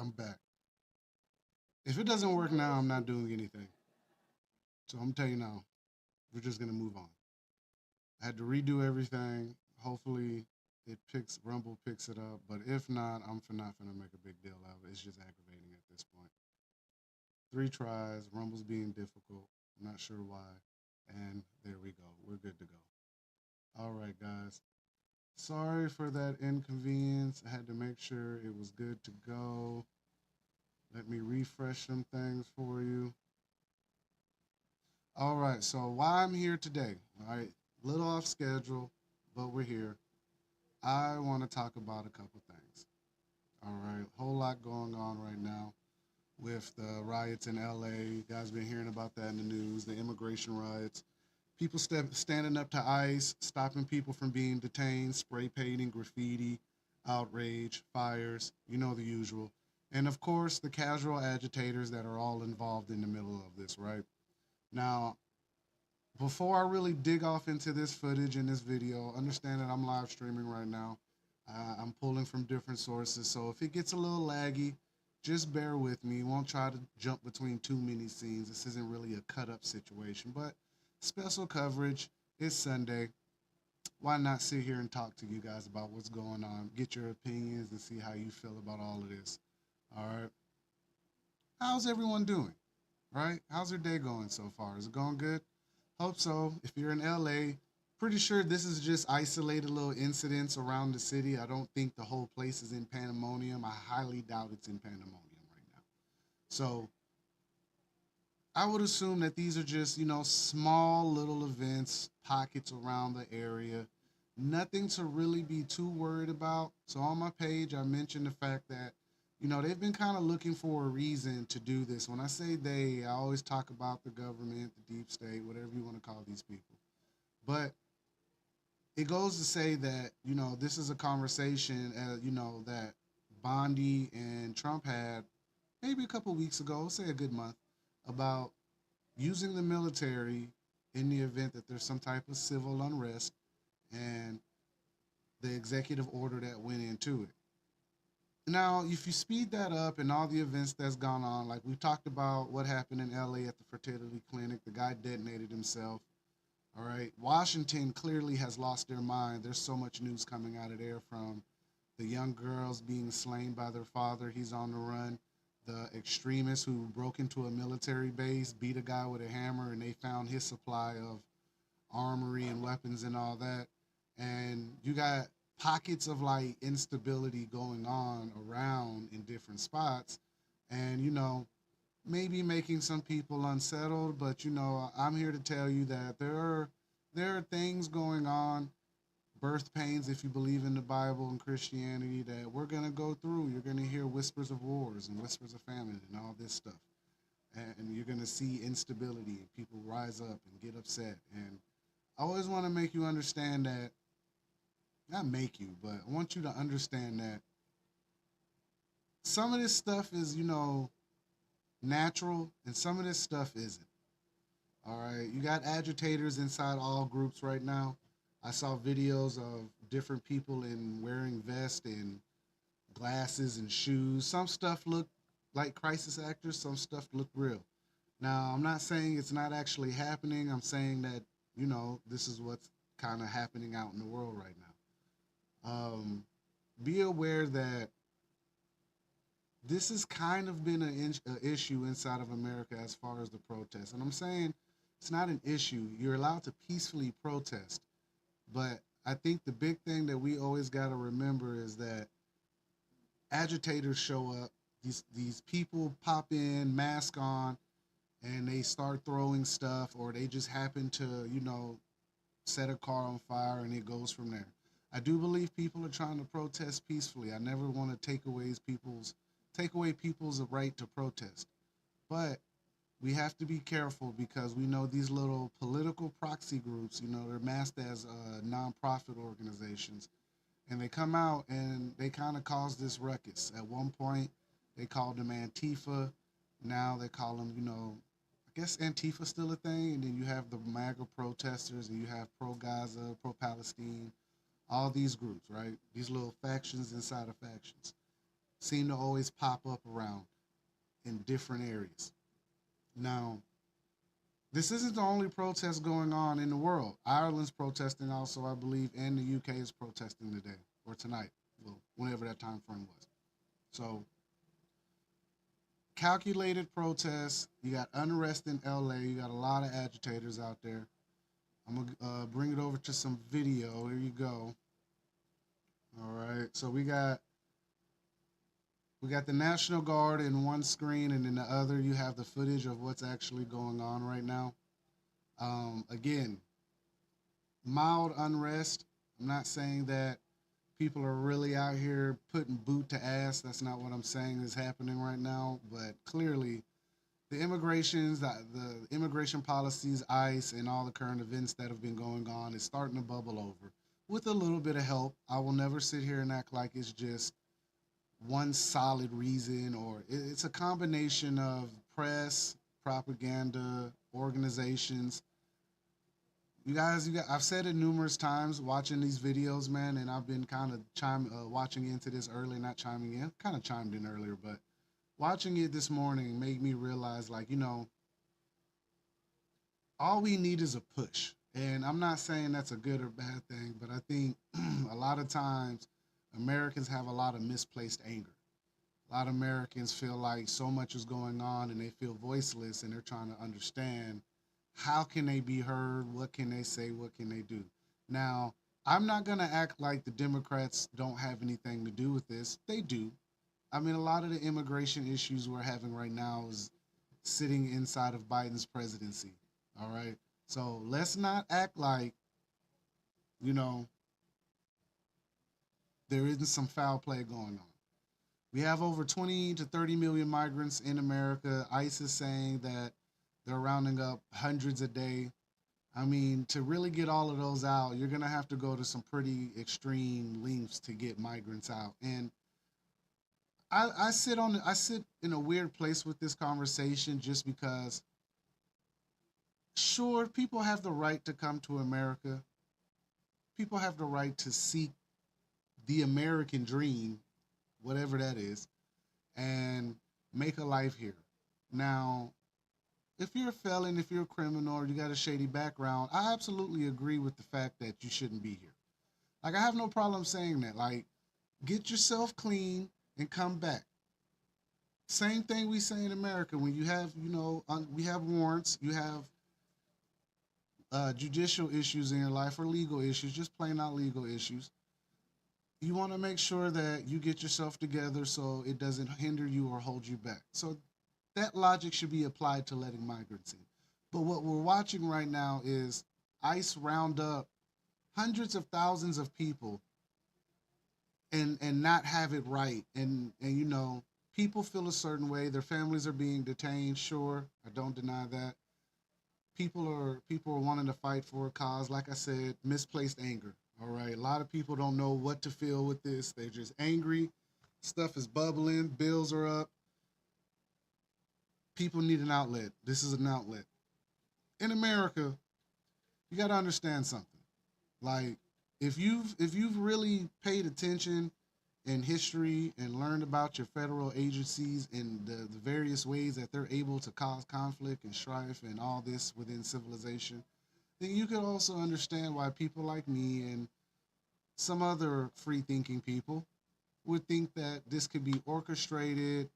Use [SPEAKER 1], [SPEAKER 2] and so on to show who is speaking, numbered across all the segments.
[SPEAKER 1] I'm back. If it doesn't work now, I'm not doing anything. So I'm telling you now, we're just gonna move on. I had to redo everything. Hopefully, Rumble picks it up. But if not, I'm for not gonna make a big deal out of it. It's just aggravating at this point. 3 tries, Rumble's being difficult. I'm not sure why. And there we go. We're good to go. All right, guys. Sorry for that inconvenience. I had to make sure it was good to go. Let me refresh some things for you. All right, so why I'm here today, all right, little off schedule, but we're here. I want to talk about a couple things. All right, whole lot going on right now with the riots in LA. You guys been hearing about that in the news, the immigration riots. People standing up to ICE, stopping people from being detained, spray painting, graffiti, outrage, fires, you know the usual. And of course, the casual agitators that are all involved in the middle of this, right? Now, before I really dig off into this footage and this video, understand that I'm live streaming right now. I'm pulling from different sources, so if it gets a little laggy, just bear with me. Won't try to jump between too many scenes. This isn't really a cut up situation, but special coverage. It's Sunday. Why not sit here and talk to you guys about what's going on, get your opinions, and see how you feel about all of this? All right. How's everyone doing? Right? How's your day going so far? Is it going good? Hope so. If you're in LA, pretty sure this is just isolated little incidents around the city. I don't think the whole place is in pandemonium. I highly doubt it's in pandemonium right now. So I would assume that these are just, small little events, pockets around the area. Nothing to really be too worried about. So on my page, I mentioned the fact that, they've been kind of looking for a reason to do this. When I say they, I always talk about the government, the deep state, whatever you want to call these people. But it goes to say that, this is a conversation, that Bondi and Trump had maybe a couple weeks ago, say a good month, about using the military in the event that there's some type of civil unrest and the executive order that went into it. Now, if you speed that up and all the events that's gone on, like we talked about what happened in LA at the fertility clinic, the guy detonated himself. All right. Washington clearly has lost their mind. There's so much news coming out of there from the young girls being slain by their father. He's on the run. The extremists who broke into a military base, beat a guy with a hammer, and they found his supply of armory and weapons and all that. And you got pockets of like instability going on around in different spots. And, maybe making some people unsettled, but I'm here to tell you that there are things going on, birth pains if you believe in the Bible and Christianity that we're gonna go through. You're gonna hear whispers of wars and whispers of famine and all this stuff. And you're gonna see instability and people rise up and get upset. And I always want to make you understand that, not make you, but I want you to understand that some of this stuff is, natural and some of this stuff isn't. All right. You got agitators inside all groups right now. I saw videos of different people in wearing vests and glasses and shoes. Some stuff looked like crisis actors, some stuff looked real. Now, I'm not saying it's not actually happening. I'm saying that, this is what's kind of happening out in the world right now. Be aware that this has kind of been an issue inside of America as far as the protests. And I'm saying it's not an issue. You're allowed to peacefully protest. But I think the big thing that we always got to remember is that agitators show up. These people pop in, mask on, and they start throwing stuff, or they just happen to, set a car on fire, and it goes from there. I do believe people are trying to protest peacefully. I never want to take away people's right to protest. But we have to be careful because we know these little political proxy groups, they're masked as nonprofit organizations. And they come out and they kind of cause this ruckus. At one point, they called them Antifa. Now they call them, I guess Antifa's still a thing. And then you have the MAGA protesters and you have pro-Gaza, pro-Palestine, all these groups, right? These little factions inside of factions. seem to always pop up around in different areas. Now, this isn't the only protest going on in the world. Ireland's protesting also, I believe, and the UK is protesting today or tonight, well, whenever that time frame was. So, calculated protests. You got unrest in LA. You got a lot of agitators out there. I'm gonna bring it over to some video. Here you go. All right. So we got the National Guard in one screen, and in the other you have the footage of what's actually going on right now. Again, mild unrest. I'm not saying that people are really out here putting boot to ass. That's not what I'm saying is happening right now. But clearly, the immigration policies, ICE, and all the current events that have been going on is starting to bubble over with a little bit of help. I will never sit here and act like it's just one solid reason, or it's a combination of press, propaganda, organizations. I've said it numerous times watching these videos, man, and I've been kind of watching into this early, not chiming in, kind of chimed in earlier, but watching it this morning made me realize, like, all we need is a push. And I'm not saying that's a good or bad thing, but I think a lot of times Americans have a lot of misplaced anger. A lot of Americans feel like so much is going on and they feel voiceless and they're trying to understand how can they be heard, what can they say, what can they do. Now, I'm not going to act like the Democrats don't have anything to do with this. They do. I mean, a lot of the immigration issues we're having right now is sitting inside of Biden's presidency. All right. So let's not act like, you know, there isn't some foul play going on. We have over 20 to 30 million migrants in America. ICE is saying that they're rounding up hundreds a day. I mean, to really get all of those out, you're going to have to go to some pretty extreme lengths to get migrants out. And I sit in a weird place with this conversation just because sure, people have the right to come to America. People have the right to seek the American dream, whatever that is, and make a life here. Now, if you're a felon, if you're a criminal, or you got a shady background, I absolutely agree with the fact that you shouldn't be here. Like, I have no problem saying that. Like, get yourself clean and come back. Same thing we say in America when you have, we have warrants, you have judicial issues in your life or legal issues, just plain out legal issues. You want to make sure that you get yourself together so it doesn't hinder you or hold you back. So that logic should be applied to letting migrants in. But what we're watching right now is ICE round up hundreds of thousands of people and not have it right. And people feel a certain way. Their families are being detained. Sure, I don't deny that. People are wanting to fight for a cause. Like I said, misplaced anger. All right, a lot of people don't know what to feel with this. They're just angry. Stuff is bubbling. Bills are up. People need an outlet. This is an outlet. In America, you got to understand something. Like, if you've really paid attention in history and learned about your federal agencies and the various ways that they're able to cause conflict and strife and all this within civilization, then you could also understand why people like me and some other free thinking people would think that this could be orchestrated,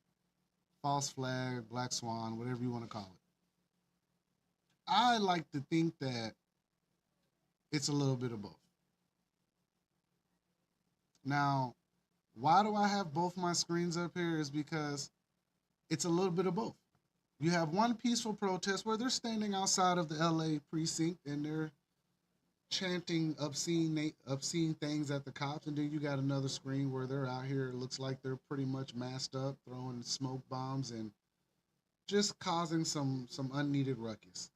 [SPEAKER 1] false flag, black swan, whatever you want to call it. I like to think that it's a little bit of both. Now, why do I have both my screens up here is because it's a little bit of both. You have one peaceful protest where they're standing outside of the LA precinct and they're chanting obscene things at the cops, and then you got another screen where they're out here. It looks like they're pretty much masked up, throwing smoke bombs and just causing some unneeded ruckus.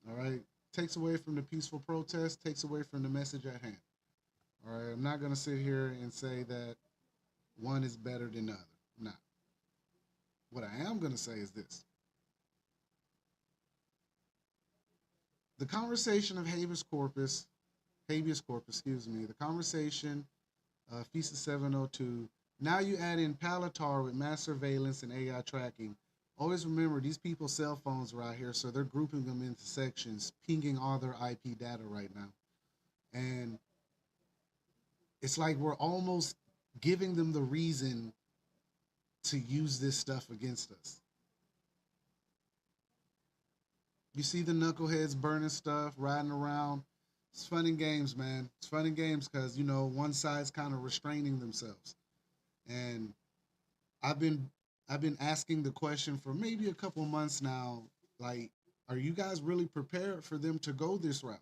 [SPEAKER 1] All right, takes away from the peaceful protest, takes away from the message at hand. All right, I'm not gonna sit here and say that one is better than the other. Nah. What I am gonna say is this: the conversation of habeas corpus, excuse me, the conversation, Feast of 702, Now you add in Palatar with mass surveillance and AI tracking. Always remember these people's cell phones are out here, so they're grouping them into sections, pinging all their IP data right now. And it's like we're almost giving them the reason to use this stuff against us. You see the knuckleheads burning stuff, riding around. It's fun and games, man. It's fun and games because, one side's kind of restraining themselves. And I've been I've been asking the question for maybe a couple months now, like, are you guys really prepared for them to go this route?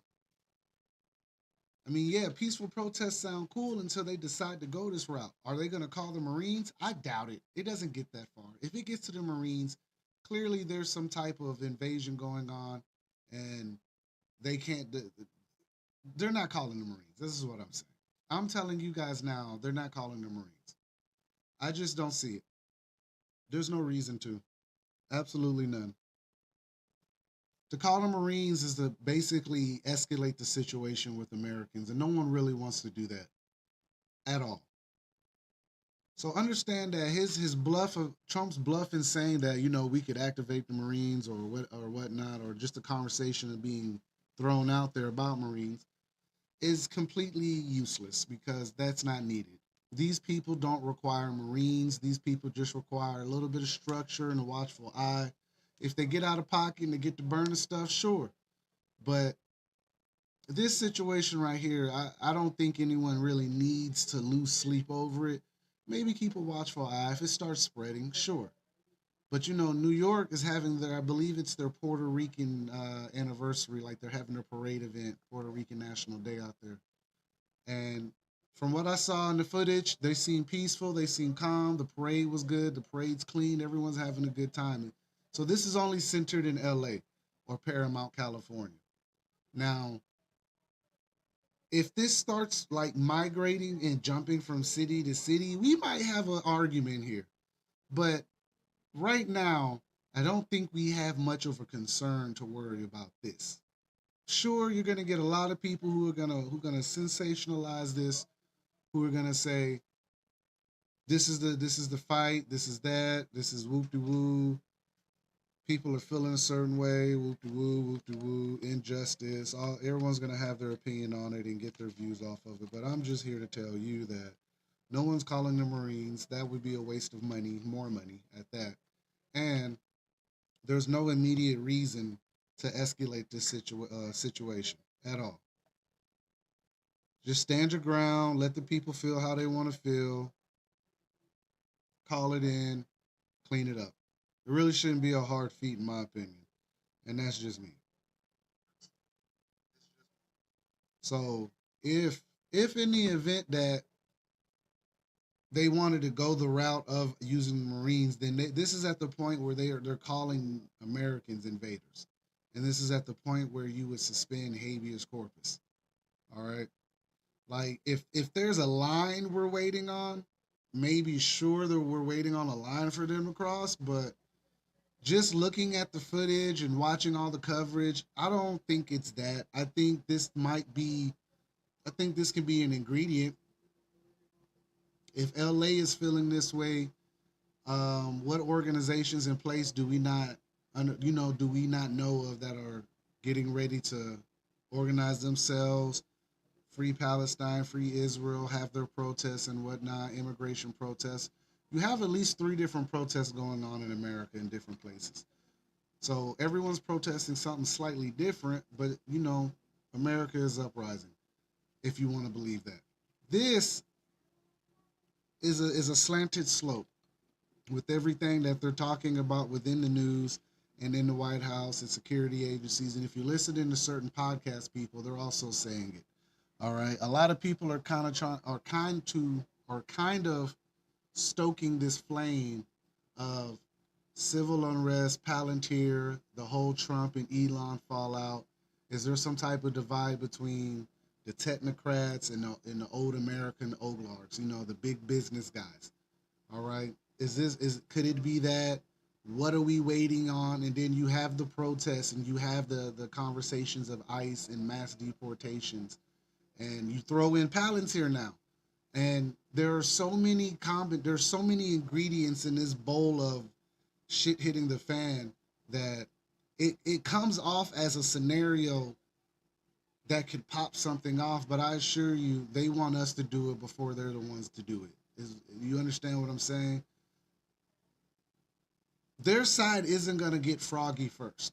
[SPEAKER 1] I mean, yeah, peaceful protests sound cool until they decide to go this route. Are they going to call the Marines? I doubt it. It doesn't get that far. If it gets to the Marines, clearly there's some type of invasion going on, and they can't. They're not calling the Marines. This is what I'm saying. I'm telling you guys now, they're not calling the Marines. I just don't see it. There's no reason to. Absolutely none. To call the Marines is to basically escalate the situation with Americans, and no one really wants to do that at all. So understand that his bluff of Trump's bluff in saying that we could activate the Marines or whatnot, or just a conversation of being thrown out there about Marines is completely useless because that's not needed. These people don't require Marines. These people just require a little bit of structure and a watchful eye. If they get out of pocket and they get to burning stuff, sure. But this situation right here, I don't think anyone really needs to lose sleep over it. Maybe keep a watchful eye. If it starts spreading, sure. But New York is having I believe it's their Puerto Rican anniversary, like they're having their parade event, Puerto Rican National Day out there. And from what I saw in the footage, they seem peaceful, they seem calm. The parade was good, the parade's clean, everyone's having a good time. So this is only centered in LA or Paramount, California. Now, if this starts like migrating and jumping from city to city, we might have an argument here. But right now, I don't think we have much of a concern to worry about this. Sure, you're going to get a lot of people who are going to sensationalize this, who are going to say this is the fight, this is that, this is whoop de woo. People are feeling a certain way, whoop de woo, whoop de woo, injustice. Everyone's gonna have their opinion on it and get their views off of it. But I'm just here to tell you that no one's calling the Marines. That would be a waste of money, more money at that. And there's no immediate reason to escalate this situation at all. Just stand your ground, let the people feel how they want to feel, call it in, clean it up. It really shouldn't be a hard feat, in my opinion. And that's just me. So if in the event that they wanted to go the route of using the Marines, then this is at the point where they're calling Americans invaders, and this is at the point where you would suspend habeas corpus. All right, like if there's a line we're waiting on, maybe sure that we're waiting on a line for them to cross, but just looking at the footage and watching all the coverage, I don't think it's that. I think this might be. I think this can be an ingredient. If LA is feeling this way, what organizations in place do we not, do we not know of that are getting ready to organize themselves, free Palestine, free Israel, have their protests and whatnot, immigration protests? You have at least three different protests going on in America in different places. So everyone's protesting something slightly different, but America is uprising, if you want to believe that. This is a slanted slope with everything that they're talking about within the news and in the White House and security agencies. And if you listen to certain podcast people, they're also saying it. All right. A lot of people are kind of stoking this flame of civil unrest, Palantir, the whole Trump and Elon fallout. Is there some type of divide between the technocrats and the old American oligarchs, the big business guys? All right. Could it be that? What are we waiting on? And then you have the protests and you have the conversations of ICE and mass deportations, and you throw in Palantir now. And there's so many ingredients in this bowl of shit hitting the fan that it comes off as a scenario that could pop something off, but I assure you they want us to do it before they're the ones to do it. You understand what I'm saying? Their side isn't going to get froggy first.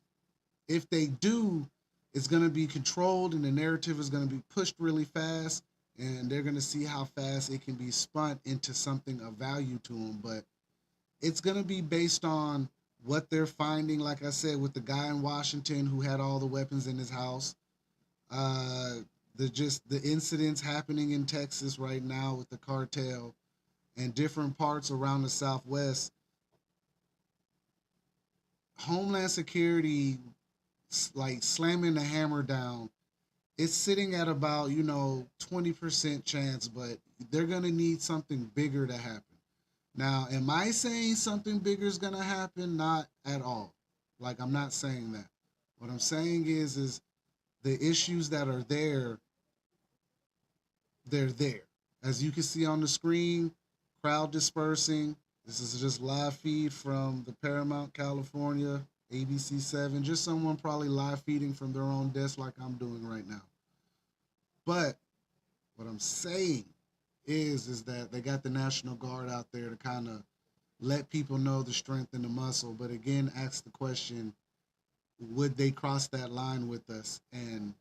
[SPEAKER 1] If they do, it's going to be controlled and the narrative is going to be pushed really fast, and they're going to see how fast it can be spun into something of value to them. But it's going to be based on what they're finding, like I said, with the guy in Washington who had all the weapons in his house. uh the incidents happening in Texas right now with the cartel and different parts around the Southwest. Homeland Security, like slamming the hammer down, it's sitting at about 20% chance, but they're gonna need something bigger to happen. Now, am I saying something bigger is gonna happen? Not at all. Like, I'm not saying that. What I'm saying is the issues that are there, they're there. As you can see on the screen, crowd dispersing. This is just live feed from the Paramount, California, ABC 7. Just someone probably live feeding from their own desk like I'm doing right now. But what I'm saying is that they got the National Guard out there to kind of let people know the strength and the muscle. But again, ask the question, would they cross that line with us? And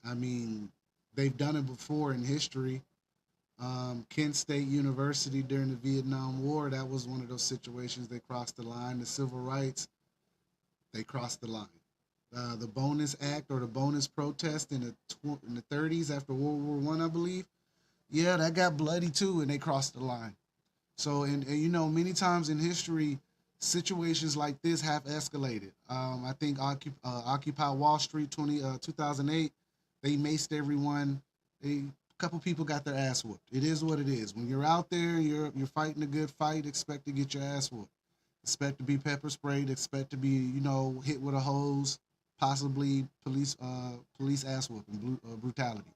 [SPEAKER 1] I mean, they've done it before in history. Kent State University during the Vietnam War, that was one of those situations they crossed the line. The civil rights, they crossed the line. The Bonus Act or the Bonus Protest in the 30s after World War I believe. Yeah, that got bloody too, and they crossed the line. So, and many times in history, situations like this have escalated. I think Occupy Wall Street 2008, they maced everyone. A couple people got their ass whooped. It is what it is. When you're out there, you're fighting a good fight. Expect to get your ass whooped. Expect to be pepper sprayed. Expect to be hit with a hose. Possibly police ass whooping, brutality.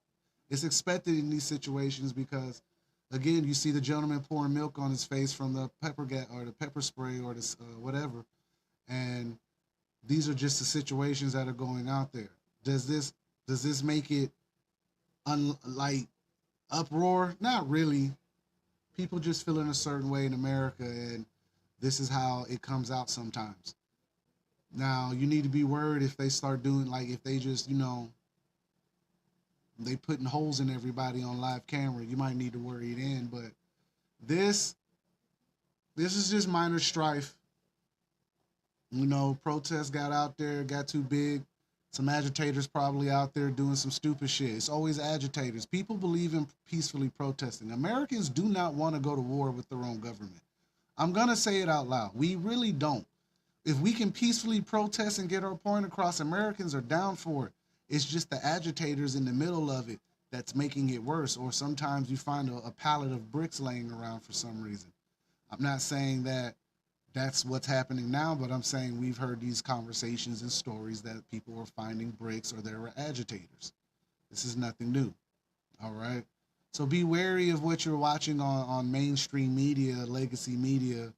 [SPEAKER 1] It's expected in these situations because, again, you see the gentleman pouring milk on his face from the pepper gas or the pepper spray or this whatever, and these are just the situations that are going out there. Does this make it like uproar? Not really. People just feel in a certain way in America, and this is how it comes out sometimes. Now you need to be worried if they start doing, like, if they just they putting holes in everybody on live camera. You might need to worry it in, but this this is just minor strife. Protests got out there, got too big. Some agitators probably out there doing some stupid shit. It's always agitators. People believe in peacefully protesting. Americans do not want to go to war with their own government. I'm going to say it out loud. We really don't. If we can peacefully protest and get our point across, Americans are down for it. It's just the agitators in the middle of it that's making it worse. Or sometimes you find a pallet of bricks laying around for some reason. I'm not saying that that's what's happening now, but I'm saying we've heard these conversations and stories that people were finding bricks or there were agitators. This is nothing new. All right. So be wary of what you're watching on mainstream media, legacy media,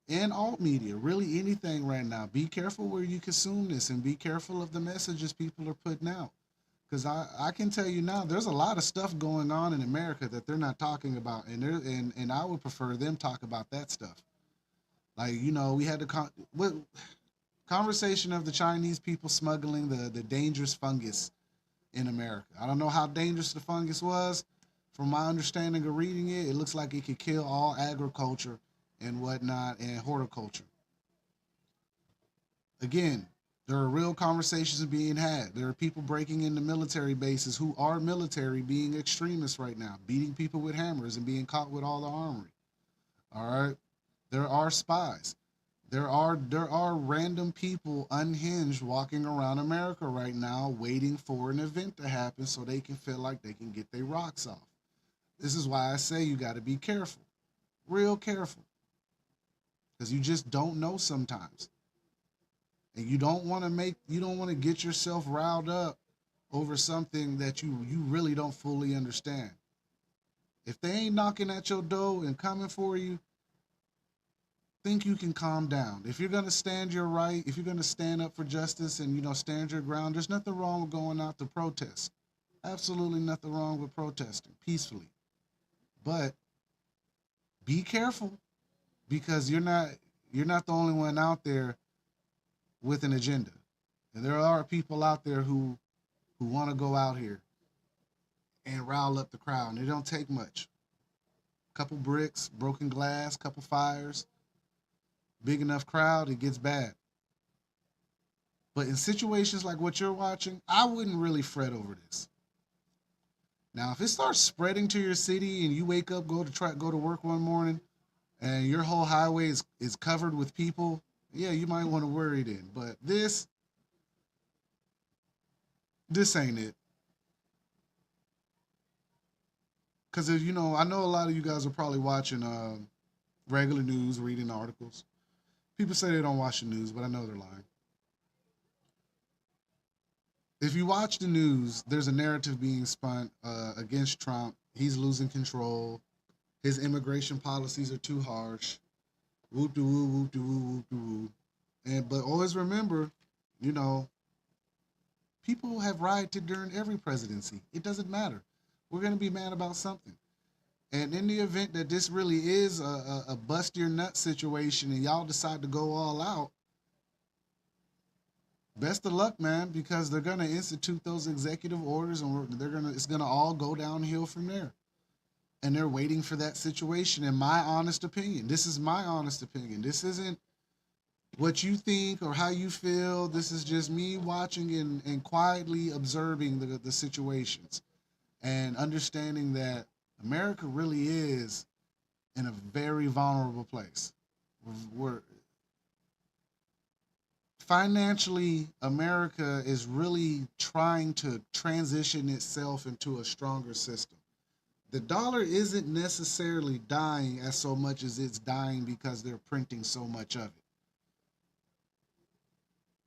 [SPEAKER 1] and alt media, really anything right now. Be careful where you consume this and be careful of the messages people are putting out. Because I can tell you now, there's a lot of stuff going on in America that they're not talking about. And I would prefer them talk about that stuff. Like, we had the conversation of the Chinese people smuggling the dangerous fungus in America. I don't know how dangerous the fungus was. From my understanding of reading it, it looks like it could kill all agriculture and whatnot and horticulture. Again, there are real conversations being had. There are people breaking into military bases who are military being extremists right now, beating people with hammers and being caught with all the armory. All right. There are spies. There are random people unhinged walking around America right now waiting for an event to happen so they can feel like they can get their rocks off. This is why I say you got to be careful. Real careful. Because you just don't know sometimes. And you don't want to get yourself riled up over something that you really don't fully understand. If they ain't knocking at your door and coming for you, think you can calm down. If you're gonna stand your right, if you're gonna stand up for justice and stand your ground, there's nothing wrong with going out to protest. Absolutely nothing wrong with protesting peacefully. But be careful because you're not the only one out there with an agenda. And there are people out there who want to go out here and rile up the crowd. And it don't take much. Couple bricks, broken glass, couple fires, big enough crowd, it gets bad. But in situations like what you're watching, I wouldn't really fret over this. Now, if it starts spreading to your city and you wake up, go to work one morning, and your whole highway is covered with people, yeah, you might want to worry then. But this ain't it. Because I know a lot of you guys are probably watching regular news, reading articles. People say they don't watch the news, but I know they're lying. If you watch the news, there's a narrative being spun against Trump. He's losing control. His immigration policies are too harsh. Whoop de woo, whoop de woo, whoop de woo. But always remember, you know, people have rioted during every presidency. It doesn't matter. We're gonna be mad about something. And in the event that this really is a bust your nut situation and y'all decide to go all out, best of luck, man, because they're gonna institute those executive orders and it's gonna all go downhill from there. And they're waiting for that situation. In my honest opinion, this is my honest opinion. This isn't what you think or how you feel. This is just me watching and quietly observing the situations and understanding that America really is in a very vulnerable place. We're financially, America is really trying to transition itself into a stronger system. The dollar isn't necessarily dying as so much as it's dying because they're printing so much of it.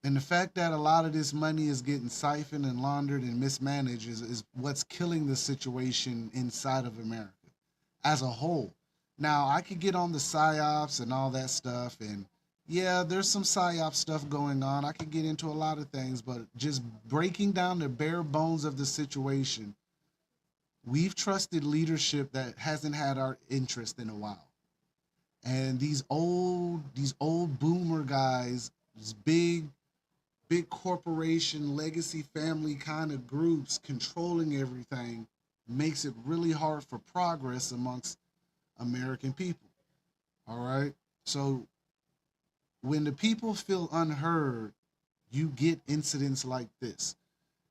[SPEAKER 1] And the fact that a lot of this money is getting siphoned and laundered and mismanaged is what's killing the situation inside of America as a whole. Now, I could get on the psyops and all that stuff, and yeah, there's some psyop stuff going on. I could get into a lot of things, but just breaking down the bare bones of the situation, we've trusted leadership that hasn't had our interest in a while. And these old boomer guys, these big corporation legacy family kind of groups controlling everything makes it really hard for progress amongst American people. All right. So when the people feel unheard, you get incidents like this.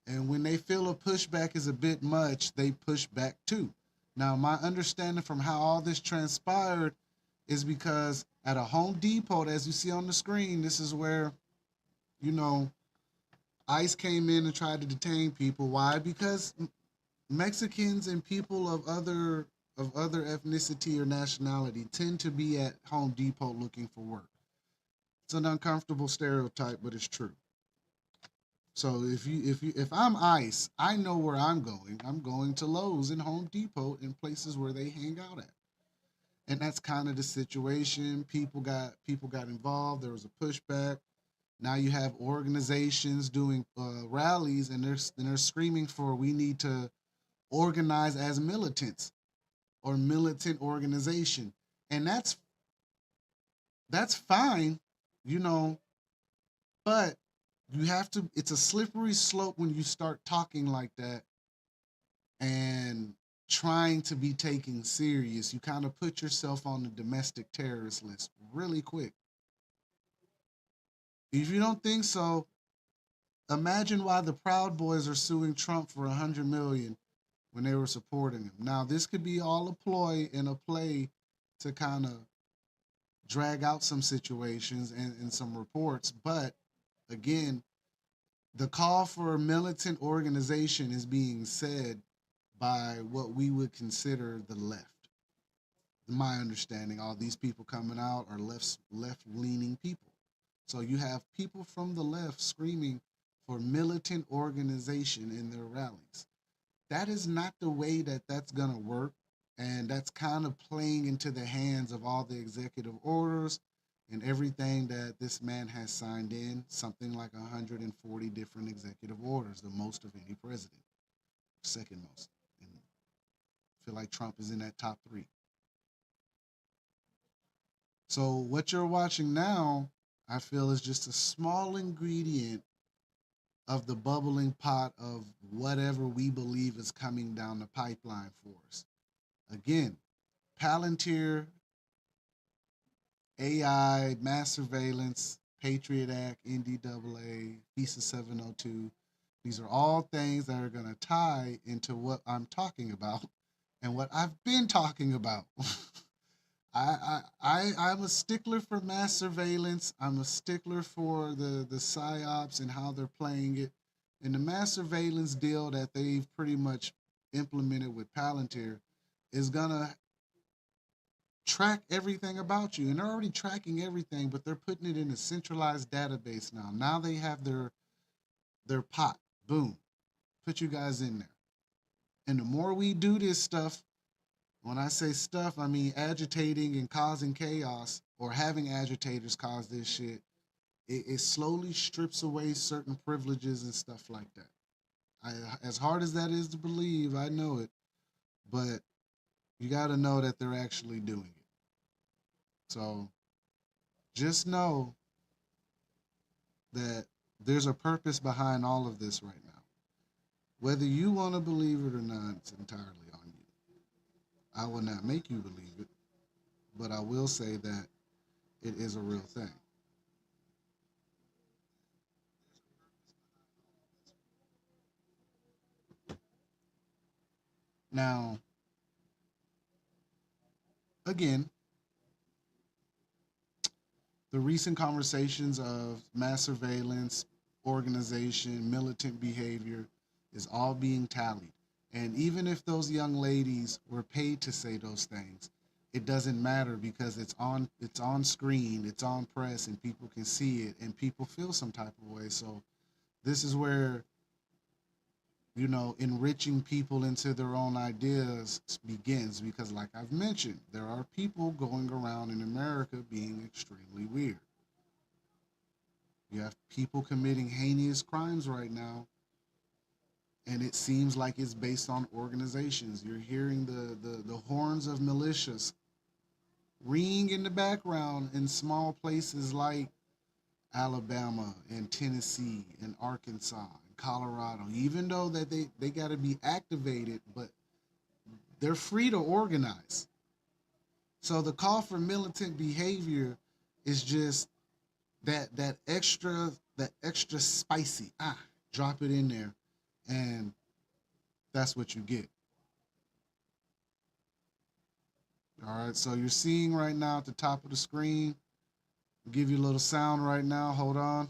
[SPEAKER 1] And when they feel a pushback is a bit much, they push back too. Now, my understanding from how all this transpired is because at a Home Depot, as you see on the screen, this is where, you know, ICE came in and tried to detain people. Why? Because Mexicans and people of other ethnicity or nationality tend to be at Home Depot looking for work. It's an uncomfortable stereotype, but it's true. So if I'm ICE, I know where I'm going. I'm going to Lowe's and Home Depot in places where they hang out at. And that's kind of the situation. People got involved. There was a pushback. Now you have organizations doing rallies, and they're screaming for we need to organize as militants or militant organization, and that's fine, you know, but you have to. It's a slippery slope when you start talking like that and trying to be taken serious. You kind of put yourself on the domestic terrorist list really quick. If you don't think so, imagine why the Proud Boys are suing Trump for 100 million when they were supporting him. Now, this could be all a ploy and a play to kind of drag out some situations and some reports. But again, the call for a militant organization is being said by what we would consider the left. In my understanding, all these people coming out are left leaning people. So you have people from the left screaming for militant organization in their rallies. That is not the way that that's going to work. And that's kind of playing into the hands of all the executive orders and everything that this man has signed in, something like 140 different executive orders, the most of any president, second most. And I feel like Trump is in that top three. So what you're watching now, I feel, is just a small ingredient of the bubbling pot of whatever we believe is coming down the pipeline for us. Again, Palantir, AI, mass surveillance, Patriot Act, NDAA, FISA 702. These are all things that are going to tie into what I'm talking about and what I've been talking about. I'm a stickler for mass surveillance. I'm a stickler for the psyops and how they're playing it. And the mass surveillance deal that they've pretty much implemented with Palantir is gonna track everything about you. And they're already tracking everything, but they're putting it in a centralized database now. Now they have their pot. Boom. Put you guys in there. And the more we do this stuff, when I say stuff, I mean agitating and causing chaos or having agitators cause this shit. It slowly strips away certain privileges and stuff like that. As hard as that is to believe, I know it, but you got to know that they're actually doing it. So just know that there's a purpose behind all of this right now. Whether you want to believe it or not, it's entirely on you. I will not make you believe it, but I will say that it is a real thing. Now, again, the recent conversations of mass surveillance, organization, militant behavior is all being tallied. And even if those young ladies were paid to say those things, it doesn't matter because it's on screen, it's on press, and people can see it, and people feel some type of way. So this is where enriching people into their own ideas begins because, like I've mentioned, there are people going around in America being extremely weird. You have people committing heinous crimes right now, and it seems like it's based on organizations. You're hearing the horns of militias ring in the background in small places like Alabama and Tennessee and Arkansas and Colorado, even though that they got to be activated, but they're free to organize. So the call for militant behavior is just that extra spicy. Drop it in there, and that's what you get. All right. So you're seeing right now at the top of the screen. I'll give you a little sound right now. Hold on.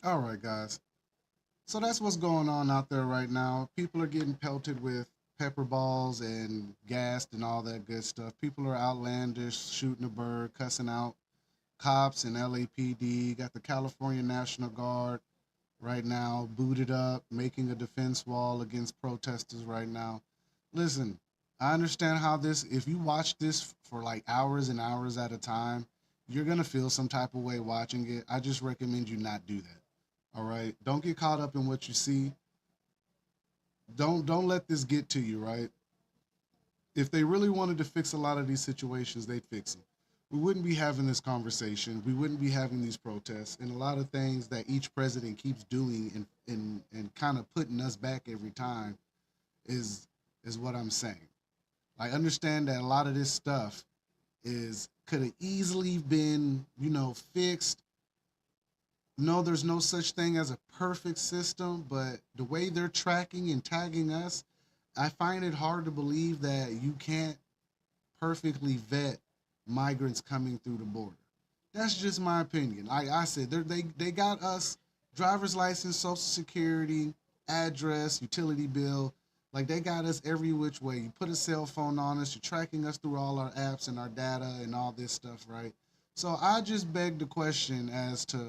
[SPEAKER 1] All right, guys. So that's what's going on out there right now. People are getting pelted with pepper balls and gassed and all that good stuff. People are outlandish, shooting a bird, cussing out cops and LAPD. Got the California National Guard right now booted up, making a defense wall against protesters right now. Listen, I understand how this, if you watch this for like hours and hours at a time, you're going to feel some type of way watching it. I just recommend you not do that. All right? Don't get caught up in what you see. Don't let this get to you, right? If they really wanted to fix a lot of these situations, they'd fix them. We wouldn't be having this conversation. We wouldn't be having these protests, and a lot of things that each president keeps doing and kind of putting us back every time is is what I'm saying. Like understand that a lot of this stuff is could have easily been, fixed. No, there's no such thing as a perfect system, but the way they're tracking and tagging us, I find it hard to believe that you can't perfectly vet migrants coming through the border. That's just my opinion. Like I said, they got us driver's license, social security, address, utility bill. Like they got us every which way. You put a cell phone on us, you're tracking us through all our apps and our data and all this stuff, right? So I just beg the question as to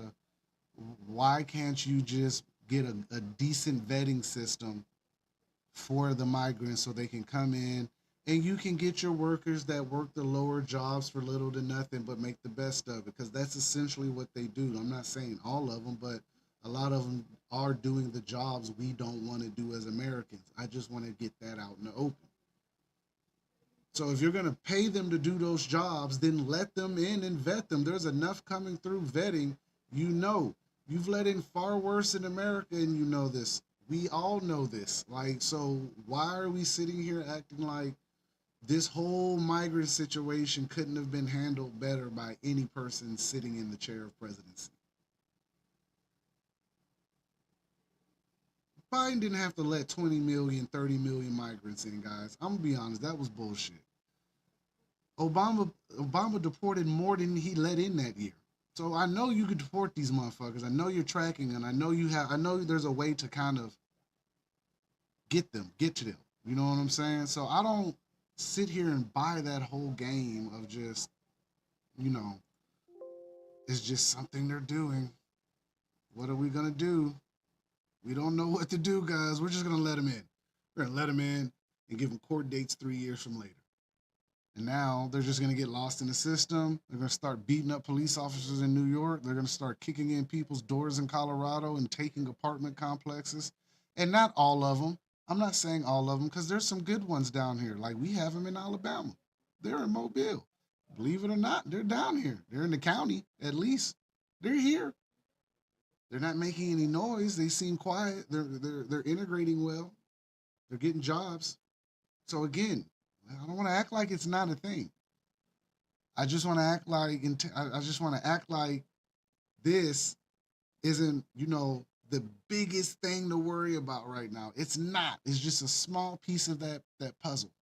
[SPEAKER 1] why can't you just get a decent vetting system for the migrants so they can come in and you can get your workers that work the lower jobs for little to nothing but make the best of it because that's essentially what they do. I'm not saying all of them, but a lot of them are doing the jobs we don't want to do as Americans. I just want to get that out in the open. So if you're going to pay them to do those jobs, then let them in and vet them. There's enough coming through vetting. You know, you've let in far worse in America, and you know this. We all know this. Like, so why are we sitting here acting like this whole migrant situation couldn't have been handled better by any person sitting in the chair of presidency? Biden didn't have to let 20 million, 30 million migrants in, guys. I'm gonna be honest, that was bullshit. Obama deported more than he let in that year. So I know you could deport these motherfuckers. I know you're tracking, and I know there's a way to kind of get to them. You know what I'm saying? So I don't sit here and buy that whole game of just, you know, it's just something they're doing. What are we gonna do? We don't know what to do, guys. We're just gonna let them in. We're gonna let them in and give them court dates 3 years from later. And now they're just going to get lost in the system. They're going to start beating up police officers in New York. They're going to start kicking in people's doors in Colorado and taking apartment complexes. And not all of them. I'm not saying all of them because there's some good ones down here. Like we have them in Alabama. They're in Mobile. Believe it or not, they're down here. They're in the county, at least. They're here. They're not making any noise. They seem quiet. They're integrating well. They're getting jobs. So again, I don't want to act like it's not a thing. I just want to act like I just want to act like this isn't, the biggest thing to worry about right now. It's not. It's just a small piece of that puzzle.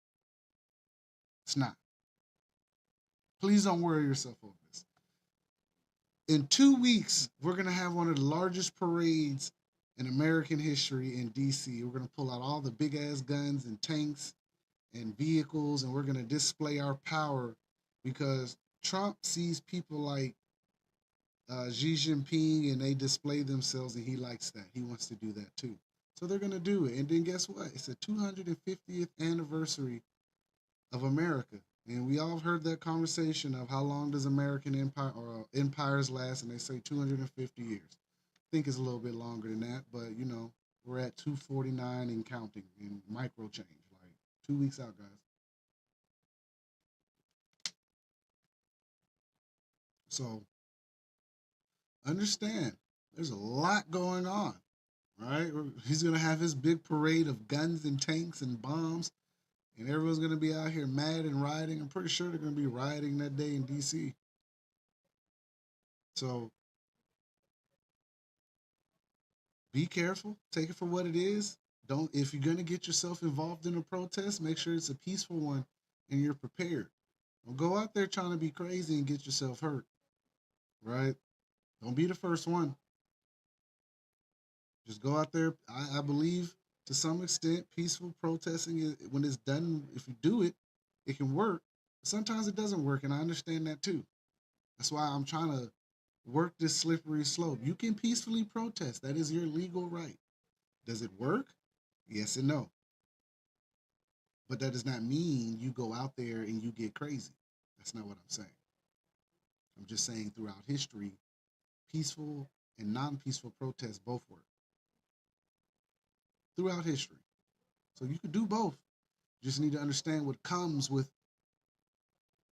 [SPEAKER 1] It's not. Please don't worry yourself over this. In 2 weeks, we're gonna have one of the largest parades in American history in DC. We're gonna pull out all the big ass guns and tanks and vehicles, and we're gonna display our power because Trump sees people like Xi Jinping and they display themselves, and he likes that. He wants to do that too. So they're going to do it. And then guess what? It's the 250th anniversary of America. And we all heard that conversation of how long does American empire or empires last, and they say 250 years. I think it's a little bit longer than that, but we're at 249 and counting in micro change, like 2 weeks out, guys. So understand there's a lot going on, right? He's gonna have his big parade of guns and tanks and bombs, and everyone's gonna be out here mad and rioting. I'm pretty sure they're gonna be rioting that day in DC. So be careful, take it for what it is. Don't If you're gonna get yourself involved in a protest, make sure it's a peaceful one and you're prepared. Don't go out there trying to be crazy and get yourself hurt, right? Don't be the first one. Just go out there. I believe to some extent, peaceful protesting is, when it's done, if you do it, it can work. Sometimes it doesn't work, and I understand that too. That's why I'm trying to work this slippery slope. You can peacefully protest. That is your legal right. Does it work? Yes and no. But that does not mean you go out there and you get crazy. That's not what I'm saying. I'm just saying throughout history, peaceful and non-peaceful protests both work throughout history. So you could do both. You just need to understand what comes with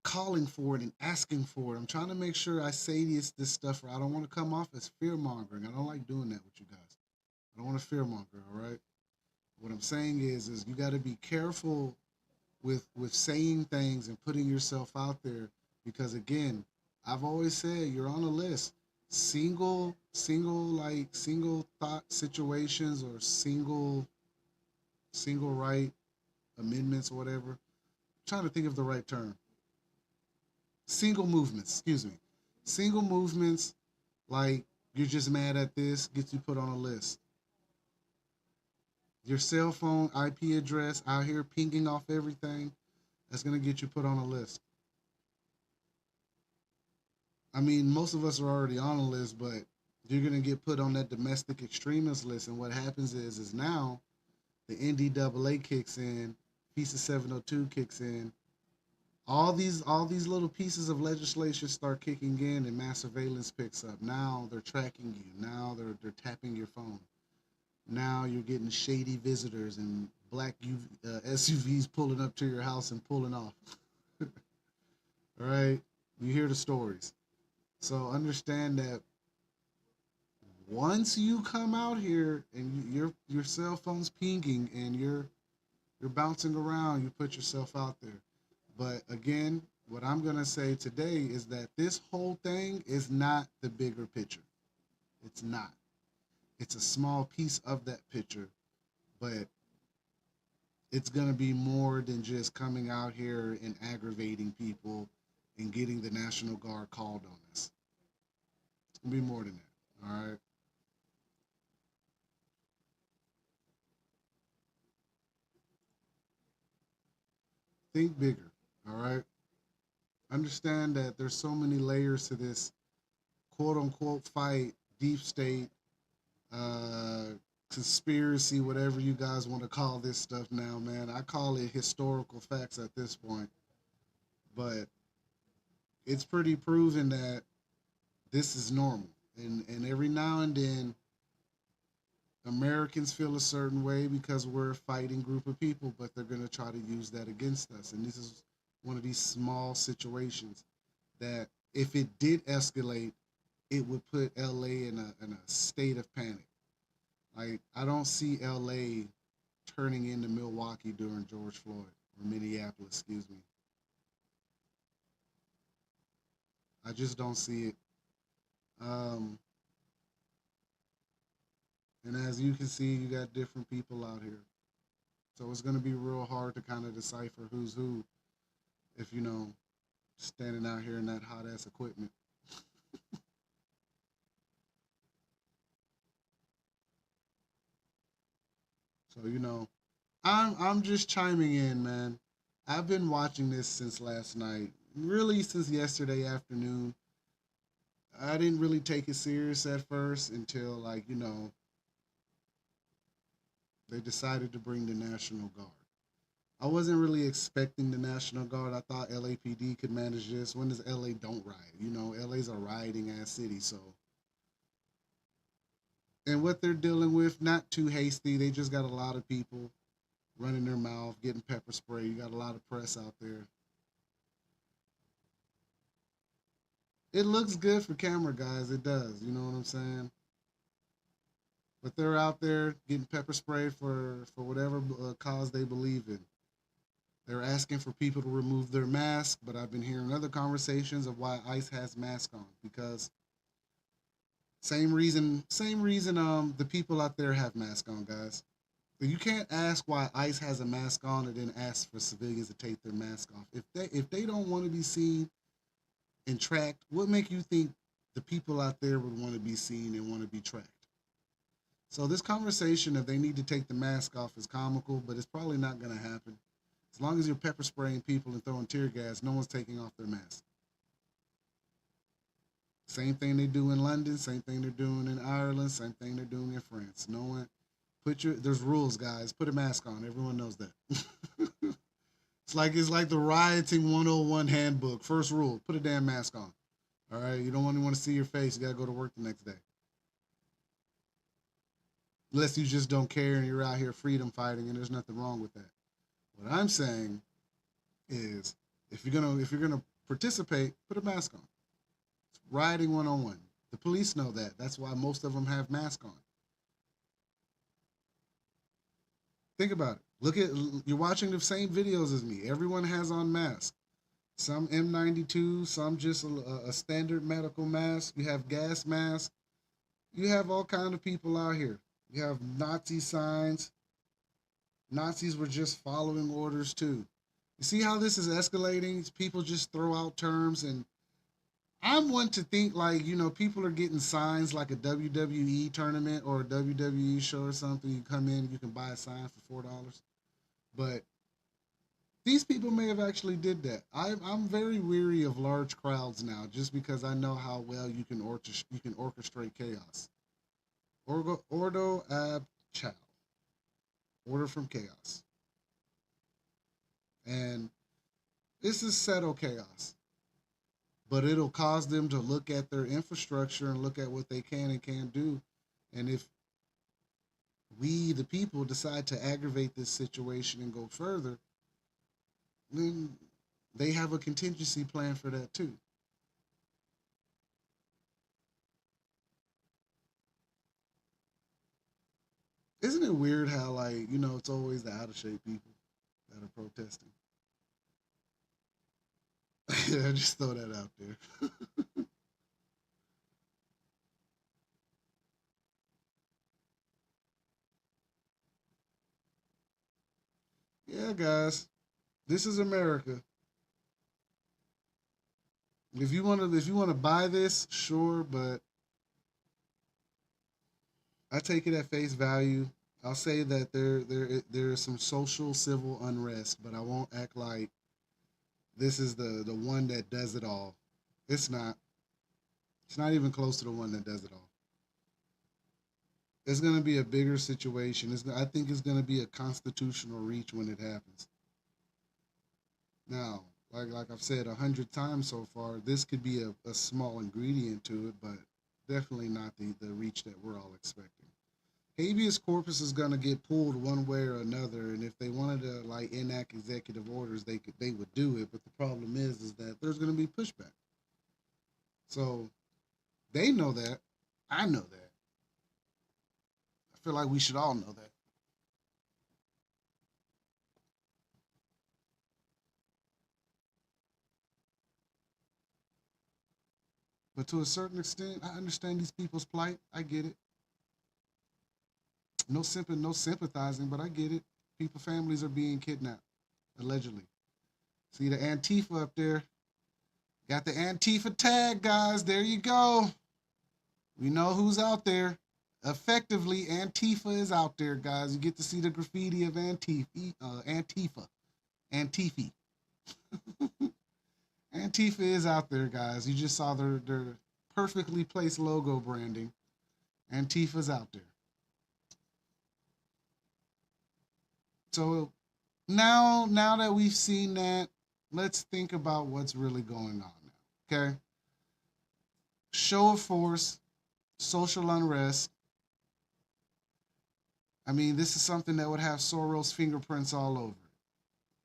[SPEAKER 1] calling for it and asking for it. I'm trying to make sure I say this stuff. I don't want to come off as fear mongering. I don't like doing that with you guys. I don't want to fear monger. All right. What I'm saying is you got to be careful with saying things and putting yourself out there because again, I've always said you're on a list. Single thought situations or single right amendments or whatever. I'm trying to think of the right term. Single movements, excuse me. Single movements like you're just mad at this gets you put on a list. Your cell phone IP address out here pinging off everything, that's gonna get you put on a list. I mean, most of us are already on a list, but you're gonna get put on that domestic extremist list. And what happens is now the NDAA kicks in, piece of 702 kicks in. All these little pieces of legislation start kicking in, and mass surveillance picks up. Now they're tracking you. Now they're tapping your phone. Now you're getting shady visitors and black SUVs pulling up to your house and pulling off. All right, you hear the stories. So understand that once you come out here and your cell phone's pinging and you're bouncing around, you put yourself out there. But again, what I'm gonna say today is that this whole thing is not the bigger picture. It's not. It's a small piece of that picture, but it's gonna be more than just coming out here and aggravating people and getting the National Guard called on us. It's gonna be more than that. All right. Think bigger. All right. Understand that there's so many layers to this quote unquote fight, deep state, uh, conspiracy, whatever you guys want to call this stuff now, man. I call it historical facts at this point. But it's pretty proven that this is normal. And every now and then, Americans feel a certain way because we're a fighting group of people, but they're going to try to use that against us. And this is one of these small situations that if it did escalate, it would put LA in a state of panic. Like I don't see LA turning into Milwaukee during George Floyd or Minneapolis, excuse me. I just don't see it. Um, and as you can see, you got different people out here, so it's gonna be real hard to kind of decipher who's who if standing out here in that hot ass equipment. So I'm just chiming in, man. I've been watching this since last night, really since yesterday afternoon. I didn't really take it serious at first until they decided to bring the National Guard. I wasn't really expecting the National Guard. I thought LAPD could manage this. When does LA don't riot? LA's a rioting ass city, so and what they're dealing with, not too hasty. They just got a lot of people running their mouth, getting pepper spray. You got a lot of press out there. It looks good for camera guys. It does. You know what I'm saying? But they're out there getting pepper spray for whatever cause they believe in. They're asking for people to remove their mask, but I've been hearing other conversations of why ICE has masks on because same reason the people out there have masks on, guys. But you can't ask why ICE has a mask on and then ask for civilians to take their mask off. If they don't want to be seen and tracked, what make you think the people out there would want to be seen and want to be tracked? So this conversation of they need to take the mask off is comical, but it's probably not going to happen. As long as you're pepper spraying people and throwing tear gas, no one's taking off their mask. Same thing they do in London, same thing they're doing in Ireland, same thing they're doing in France. No one there's rules, guys. Put a mask on. Everyone knows that. It's like the rioting 101 handbook. First rule, put a damn mask on. All right, you don't want to see your face. You got to go to work the next day. Unless you just don't care and you're out here freedom fighting and there's nothing wrong with that. What I'm saying is if you're gonna participate, put a mask on. It's rioting 101. The police know that. That's why most of them have masks on. Think about it. You're watching the same videos as me. Everyone has on masks. Some M92, some just a standard medical mask. You have gas masks. You have all kind of people out here. You have Nazi signs. Nazis were just following orders too. You see how this is escalating? People just throw out terms, and I'm one to think like, people are getting signs like a WWE tournament or a WWE show or something. You come in, you can buy a sign for $4. But these people may have actually did that. I'm very weary of large crowds now, just because I know how well you can orchestrate chaos. Ordo ab chao, order from chaos, and this is settle chaos. But it'll cause them to look at their infrastructure and look at what they can and can't do. And if we, the people, decide to aggravate this situation and go further, then they have a contingency plan for that too. Isn't it weird how, like, it's always the out of shape people that are protesting? I just throw that out there. Yeah, guys, this is America. If you want to buy this, sure, but I take it at face value. I'll say that there is some social civil unrest, but I won't act like this is the one that does it all. It's not. It's not even close to the one that does it all. It's going to be a bigger situation. I think it's going to be a constitutional reach when it happens. Now, like I've said 100 times so far, this could be a small ingredient to it, but definitely not the reach that we're all expecting. Habeas corpus is going to get pulled one way or another, and if they wanted to like enact executive orders, they would do it. But the problem is that there's going to be pushback. So they know that. I know that. I feel like we should all know that. But to a certain extent, I understand these people's plight. I get it. No sympathizing, but I get it. People, families are being kidnapped, allegedly. See the Antifa up there? Got the Antifa tag, guys. There you go. We know who's out there. Effectively, Antifa is out there, guys. You get to see the graffiti of Antifa. Antifa. Antifa is out there, guys. You just saw their perfectly placed logo branding. Antifa's out there. So now that we've seen that, let's think about what's really going on now. Okay? Show of force, social unrest. I mean, this is something that would have Soros' fingerprints all over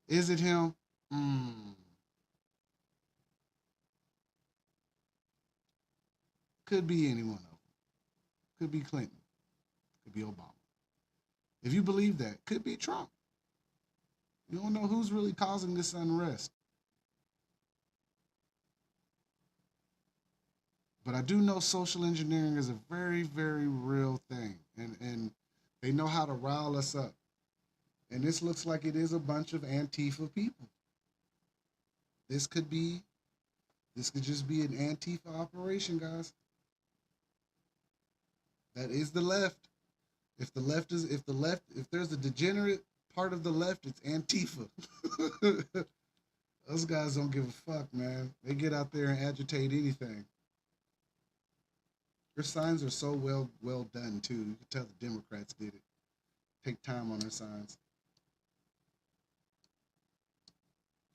[SPEAKER 1] it. Is it him? Mm, could be any one of them. Could be Clinton. Could be Obama. If you believe that, could be Trump. You don't know who's really causing this unrest. But I do know social engineering is a very, very real thing. And they know how to rile us up. And this looks like it is a bunch of Antifa people. This could be, this could just be an Antifa operation, guys. That is the left. If there's a degenerate part of the left, it's Antifa. Those guys don't give a fuck, man. They get out there and agitate anything. Their signs are so well done too. You can tell the Democrats did it. Take time on their signs.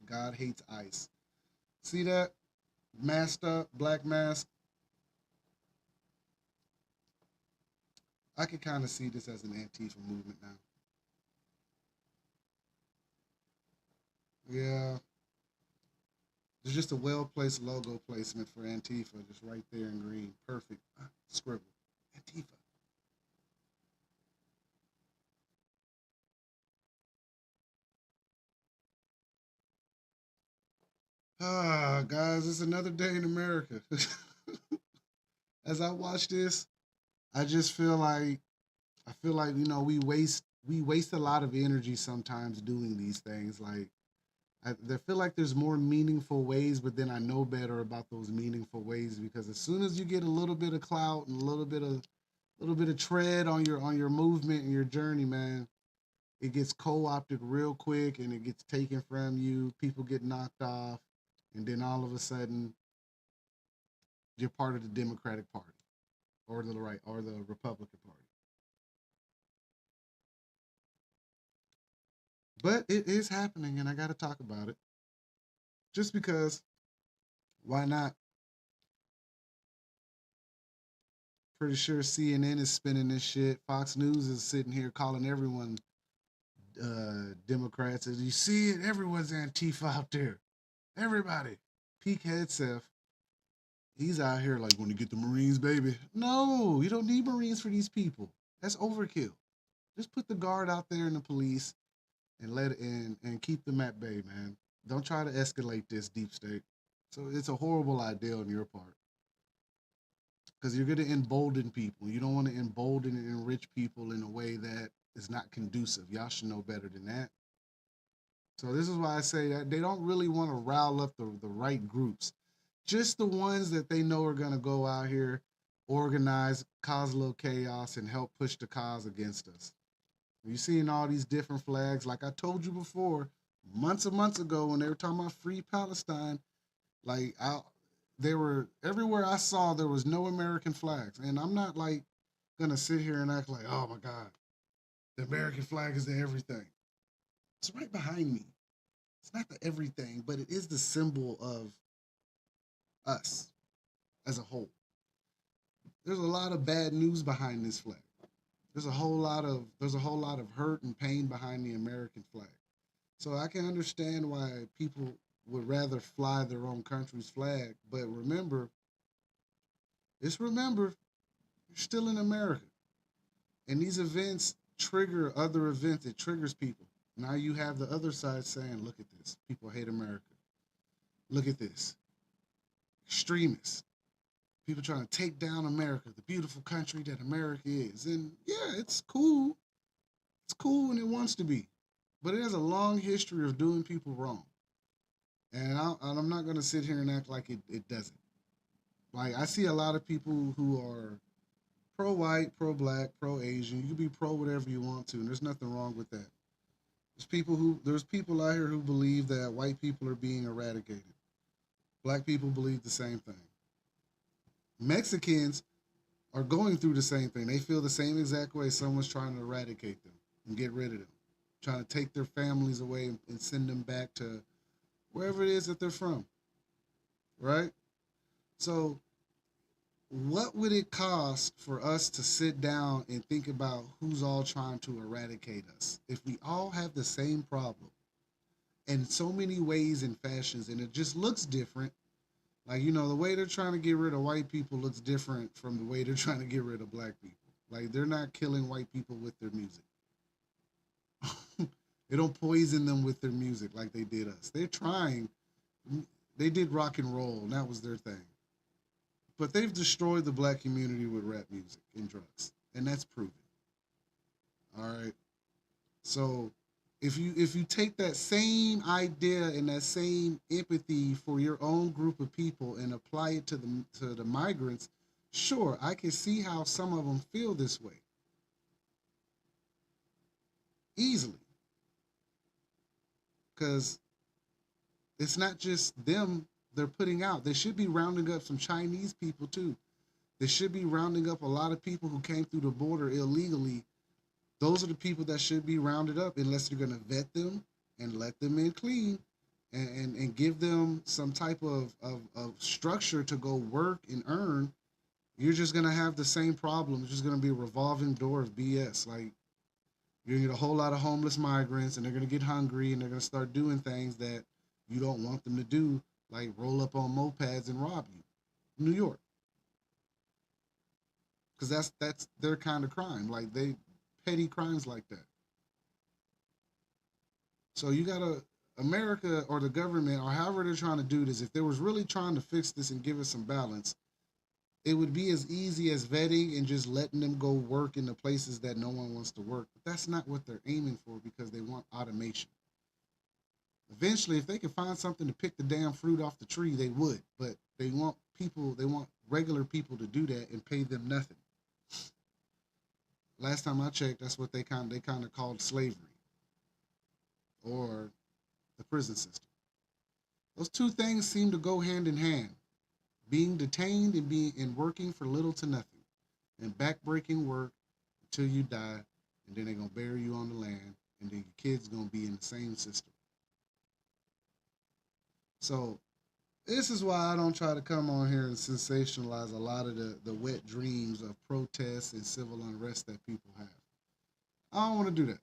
[SPEAKER 1] God hates ICE. See that? Masked up, black mask. I can kind of see this as an Antifa movement now. Yeah. There's just a well-placed logo placement for Antifa, just right there in green. Perfect. Scribble. Antifa. Guys, it's another day in America. As I watch this, I just feel like we waste a lot of energy sometimes doing these things. Like I feel like there's more meaningful ways, but then I know better about those meaningful ways because as soon as you get a little bit of clout and a little bit of tread on your movement and your journey, man, it gets co-opted real quick and it gets taken from you. People get knocked off, and then all of a sudden you're part of the Democratic Party or the right or the Republican Party. But it is happening, and I got to talk about it just because. Why not? Pretty sure CNN is spinning this shit. Fox News is sitting here calling everyone Democrats. As you see it, everyone's Antifa out there. Everybody. Peak Hegseth, he's out here like, want to get the Marines, baby. No, you don't need Marines for these people. That's overkill. Just put the guard out there and the police and let it in and keep them at bay, man. Don't try to escalate this deep state. So it's a horrible idea on your part because you're going to embolden people. You don't want to embolden and enrich people in a way that is not conducive. Y'all should know better than that. So this is why I say that they don't really want to rile up the right groups. Just the ones that they know are going to go out here, organize, cause a little chaos, and help push the cause against us. You're seeing all these different flags. Like I told you before, months and months ago when they were talking about free Palestine, like they were everywhere I saw there was no American flags. And I'm not like gonna sit here and act like, oh my God, the American flag is the everything. It's right behind me. It's not the everything, but it is the symbol of us as a whole. There's a lot of bad news behind this flag. There's a whole lot of hurt and pain behind the American flag. So I can understand why people would rather fly their own country's flag. But remember, you're still in America. And these events trigger other events. It triggers people. Now you have the other side saying, look at this. People hate America. Look at this. Extremists. People trying to take down America, the beautiful country that America is. And yeah, it's cool. It's cool when it wants to be. But it has a long history of doing people wrong. And I'm not going to sit here and act like it doesn't. Like, I see a lot of people who are pro white, pro black, pro Asian. You can be pro whatever you want to, and there's nothing wrong with that. There's people out here who believe that white people are being eradicated. Black people believe the same thing. Mexicans are going through the same thing. They feel the same exact way someone's trying to eradicate them and get rid of them, trying to take their families away and send them back to wherever it is that they're from, right? So, what would it cost for us to sit down and think about who's all trying to eradicate us if we all have the same problem in so many ways and fashions and it just looks different? Like, the way they're trying to get rid of white people looks different from the way they're trying to get rid of black people. Like, they're not killing white people with their music. They don't poison them with their music like they did us. They're trying. They did rock and roll, and that was their thing. But they've destroyed the black community with rap music and drugs, and that's proven. All right. So if you take that same idea and that same empathy for your own group of people and apply it to the migrants, sure, I can see how some of them feel this way. easily. Because it's not just them they're putting out. They should be rounding up some Chinese people too. They should be rounding up a lot of people who came through the border illegally. Those are the people that should be rounded up unless you're going to vet them and let them in clean and give them some type of structure to go work and earn. You're just going to have the same problem. It's just going to be a revolving door of BS. Like, you're going to get a whole lot of homeless migrants and they're going to get hungry and they're going to start doing things that you don't want them to do, like roll up on mopeds and rob you. New York. Because that's their kind of crime. Like, they petty crimes like that. So you gotta America or the government or however they're trying to do this, if they was really trying to fix this and give us some balance, it would be as easy as vetting and just letting them go work in the places that no one wants to work. But that's not what they're aiming for because they want automation. Eventually, if they could find something to pick the damn fruit off the tree, they would. But they want regular people to do that and pay them nothing. Last time I checked, that's what they kind of called slavery or the prison system. Those two things seem to go hand in hand. Being detained and being and working for little to nothing. And backbreaking work until you die, and then they're gonna bury you on the land, and then your kids gonna be in the same system. So this is why I don't try to come on here and sensationalize a lot of the wet dreams of protests and civil unrest that people have. I don't want to do that.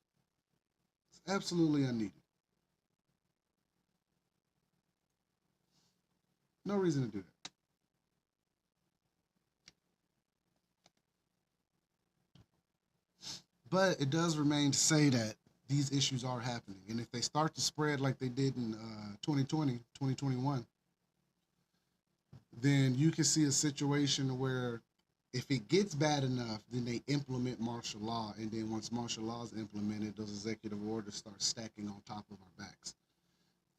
[SPEAKER 1] It's absolutely unneeded. No reason to do that. But it does remain to say that these issues are happening. And if they start to spread like they did in 2020, 2021, then you can see a situation where if it gets bad enough, then they implement martial law. And then once martial law is implemented, those executive orders start stacking on top of our backs.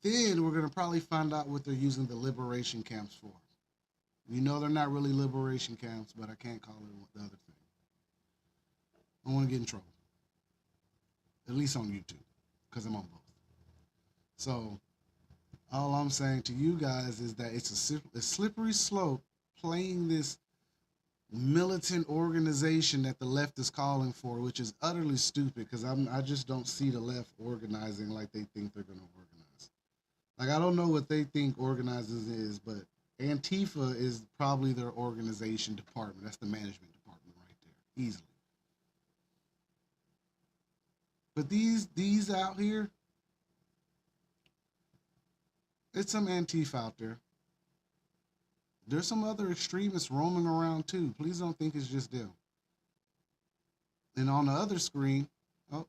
[SPEAKER 1] Then we're going to probably find out what they're using the liberation camps for. You know they're not really liberation camps, but I can't call it the other thing. I don't want to get in trouble, at least on YouTube, because I'm on both. So all I'm saying to you guys is that it's a slippery slope playing this militant organization that the left is calling for, which is utterly stupid because I just don't see the left organizing like they think they're going to organize. Like, I don't know what they think organizing is, but Antifa is probably their organization department. That's the management department right there, easily. But these out here, it's some Antifa out there. There's some other extremists roaming around too. Please don't think it's just them. And on the other screen, oh,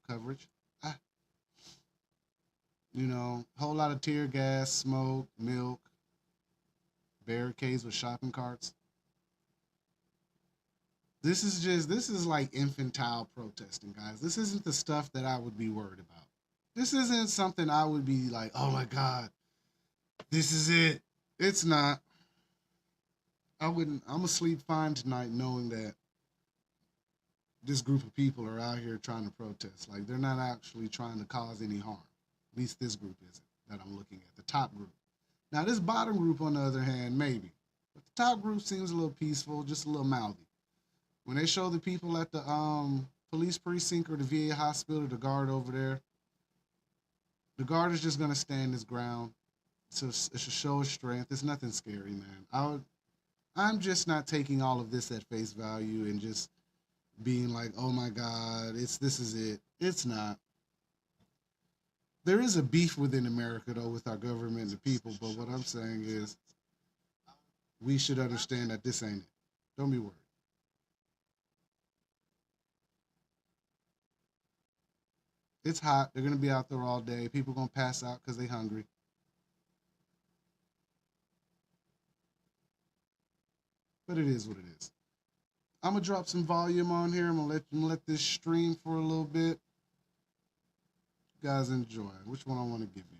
[SPEAKER 1] coverage. Ah, whole lot of tear gas, smoke, milk, barricades with shopping carts. This is like infantile protesting, guys. This isn't the stuff that I would be worried about. This isn't something I would be like, oh my God, this is it. It's not. I'm gonna sleep fine tonight knowing that this group of people are out here trying to protest. Like, they're not actually trying to cause any harm. At least this group isn't that I'm looking at, the top group. Now, this bottom group, on the other hand, maybe. But the top group seems a little peaceful, just a little mouthy. When they show the people at the police precinct or the VA hospital, the guard over there, the guard is just going to stand his ground. It's a show of strength. It's nothing scary, man. I'm just not taking all of this at face value and just being like, oh my God, this is it. It's not. There is a beef within America, though, with our government and the people. But what I'm saying is we should understand that this ain't it. Don't be worried. It's hot. They're going to be out there all day. People are going to pass out because they're hungry. But it is what it is. I'm going to drop some volume on here. I'm going to let this stream for a little bit. You guys enjoy. Which one I want to give you?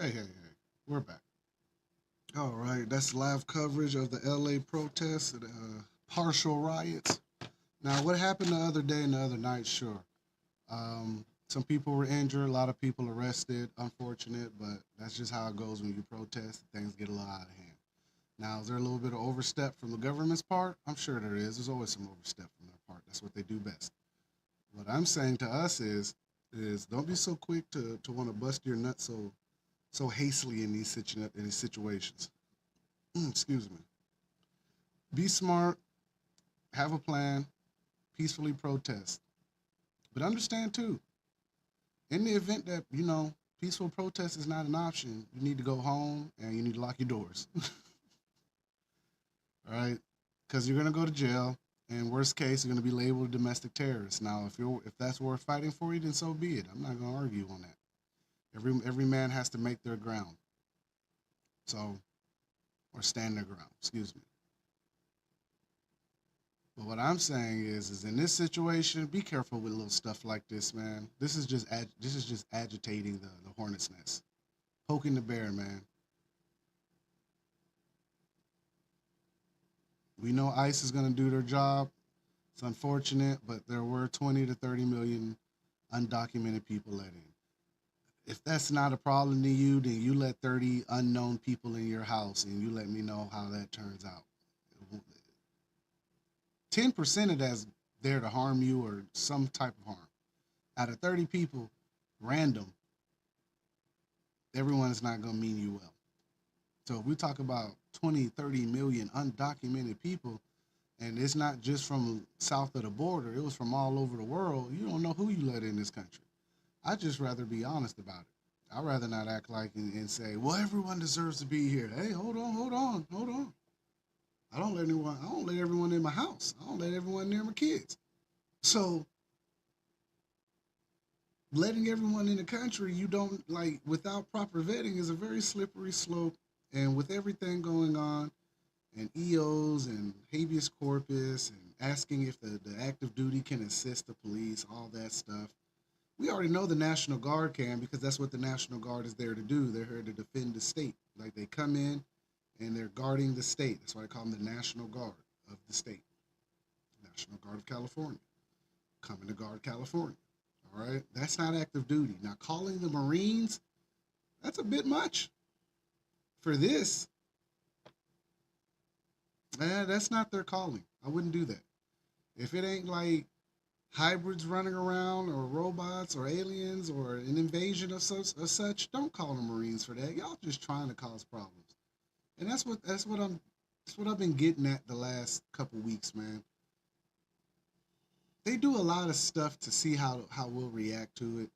[SPEAKER 1] Hey, we're back. All right, that's live coverage of the LA protests and partial riots. Now, what happened the other day and the other night? Sure. Some people were injured, a lot of people arrested. Unfortunate, but that's just how it goes when you protest. Things get a little out of hand. Now, is there a little bit of overstep from the government's part? I'm sure there is. There's always some overstep from their part. That's what they do best. What I'm saying to us is don't be so quick to want to bust your nuts so hastily in in these situations. Excuse me. Be smart, have a plan, peacefully protest. But understand too, in the event that, peaceful protest is not an option, you need to go home and you need to lock your doors. All right? Because you're gonna go to jail, and worst case, you're gonna be labeled a domestic terrorist. Now, if that's worth fighting for you, then so be it. I'm not gonna argue on that. Every man has to make their ground. So, or stand their ground. Excuse me. But what I'm saying is in this situation, be careful with little stuff like this, man. This is just agitating the hornet's nest, poking the bear, man. We know ICE is gonna do their job. It's unfortunate, but there were 20 to 30 million undocumented people let in. If that's not a problem to you, then you let 30 unknown people in your house and you let me know how that turns out. 10% of that's there to harm you or some type of harm. Out of 30 people, random, everyone is not going to mean you well. So if we talk about 20, 30 million undocumented people, and it's not just from south of the border, it was from all over the world, you don't know who you let in this country. I'd just rather be honest about it. I'd rather not act like and say, well, everyone deserves to be here. Hey, hold on. I don't let everyone in my house. I don't let everyone near my kids. So letting everyone in the country you don't like without proper vetting is a very slippery slope. And with everything going on and EOs and habeas corpus and asking if the active duty can assist the police, all that stuff. We already know the National Guard can because that's what the National Guard is there to do. They're here to defend the state. Like they come in and they're guarding the state. That's why I call them the National Guard of the state. National Guard of California. Coming to guard California. All right. That's not active duty. Now calling the Marines, that's a bit much. For this, that's not their calling. I wouldn't do that. If it ain't like hybrids running around or robots or aliens or an invasion of such, don't call the Marines for that. Y'all just trying to cause problems. And that's what I've been getting at the last couple weeks, man. They do a lot of stuff to see how we'll react to it.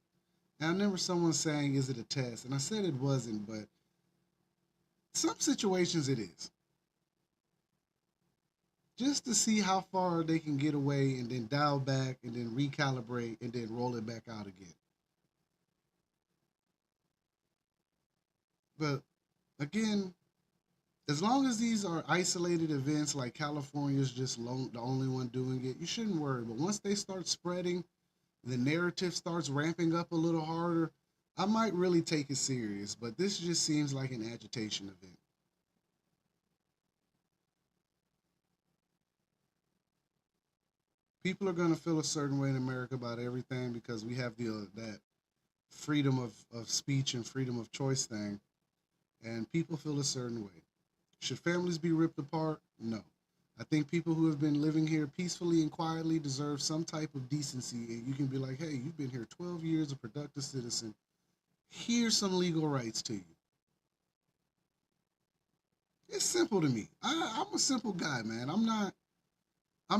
[SPEAKER 1] And I remember someone saying, "Is it a test?" And I said it wasn't, but some situations it is. Just to see how far they can get away and then dial back and then recalibrate and then roll it back out again. But again, as long as these are isolated events like California's just the only one doing it, you shouldn't worry. But once they start spreading, the narrative starts ramping up a little harder, I might really take it serious. But this just seems like an agitation event. People are going to feel a certain way in America about everything because we have the that freedom of speech and freedom of choice thing, and people feel a certain way. Should families be ripped apart? No. I think people who have been living here peacefully and quietly deserve some type of decency. And you can be like, hey, you've been here 12 years, a productive citizen. Here's some legal rights to you. It's simple to me. I'm a simple guy, man. I'm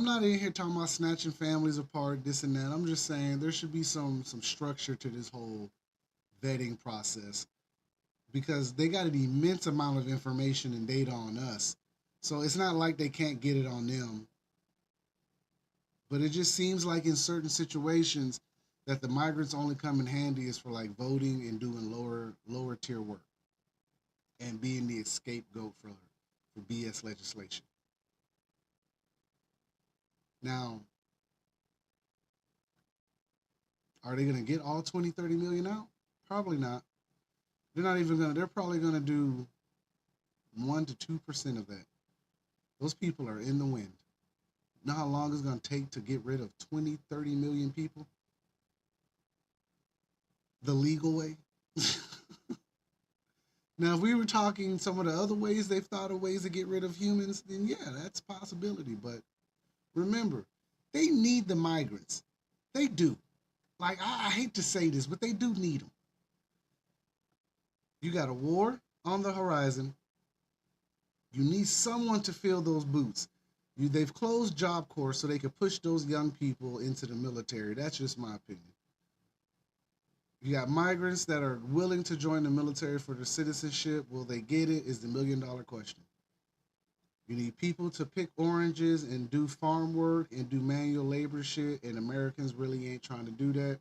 [SPEAKER 1] not in here talking about snatching families apart, this and that. I'm just saying there should be some structure to this whole vetting process because they got an immense amount of information and data on us. So it's not like they can't get it on them. But it just seems like in certain situations that the migrants only come in handy is for like voting and doing lower tier work and being the scapegoat for BS legislation. Now, are they going to get all 20, 30 million out? Probably not. They're probably gonna do 1 to 2% of that. Those people are in the wind. You know how long it's gonna take to get rid of 20, 30 million people the legal way? Now, if we were talking some of the other ways they've thought of ways to get rid of humans, then yeah, that's a possibility. But remember, they need the migrants. They do. Like, I hate to say this, but they do need them. You got a war on the horizon. You need someone to fill those boots. They've closed Job Corps so they could push those young people into the military. That's just my opinion. You got migrants that are willing to join the military for their citizenship. Will they get it? Is the $1 million question. You need people to pick oranges and do farm work and do manual labor shit, and Americans really ain't trying to do that.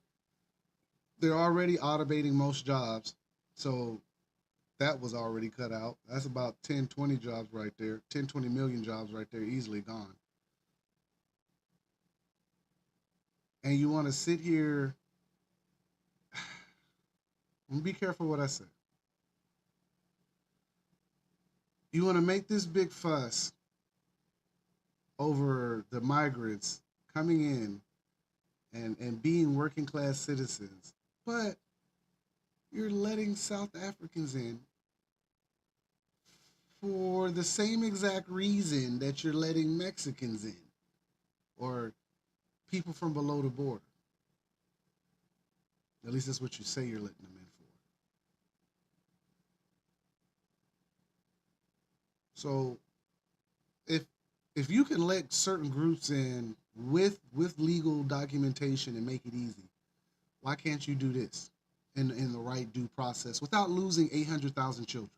[SPEAKER 1] They're already automating most jobs, so that was already cut out. That's about 10, 20 jobs right there. 10, 20 million jobs right there, easily gone. And you want to sit here and be careful what I say. You want to make this big fuss over the migrants coming in and being working class citizens, but you're letting South Africans in for the same exact reason that you're letting Mexicans in or people from below the border. At least that's what you say you're letting them in for. So if if you can let certain groups in with legal documentation and make it easy, why can't you do this in the right due process without losing 800,000 children,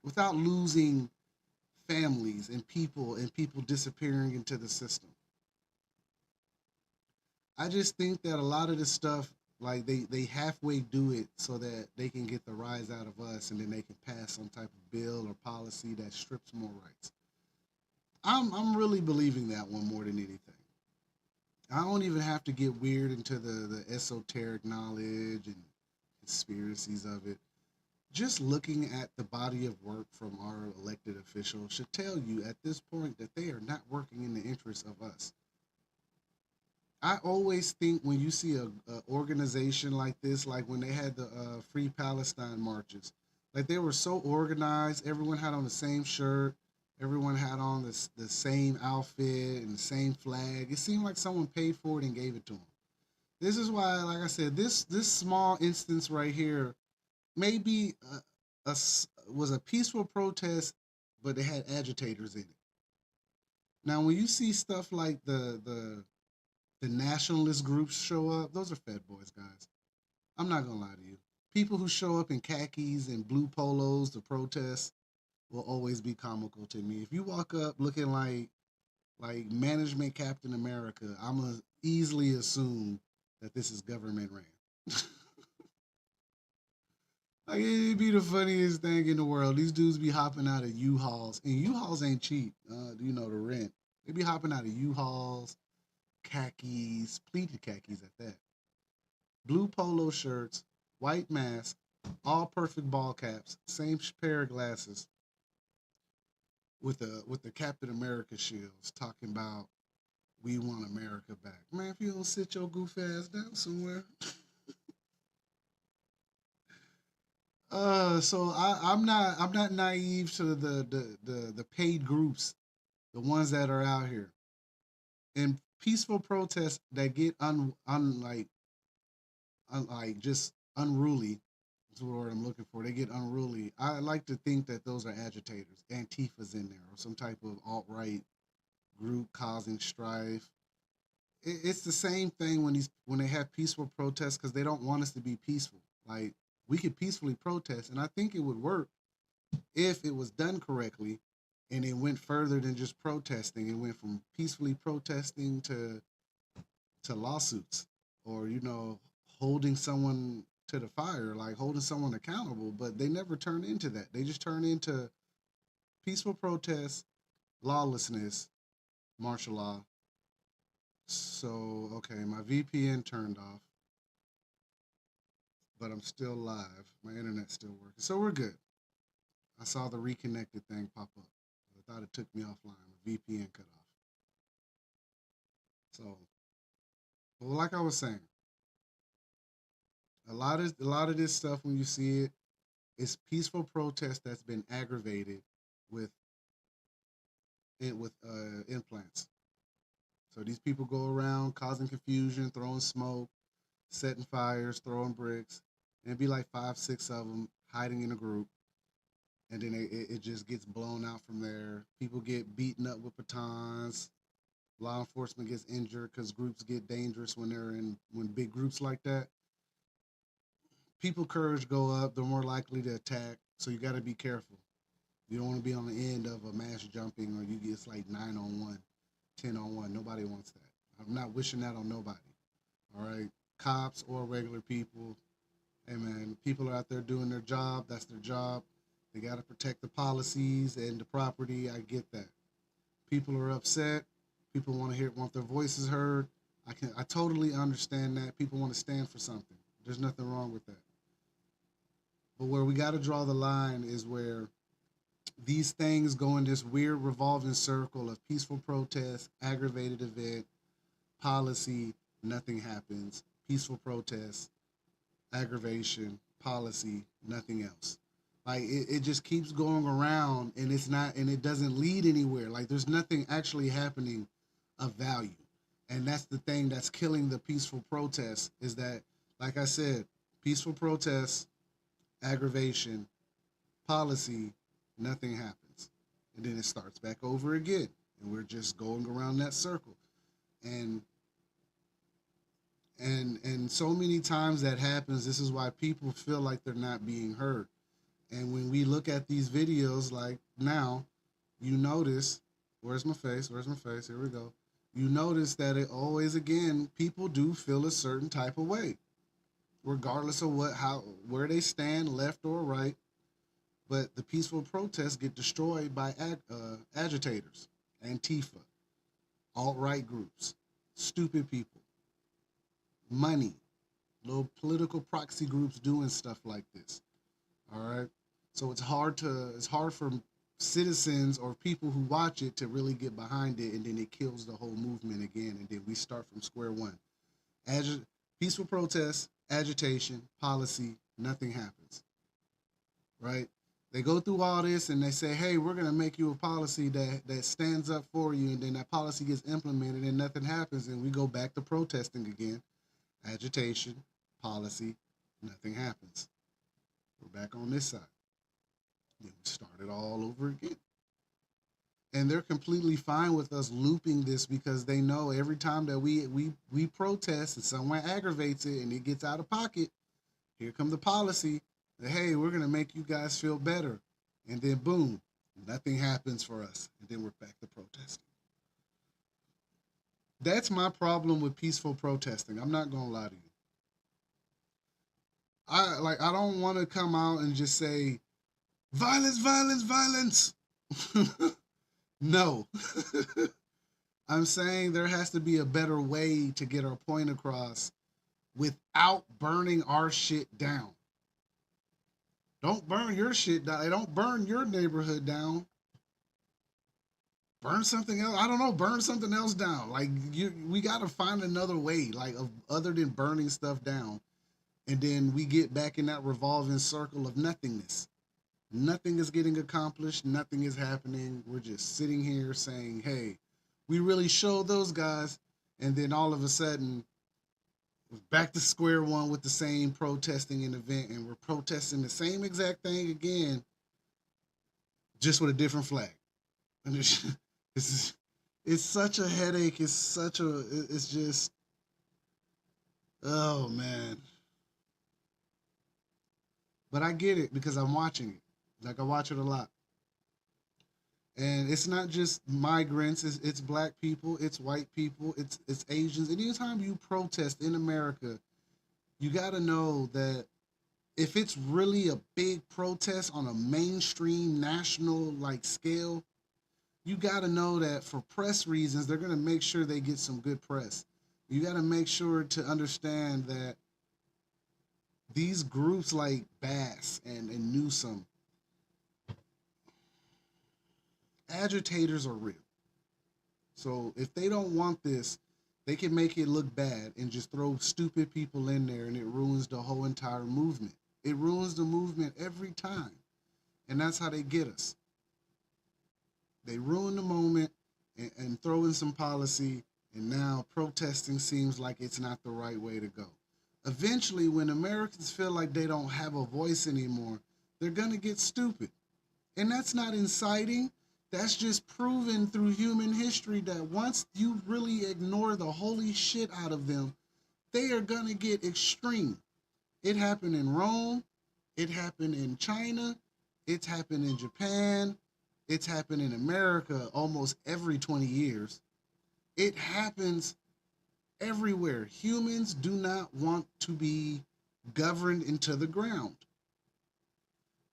[SPEAKER 1] without losing families and people disappearing into the system? I just think that a lot of this stuff, like they halfway do it so that they can get the rise out of us, and then they can pass some type of bill or policy that strips more rights. I'm really believing that one more than anything. I don't even have to get weird into the esoteric knowledge and conspiracies of it. Just looking at the body of work from our elected officials should tell you at this point that they are not working in the interest of us. I always think when you see a organization like this, like when they had the Free Palestine marches, like they were so organized. Everyone had on the same shirt. Everyone had on the same outfit and the same flag. It seemed like someone paid for it and gave it to them. This is why, like I said, this small instance right here maybe was a peaceful protest, but it had agitators in it. Now, when you see stuff like the nationalist groups show up, those are Fed boys, guys. I'm not gonna lie to you. People who show up in khakis and blue polos to protest will always be comical to me. If you walk up looking like management Captain America, I'm gonna easily assume that this is government ran. Like it'd be the funniest thing in the world. These dudes be hopping out of U-Hauls, and U-Hauls ain't cheap. The rent. They be hopping out of U-Hauls, khakis, pleated khakis at that, blue polo shirts, white mask, all perfect ball caps, same pair of glasses with the Captain America shields, talking about we want America back. Man, if you don't sit your goof ass down somewhere. So I'm not naive to the paid groups, the ones that are out here in peaceful protests that get like just unruly. That's the word I'm looking for. They get unruly. I like to think that those are agitators. Antifa's in there, or some type of alt right group causing strife. It's the same thing when they have peaceful protests because they don't want us to be peaceful. Like we could peacefully protest, and I think it would work if it was done correctly, and it went further than just protesting. It went from peacefully protesting to lawsuits, or holding someone to the fire, like holding someone accountable. But they never turn into that. They just turn into peaceful protests, lawlessness, martial law. So okay, my VPN turned off. but I'm still live. My internet's still working. So we're good. I saw the reconnected thing pop up. I thought it took me offline. The VPN cut off. So, well, like I was saying, a lot of this stuff when you see it, it's peaceful protest that's been aggravated with implants. So these people go around causing confusion, throwing smoke, setting fires, throwing bricks, and it'd be like five, six of them hiding in a group, and then it just gets blown out from there. People get beaten up with batons. Law enforcement gets injured because groups get dangerous when big groups like that. People courage go up. They're more likely to attack. So you got to be careful. You don't want to be on the end of a mass jumping or you get it's like 9-on-1, 10-on-1. Nobody wants that. I'm not wishing that on nobody. All right, cops or regular people. Hey man, people are out there doing their job. That's their job. They got to protect the policies and the property. I get that. People are upset. People want their voices heard. I totally understand that. People want to stand for something. There's nothing wrong with that. But where we got to draw the line is where these things go in this weird revolving circle of peaceful protest, aggravated event, policy, nothing happens. Peaceful protest, aggravation, policy, nothing else. Like it just keeps going around and it doesn't lead anywhere. Like there's nothing actually happening of value. And that's the thing that's killing the peaceful protest is that, like I said, peaceful protest, aggravation, policy, nothing happens. And then it starts back over again. And we're just going around that circle. And and so many times that happens, this is why people feel like they're not being heard. And when we look at these videos like now, you notice, where's my face? Where's my face? Here we go. You notice that it always again, people do feel a certain type of way, regardless of where they stand, left or right. But the peaceful protests get destroyed by agitators, Antifa, alt-right groups, stupid people, money, little political proxy groups doing stuff like this. All right. So it's hard for citizens or people who watch it to really get behind it, and then it kills the whole movement again, and then we start from square one. Agi- Peaceful protest, agitation, policy, nothing happens. Right? They go through all this and they say, "Hey, we're gonna make you a policy that stands up for you," and then that policy gets implemented and nothing happens, and we go back to protesting again. Agitation, policy, nothing happens. We're back on this side. Then we start it all over again. And they're completely fine with us looping this because they know every time that we protest and someone aggravates it and it gets out of pocket, here come the policy that hey, we're gonna make you guys feel better. And then boom, nothing happens for us. And then we're back to protesting. That's my problem with peaceful protesting. I'm not gonna lie to you. I don't want to come out and just say violence, violence, violence. No. I'm saying there has to be a better way to get our point across without burning our shit down. Don't burn your shit down. Don't burn your neighborhood down. Burn something else. I don't know. Burn something else down. Like we got to find another way, like of other than burning stuff down, and then we get back in that revolving circle of nothingness. Nothing is getting accomplished. Nothing is happening. We're just sitting here saying, hey, we really showed those guys. And then all of a sudden, we're back to square one with the same protesting and event. And we're protesting the same exact thing again, just with a different flag. And it's such a headache. It's just, oh man. But I get it because I'm watching it. Like I watch it a lot. And it's not just migrants, it's black people, it's white people, it's Asians. Anytime you protest in America, you gotta know that if it's really a big protest on a mainstream national like scale, you gotta know that for press reasons, they're gonna make sure they get some good press. You gotta make sure to understand that These groups like Bass and Newsom, agitators are real. So if they don't want this, they can make it look bad and just throw stupid people in there, and it ruins the whole entire movement. It ruins the movement every time. And that's how they get us. They ruin the moment and throw in some policy, and now protesting seems like it's not the right way to go. Eventually, when Americans feel like they don't have a voice anymore, they're going to get stupid. And that's not inciting. That's just proven through human history that once you really ignore the holy shit out of them, they are going to get extreme. It happened in Rome. It happened in China. It's happened in Japan. It's happened in America almost every 20 years. It happens everywhere. Humans do not want to be governed into the ground.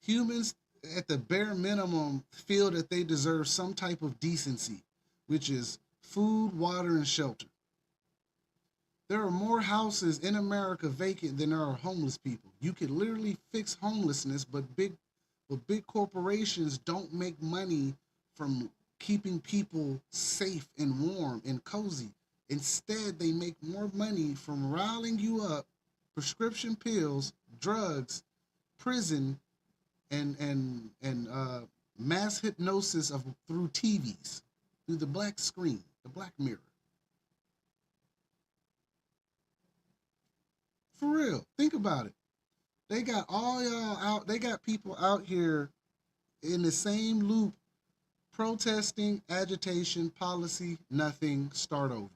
[SPEAKER 1] Humans, at the bare minimum, feel that they deserve some type of decency, which is food, water, and shelter. There are more houses in America vacant than there are homeless people. You could literally fix homelessness, but big corporations don't make money from keeping people safe and warm and cozy. Instead, they make more money from riling you up, prescription pills, drugs, prison, and mass hypnosis of through TVs, through the black screen, the black mirror. For real, think about it. They got all y'all out. They got people out here in the same loop, protesting, agitation, policy, nothing, start over.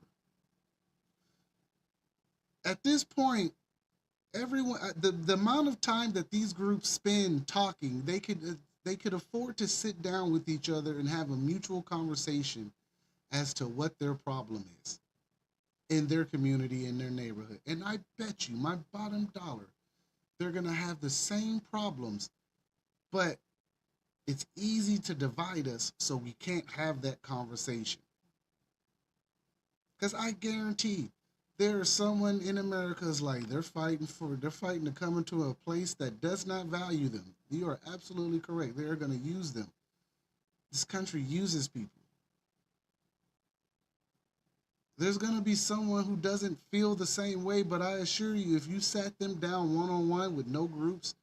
[SPEAKER 1] At this point, everyone, the amount of time that these groups spend talking, they could afford to sit down with each other and have a mutual conversation as to what their problem is in their community, in their neighborhood. And I bet you, my bottom dollar, they're gonna have the same problems, but it's easy to divide us so we can't have that conversation. Because I guarantee there is someone in America is like they're fighting to come into a place that does not value them. You are absolutely correct. They are going to use them. This country uses people. There's going to be someone who doesn't feel the same way, but I assure you, if you sat them down one on one with no groups,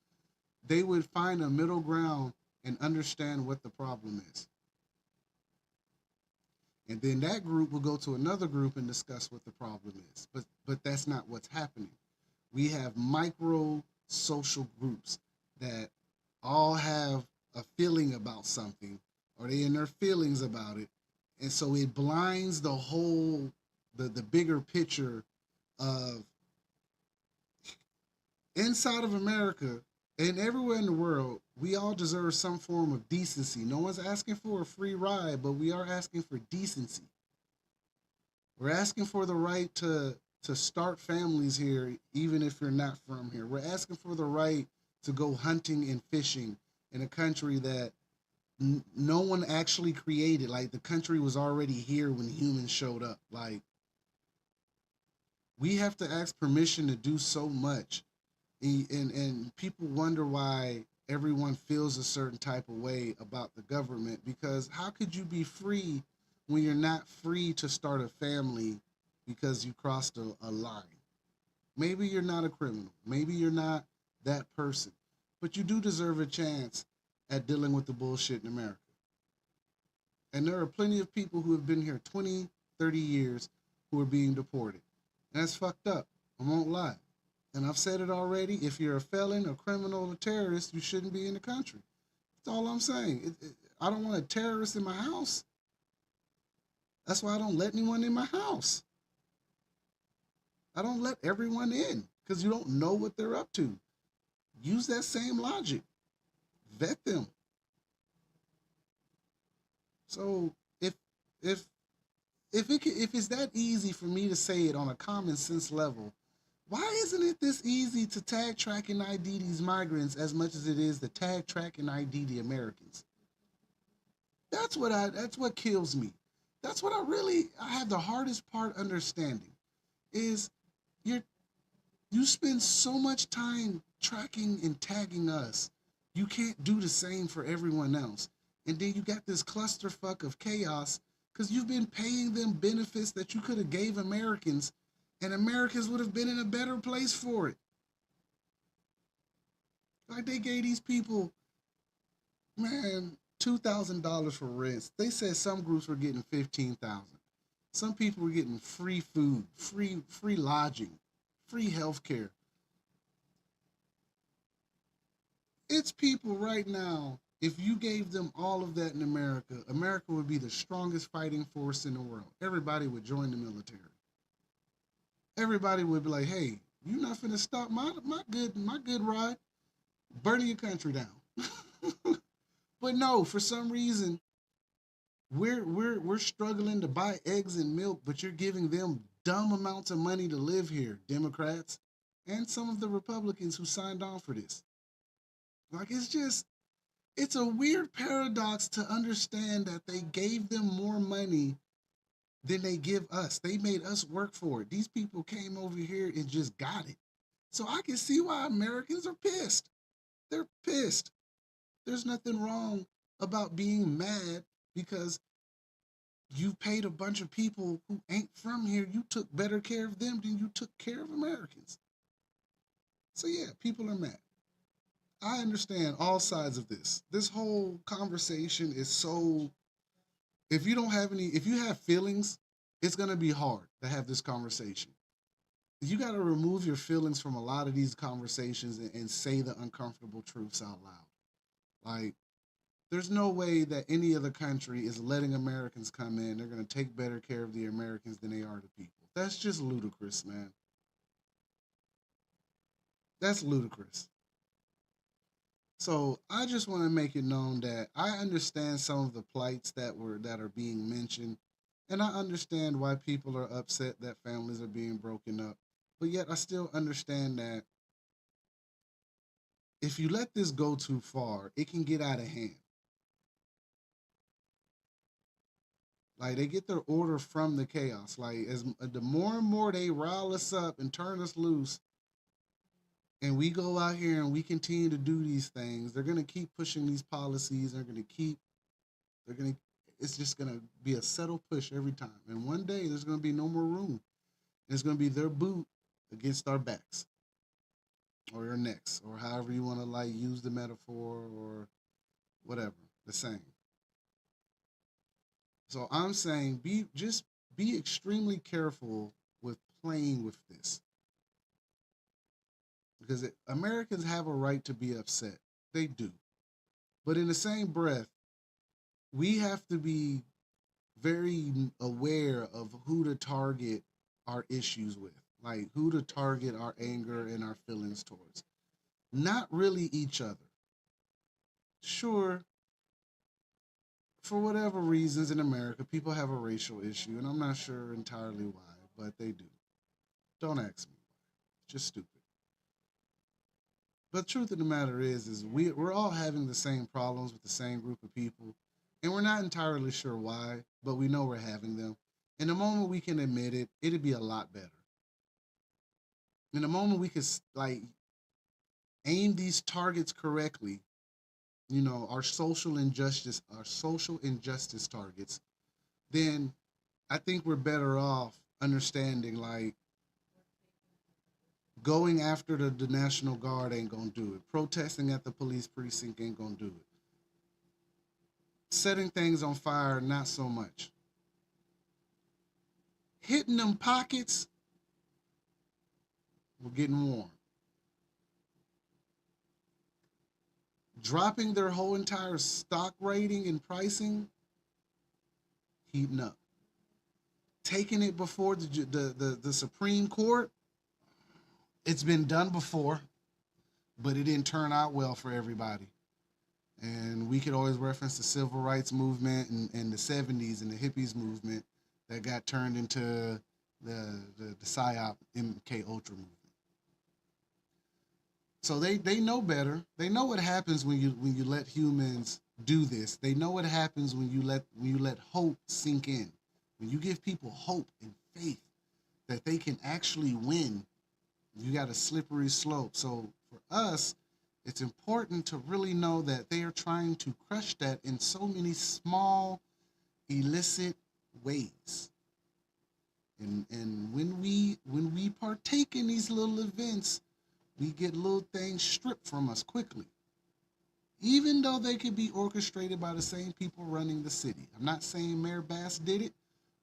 [SPEAKER 1] they would find a middle ground and understand what the problem is. And then that group will go to another group and discuss what the problem is. But that's not what's happening. We have micro social groups that all have a feeling about something, or they in their feelings about it. And so it blinds the bigger picture of inside of America and everywhere in the world, we all deserve some form of decency. No one's asking for a free ride, but we are asking for decency. We're asking for the right to start families here, even if you're not from here. We're asking for the right to go hunting and fishing in a country that no one actually created. Like the country was already here when humans showed up. Like we have to ask permission to do so much, and people wonder why everyone feels a certain type of way about the government, because how could you be free when you're not free to start a family because you crossed a line? Maybe you're not a criminal, maybe you're not that person, but you do deserve a chance at dealing with the bullshit in America. And there are plenty of people who have been here 20, 30 years who are being deported, and that's fucked up. I won't lie. And I've said it already. If you're a felon, a criminal, a terrorist, you shouldn't be in the country. That's all I'm saying. I don't want a terrorist in my house. That's why I don't let anyone in my house. I don't let everyone in because you don't know what they're up to. Use that same logic. Vet them. So if if it's that easy for me to say it on a common sense level, why isn't it this easy to tag, track, and ID these migrants as much as it is to tag, track, and ID the Americans? That's what kills me. That's what I have the hardest part understanding is you're You spend so much time tracking and tagging us. You can't do the same for everyone else. And then you got this clusterfuck of chaos because you've been paying them benefits that you could have gave Americans, and Americans would have been in a better place for it. Like they gave these people, man, $2,000 for rents. They said some groups were getting 15,000. Some people were getting free food, free lodging, free health care. It's people right now. If you gave them all of that in America, America would be the strongest fighting force in the world. Everybody would join the military. Everybody would be like, "Hey, you're not finna stop my good ride, burning your country down." But no, for some reason, we're struggling to buy eggs and milk, but you're giving them dumb amounts of money to live here, Democrats, and some of the Republicans who signed on for this. Like it's a weird paradox to understand that they gave them more money than they give us. They made us work for it. These people came over here and just got it. So I can see why Americans are pissed. They're pissed. There's nothing wrong about being mad because you paid a bunch of people who ain't from here. You took better care of them than you took care of Americans. So yeah, people are mad. I understand all sides of this. This whole conversation is so, if you have feelings, it's going to be hard to have this conversation. You got to remove your feelings from a lot of these conversations and say the uncomfortable truths out loud. Like, there's no way that any other country is letting Americans come in. They're going to take better care of the Americans than they are the people. That's just ludicrous, man. That's ludicrous. So I just want to make it known that I understand some of the plights that are being mentioned, and I understand why people are upset that families are being broken up. But yet I still understand that if you let this go too far, it can get out of hand. Like they get their order from the chaos. Like as the more and more they rile us up and turn us loose, and we go out here and we continue to do these things, they're gonna keep pushing these policies. They're gonna. It's just gonna be a settle push every time. And one day there's gonna be no more room. It's gonna be their boot against our backs or your necks or however you want to like use the metaphor or whatever. The same. So I'm saying be extremely careful with playing with this because Americans have a right to be upset. They do. But in the same breath, we have to be very aware of who to target our issues with, like who to target our anger and our feelings towards. Not really each other. Sure, for whatever reasons in America, people have a racial issue, and I'm not sure entirely why, but they do. Don't ask me. It's just stupid. But the truth of the matter is we're all having the same problems with the same group of people, and we're not entirely sure why, but we know we're having them. And the moment we can admit it, it'd be a lot better. In the moment we could like aim these targets correctly, our social injustice targets, then I think we're better off understanding like going after the National Guard ain't gonna do it. Protesting at the police precinct ain't gonna do it. Setting things on fire, not so much. Hitting them pockets, we're getting warm. Dropping their whole entire stock rating and pricing, heating up. Taking it before the Supreme Court, it's been done before, but it didn't turn out well for everybody. And we could always reference the civil rights movement and the 70s and the hippies movement that got turned into the PSYOP MK Ultra movement. So they know better. They know what happens when you let humans do this. They know what happens when you let hope sink in. When you give people hope and faith that they can actually win, You got a slippery slope. So for us, it's important to really know that they are trying to crush that in so many small, illicit ways. And when we partake in these little events, we get little things stripped from us quickly, even though they could be orchestrated by the same people running the city. I'm not saying Mayor Bass did it.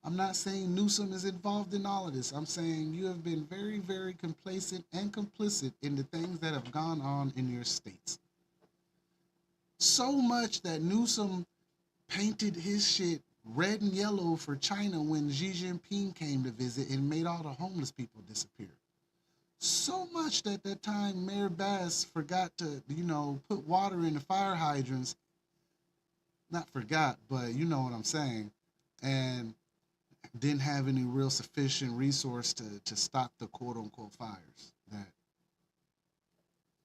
[SPEAKER 1] I'm not saying Newsom is involved in all of this. I'm saying you have been very, very complacent and complicit in the things that have gone on in your states. So much that Newsom painted his shit red and yellow for China when Xi Jinping came to visit and made all the homeless people disappear. So much that that time Mayor Bass forgot to, put water in the fire hydrants. Not forgot, but you know what I'm saying. And didn't have any real sufficient resource to stop the quote unquote fires that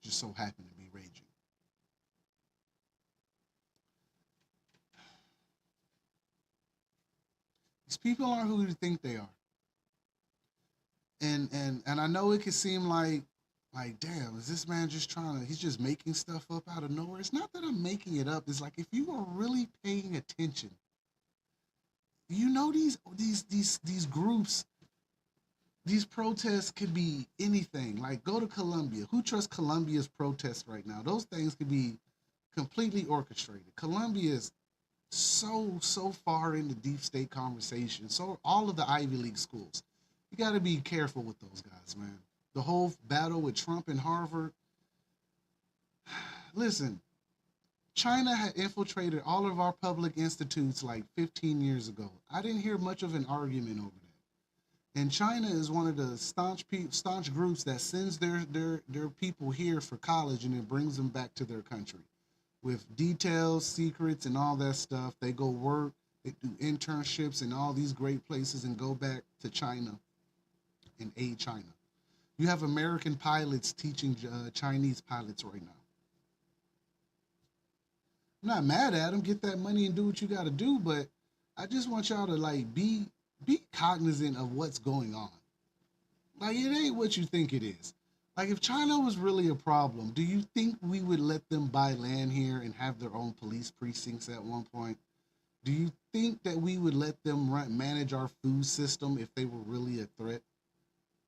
[SPEAKER 1] just so happened to be raging. These people aren't who you think they are. And I know it could seem like damn, is this man just trying to he's just making stuff up out of nowhere? It's not that I'm making it up. It's like if you are really paying attention, these groups, these protests could be anything. Like go to Colombia. Who trusts Colombia's protests right now? Those things could be completely orchestrated. Colombia is so far into deep state conversation. So all of the Ivy League schools, you got to be careful with those guys, man. The whole battle with Trump and Harvard. Listen, China had infiltrated all of our public institutes like 15 years ago. I didn't hear much of an argument over that. And China is one of the staunch groups that sends their people here for college and then brings them back to their country with details, secrets, and all that stuff. They go work, they do internships in all these great places and go back to China and aid China. You have American pilots teaching Chinese pilots right now. I'm not mad at them. Get that money and do what you got to do, but I just want y'all to like be cognizant of what's going on. Like it ain't what you think it is. Like if China was really a problem, do you think we would let them buy land here and have their own police precincts at one point? Do you think that we would let them manage our food system if they were really a threat?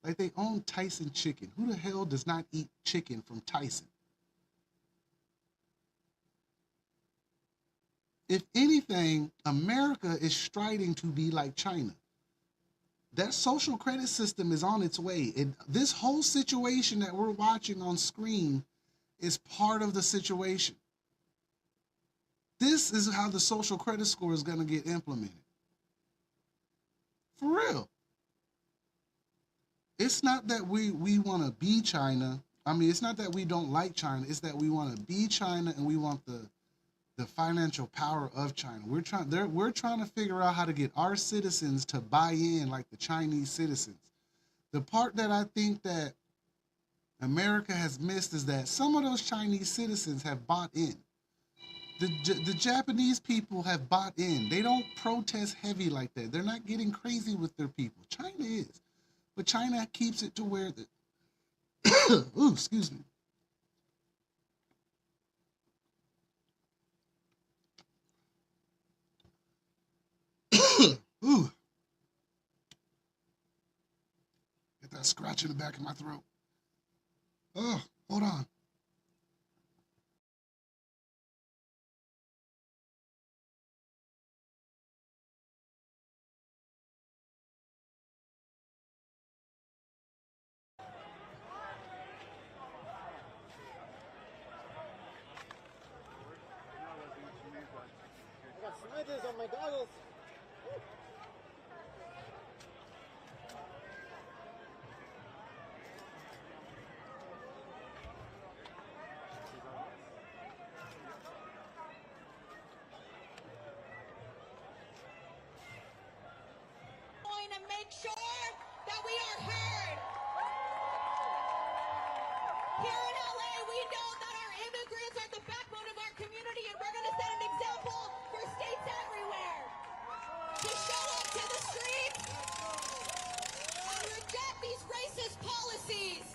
[SPEAKER 1] Like they own Tyson chicken. Who the hell does not eat chicken from Tyson? If anything, America is striding to be like China. That social credit system is on its way. This whole situation that we're watching on screen is part of the situation. This is how the social credit score is going to get implemented. For real. It's not that we want to be China. I mean, it's not that we don't like China. It's that we want to be China and we want the financial power of China. We're trying to figure out how to get our citizens to buy in like the Chinese citizens. The part that I think that America has missed is that some of those Chinese citizens have bought in. The Japanese people have bought in. They don't protest heavy like that. They're not getting crazy with their people. China is. But China keeps it to where ooh, excuse me. Ooh. Get that scratch in the back of my throat. Oh, hold on. I got smudges on my goggles.
[SPEAKER 2] Going to make sure that we are heard. Here in LA, we know that our immigrants are the backbone of our community, and we're going to set an example for states everywhere to show up to the streets and reject these racist policies.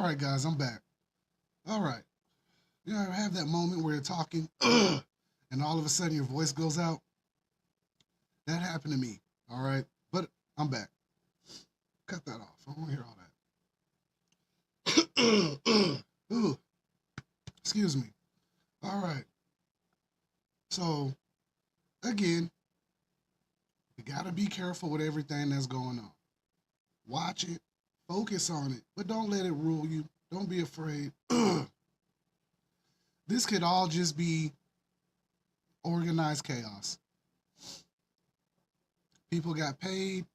[SPEAKER 1] All right, guys, I'm back. All right. You ever have that moment where you're talking and all of a sudden your voice goes out? That happened to me. All right. But I'm back. Cut that off. I don't want to hear all that. Ooh, excuse me. All right. So, again, you got to be careful with everything that's going on. Watch it, focus on it, but don't let it rule you. Don't be afraid. This could all just be organized chaos. People got paid,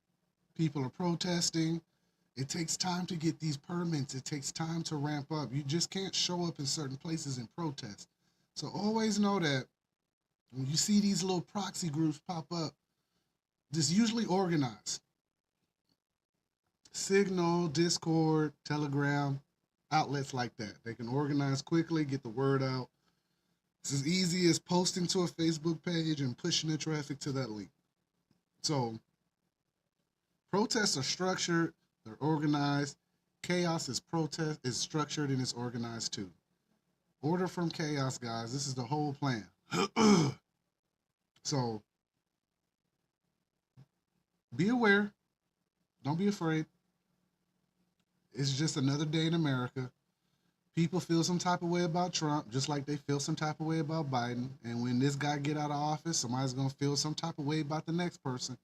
[SPEAKER 1] people are protesting. It takes time to get these permits, it takes time to ramp up. You just can't show up in certain places and protest. So always know that when you see these little proxy groups pop up, just usually organized. Signal, Discord, Telegram, outlets like that. They can organize quickly, get the word out. It's as easy as posting to a Facebook page and pushing the traffic to that link. So protests are structured, they're organized. Chaos is structured and it's organized too. Order from chaos, guys. This is the whole plan. So be aware. Don't be afraid. It's just another day in America. People feel some type of way about Trump, just like they feel some type of way about Biden. And when this guy get out of office, somebody's gonna feel some type of way about the next person.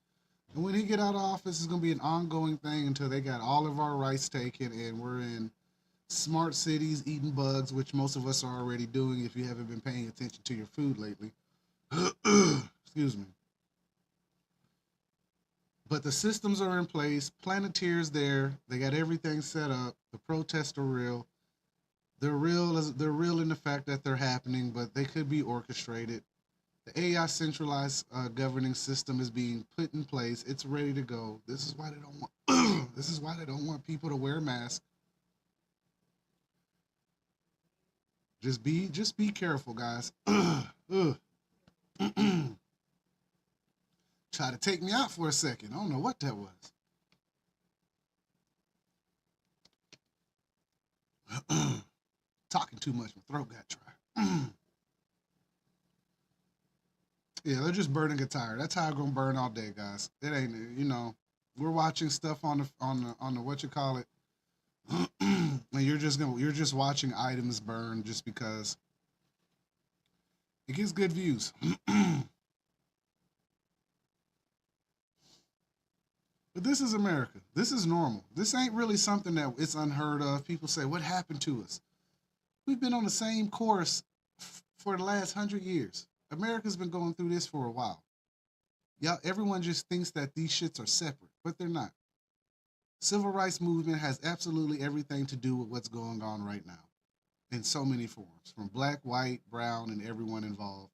[SPEAKER 1] And when he get out of office, it's gonna be an ongoing thing until they got all of our rights taken and we're in smart cities eating bugs, which most of us are already doing if you haven't been paying attention to your food lately. Excuse me. But the systems are in place. Planeteer's there. They got everything set up. The protests are real. They're real in the fact that they're happening, but they could be orchestrated. The AI centralized governing system is being put in place. It's ready to go. This is why they don't want. This is why they don't want people to wear masks. Just be careful, guys. Try to take me out for a second. I don't know what that was. Talking too much, my throat got dry. Yeah, they're just burning a tire. That tire gonna burn all day, guys. It ain't, we're watching stuff on the what you call it, and you're just watching items burn just because it gets good views. But this is America. This is normal. This ain't really something that it's unheard of. People say, "What happened to us?" We've been on the same course for the last 100 years. America's been going through this for a while. Yeah, everyone just thinks that these shits are separate, but they're not. Civil rights movement has absolutely everything to do with what's going on right now in so many forms, from black, white, brown, and everyone involved.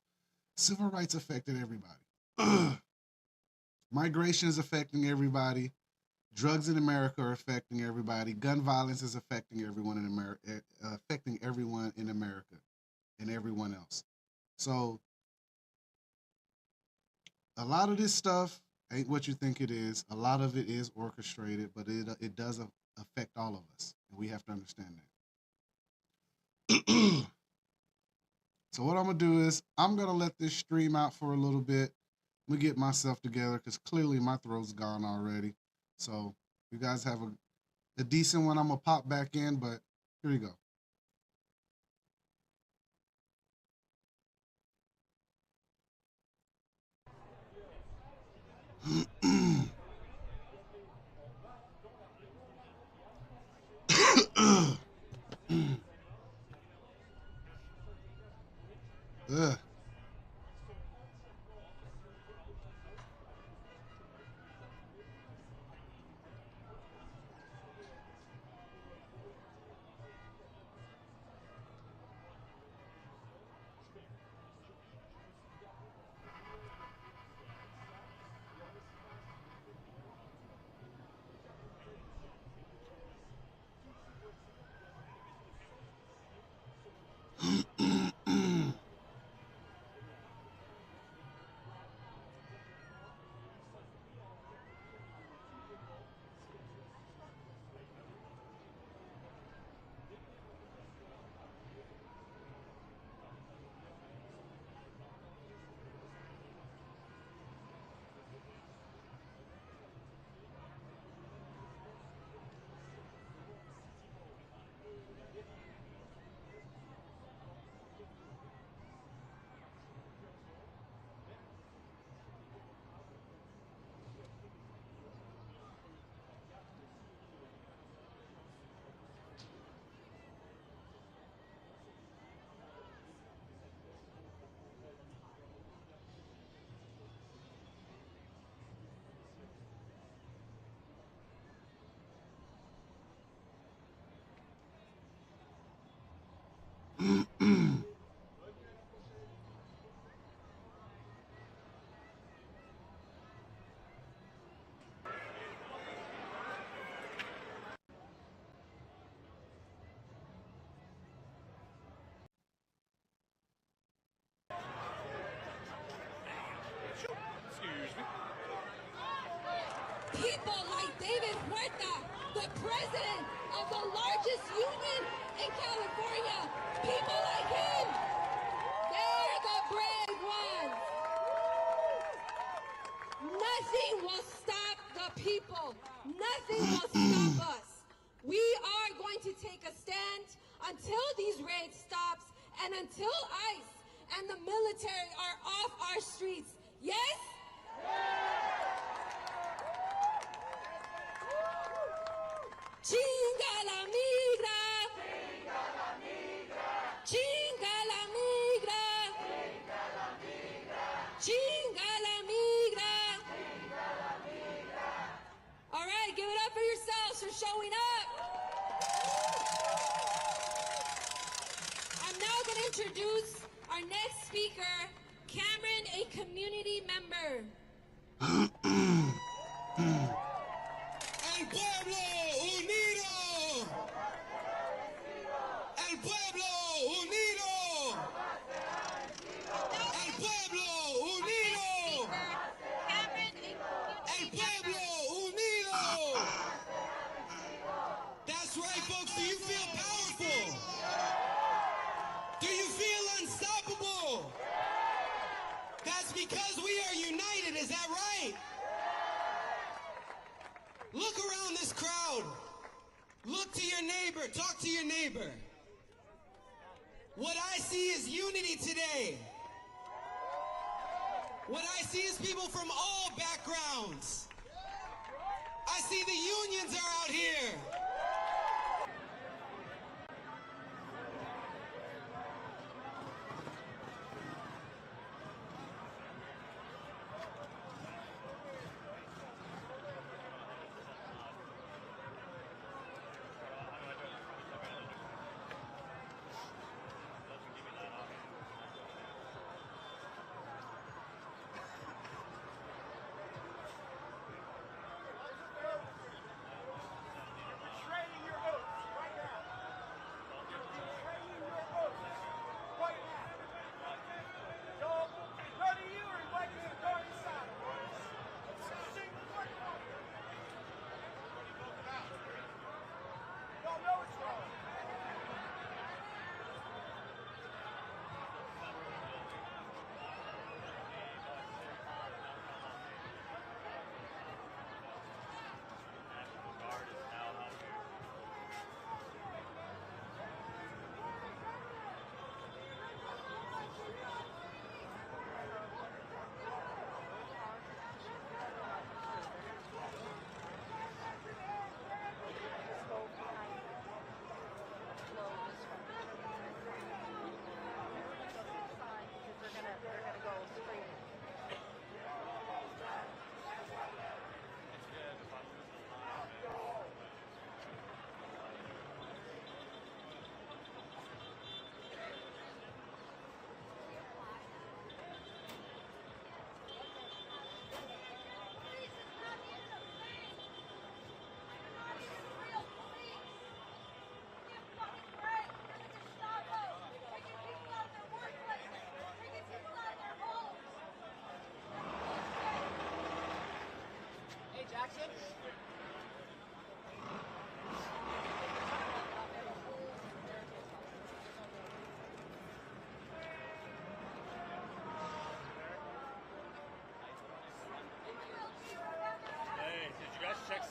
[SPEAKER 1] Civil rights affected everybody. Migration is affecting everybody. Drugs in America are affecting everybody. Gun violence is affecting everyone in America, and everyone else. So a lot of this stuff ain't what you think it is. A lot of it is orchestrated, but it does affect all of us, and we have to understand that. So what I'm gonna do is I'm gonna let this stream out for a little bit. I'm gonna get myself together because clearly my throat's gone already. So you guys have a decent one. I'm gonna pop back in, but here you go. Ugh.
[SPEAKER 2] People like David Huerta, the president of the largest union in California, people like him, they're the brave ones. Nothing will stop the people. Nothing will stop us. We are going to take a stand until these raids stops and until ICE and the military are off our streets. Yes? Chinga la migra. Chinga la migra. Chinga la migra. All right, give it up for yourselves for showing up. I'm now going to introduce our next speaker, Cameron, a community member.
[SPEAKER 3] El pueblo unido. El pueblo unido. El pueblo unido. El pueblo unido. That's right, folks. Do you feel powerful? Do you feel unstoppable? That's because we are united. Is that right? Look around this crowd. Look to your neighbor. Talk to your neighbor. What I see is unity today. What I see is people from all backgrounds. I see the unions are out here.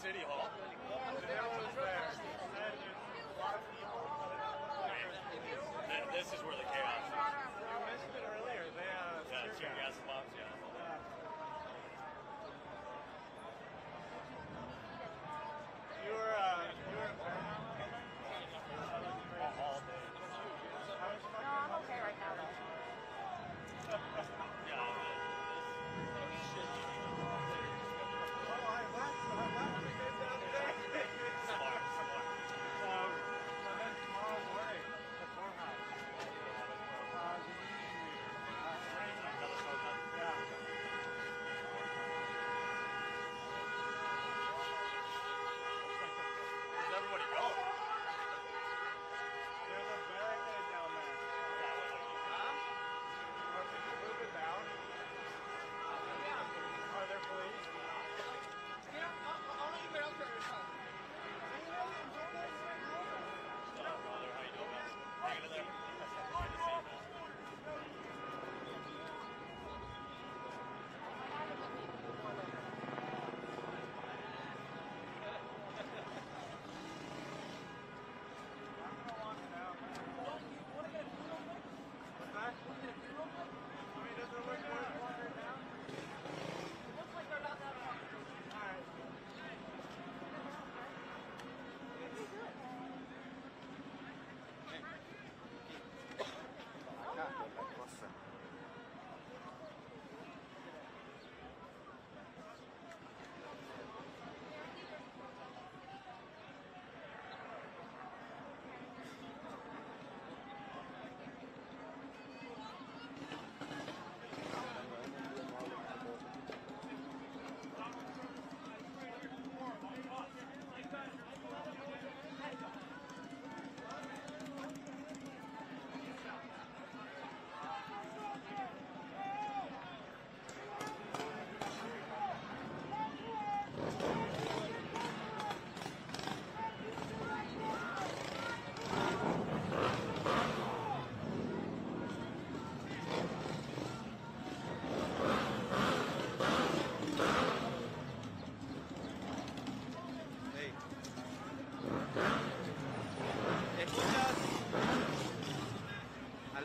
[SPEAKER 4] City Hall. This is where the chaos is.
[SPEAKER 5] You mentioned it earlier.
[SPEAKER 4] Tear gas bombs, yeah.
[SPEAKER 5] You were
[SPEAKER 4] All day.
[SPEAKER 6] No, I'm okay right now, though.
[SPEAKER 4] Smart.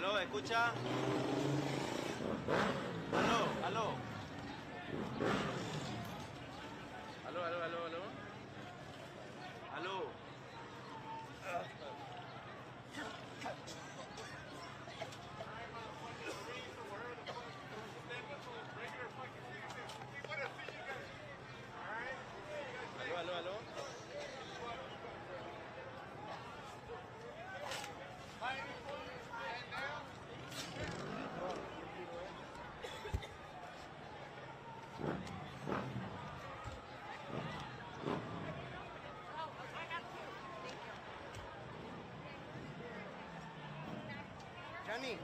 [SPEAKER 5] Aló, ¿escucha? Aló, aló. Aló, aló, aló, aló. Aló. Aló, aló, aló. Johnny.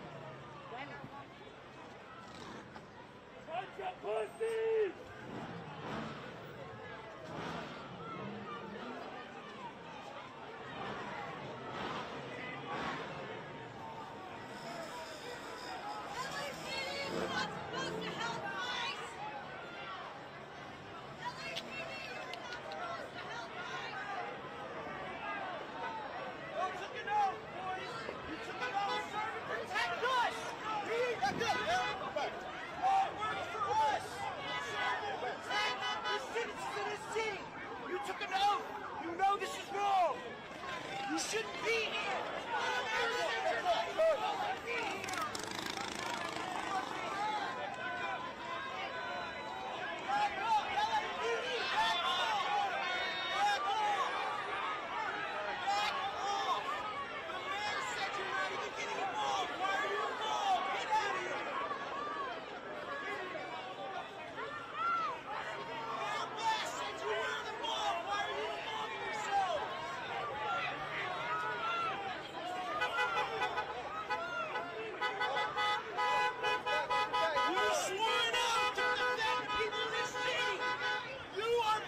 [SPEAKER 3] Shouldn't be here!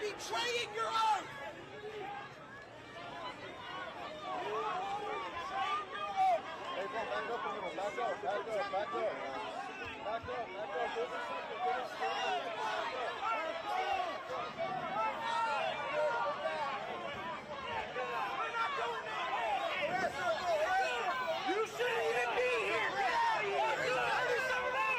[SPEAKER 3] Betraying your oath!
[SPEAKER 7] Hey, bro, back up a little. Back up, back up, back up. Back up, back up. Give us something. Give us something.
[SPEAKER 3] We're not doing that! You shouldn't even be here! Get out of here! You hurt someone else!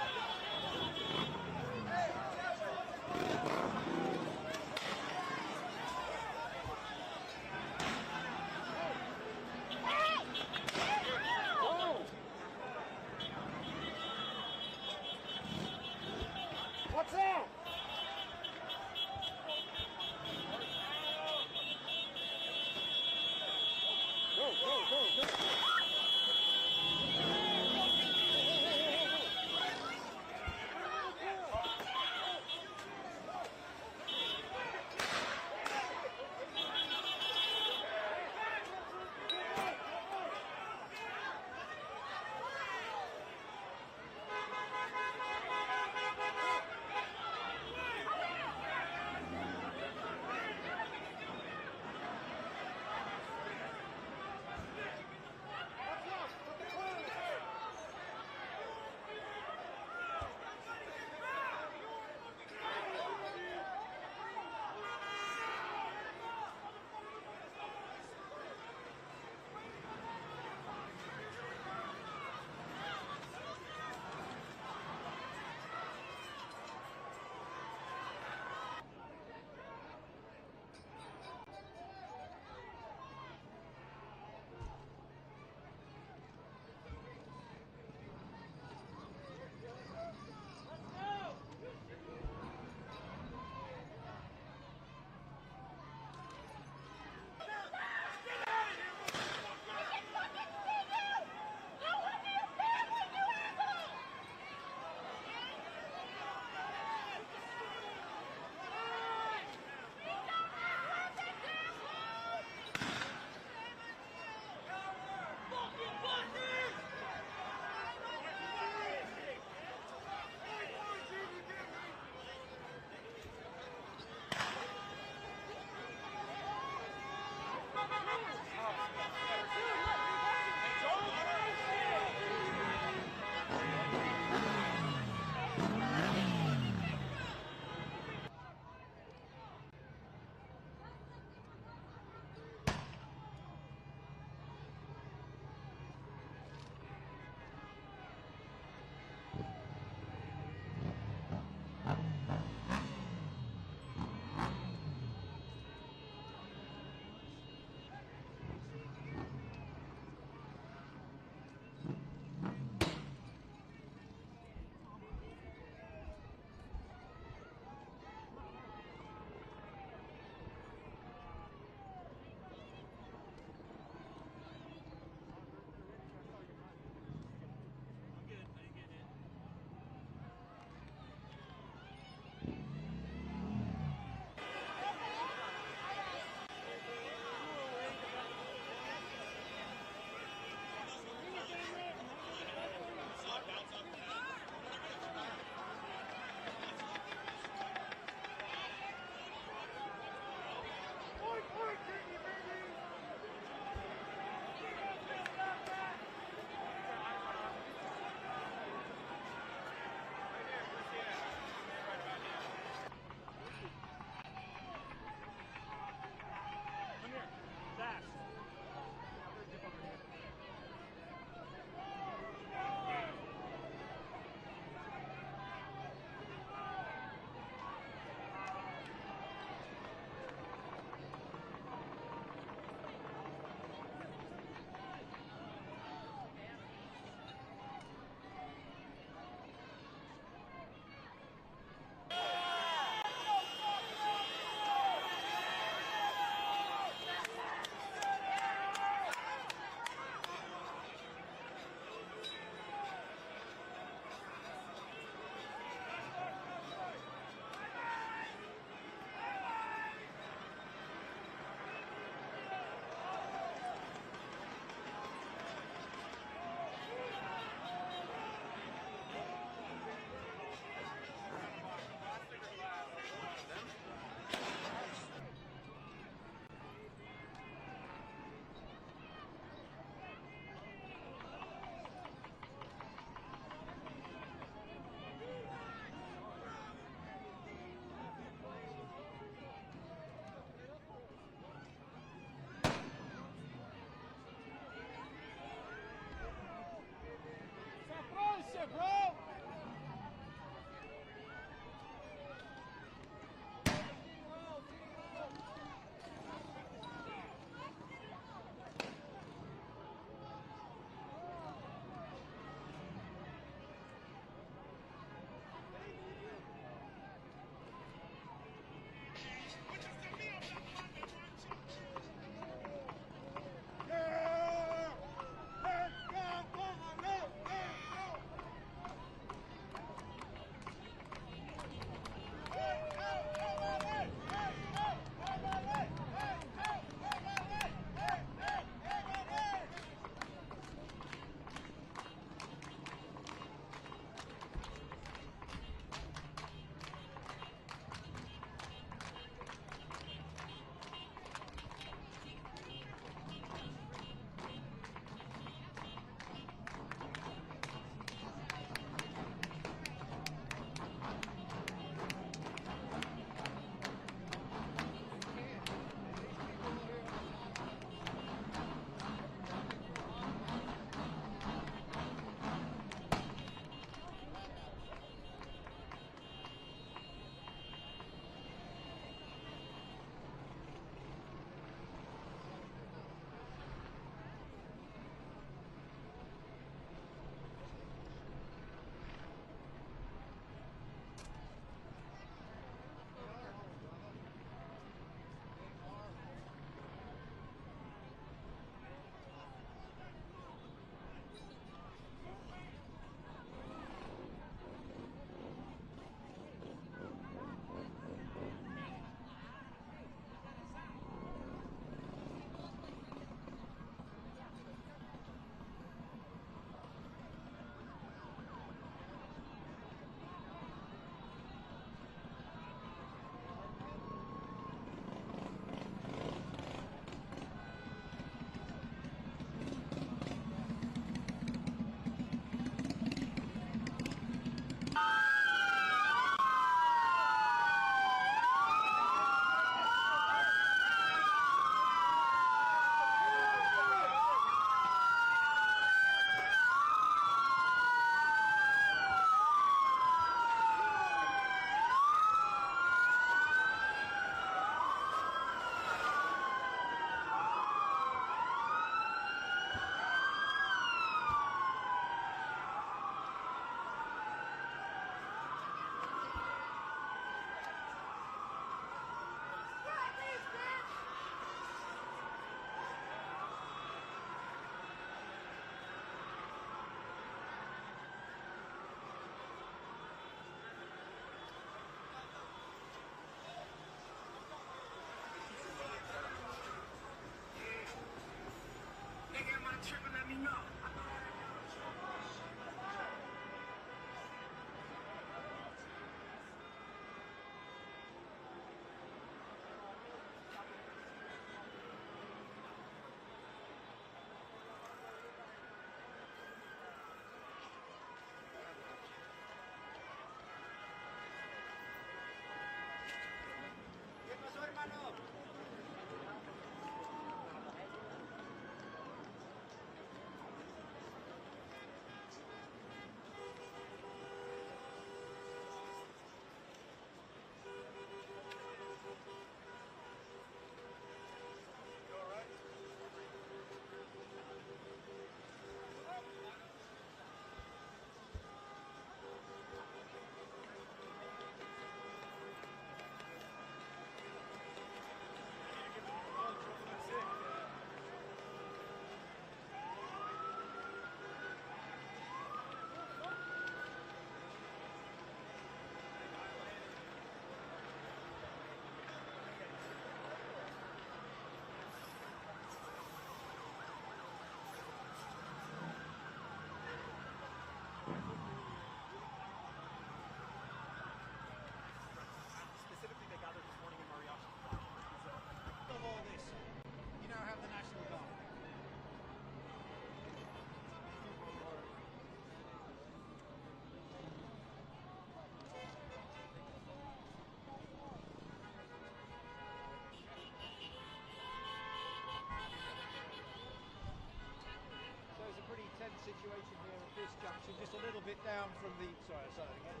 [SPEAKER 8] a little bit down from the... Sorry, I'll start that again.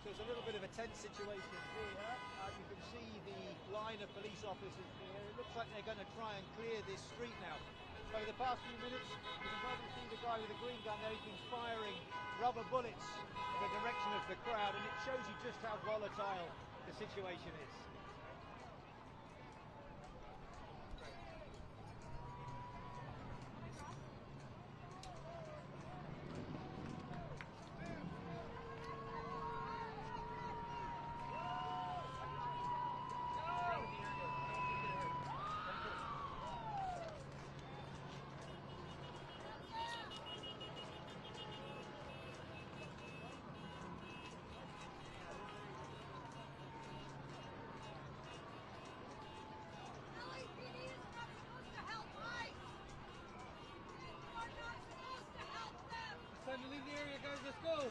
[SPEAKER 8] So it's a little bit of a tense situation here. You can see the line of police officers here. It looks like they're going to try and clear this street now. So over the past few minutes, you can probably see the guy with the green gun there. He's been firing rubber bullets in the direction of the crowd, and it shows you just how volatile the situation is. Time to leave the area, guys. Let's go.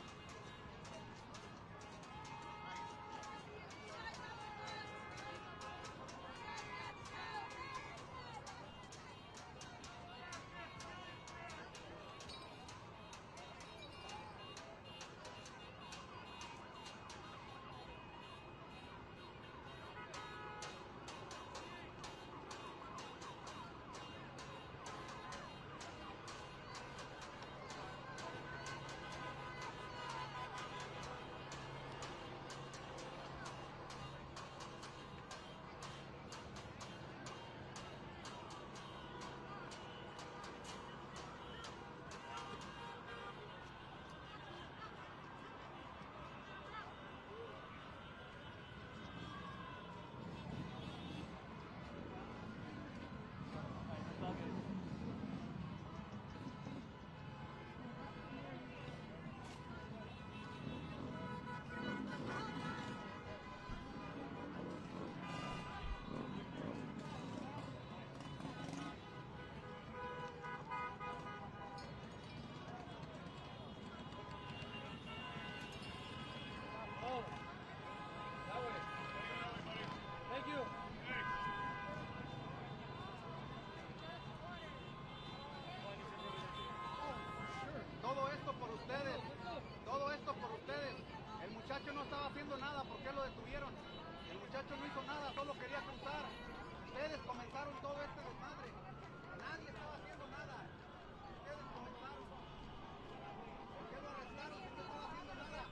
[SPEAKER 9] Todo esto por ustedes. El muchacho no estaba haciendo nada, ¿por qué lo detuvieron? El muchacho no hizo nada, solo quería cruzar. Ustedes comenzaron todo este desmadre. Nadie estaba haciendo nada. Ustedes comenzaron. ¿Por qué lo arrestaron si no estaba haciendo nada?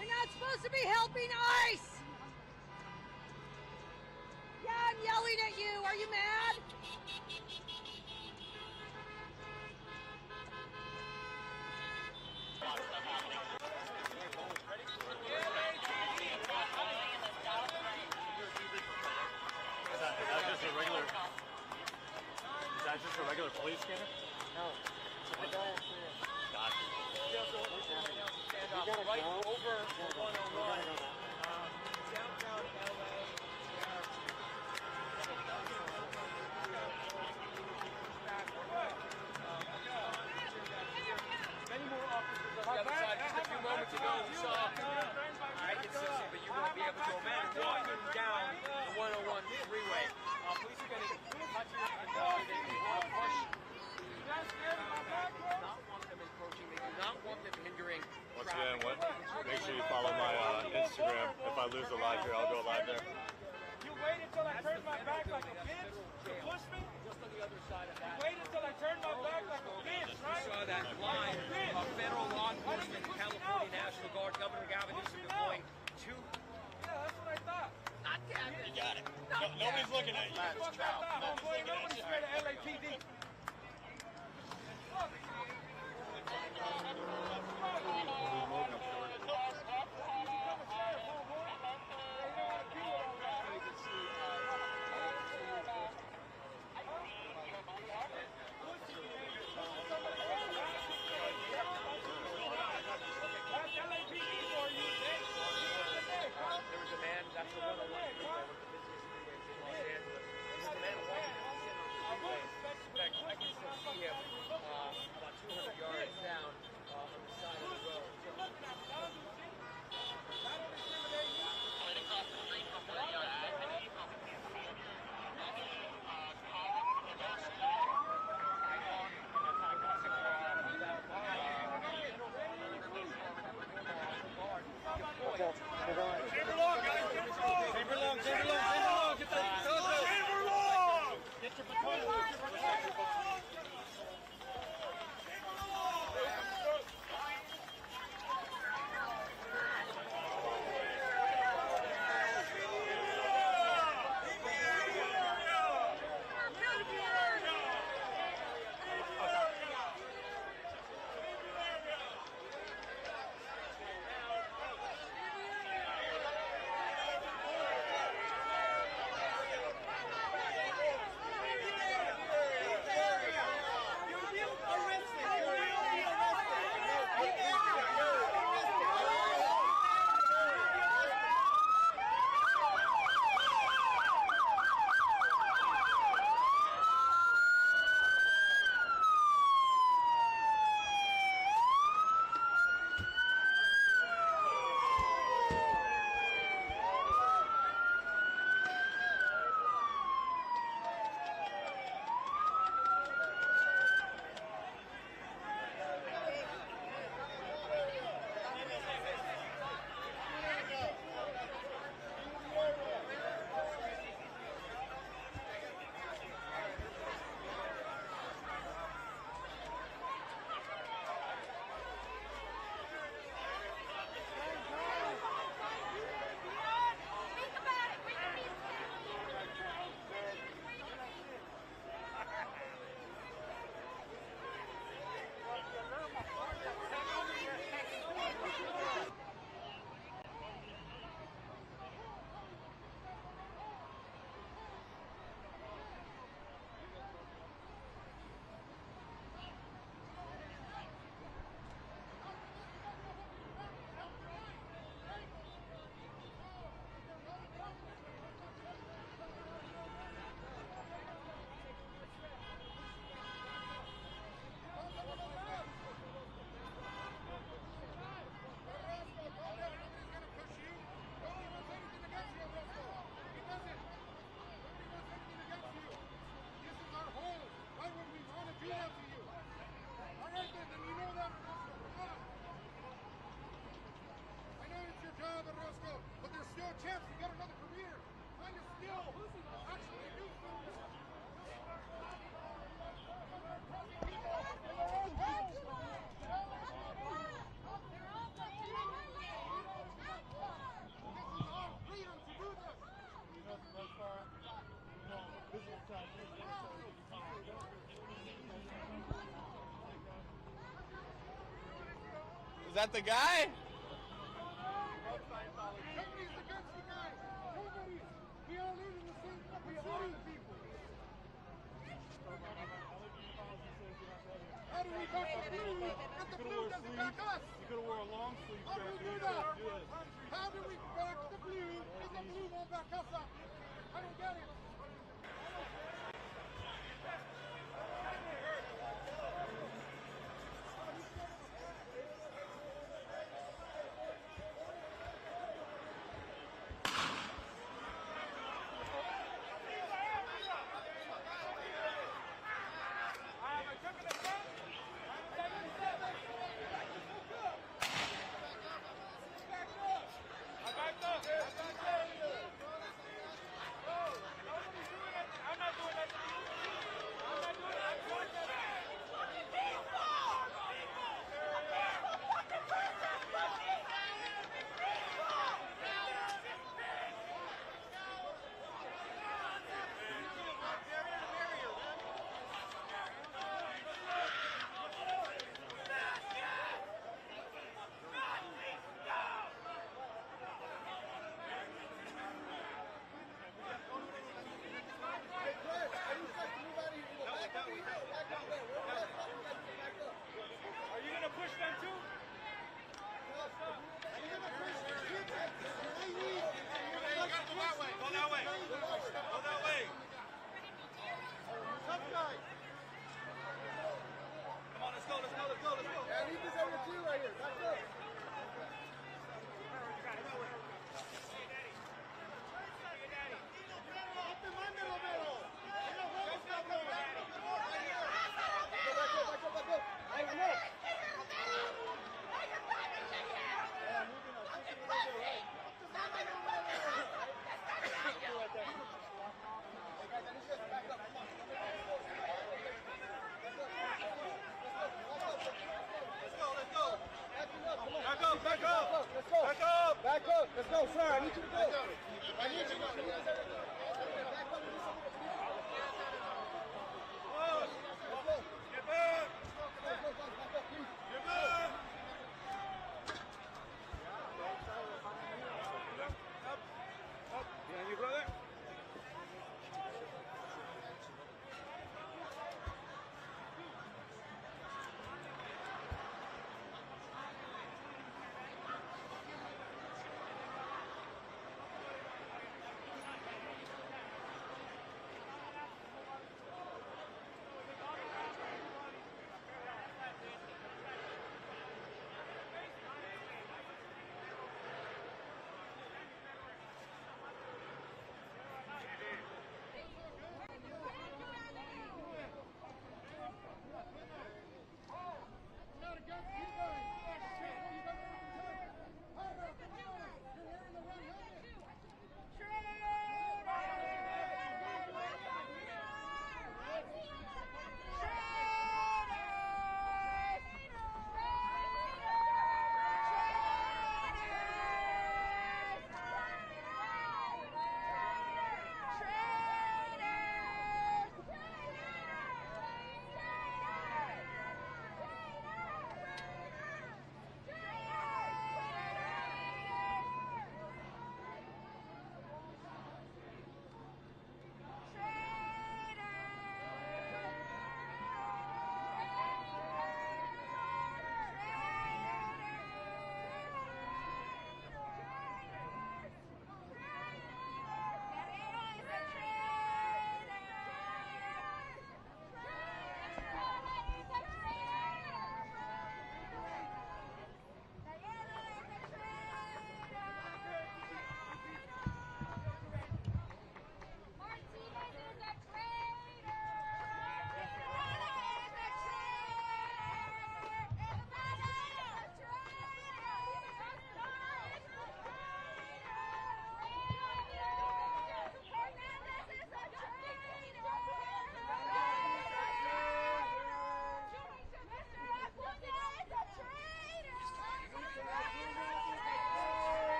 [SPEAKER 2] You're not supposed to be helping ICE! Yeah, I'm yelling at you. Are you mad?
[SPEAKER 4] Is that just a regular police scanner?
[SPEAKER 5] No.
[SPEAKER 4] Gotcha.
[SPEAKER 5] You gotta right go over 101. Downtown LA. Many more officers on the other side. Just a few moments ago, we saw I can see, but you won't be able to imagine walking down the 101 freeway. Police are getting touchy and they want to push. Not want them encroaching. They do not want them hindering.
[SPEAKER 4] Once again, make sure you follow my Instagram. If I lose a live here, I'll go live there.
[SPEAKER 9] You waited till I turned my back like a bitch to push me?
[SPEAKER 5] Just on the other side of that.
[SPEAKER 9] You waited till I turned my back like a bitch, right?
[SPEAKER 5] You saw that line of federal law enforcement, California National Guard, Governor Gavin Newsom deploying two.
[SPEAKER 9] Yeah, that's what I thought.
[SPEAKER 5] Not Gavin.
[SPEAKER 4] You got it. Nobody's looking at you.
[SPEAKER 9] That's what I thought, homeboy. Nobody's scared of LAPD.
[SPEAKER 4] that the guy?
[SPEAKER 7] Nobody's against the guy. Nobody. We all live in the same fucking city. How do we back the blue if the blue doesn't back us?
[SPEAKER 4] You could have wore a long sleeve.
[SPEAKER 7] How do we do that? How do we back the blue if the blue won't back us up? I don't get it. Back up! Let's go, sir. I need you to go. I need you to go. Back up and do something. Let's go. Get back! Let's go, back up, please. Get back! Up. Behind you, brother.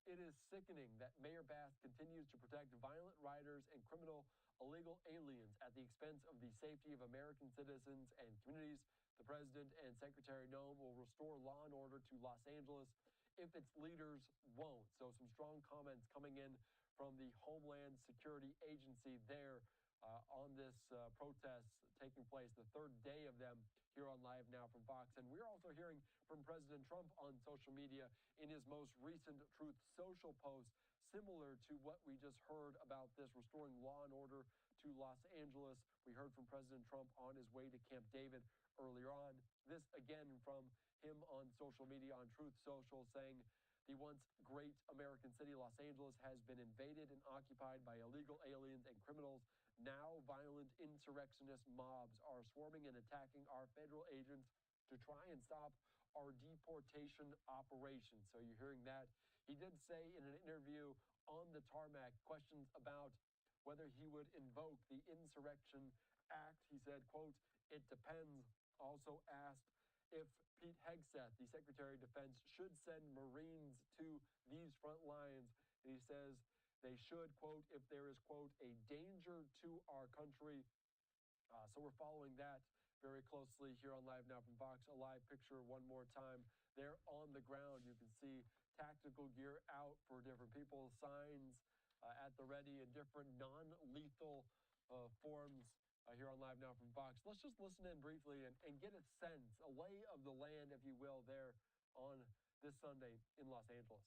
[SPEAKER 10] It is sickening that Mayor Bass continues to protect violent rioters and criminal illegal aliens at the expense of the safety of American citizens and communities. The president and Secretary Noem will restore law and order to Los Angeles if its leaders won't. So some strong comments coming in from the Homeland Security Agency there on this protest taking place, the third day of them here on Live Now from Fox. And we're also hearing from President Trump on social media in his most recent Truth Social post, similar to what we just heard about this restoring law and order to Los Angeles. We heard from President Trump on his way to Camp David earlier on. This again from him on social media on Truth Social, saying the once great American city, Los Angeles, has been invaded and occupied by illegal aliens and criminals. Now violent insurrectionist mobs are swarming and attacking our federal agents to try and stop our deportation operation. So you're hearing that. He did say in an interview on the tarmac, questions about whether he would invoke the Insurrection Act. He said, quote, "It depends." Also asked if Pete Hegseth, the Secretary of Defense, should send Marines to these front lines. And he says they should, quote, if there is, quote, a danger to our country. So we're following that very closely here on Live Now from Fox. A live picture one more time. There on the ground, you can see tactical gear out for different people, signs at the ready, and different non-lethal forms here on Live Now from Fox. Let's just listen in briefly and get a sense, a lay of the land, if you will, there on this Sunday in Los Angeles.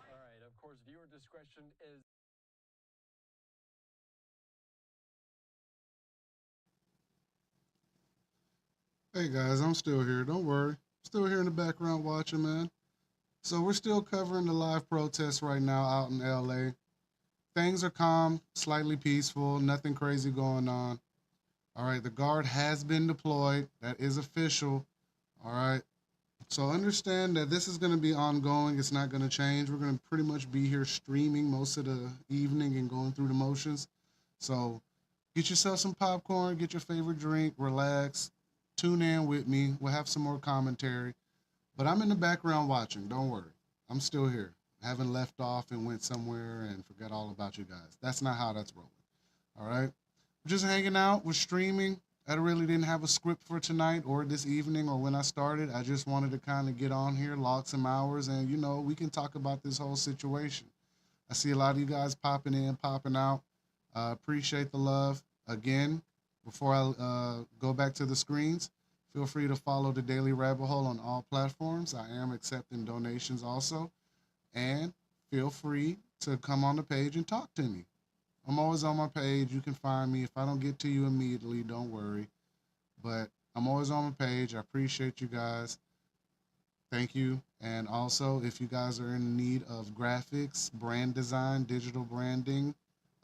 [SPEAKER 10] All right, of course, viewer discretion is.
[SPEAKER 1] Hey guys, I'm still here. Don't worry. Still here in the background watching, man. So we're still covering the live protests right now out in LA. Things are calm, slightly peaceful, nothing crazy going on. All right, the guard has been deployed. That is official. All right. So understand that this is going to be ongoing. It's not going to change. We're going to pretty much be here streaming most of the evening and going through the motions. So get yourself some popcorn, get your favorite drink, relax, tune in with me. We'll have some more commentary. But I'm in the background watching. Don't worry. I'm still here. I haven't left off and went somewhere and forgot all about you guys. That's not how that's rolling. All right. We're just hanging out. We're streaming. I really didn't have a script for tonight or this evening or when I started. I just wanted to kind of get on here, log some hours, and, you know, we can talk about this whole situation. I see a lot of you guys popping in, popping out. Appreciate the love. Again, before I go back to the screens, feel free to follow the Daily Rabbit Hole on all platforms. I am accepting donations also. And feel free to come on the page and talk to me. I'm always on my page. You can find me. If I don't get to you immediately, don't worry. But I'm always on my page. I appreciate you guys. Thank you. And also, if you guys are in need of graphics, brand design, digital branding,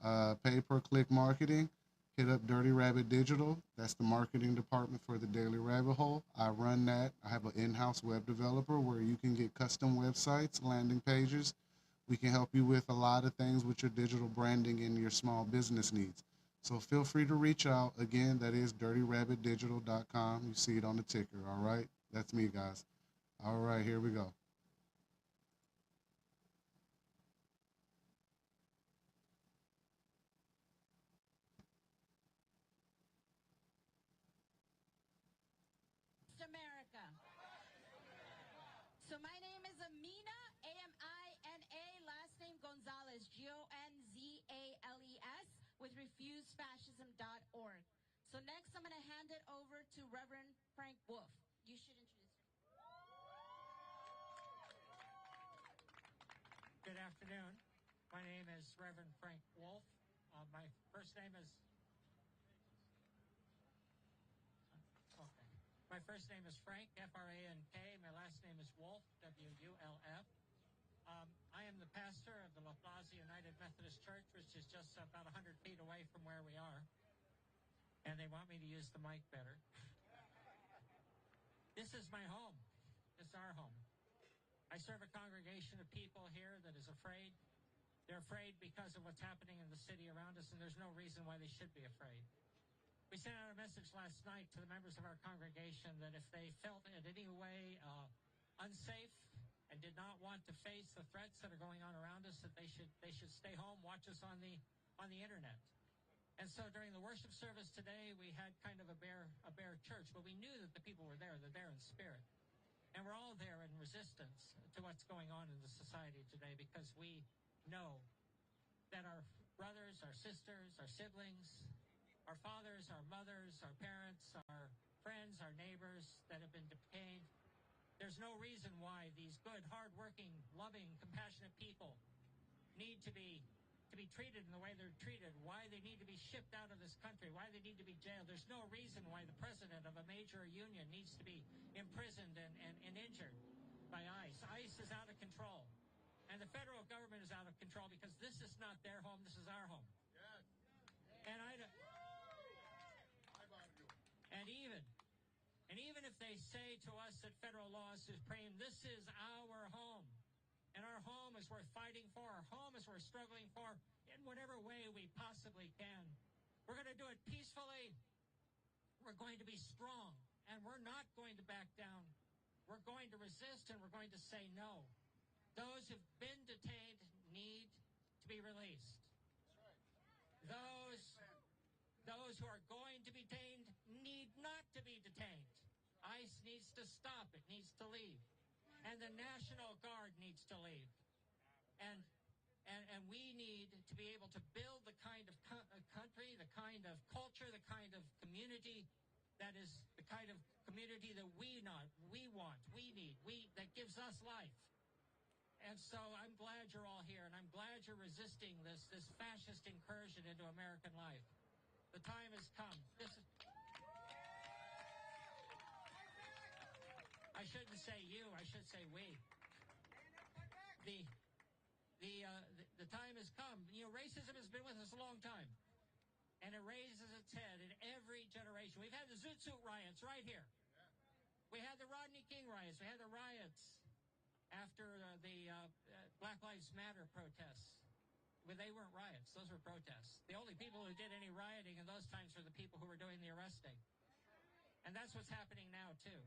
[SPEAKER 1] pay-per-click marketing, hit up Dirty Rabbit Digital. That's the marketing department for the Daily Rabbit Hole. I run that. I have an in-house web developer where you can get custom websites, landing pages. We can help you with a lot of things with your digital branding and your small business needs. So feel free to reach out. Again, that is dirtyrabbitdigital.com. You see it on the ticker, all right? That's me, guys. All right, here we go.
[SPEAKER 11] America. So my name is Amina, Amina, last name Gonzalez, Gonzales, with refusefascism.org. So next I'm going to hand it over to Reverend Frank Wolf. You should introduce him.
[SPEAKER 12] Good afternoon. My name is Reverend Frank Wolf. My first name is My first name is Frank, F-R-A-N-K. My last name is Wolf, W-U-L-F. I am the pastor of the La Plaza United Methodist Church, which is just about 100 feet away from where we are. And they want me to use the mic better. This is my home. This is our home. I serve a congregation of people here that is afraid. They're afraid because of what's happening in the city around us, and there's no reason why they should be afraid. We sent out a message last night to the members of our congregation that if they felt in any way unsafe and did not want to face the threats that are going on around us, that they should stay home, watch us on the internet. And so during the worship service today, we had kind of a bare church, but we knew that the people were there. They're there in spirit. And we're all there in resistance to what's going on in the society today, because we know that our brothers, our sisters, our siblings, our fathers, our mothers, our parents, our friends, our neighbors that have been detained, there's no reason why these good, hard-working, loving, compassionate people need to be treated in the way they're treated, why they need to be shipped out of this country, why they need to be jailed. There's no reason why the president of a major union needs to be imprisoned and injured by ICE. ICE is out of control. And the federal government is out of control because this is not their home, this is our home. Yes. And even if they say to us that federal law is supreme, this is our home. And our home is worth fighting for. Our home is worth struggling for in whatever way we possibly can. We're going to do it peacefully. We're going to be strong. And we're not going to back down. We're going to resist, and we're going to say no. Those who've been detained need to be released. Those who are going to be detained need not to be detained. ICE needs to stop. It needs to leave. And the National Guard needs to leave. And we need to be able to build the kind of country, the kind of culture, the kind of community that is the kind of community that we want, we need, that gives us life. And so I'm glad you're all here, and I'm glad you're resisting this fascist incursion into American life. The time has come. I shouldn't say you, I should say we. The time has come. You know, racism has been with us a long time. And it raises its head in every generation. We've had the Zoot Suit riots right here. We had the Rodney King riots. We had the riots after the Black Lives Matter protests. But they weren't riots. Those were protests. The only people who did any rioting in those times were the people who were doing the arresting. And that's what's happening now, too.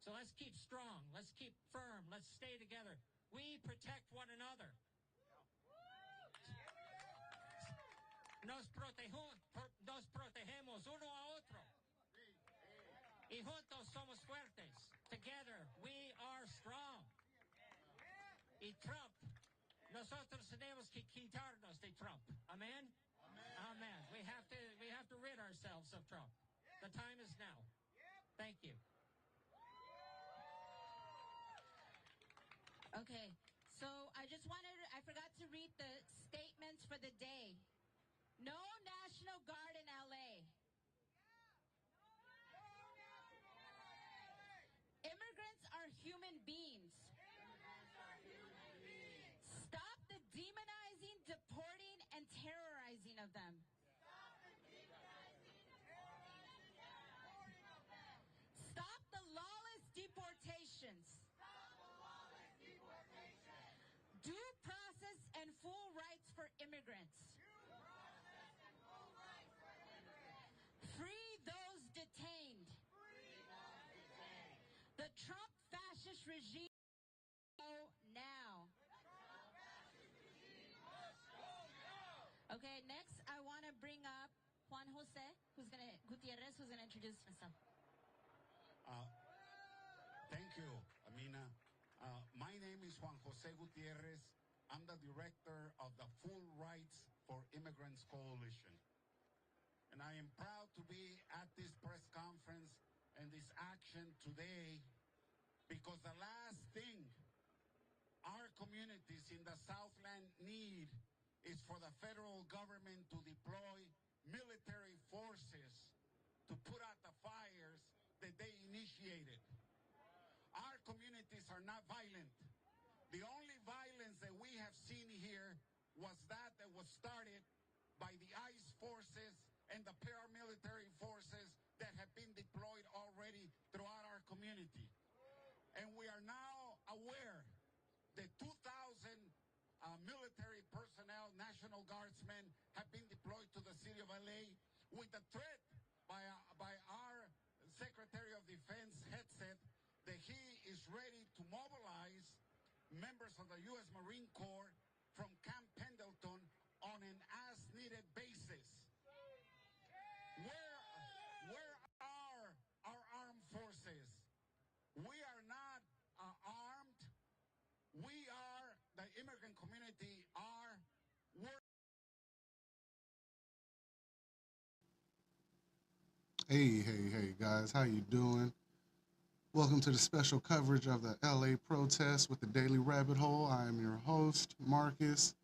[SPEAKER 12] So let's keep strong. Let's keep firm. Let's stay together. We protect one another. Nos protegemos uno a otro. Y juntos somos fuertes. Together we are strong. Y Trump Nosotros tenemos que quitarnos de Trump. Amen? Amen. We have to rid ourselves of Trump. The time is now. Thank you.
[SPEAKER 11] Okay, so I forgot to read the statements for the day. No National Guard in LA. Immigrants are human beings. Stop the demonizing, deporting, and terrorizing of them. Stop the lawless deportations. Due process and full rights for immigrants. Free those detained. The Trump fascist regime go now. Okay, next I want to bring up Juan Jose, Gutierrez, who's gonna introduce himself.
[SPEAKER 13] Thank you, Amina. My name is Juan Jose Gutierrez. I'm the director of the Full Rights for Immigrants Coalition. And I am proud to be at this press conference and this action today because the last thing our communities in the Southland need is for the federal government to deploy military forces to put out the fires that they initiated. Our communities are not violent. The only violence that we have seen here was that was started by the ICE forces and the paramilitary forces that have been deployed already throughout our community. And we are now aware that 2,000 military personnel, National Guardsmen, have been deployed to the city of LA with the threat by our Secretary of Defense headset that he is ready to mobilize members of the U.S. Marine Corps from Camp Pendleton on an as-needed basis. Where are our armed forces? We are not armed. We are, the immigrant community are
[SPEAKER 1] Hey, guys, how you doing? Welcome to the special coverage of the LA protests with the Daily Rabbit Hole. I am your host, Marcus.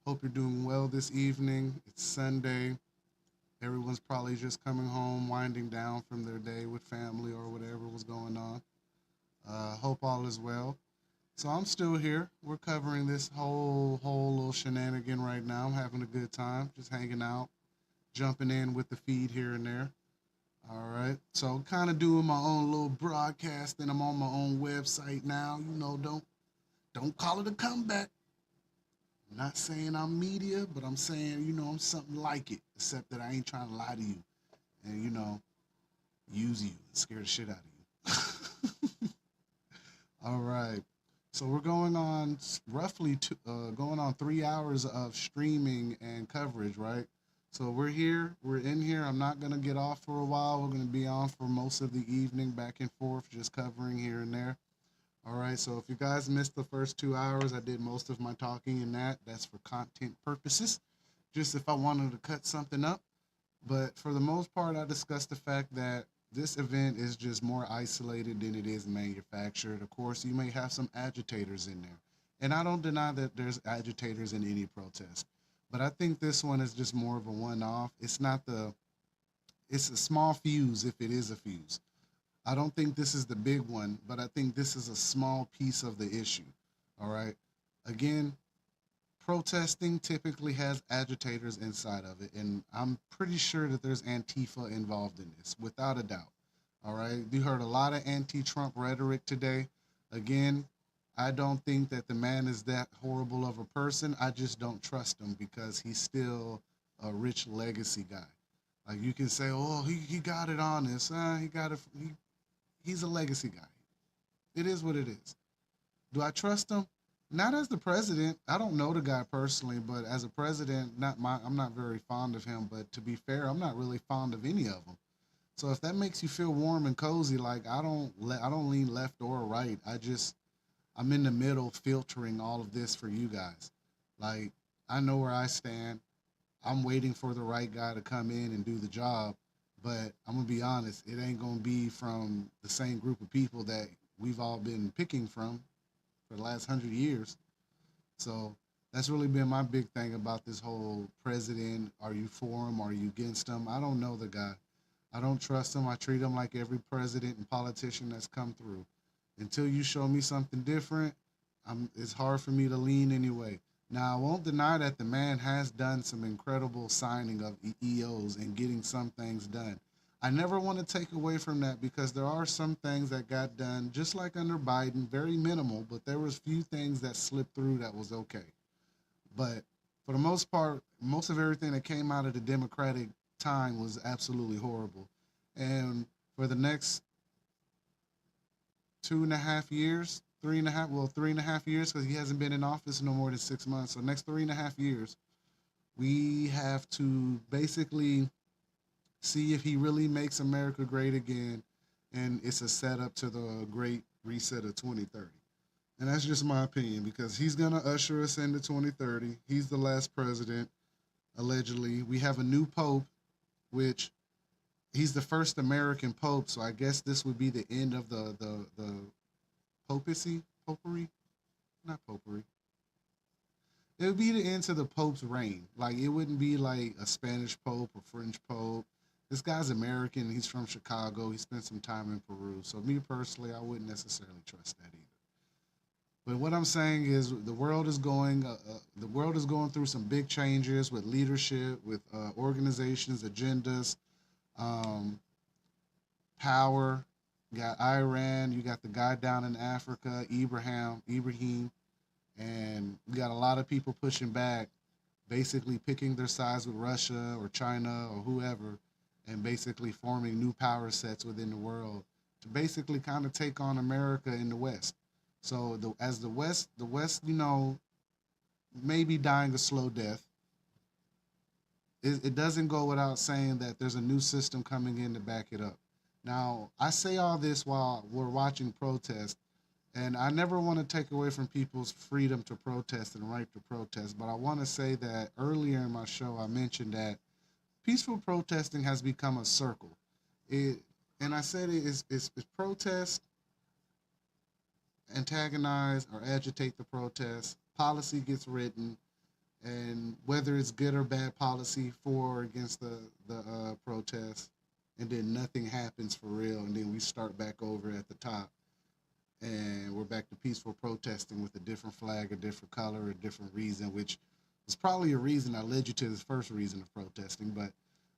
[SPEAKER 1] Hope you're doing well this evening. It's Sunday. Everyone's probably just coming home, winding down from their day with family or whatever was going on. Hope all is well. So I'm still here. We're covering this whole little shenanigan right now. I'm having a good time, just hanging out, jumping in with the feed here and there. All right. So kind of doing my own little broadcast, and I'm on my own website now. You know, don't call it a comeback. I'm not saying I'm media, but I'm saying, I'm something like it, except that I ain't trying to lie to you and, use you and scare the shit out of you. All right. So we're going on roughly going on 3 hours of streaming and coverage, right? So we're in here. I'm not going to get off for a while. We're going to be on for most of the evening, back and forth, just covering here and there. All right, so if you guys missed the first 2 hours, I did most of my talking in that. That's for content purposes, just if I wanted to cut something up. But for the most part, I discussed the fact that this event is just more isolated than it is manufactured. Of course, you may have some agitators in there. And I don't deny that there's agitators in any protest. But I think this one is just more of a one-off. It's a small fuse if it is a fuse. I don't think this is the big one, but I think this is a small piece of the issue. All right. Again, protesting typically has agitators inside of it, and I'm pretty sure that there's Antifa involved in this, without a doubt. All right. You heard a lot of anti-Trump rhetoric today. Again, I don't think that the man is that horrible of a person. I just don't trust him because he's still a rich legacy guy. Like you can say, oh, he got it honest. He's a legacy guy. It is what it is. Do I trust him? Not as the president. I don't know the guy personally, but as a president, I'm not very fond of him. But to be fair, I'm not really fond of any of them. So if that makes you feel warm and cozy, like I don't lean left or right. I'm in the middle filtering all of this for you guys. Like, I know where I stand. I'm waiting for the right guy to come in and do the job. But I'm gonna be honest, it ain't gonna be from the same group of people that we've all been picking from for the last 100 years. So that's really been my big thing about this whole president. Are you for him? Are you against him? I don't know the guy. I don't trust him. I treat him like every president and politician that's come through. Until you show me something different, it's hard for me to lean anyway. Now, I won't deny that the man has done some incredible signing of EOs and getting some things done. I never want to take away from that because there are some things that got done, just like under Biden, very minimal, but there was few things that slipped through that was okay. But for the most part, most of everything that came out of the Democratic time was absolutely horrible. And for the next 2.5 years, 3.5 years, because he hasn't been in office no more than 6 months. So next 3.5 years, we have to basically see if he really makes America great again, and it's a setup to the great reset of 2030. And that's just my opinion because he's gonna usher us into 2030. He's the last president, allegedly. We have a new pope, which he's the first American pope, so I guess this would be the end of the popery, not popery. It would be the end to the pope's reign. Like it wouldn't be like a Spanish pope or French pope. This guy's American. He's from Chicago. He spent some time in Peru. So me personally, I wouldn't necessarily trust that either. But what I'm saying is the world is going through some big changes with leadership, with organizations, agendas, um, power. You got Iran. You got the guy down in Africa, Ibrahim, and you got a lot of people pushing back, basically picking their sides with Russia or China or whoever, and basically forming new power sets within the world to basically kind of take on America in the West. So as the West, may be dying a slow death. It doesn't go without saying that there's a new system coming in to back it up. Now, I say all this while we're watching protests, and I never want to take away from people's freedom to protest and right to protest, but I want to say that earlier in my show, I mentioned that peaceful protesting has become a circle. It, and I said it's protest, antagonize, or agitate the protest. Policy gets written, and whether it's good or bad policy for or against the protest, and then nothing happens for real, and then we start back over at the top, and we're back to peaceful protesting with a different flag, a different color, a different reason, which is probably a reason that led you to this first reason of protesting. But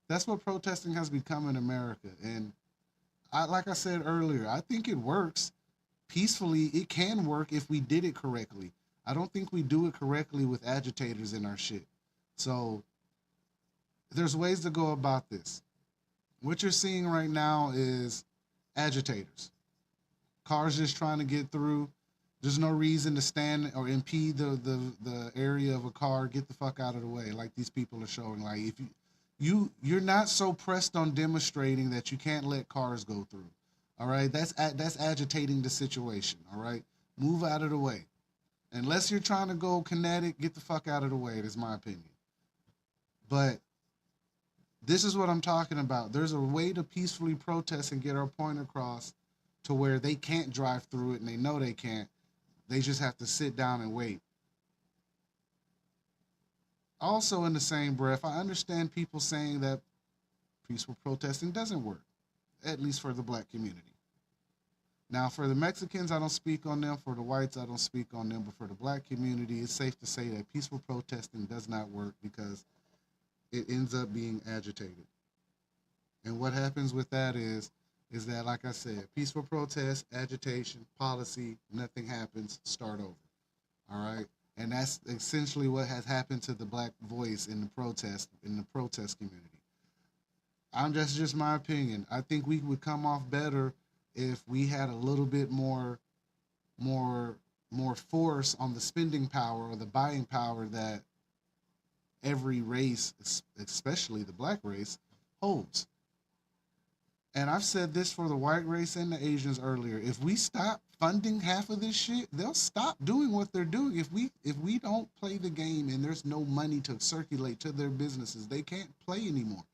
[SPEAKER 1] that's what protesting has become in America, and like I said earlier, I think it works peacefully. It can work if we did it correctly. I don't think we do it correctly with agitators in our shit. So there's ways to go about this. What you're seeing right now is agitators. Cars just trying to get through. There's no reason to stand or impede the area of a car. Get the fuck out of the way, like these people are showing. Like if you're not so pressed on demonstrating that you can't let cars go through. All right, that's agitating the situation. All right, move out of the way. Unless you're trying to go kinetic, get the fuck out of the way. That's my opinion. But this is what I'm talking about. There's a way to peacefully protest and get our point across to where they can't drive through it, and they know they can't. They just have to sit down and wait. Also, in the same breath, I understand people saying that peaceful protesting doesn't work, at least for the black community. Now, for the Mexicans, I don't speak on them. For the whites, I don't speak on them. But for the black community, it's safe to say that peaceful protesting does not work because it ends up being agitated. And what happens with that is that, like I said, peaceful protest, agitation, policy, nothing happens, start over. All right? And that's essentially what has happened to the black voice in the protest community. That's just my opinion. I think we would come off better if we had a little bit more force on the spending power or the buying power that every race, especially the black race, holds. And I've said this for the white race and the Asians earlier. If we stop funding half of this shit, they'll stop doing what they're doing. If we don't play the game and there's no money to circulate to their businesses, they can't play anymore.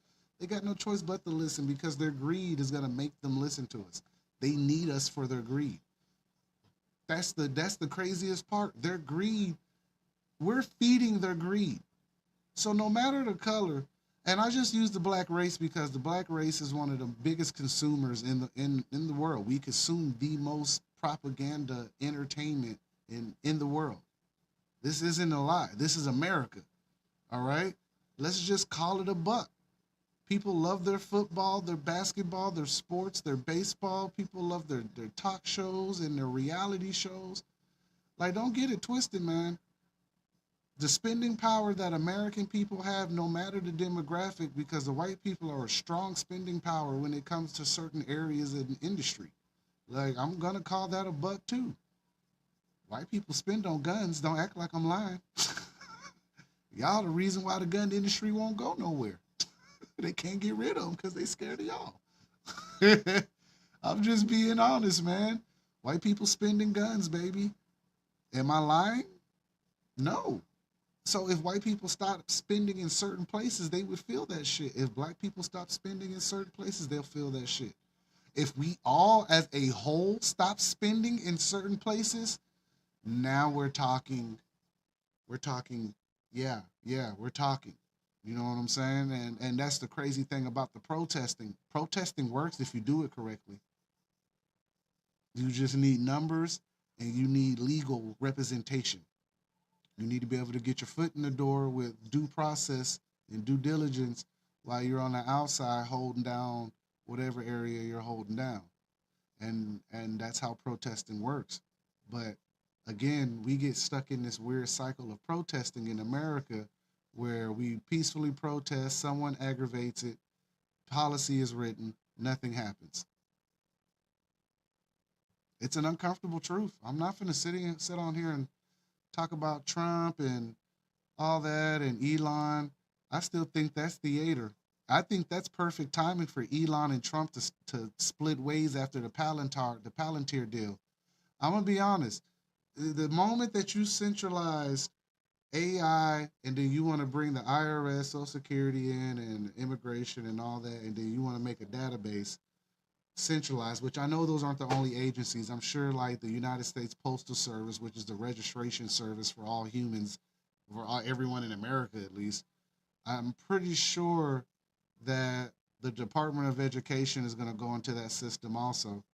[SPEAKER 1] They got no choice but to listen because their greed is gonna make them listen to us. They need us for their greed. That's the craziest part. Their greed, we're feeding their greed. So no matter the color, and I just use the black race because the black race is one of the biggest consumers in the world. We consume the most propaganda entertainment in the world. This isn't a lie. This is America. All right? Let's just call it a buck. People love their football, their basketball, their sports, their baseball. People love their talk shows and their reality shows. Like, don't get it twisted, man. The spending power that American people have, no matter the demographic, because the white people are a strong spending power when it comes to certain areas in industry. Like, I'm going to call that a buck, too. White people spend on guns. Don't act like I'm lying. Y'all the reason why the gun industry won't go nowhere. They can't get rid of them because they scared of y'all. I'm just being honest, man. White people spending guns, baby. Am I lying? No. So if white people stop spending in certain places, they would feel that shit. If black people stop spending in certain places, they'll feel that shit. If we all as a whole stop spending in certain places, now we're talking, yeah, we're talking. You know what I'm saying? And that's the crazy thing about the protesting. Protesting works if you do it correctly. You just need numbers and you need legal representation. You need to be able to get your foot in the door with due process and due diligence while you're on the outside holding down whatever area you're holding down. And that's how protesting works. But again, we get stuck in this weird cycle of protesting in America where we peacefully protest, someone aggravates it, policy is written, nothing happens. It's an uncomfortable truth. I'm not going to sit on here and talk about Trump and all that and Elon. I still think that's theater. I think that's perfect timing for Elon and Trump to split ways after the Palantir deal. I'm going to be honest. The moment that you centralize AI and then you want to bring the IRS, Social Security in and immigration and all that, and then you want to make a database centralized, which I know those aren't the only agencies. I'm sure like the United States Postal Service, which is the registration service for all humans, everyone in America at least. I'm pretty sure that the Department of Education is going to go into that system also.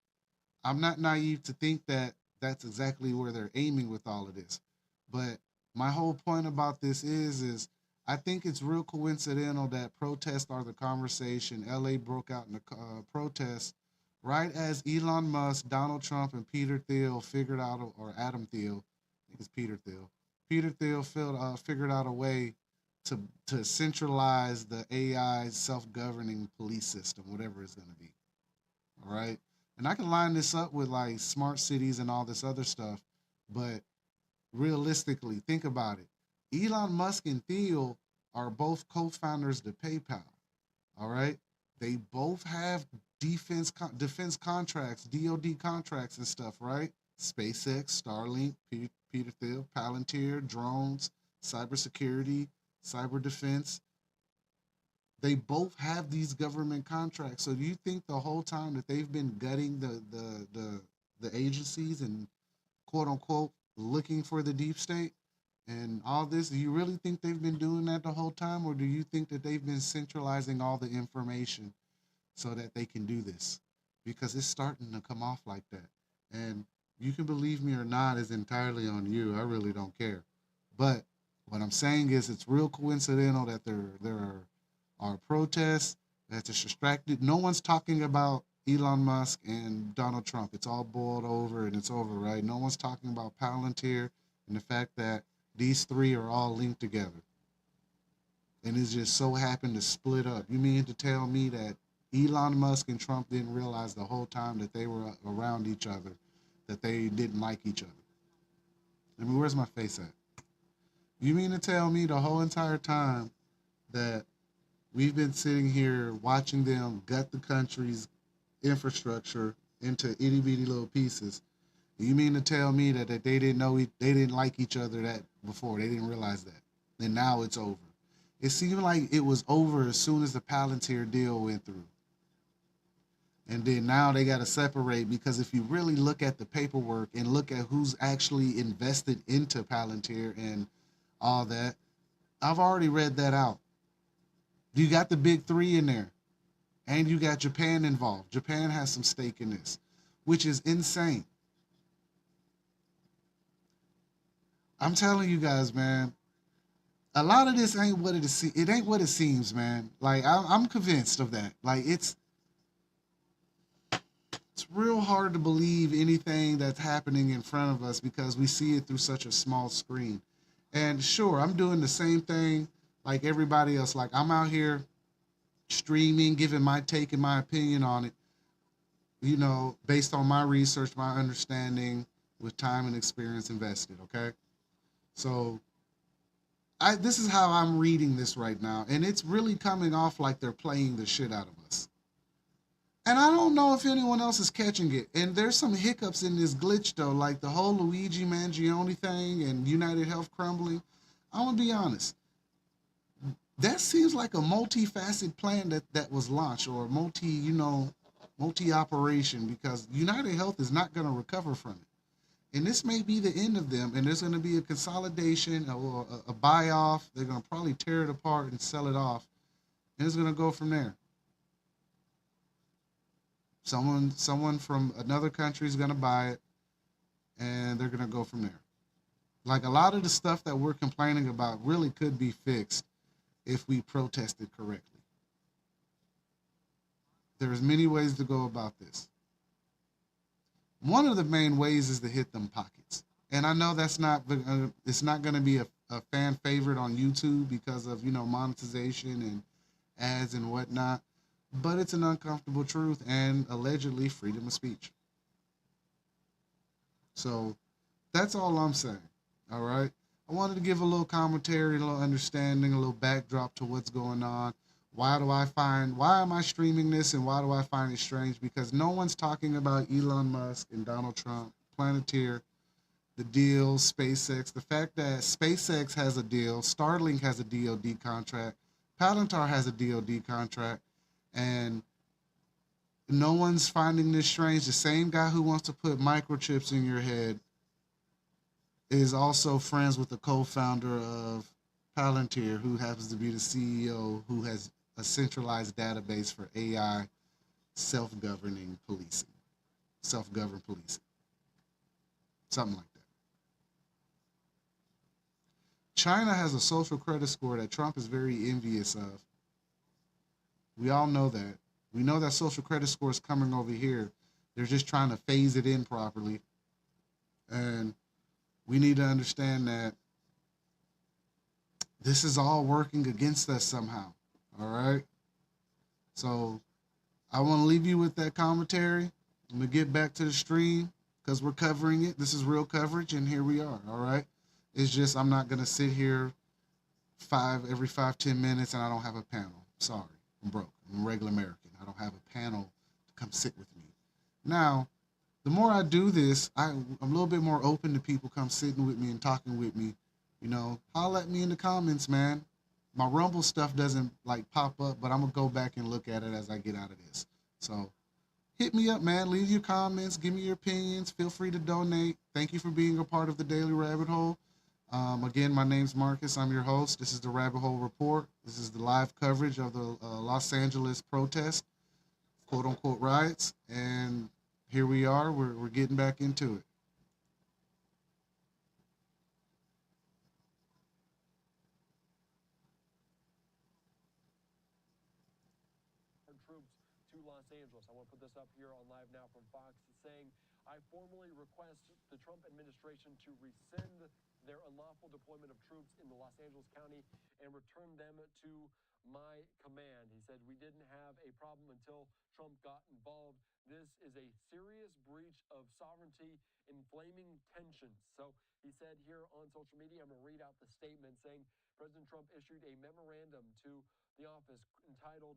[SPEAKER 1] I'm not naive to think that that's exactly where they're aiming with all of this. But my whole point about this is I think it's real coincidental that protests are the conversation. LA broke out in the protests right as Elon Musk, Donald Trump, and Peter Thiel figured out, or Adam Thiel, I think it's Peter Thiel. Peter Thiel figured out a way to centralize the AI self-governing police system, whatever it's going to be. All right. And I can line this up with like smart cities and all this other stuff, but realistically, think about it. Elon Musk and Thiel are both co-founders of PayPal. All right. They both have defense contracts, DoD contracts and stuff, right? SpaceX, Starlink, Peter Thiel, Palantir, drones, cybersecurity, cyber defense. They both have these government contracts. So do you think the whole time that they've been gutting the agencies and quote unquote looking for the deep state and all this, do you really think they've been doing that the whole time, or do you think that they've been centralizing all the information so that they can do this? Because it's starting to come off like that. And you can believe me or not is entirely on you. I really don't care. But what I'm saying is it's real coincidental that there are protests, that it's distracted. No one's talking about Elon Musk and Donald Trump. It's all boiled over and it's over, right? No one's talking about Palantir and the fact that these three are all linked together. And it's just so happened to split up. You mean to tell me that Elon Musk and Trump didn't realize the whole time that they were around each other, that they didn't like each other? I mean, where's my face at? You mean to tell me the whole entire time that we've been sitting here watching them gut the country's infrastructure into itty bitty little pieces, You mean to tell me that they didn't know they didn't like each other that before? They didn't realize that. And now it's over. It seemed like it was over as soon as the Palantir deal went through. And then now they got to separate because if you really look at the paperwork and look at who's actually invested into Palantir and all that, I've already read that out. You got the big three in there, and you got Japan involved. Japan has some stake in this, which is insane. I'm telling you guys, man, a lot of this ain't what it is. It ain't what it seems, man. Like I'm convinced of that. Like it's real hard to believe anything that's happening in front of us because we see it through such a small screen. And sure, I'm doing the same thing like everybody else. Like I'm out here streaming, giving my take and my opinion on it, based on my research, my understanding with time and experience invested, okay? So this is how I'm reading this right now, and it's really coming off like they're playing the shit out of us. And I don't know if anyone else is catching it. And there's some hiccups in this glitch though, like the whole Luigi Mangione thing and United Health crumbling. I'm gonna be honest. That seems like a multifaceted plan that was launched or multi-operation because United Health is not gonna recover from it. And this may be the end of them, and there's gonna be a consolidation or a buy-off. They're gonna probably tear it apart and sell it off. And it's gonna go from there. Someone from another country is going to buy it and they're going to go from there. Like a lot of the stuff that we're complaining about really could be fixed if we protested correctly. There's many ways to go about this. One of the main ways is to hit them pockets. And I know it's not going to be a fan favorite on YouTube because of, monetization and ads and whatnot, but it's an uncomfortable truth and allegedly freedom of speech. So that's all I'm saying. All right. I wanted to give a little commentary, a little understanding, a little backdrop to what's going on. Why am I streaming this and why do I find it strange? Because no one's talking about Elon Musk and Donald Trump, Planeteer, the deal, SpaceX, the fact that SpaceX has a deal, Starlink has a DoD contract, Palantir has a DoD contract, and no one's finding this strange. The same guy who wants to put microchips in your head is also friends with the co-founder of Palantir, who happens to be the CEO, who has a centralized database for AI self-governing policing, self-governed policing, something like that. China has a social credit score that Trump is very envious of. We all know that. We know that social credit score is coming over here. They're just trying to phase it in properly. And we need to understand that this is all working against us somehow. All right. So I want to leave you with that commentary. I'm going to get back to the stream because we're covering it. This is real coverage, and here we are. All right. It's just I'm not going to sit here every 5-10 minutes and I don't have a panel. Sorry. I'm broke. I'm a regular American. I don't have a panel to come sit with me. Now, the more I do this, I'm a little bit more open to people come sitting with me and talking with me. Holler at me in the comments, man. My Rumble stuff doesn't pop up, but I'm gonna go back and look at it as I get out of this. So hit me up, man. Leave your comments, give me your opinions. Feel free to donate. Thank you for being a part of the Daily Rabbit Hole. Again, my name's Marcus. I'm your host. This is the Rabbit Hole Report. This is the live coverage of the Los Angeles protest, quote unquote riots, and here we are. We're getting back into it.
[SPEAKER 10] Troops to Los Angeles. I want to put this up here on Live Now from Fox saying, I formally request the Trump administration to rescind their unlawful deployment of troops in the Los Angeles County and return them to my command. He said, we didn't have a problem until Trump got involved. This is a serious breach of sovereignty, inflaming tensions. So he said here on social media, I'm going to read out the statement saying President Trump issued a memorandum to the office entitled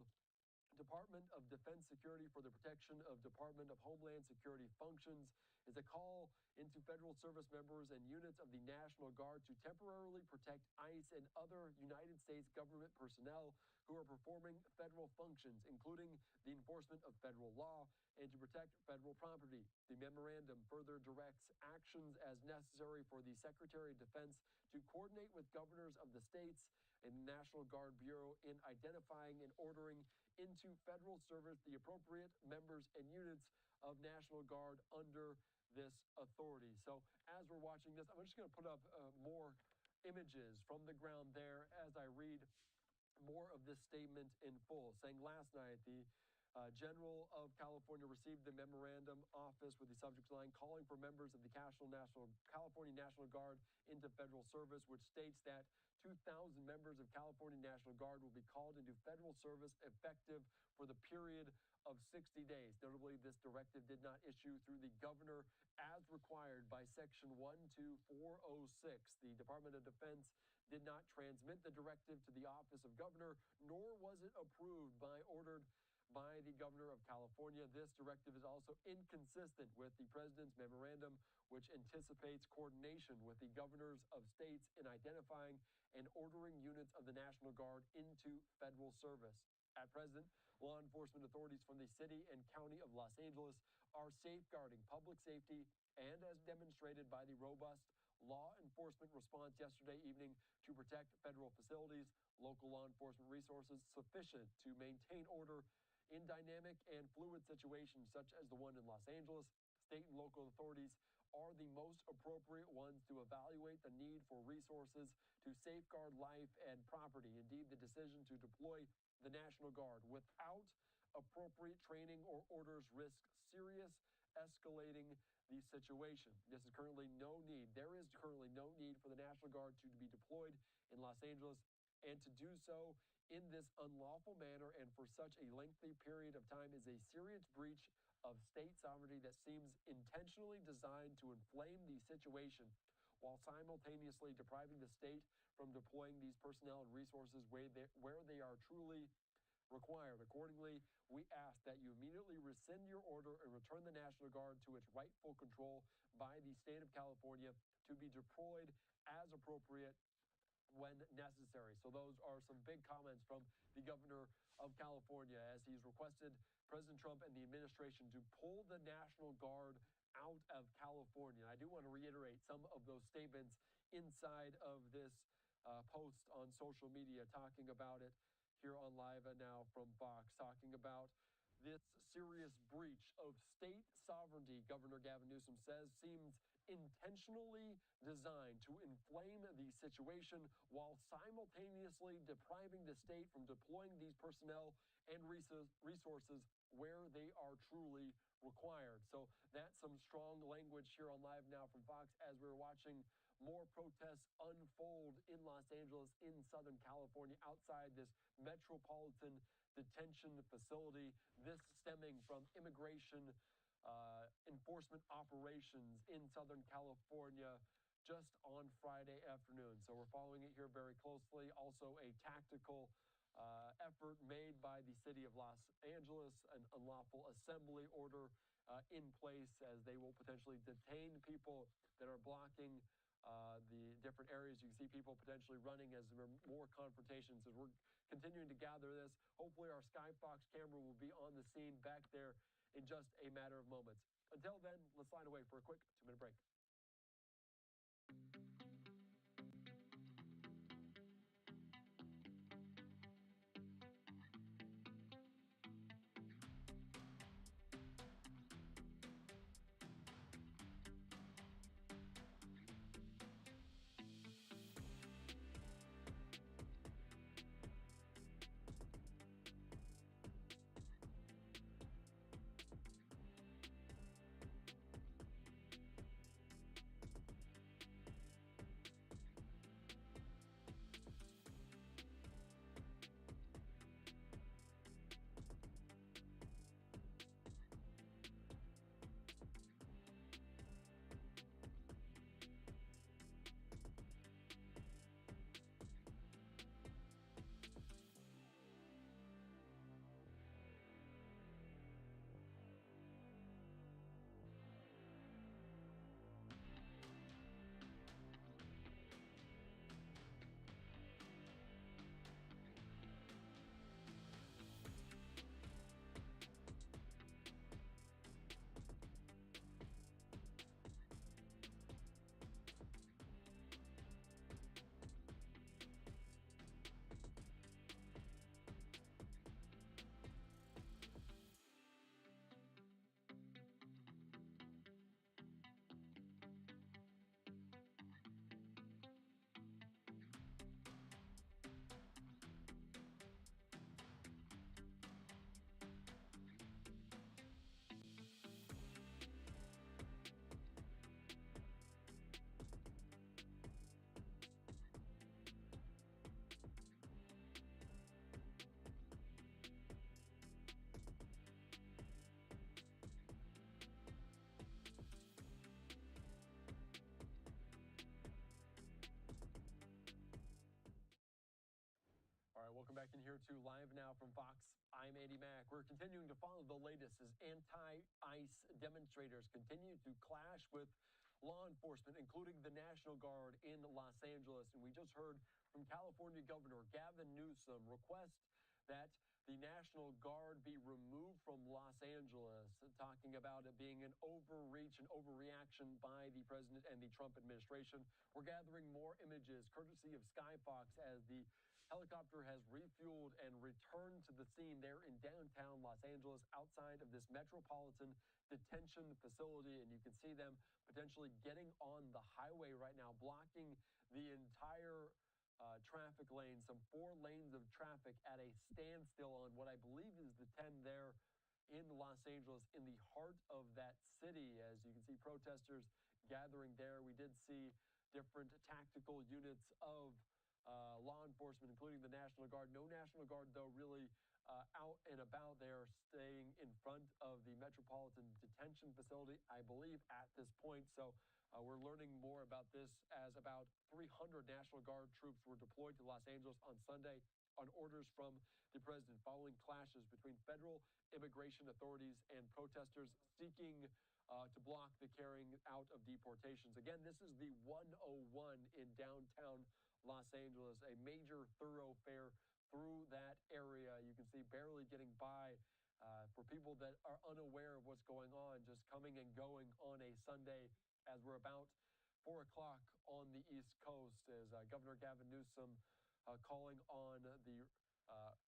[SPEAKER 10] Department of Defense Security for the Protection of Department of Homeland Security Functions is a call into federal service members and units of the National Guard to temporarily protect ICE and other United States government personnel who are performing federal functions, including the enforcement of federal law and to protect federal property. The memorandum further directs actions as necessary for the Secretary of Defense to coordinate with governors of the states and the National Guard Bureau in identifying and ordering into federal service the appropriate members and units of National Guard under this authority. So as we're watching this, I'm just going to put up more images from the ground there as I read more of this statement in full, saying last night the General of California received the memorandum office with the subject line calling for members of the California National Guard into federal service, which states that 2,000 members of California National Guard will be called into federal service effective for the period of 60 days. Notably, this directive did not issue through the governor as required by Section 12406. The Department of Defense did not transmit the directive to the office of governor, nor was it approved ordered by the governor of California. This directive is also inconsistent with the president's memorandum, which anticipates coordination with the governors of states in identifying and ordering units of the National Guard into federal service. At present, law enforcement authorities from the city and county of Los Angeles are safeguarding public safety, and as demonstrated by the robust law enforcement response yesterday evening to protect federal facilities, local law enforcement resources sufficient to maintain order in dynamic and fluid situations such as the one in Los Angeles. State and local authorities are the most appropriate ones to evaluate the need for resources to safeguard life and property. Indeed, the decision to deploy the National Guard without appropriate training or orders risks serious escalating the situation. There is currently no need for the National Guard to be deployed in Los Angeles, and to do so in this unlawful manner and for such a lengthy period of time is a serious breach of state sovereignty that seems intentionally designed to inflame the situation while simultaneously depriving the state from deploying these personnel and resources where they are truly required. Accordingly, we ask that you immediately rescind your order and return the National Guard to its rightful control by the state of California to be deployed as appropriate when necessary. So those are some big comments from the governor of California as he's requested President Trump and the administration to pull the National Guard out of California. I do want to reiterate some of those statements inside of this post on social media talking about it here on Live Now from Fox, talking about this serious breach of state sovereignty, Governor Gavin Newsom says, seems intentionally designed to inflame the situation while simultaneously depriving the state from deploying these personnel and resources where they are truly required. So that's some strong language here on Live Now from Fox as we're watching more protests unfold in Los Angeles, in Southern California, outside this metropolitan detention facility, this stemming from immigration enforcement operations in Southern California just on Friday afternoon. So we're following it here very closely. Also a tactical effort made by the city of Los Angeles, an unlawful assembly order in place as they will potentially detain people that are blocking the different areas. You can see people potentially running as there are more confrontations. As we're continuing to gather this, hopefully our Skyfox camera will be on the scene back there in just a matter of moments. Until then, let's line away for a quick 2-minute break. Welcome back in here to Live Now from Fox. I'm Andy Mack. We're continuing to follow the latest as anti-ICE demonstrators continue to clash with law enforcement, including the National Guard in Los Angeles. And we just heard from California Governor Gavin Newsom request that the National Guard be removed from Los Angeles, talking about it being an overreach and overreaction by the president and the Trump administration. We're gathering more images courtesy of Skyfox as the helicopter has refueled and returned to the scene there in downtown Los Angeles outside of this metropolitan detention facility. And you can see them potentially getting on the highway right now, blocking the entire traffic lane, some 4 lanes of traffic at a standstill on what I believe is the 10 there in Los Angeles, in the heart of that city. As you can see, protesters gathering there. We did see different tactical units of law enforcement, including the National Guard. No National Guard, though, really out and about. They are staying in front of the Metropolitan Detention Facility, I believe, at this point. So we're learning more about this as about 300 National Guard troops were deployed to Los Angeles on Sunday on orders from the president following clashes between federal immigration authorities and protesters seeking to block the carrying out of deportations. Again, this is the 101 in downtown Los Angeles, a major thoroughfare through that area. You can see barely getting by for people that are unaware of what's going on, just coming and going on a Sunday as we're about 4 o'clock on the East Coast, as Governor Gavin Newsom calling on the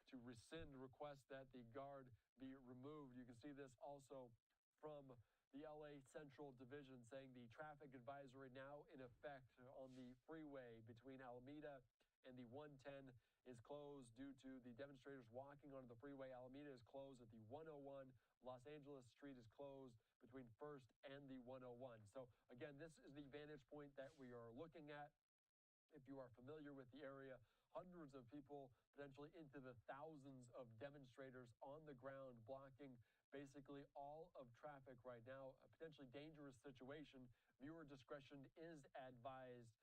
[SPEAKER 10] to rescind request that the guard be removed. You can see this also from the LA Central Division saying the traffic advisory now in effect on the freeway between Alameda and the 110 is closed due to the demonstrators walking onto the freeway. Alameda is closed at the 101. Los Angeles Street is closed between 1st and the 101. So again, this is the vantage point that we are looking at. If you are familiar with the area, hundreds of people, potentially into the thousands of demonstrators on the ground, blocking basically all of traffic right now. A potentially dangerous situation. Viewer discretion is advised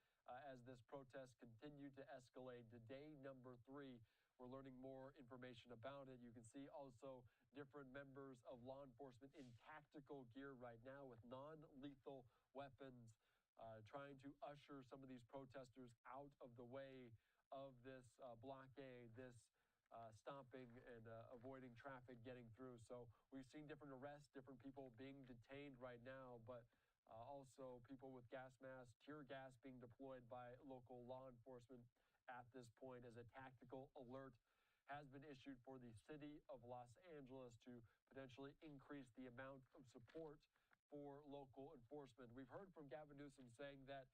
[SPEAKER 10] as this protest continued to escalate to day number 3. We're learning more information about it. You can see also different members of law enforcement in tactical gear right now with non-lethal weapons, trying to usher some of these protesters out of the way of this blockade, this stopping and avoiding traffic getting through. So we've seen different arrests, different people being detained right now, but also people with gas masks, tear gas being deployed by local law enforcement at this point, as a tactical alert has been issued for the city of Los Angeles to potentially increase the amount of support for local enforcement. We've heard from Gavin Newsom saying that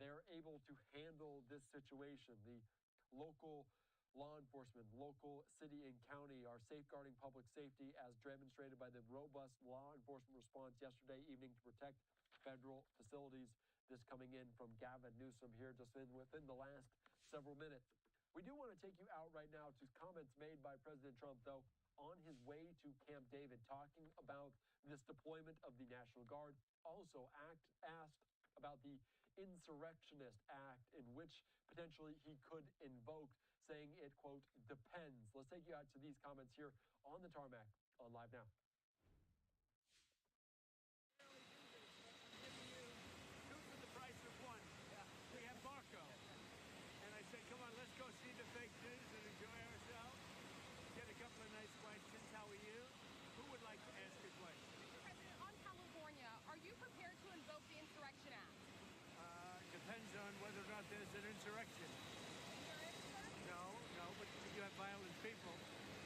[SPEAKER 10] they're able to handle this situation. The local law enforcement, local city and county are safeguarding public safety as demonstrated by the robust law enforcement response yesterday evening to protect federal facilities. This coming in from Gavin Newsom here just within the last several minutes. We do want to take you out right now to comments made by President Trump, though, on his way to Camp David, talking about this deployment of the National Guard. Also asked about the Insurrectionist Act, in which potentially he could invoke, saying it, quote, depends. Let's take you out to these comments here on the tarmac on Live Now.
[SPEAKER 14] Two for the price of one. We have Marco. And I said, come on, let's go see the fake news and enjoy ourselves. Get a couple of nice questions. How are you? Who would like to ask a question?
[SPEAKER 6] Mr. President, on California, are you prepared to invoke the Insurrection Act?
[SPEAKER 14] Depends on whether or not there's an insurrection. No, but you have violent people,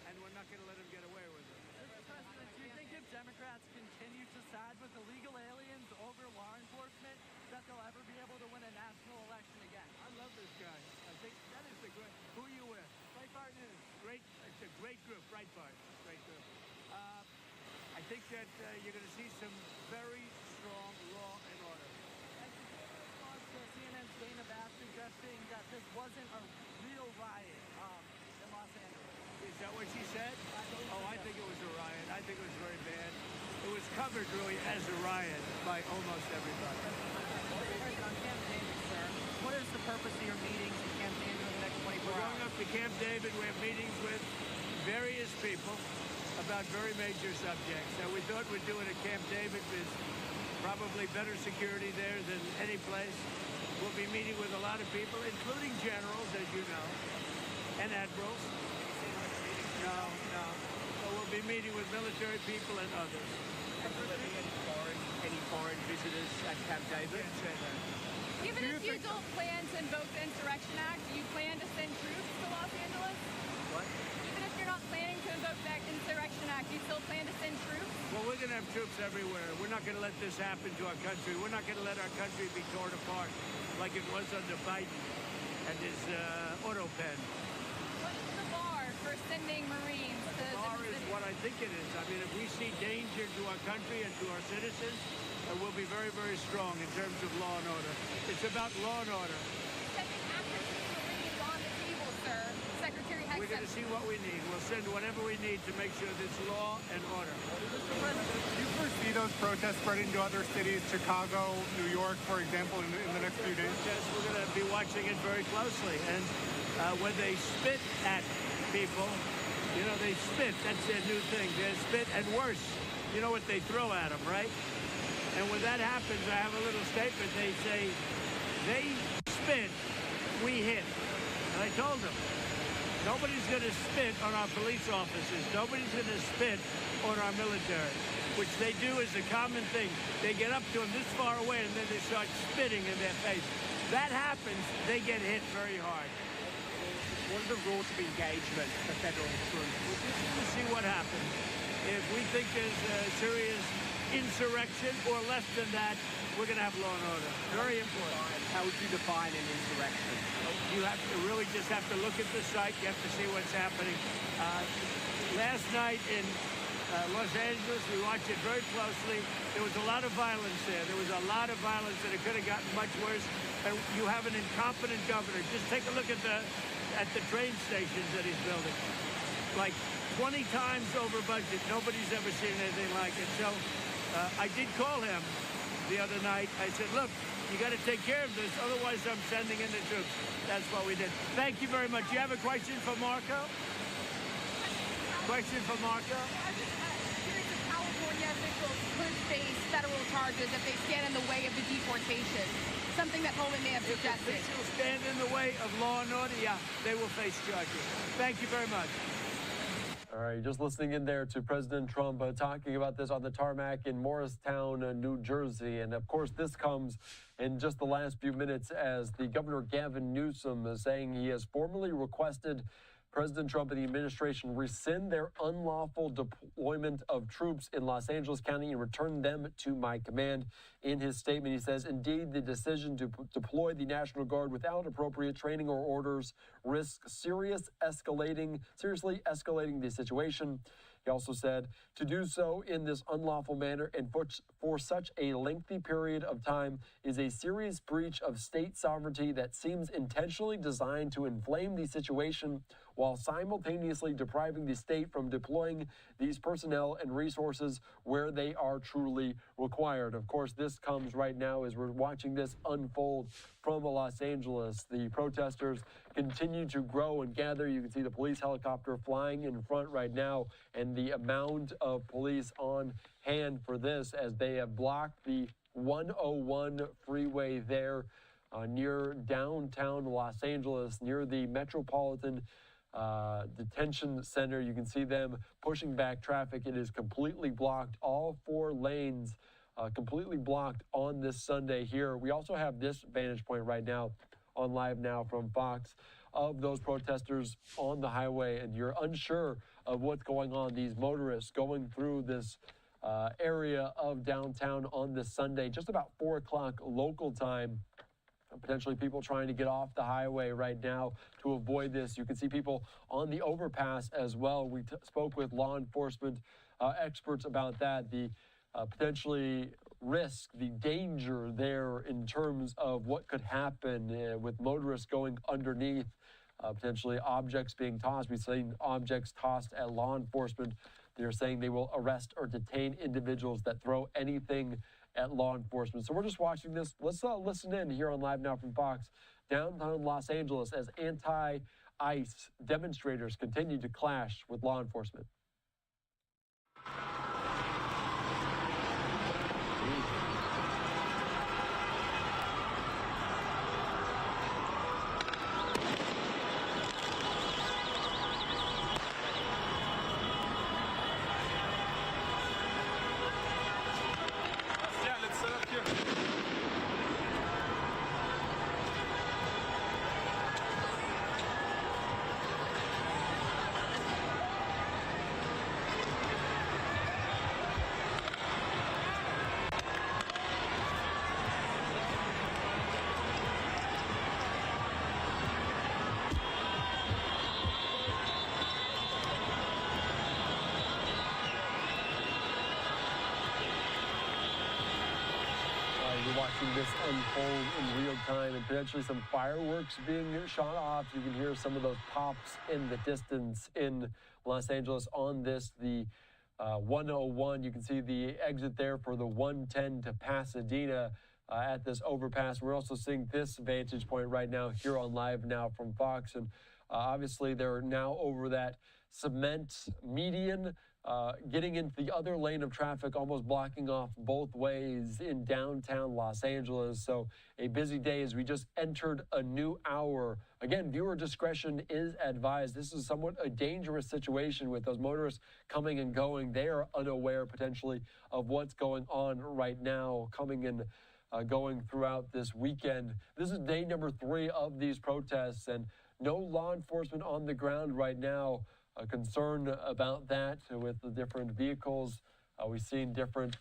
[SPEAKER 14] and we're not going to let them get away with it.
[SPEAKER 15] Mr. President, do you think if Democrats continue to side with illegal aliens over law enforcement, that they'll ever be able to win a national election again?
[SPEAKER 14] I love this guy. I think that is the great... Who are you with?
[SPEAKER 15] Breitbart News.
[SPEAKER 14] It's a great group, Breitbart. Great group. I think that you're going to see some very strong law and order.
[SPEAKER 15] CNN's Dana Bash suggesting that this wasn't a real riot in Los Angeles.
[SPEAKER 14] Is that what she said? I think it was a riot. I think it was very bad. It was covered really as a riot by almost everybody.
[SPEAKER 15] On campaign, sir, what is the purpose of your meetings and campaigns in the next 24 hours?
[SPEAKER 14] We're going up to to Camp David. We have meetings with various people about very major subjects. So we thought we'd do it at Camp David. There's probably better security there than any place. We'll be meeting with a lot of people, including generals, as you know, and admirals. No. So we'll be meeting with military people and others.
[SPEAKER 5] Will there be any foreign visitors at Camp David?
[SPEAKER 6] Even if you don't plan to invoke the Insurrection Act, do you plan to send troops to Los Angeles?
[SPEAKER 14] What?
[SPEAKER 6] Even if you're not planning to invoke the Insurrection Act, do you still plan to send troops?
[SPEAKER 14] Well, we're going to have troops everywhere. We're not going to let this happen to our country. We're not going to let our country be torn apart like it was under Biden and his auto pen.
[SPEAKER 6] What is the bar for sending Marines to
[SPEAKER 14] The bar is what I think it is. I mean, if we see danger to our country and to our citizens, we'll be very, very strong in terms of law and order. It's about law and order.
[SPEAKER 6] Sending active Marines on the table, sir. Secretary Heck
[SPEAKER 14] We're going to see what we need. We'll send whatever we need to make sure there's law and order.
[SPEAKER 16] Mr. President, do you foresee those protests spreading to other cities, Chicago, New York, for example, in the next few days?
[SPEAKER 14] We're going to be watching it very closely. And when they spit at people, you know, they spit. That's their new thing. They spit and worse. You know what they throw at them, right? And when that happens, I have a little statement. They say, they spit, we hit. And I told them, nobody's going to spit on our police officers. Nobody's going to spit on our military, which they do is a common thing. They get up to them this far away, and then they start spitting in their face. That happens, they get hit very hard.
[SPEAKER 5] What are the rules of engagement for federal troops?
[SPEAKER 14] We'll see what happens. If we think there's a serious insurrection or less than that, we're going to have law and order. Very important.
[SPEAKER 5] How would you define an insurrection?
[SPEAKER 14] You have to really just have to look at the site. You have to see what's happening. Last night in Los Angeles, we watched it very closely. There was a lot of violence there. There was a lot of violence, and it could have gotten much worse. And you have an incompetent governor. Just take a look at the train stations that he's building. Like 20 times over budget. Nobody's ever seen anything like it. So I did call him the other night. I said, look, you got to take care of this. Otherwise, I'm sending in the troops. That's what we did. Thank you very much. You have a question for Marco? Question for Marco?
[SPEAKER 6] I'm just curious if California officials could face federal charges if they stand in the way of the deportation. Something that Poland may have suggested.
[SPEAKER 14] If officials stand in the way of law and order, yeah, they will face charges. Thank you very much.
[SPEAKER 10] All right, just listening in there to President Trump talking about this on the tarmac in Morristown, New Jersey. And of course, this comes in just the last few minutes as the Governor Gavin Newsom is saying he has formally requested President Trump and the administration rescind their unlawful deployment of troops in Los Angeles County and return them to my command. In his statement, he says, indeed, the decision to deploy the National Guard without appropriate training or orders risks seriously escalating the situation. He also said to do so in this unlawful manner and for such a lengthy period of time is a serious breach of state sovereignty that seems intentionally designed to inflame the situation while simultaneously depriving the state from deploying these personnel and resources where they are truly required. Of course, this comes right now as we're watching this unfold from Los Angeles. The protesters continue to grow and gather. You can see the police helicopter flying in front right now, and the amount of police on hand for this as they have blocked the 101 freeway there near downtown Los Angeles, near the Metropolitan Detention Center. You can see them pushing back traffic. It is completely blocked, all 4 lanes completely blocked on this Sunday here. We also have this vantage point right now on Live Now from Fox of those protesters on the highway, and you're unsure of what's going on. These motorists going through this area of downtown on this Sunday, just about 4 o'clock local time. Potentially people trying to get off the highway right now to avoid this. You can see people on the overpass as well. We spoke with law enforcement experts about that, the potentially risk, the danger there in terms of what could happen with motorists going underneath, potentially objects being tossed. We've seen objects tossed at law enforcement. They're saying they will arrest or detain individuals that throw anything at law enforcement. So we're just watching this. Let's listen in here on Live Now from Fox. Downtown Los Angeles as anti-ICE ICE demonstrators continue to clash with law enforcement. You're watching this unfold in real time, and potentially some fireworks being shot off. You can hear some of those pops in the distance in Los Angeles on this, the 101. You can see the exit there for the 110 to Pasadena at this overpass. We're also seeing this vantage point right now here on Live Now from Fox, and obviously they're now over that cement median, getting into the other lane of traffic, almost blocking off both ways in downtown Los Angeles. So a busy day as we just entered a new hour. Again, viewer discretion is advised. This is somewhat a dangerous situation with those motorists coming and going. They are unaware potentially of what's going on right now, coming and going throughout this weekend. This is day number 3 of these protests, and no law enforcement on the ground right now. A concern about that with the different vehicles. We've seen different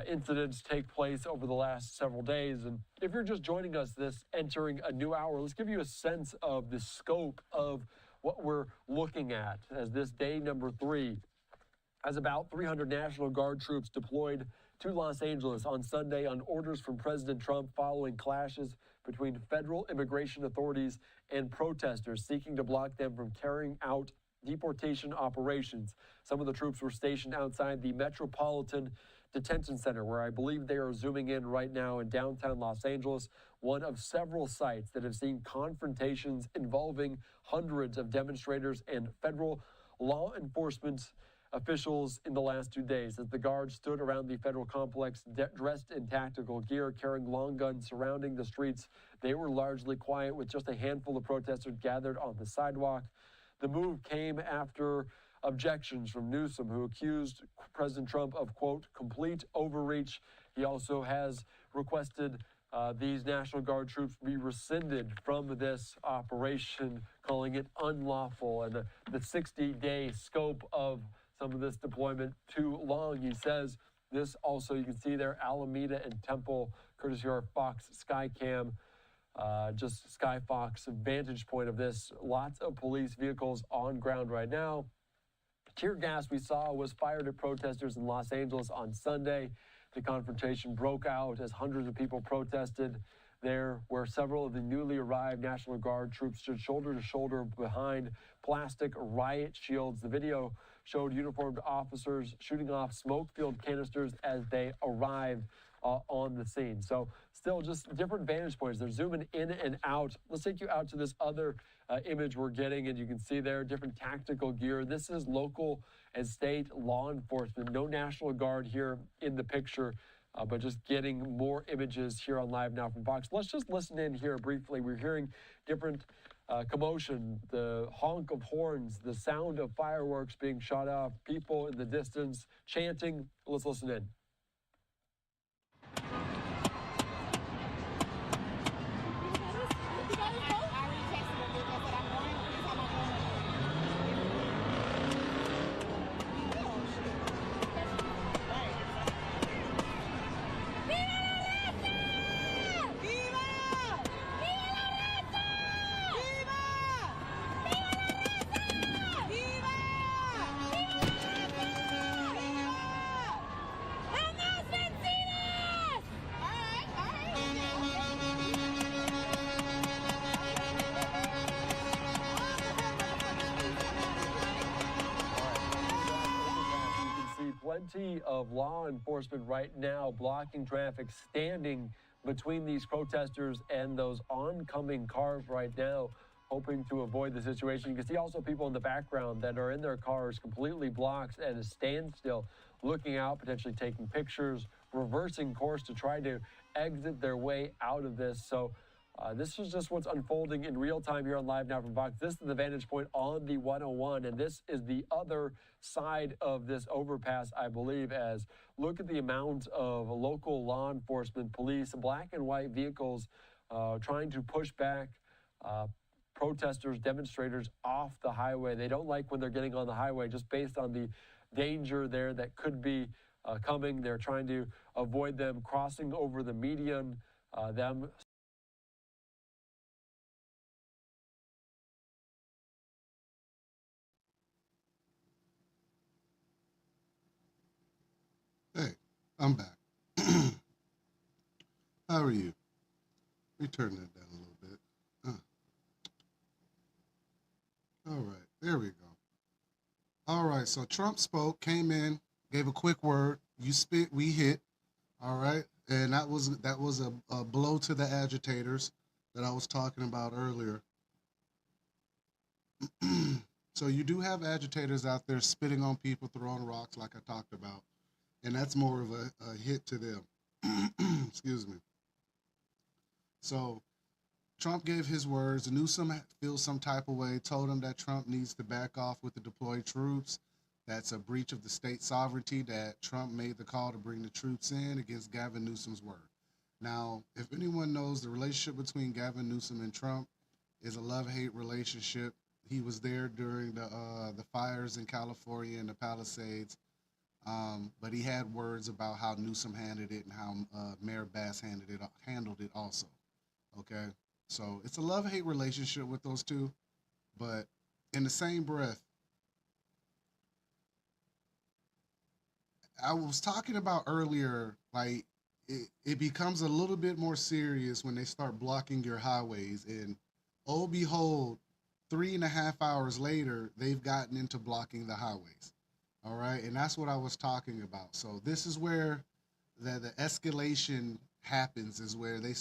[SPEAKER 10] incidents take place over the last several days. And if you're just joining us this entering a new hour, let's give you a sense of the scope of what we're looking at as this day number 3 has about 300 National Guard troops deployed to Los Angeles on Sunday on orders from President Trump following clashes between federal immigration authorities and protesters seeking to block them from carrying out deportation operations. Some of the troops were stationed outside the Metropolitan Detention Center, where I believe they are zooming in right now in downtown Los Angeles, one of several sites that have seen confrontations involving hundreds of demonstrators and federal law enforcement officials in the last 2 days, as the guards stood around the federal complex dressed in tactical gear, carrying long guns surrounding the streets. They were largely quiet, with just a handful of protesters gathered on the sidewalk. The move came after objections from Newsom, who accused President Trump of, quote, complete overreach. He also has requested these National Guard troops be rescinded from this operation, calling it unlawful, and the 60-day scope of some of this deployment too long. He says this also, you can see there, Alameda and Temple, courtesy of our Fox Skycam. Just Sky Fox vantage point of this. Lots of police vehicles on ground right now. Tear gas we saw was fired at protesters in Los Angeles on Sunday. The confrontation broke out as hundreds of people protested there, where several of the newly arrived National Guard troops stood shoulder to shoulder behind plastic riot shields. The video showed uniformed officers shooting off smoke-filled canisters as they arrived on the scene. So still just different vantage points. They're zooming in and out. Let's take you out to this other image we're getting, and you can see there different tactical gear. This is local and state law enforcement. No National Guard here in the picture, but just getting more images here on Live Now from Fox. Let's just listen in here briefly. We're hearing different commotion, the honk of horns, the sound of fireworks being shot off, people in the distance chanting. Let's listen in. Plenty of law enforcement right now blocking traffic, standing between these protesters and those oncoming cars right now. hoping to avoid the situation. You can see also people in the background that are in their cars completely blocked at a standstill, looking out, potentially taking pictures, reversing course to try to exit their way out of this. So this is just what's unfolding in real time here on Live Now from Fox. This is the vantage point on the 101, and this is the other side of this overpass, I believe, as look at the amount of local law enforcement, police, black and white vehicles trying to push back protesters, demonstrators off the highway. They don't like when they're getting on the highway just based on the danger there that could be coming. They're trying to avoid them crossing over the median, them
[SPEAKER 1] Hey, I'm back. How are you? Let me turn that down a little bit. All right, there we go. All right, so Trump spoke, came in, gave a quick word. You spit, we hit. All right, and that was a blow to the agitators that I was talking about earlier. So you do have agitators out there spitting on people, throwing rocks, like I talked about, and that's more of a hit to them. Excuse me. So Trump gave his words. Newsom feels some type of way, told him that Trump needs to back off with the deployed troops. That's a breach of the state sovereignty, that Trump made the call to bring the troops in against Gavin Newsom's word. Now, if anyone knows, the relationship between Gavin Newsom and Trump is a love-hate relationship. He was there during the fires in California and the Palisades, but he had words about how Newsom handled it and how Mayor Bass handled it also. Okay, so it's a love-hate relationship with those two, but in the same breath, I was talking about earlier, like it becomes a little bit more serious when they start blocking your highways, and oh behold, 3.5 hours later, they've gotten into blocking the highways. All right, and that's what I was talking about. So this is where the escalation happens, is where they're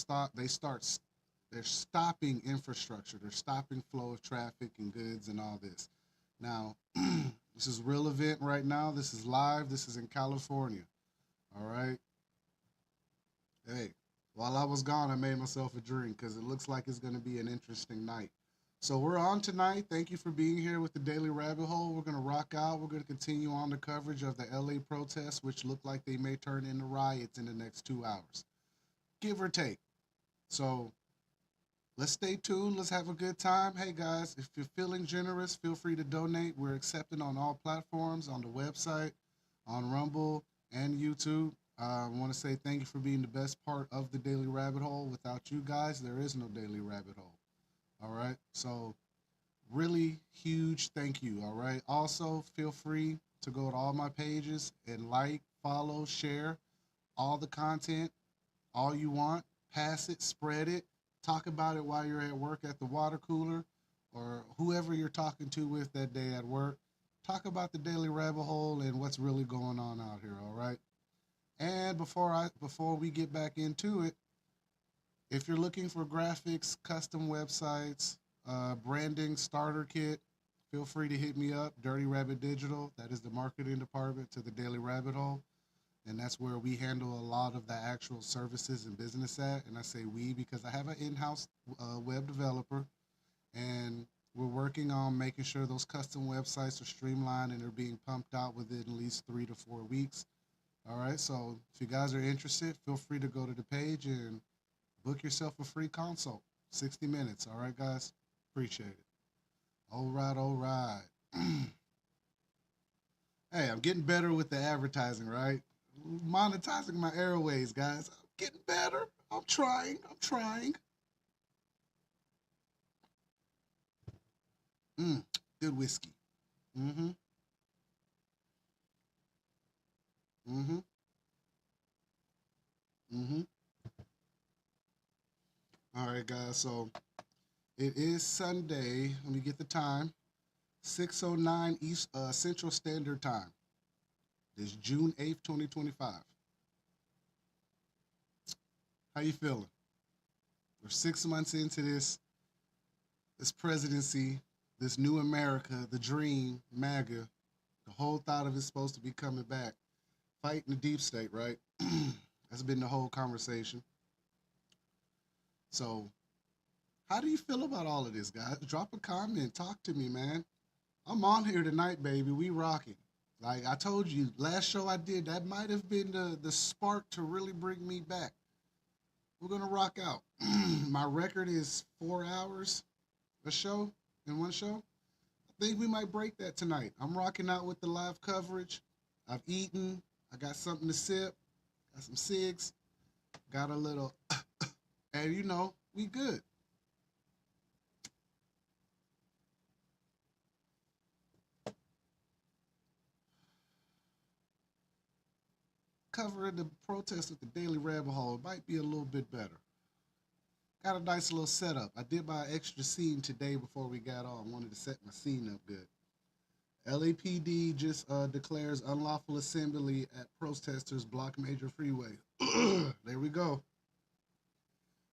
[SPEAKER 1] stopping infrastructure, they're stopping flow of traffic and goods and all this. Now, this is real event right now. This is live. This is in California. All right. Hey, while I was gone, I made myself a drink because it looks like it's going to be an interesting night. So we're on tonight. Thank you for being here with the Daily Rabbit Hole. We're going to rock out. We're going to continue on the coverage of the LA protests, which look like they may turn into riots in the next 2 hours, give or take. So let's stay tuned. Let's have a good time. Hey, guys, if you're feeling generous, feel free to donate. We're accepting on all platforms, on the website, on Rumble, and YouTube. I want to say thank you for being the best part of the Daily Rabbit Hole. Without you guys, there is no Daily Rabbit Hole. All right? So really huge thank you. All right? Also, feel free to go to all my pages and like, follow, share all the content, all you want. Pass it, spread it. Talk about it while you're at work at the water cooler, or whoever you're talking to with that day at work. Talk about the Daily Rabbit Hole and what's really going on out here, all right? And before we get back into it, if you're looking for graphics, custom websites, branding starter kit, feel free to hit me up, Dirty Rabbit Digital. That is the marketing department to the Daily Rabbit Hole. And that's where we handle a lot of the actual services and business at. And I say we because I have an in-house web developer, and we're working on making sure those custom websites are streamlined and they're being pumped out within at least 3 to 4 weeks. All right, so if you guys are interested, feel free to go to the page and book yourself a free consult, 60 minutes. All right, guys, appreciate it. All right, all right. Hey, I'm getting better with the advertising, right? Monetizing my airways, guys. I'm getting better. I'm trying. Good whiskey. Mm-hmm. All right, guys. So it is Sunday. Let me get the time. 6:09 East Central Standard Time. It's June 8th, 2025. How you feeling? We're 6 months into this this presidency, this new America, the dream, MAGA, the whole thought of it's supposed to be coming back, fighting the deep state, right? That's been the whole conversation. So, how do you feel about all of this, guys? Drop a comment. Talk to me, man. I'm on here tonight, baby. We rocking. Like I told you, last show I did, that might have been the spark to really bring me back. We're going to rock out. My record is 4 hours a show, in one show. I think we might break that tonight. I'm rocking out with the live coverage. I've eaten. I got something to sip. Got some cigs. Got a little, and you know, we good. Covering the protest with the Daily Rabbit Hole, it might be a little bit better. Got a nice little setup. I did my extra scene today before we got on. Wanted to set my scene up good. LAPD just declares unlawful assembly at protesters block major freeway. There we go.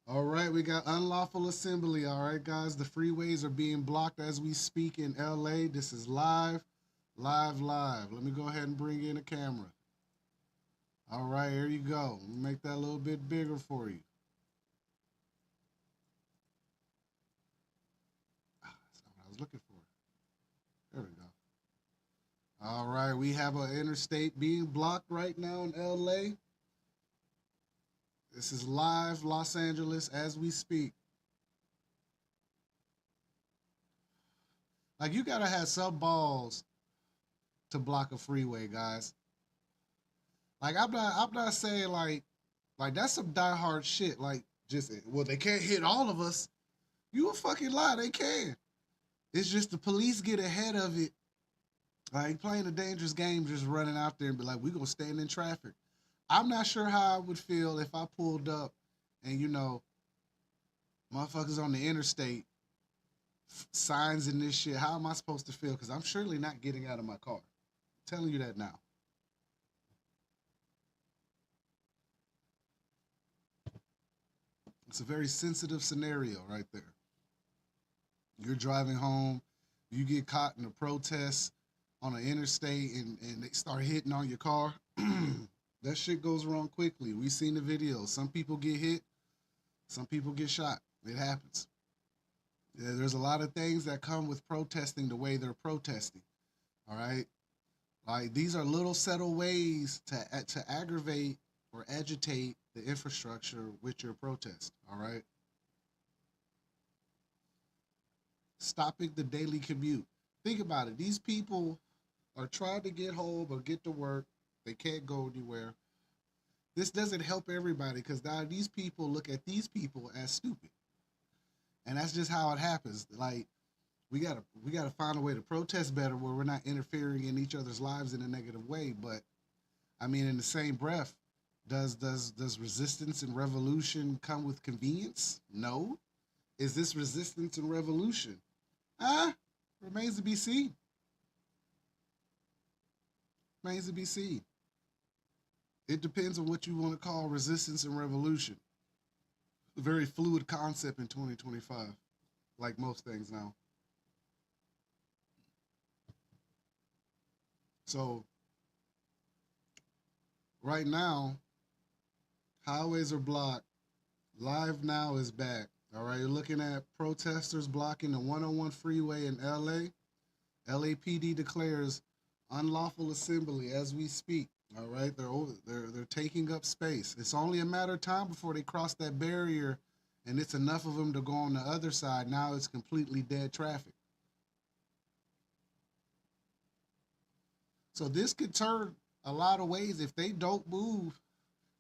[SPEAKER 1] All right, we got unlawful assembly. All right, guys, the freeways are being blocked as we speak in LA. This is live. Let me go ahead and bring in a camera. All right, here you go. Let me make that a little bit bigger for you. That's not what I was looking for. There we go. All right, we have an interstate being blocked right now in LA. This is live Los Angeles as we speak. Like, you gotta have some balls to block a freeway, guys. Like, I'm not saying like that's some diehard shit. Like, just, well, they can't hit all of us. You a fucking lie, they can. It's just the police get ahead of it. Like, playing a dangerous game, just running out there and be like, we gonna stand in traffic. I'm not sure how I would feel if I pulled up and, you know, motherfuckers on the interstate, signs and this shit. How am I supposed to feel? Because I'm surely not getting out of my car. I'm telling you that now. It's a very sensitive scenario right there. You're driving home, you get caught in a protest on an interstate and they start hitting on your car. That shit goes wrong quickly. We've seen the videos. Some people get hit, some people get shot. It happens. Yeah, there's a lot of things that come with protesting the way they're protesting. All right? Like, these are little subtle ways to aggravate or agitate the infrastructure with your protest. All right? Stopping the daily commute. Think about it. These people are trying to get home or get to work. They can't go anywhere. This doesn't help everybody because now these people look at these people as stupid. And that's just how it happens. Like, we gotta find a way to protest better where we're not interfering in each other's lives in a negative way. But I mean, in the same breath, does resistance and revolution come with convenience? No. Is this resistance and revolution? Remains to be seen. Remains to be seen. It depends on what you want to call resistance and revolution. A very fluid concept in 2025, like most things now. So, right now, highways are blocked. Live Now is back. All right, you're looking at protesters blocking the 101 freeway in LA. LAPD declares unlawful assembly as we speak. All right, they're taking up space. It's only a matter of time before they cross that barrier, and it's enough of them to go on the other side. Now it's completely dead traffic. So this could turn a lot of ways. If they don't move,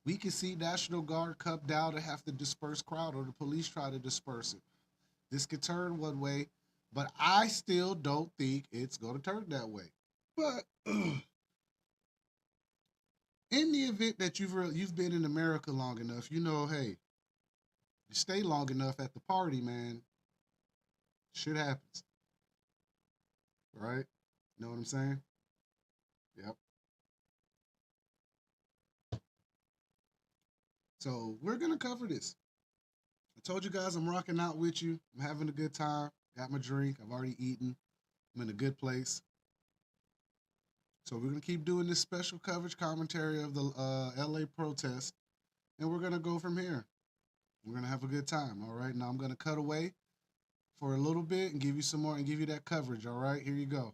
[SPEAKER 1] we could see National Guard come down and have to disperse crowd, or the police try to disperse it. This could turn one way, but I still don't think it's going to turn that way. But in the event that you've been in America long enough, you know, hey, you stay long enough at the party, man, shit happens. Right? You know what I'm saying? Yep. So we're going to cover this. I told you guys I'm rocking out with you. I'm having a good time. got my drink. I've already eaten. I'm in a good place. So we're going to keep doing this special coverage commentary of the LA protest, and we're going to go from here. We're going to have a good time, all right? Now I'm going to cut away for a little bit and give you some more and give you that coverage, all right? Here you go.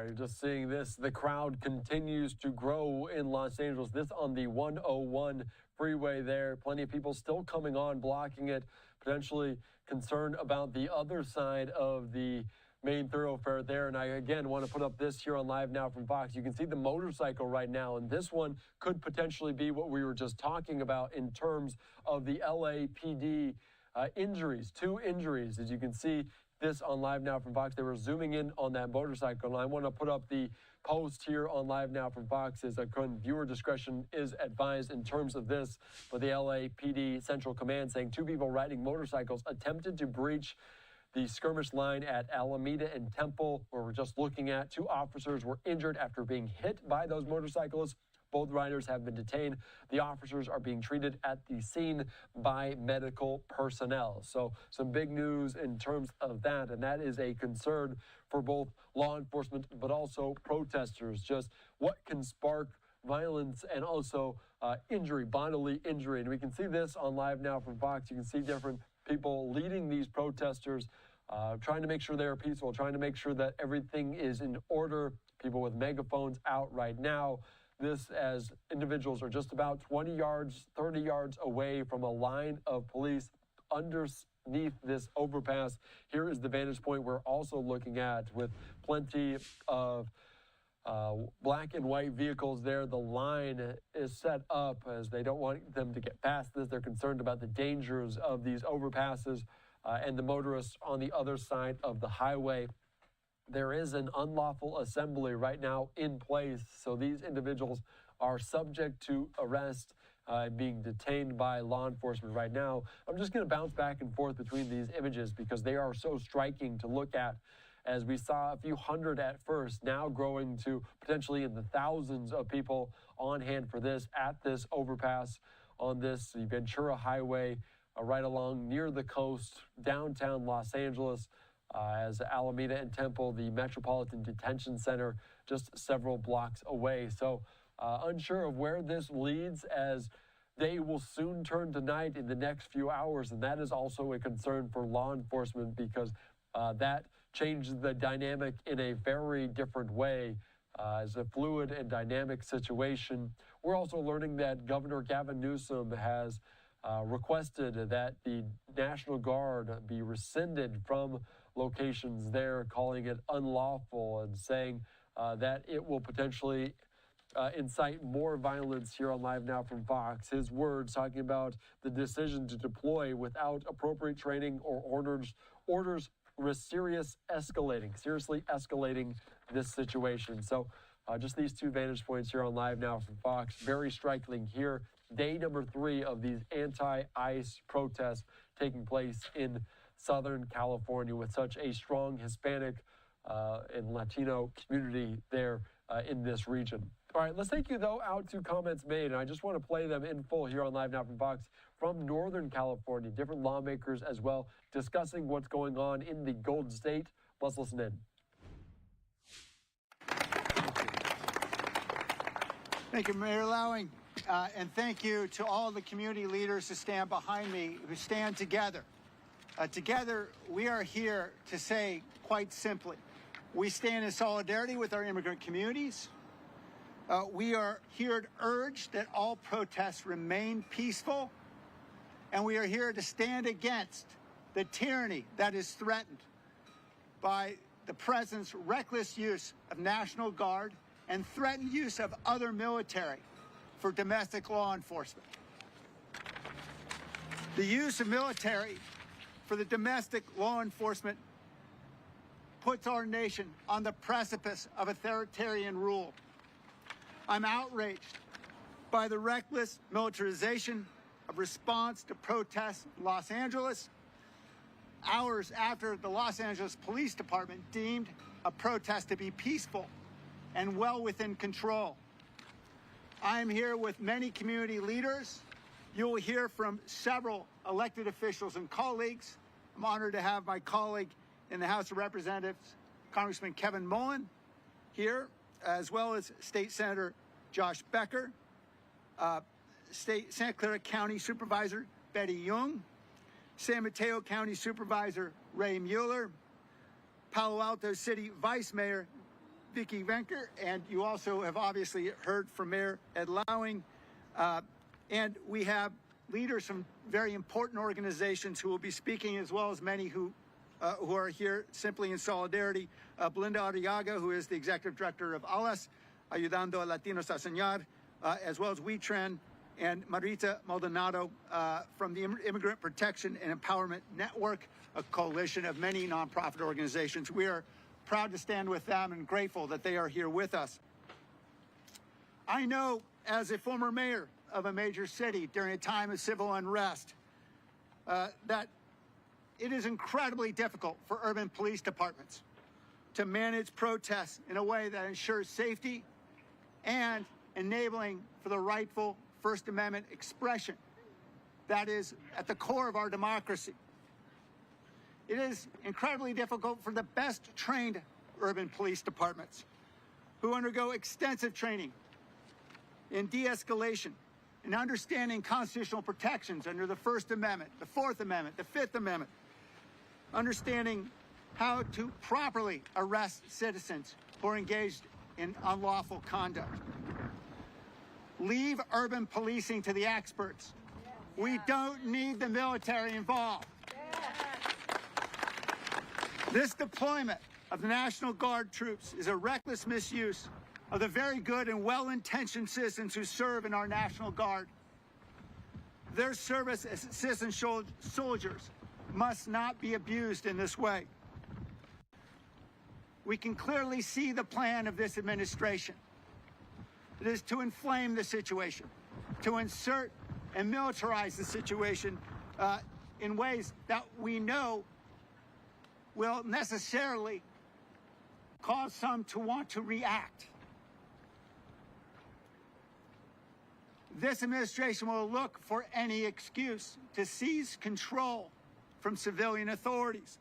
[SPEAKER 10] You're just seeing this. The crowd continues to grow in Los Angeles. This on the 101 freeway there. Plenty of people still coming on, blocking it, potentially concerned about the other side of the main thoroughfare there. And I, again, want to put up this here on Live Now from Fox. You can see the motorcycle right now, and this one could potentially be what we were just talking about in terms of the LAPD injuries. 2 injuries, as you can see this on Live Now from Fox. They were zooming in on that motorcycle, and I want to put up the post here on Live Now from Fox. As viewer discretion is advised in terms of this, but the LAPD Central Command saying 2 people riding motorcycles attempted to breach the skirmish line at Alameda and Temple, where we're just looking at. 2 officers were injured after being hit by those motorcyclists. Both riders have been detained. The officers are being treated at the scene by medical personnel. So some big news in terms of that, and that is a concern for both law enforcement but also protesters. Just what can spark violence and also injury, bodily injury. And we can see this on Live Now from Fox. You can see different people leading these protesters, trying to make sure they're peaceful, trying to make sure that everything is in order. People with megaphones out right now. This as individuals are just about 20 yards, 30 yards away from a line of police underneath this overpass. Here is the vantage point we're also looking at, with plenty of black and white vehicles there. The line is set up as they don't want them to get past this. They're concerned about the dangers of these overpasses and the motorists on the other side of the highway. There is an unlawful assembly right now in place, so these individuals are subject to arrest, being detained by law enforcement right now. I'm just going to bounce back and forth between these images because they are so striking to look at, as we saw a few hundred at first, now growing to potentially in the thousands of people on hand for this at this overpass on this the Ventura Highway right along near the coast, downtown Los Angeles. As Alameda and Temple, the Metropolitan Detention Center, just several blocks away. So unsure of where this leads, as they will soon turn to night in the next few hours. And that is also a concern for law enforcement, because that changes the dynamic in a very different way. It's a fluid and dynamic situation. We're also learning that Governor Gavin Newsom has requested that the National Guard be rescinded from locations there, calling it unlawful and saying that it will potentially incite more violence here on Live Now from Fox. His words talking about the decision to deploy without appropriate training or orders seriously escalating this situation. So just these 2 vantage points here on Live Now from Fox. Very striking here. Day number 3 of these anti-ICE protests taking place in Southern California, with such a strong Hispanic and Latino community there in this region. All right, let's take you, though, out to comments made, and I just want to play them in full here on Live Now from Fox from Northern California, different lawmakers as well, discussing what's going on in the Golden State. Let's listen in.
[SPEAKER 17] Thank you, Mayor Lowing, and thank you to all the community leaders who stand behind me, who stand together. Together, we are here to say, quite simply, we stand in solidarity with our immigrant communities. We are here to urge that all protests remain peaceful, and we are here to stand against the tyranny that is threatened by the president's reckless use of National Guard and threatened use of other military for domestic law enforcement. The use of military for the domestic law enforcement puts our nation on the precipice of authoritarian rule. I'm outraged by the reckless militarization of response to protests in Los Angeles, hours after the Los Angeles Police Department deemed a protest to be peaceful and well within control. I am here with many community leaders. You will hear from several elected officials and colleagues. I'm honored to have my colleague in the House of Representatives, Congressman Kevin Mullen, here, as well as State Senator Josh Becker, Santa Clara County Supervisor Betty Young, San Mateo County Supervisor Ray Mueller, Palo Alto City Vice Mayor Vicki Venker, and you also have obviously heard from Mayor Ed Lowing. And we have leaders from very important organizations who will be speaking, as well as many who are here simply in solidarity. Belinda Arriaga, who is the Executive Director of ALAS, Ayudando a Latinos a Soñar, as well as WeTrend, and Marita Maldonado from the Immigrant Protection and Empowerment Network, a coalition of many nonprofit organizations. We are proud to stand with them and grateful that they are here with us. I know, as a former mayor of a major city during a time of civil unrest, that it is incredibly difficult for urban police departments to manage protests in a way that ensures safety and enabling for the rightful First Amendment expression that is at the core of our democracy. It is incredibly difficult for the best trained urban police departments who undergo extensive training in de-escalation, in understanding constitutional protections under the First Amendment, the Fourth Amendment, the Fifth Amendment, understanding how to properly arrest citizens who are engaged in unlawful conduct. Leave urban policing to the experts. We don't need the military involved. This deployment of the National Guard troops is a reckless misuse of the very good and well-intentioned citizens who serve in our National Guard. Their service as citizen soldiers must not be abused in this way. We can clearly see the plan of this administration. It is to inflame the situation, to insert and militarize the situation in ways that we know will necessarily cause some to want to react. This administration will look for any excuse to seize control from civilian authorities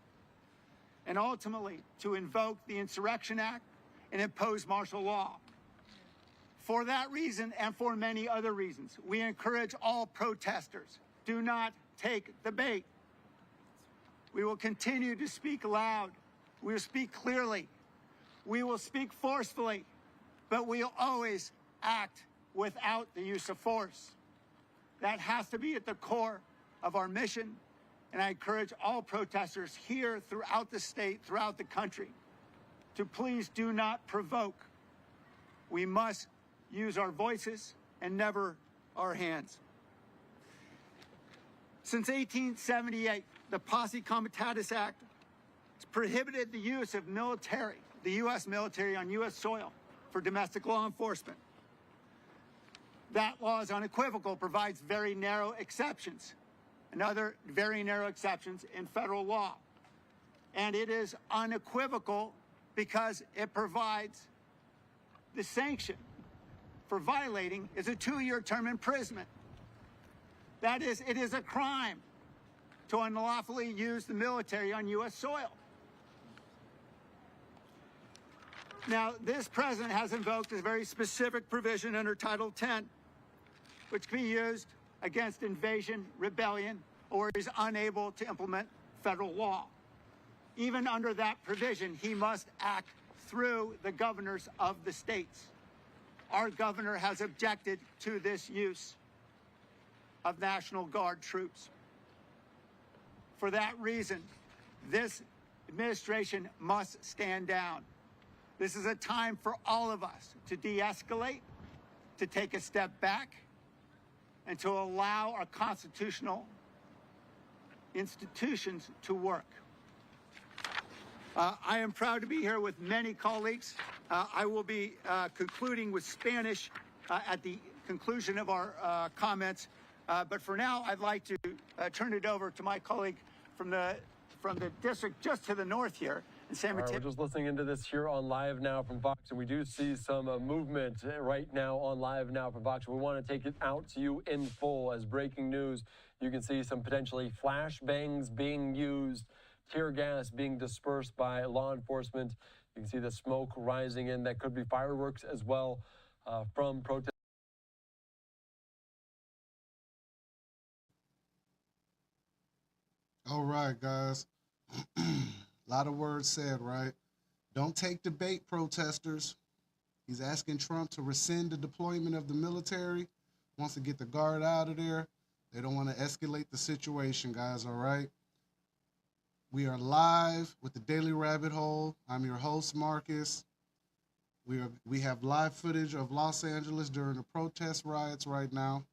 [SPEAKER 17] and ultimately to invoke the Insurrection Act and impose martial law. For that reason and for many other reasons, we encourage all protesters, do not take the bait. We will continue to speak loud. We will speak clearly. We will speak forcefully, but we will always act without the use of force. That has to be at the core of our mission, and I encourage all protesters here throughout the state, throughout the country, to please do not provoke. We must use our voices and never our hands. Since 1878, the Posse Comitatus Act has prohibited the use of military, the U.S. military on U.S. soil for domestic law enforcement. That law is unequivocal, provides very narrow exceptions and other very narrow exceptions in federal law. And it is unequivocal because it provides the sanction for violating is a 2-year term imprisonment. That is, it is a crime to unlawfully use the military on U.S. soil. Now, this president has invoked a very specific provision under Title 10, which can be used against invasion, rebellion, or is unable to implement federal law. Even under that provision, he must act through the governors of the states. Our governor has objected to this use of National Guard troops. For that reason, this administration must stand down. This is a time for all of us to de-escalate, to take a step back, and to allow our constitutional institutions to work. I am proud to be here with many colleagues. I will be concluding with Spanish at the conclusion of our comments. But for now, I'd like to turn it over to my colleague from the district just to the north here in San Mateo.
[SPEAKER 10] We're just listening into this here on Live Now from Fox, and we do see some movement right now on Live Now from Fox. We want to take it out to you in full as breaking news. You can see some potentially flashbangs being used, tear gas being dispersed by law enforcement. You can see the smoke rising in. That could be fireworks as well from protests.
[SPEAKER 1] All right, guys. A lot of words said, right? Don't take the bait, protesters. He's asking Trump to rescind the deployment of the military. Wants to get the guard out of there. They don't want to escalate the situation, guys, all right? We are live with the Daily Rabbit Hole. I'm your host, Marcus. We have live footage of Los Angeles during the protest riots right now.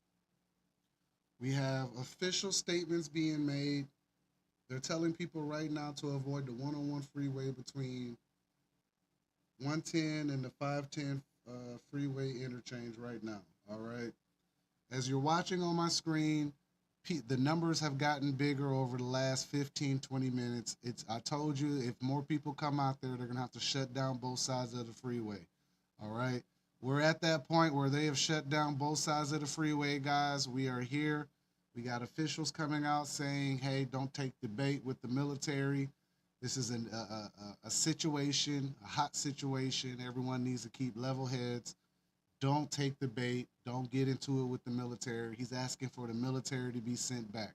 [SPEAKER 1] We have official statements being made. They're telling people right now to avoid the 101 freeway between 110 and the 510 freeway interchange right now, all right? As you're watching on my screen, the numbers have gotten bigger over the last 15, 20 minutes. I told you, if more people come out there, they're going to have to shut down both sides of the freeway, all right? We're at that point where they have shut down both sides of the freeway, guys. We are here. We got officials coming out saying, hey, don't take the bait with the military. This is a situation, a hot situation. Everyone needs to keep level heads. Don't take the bait. Don't get into it with the military. He's asking for the military to be sent back.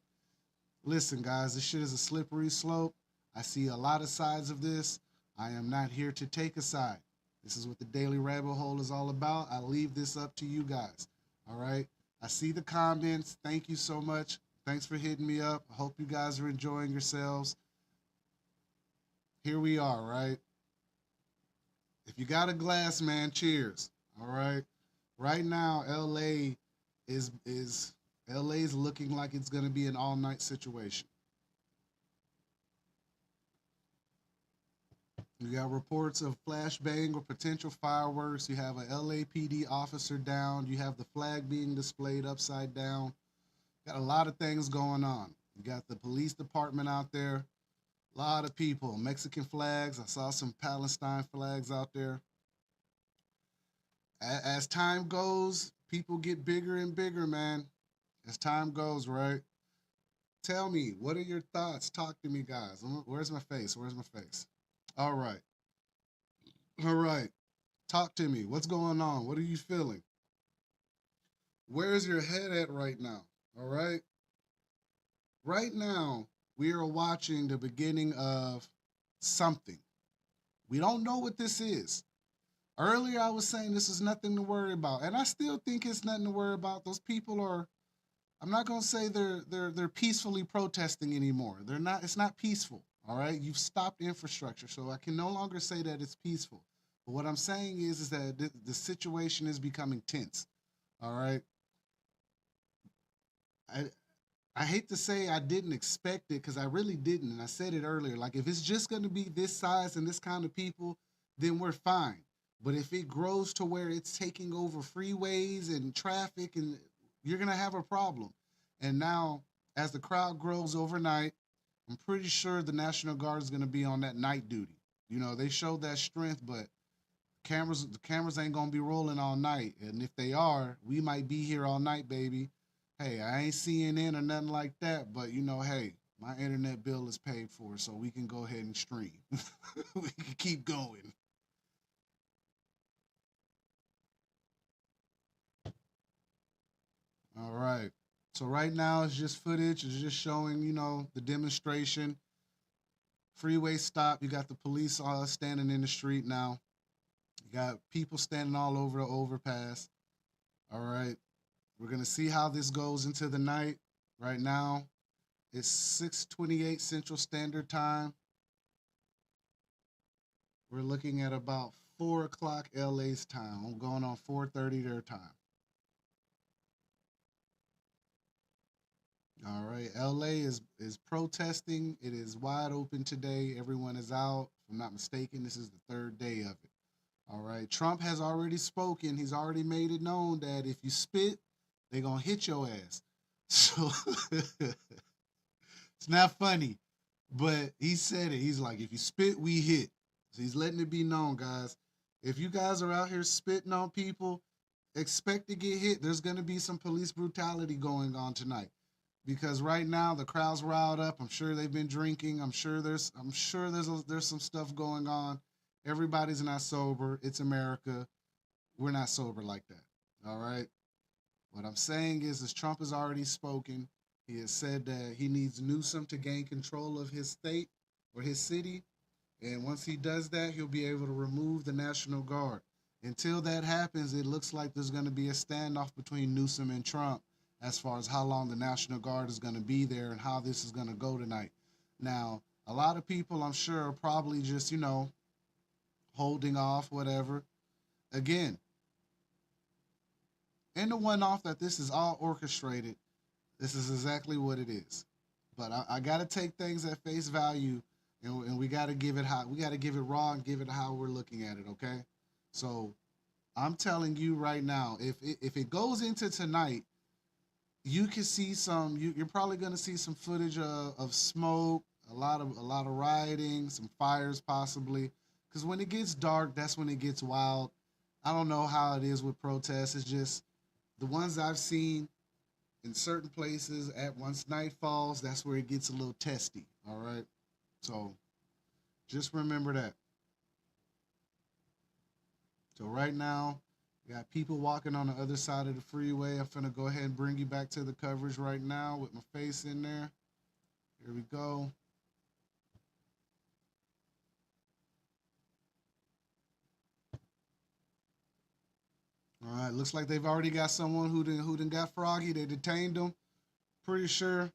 [SPEAKER 1] Listen, guys, this shit is a slippery slope. I see a lot of sides of this. I am not here to take a side. This is what the Daily Rabbit Hole is all about. I leave this up to you guys, all right? I see the comments. Thank you so much. Thanks for hitting me up. I hope you guys are enjoying yourselves. Here we are, right? If you got a glass, man, cheers. All right. Right now, LA is looking like it's going to be an all-night situation. You got reports of flashbang or potential fireworks. You have a LAPD officer down. You have the flag being displayed upside down. Got a lot of things going on. You got the police department out there. A lot of people. Mexican flags. I saw some Palestine flags out there. As time goes, people get bigger and bigger, man. As time goes, right? Tell me, what are your thoughts? Talk to me, guys. Where's my face? Where's my face? All right. All right. Talk to me. What's going on? What are you feeling? Where's your head at right now? All right. Right now, we are watching the beginning of something. We don't know what this is. Earlier, I was saying this is nothing to worry about, and I still think it's nothing to worry about. Those people are, I'm not gonna say they're peacefully protesting anymore. They're not. It's not peaceful. All right. You've stopped infrastructure, so I can no longer say that it's peaceful. But what I'm saying is that the situation is becoming tense. All right. I hate to say I didn't expect it because I really didn't. And I said it earlier, like if it's just going to be this size and this kind of people, then we're fine. But if it grows to where it's taking over freeways and traffic, and you're going to have a problem. And now as the crowd grows overnight, I'm pretty sure the National Guard is going to be on that night duty. You know, they showed that strength, but the cameras ain't going to be rolling all night. And if they are, we might be here all night, baby. Hey, I ain't CNN or nothing like that, but you know, hey, my internet bill is paid for, so we can go ahead and stream. We can keep going. All right. So right now it's just footage. It's just showing, you know, the demonstration. Freeway stop. You got the police standing in the street now. You got people standing all over the overpass. All right. We're going to see how this goes into the night. Right now, it's 6:28 Central Standard Time. We're looking at about 4 o'clock LA's time. I'm going on 4:30 their time. All right. LA is protesting. It is wide open today. Everyone is out. If I'm not mistaken, this is the third day of it. All right. Trump has already spoken. He's already made it known that if you spit, they're going to hit your ass. So it's not funny, but he said it. He's like, if you spit, we hit. So he's letting it be known, guys. If you guys are out here spitting on people, expect to get hit. There's going to be some police brutality going on tonight, because right now the crowd's riled up. I'm sure they've been drinking. I'm sure there's some stuff going on. Everybody's not sober. It's America. We're not sober like that. All right. What I'm saying is Trump has already spoken. He has said that he needs Newsom to gain control of his state or his city. And once he does that, he'll be able to remove the National Guard. Until that happens, it looks like there's going to be a standoff between Newsom and Trump as far as how long the National Guard is going to be there and how this is going to go tonight. Now, a lot of people, I'm sure, are probably just, holding off, whatever. Again, in the one-off that this is all orchestrated, this is exactly what it is. But I got to take things at face value, and we got to give it raw and give it how we're looking at it. Okay, so I'm telling you right now, if it goes into tonight, you can see you're probably going to see some footage of smoke, a lot of rioting, some fires possibly, because when it gets dark, that's when it gets wild. I don't know how it is with protests. It's just the ones I've seen in certain places once night falls, that's where it gets a little testy. All right. So just remember that. So right now, we got people walking on the other side of the freeway. I'm finna go ahead and bring you back to the coverage right now with my face in there. Here we go. All right, looks like they've already got someone who done got froggy. They detained him. Pretty sure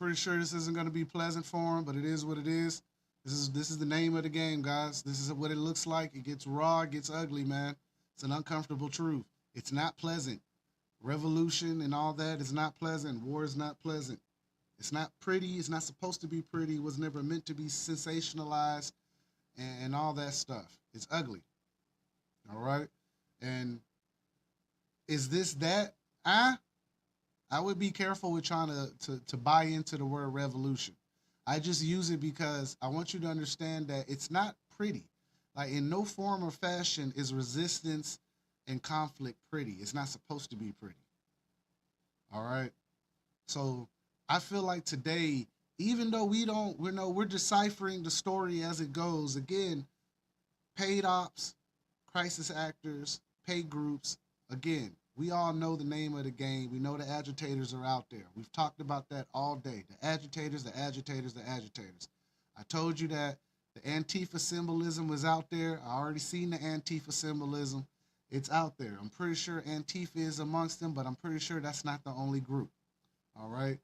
[SPEAKER 1] this isn't going to be pleasant for him, but it is what it is. This is the name of the game, guys. This is what it looks like. It gets raw, it gets ugly, man. It's an uncomfortable truth. It's not pleasant. Revolution and all that is not pleasant. War is not pleasant. It's not pretty. It's not supposed to be pretty. It was never meant to be sensationalized and all that stuff. It's ugly. All right? And is this that? I would be careful with trying to buy into the word revolution. I just use it because I want you to understand that it's not pretty. Like, in no form or fashion is resistance and conflict pretty. It's not supposed to be pretty. All right? So I feel like today, even though we're deciphering the story as it goes, again, paid ops, crisis actors, paid groups, again, we all know the name of the game. We know the agitators are out there. We've talked about that all day. The agitators, the agitators, the agitators. I told you that the Antifa symbolism was out there. I already seen the Antifa symbolism. It's out there. I'm pretty sure Antifa is amongst them, but I'm pretty sure that's not the only group. All right?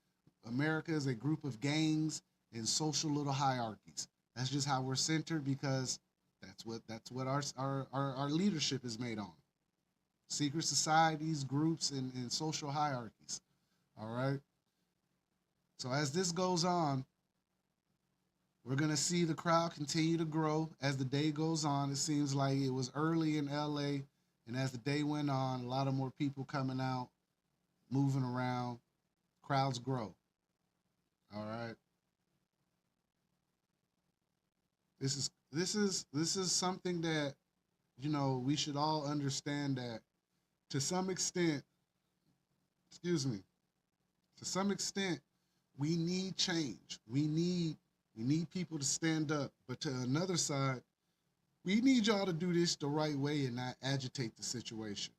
[SPEAKER 1] America is a group of gangs and social little hierarchies. That's just how we're centered, because that's what our leadership is made on. Secret societies, groups, and social hierarchies. All right? So as this goes on, we're going to see the crowd continue to grow as the day goes on. It seems like it was early in LA, and as the day went on, a lot of more people coming out, moving around, crowds grow. All right? This is something that, we should all understand, that to some extent, we need change. We need people to stand up. But to another side, we need y'all to do this the right way and not agitate the situation.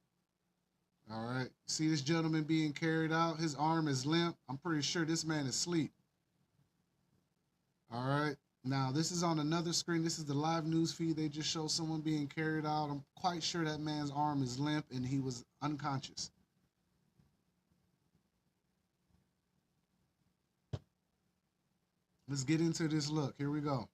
[SPEAKER 1] All right? See this gentleman being carried out? His arm is limp. I'm pretty sure this man is asleep. All right? Now, this is on another screen. This is the live news feed. They just show someone being carried out. I'm quite sure that man's arm is limp and he was unconscious. Let's get into this look. Here we go.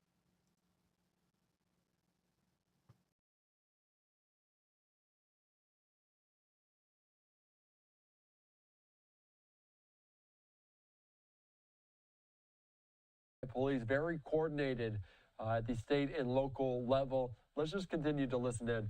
[SPEAKER 10] Police very coordinated at the state and local level. Let's just continue to listen in.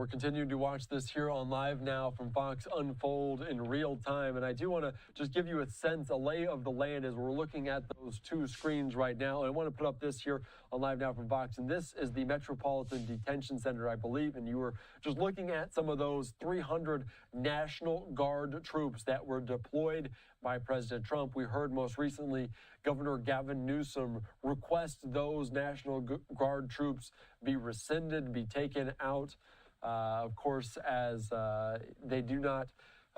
[SPEAKER 10] we're continuing to watch this here on Live Now from Fox unfold in real time. And I do want to just give you a sense, a lay of the land as we're looking at those two screens right now. And I want to put up this here on Live Now from Fox. And this is the Metropolitan Detention Center, I believe. And you were just looking at some of those 300 National Guard troops that were deployed by President Trump. We heard most recently Governor Gavin Newsom request those National Guard troops be rescinded, be taken out, of course, as they do not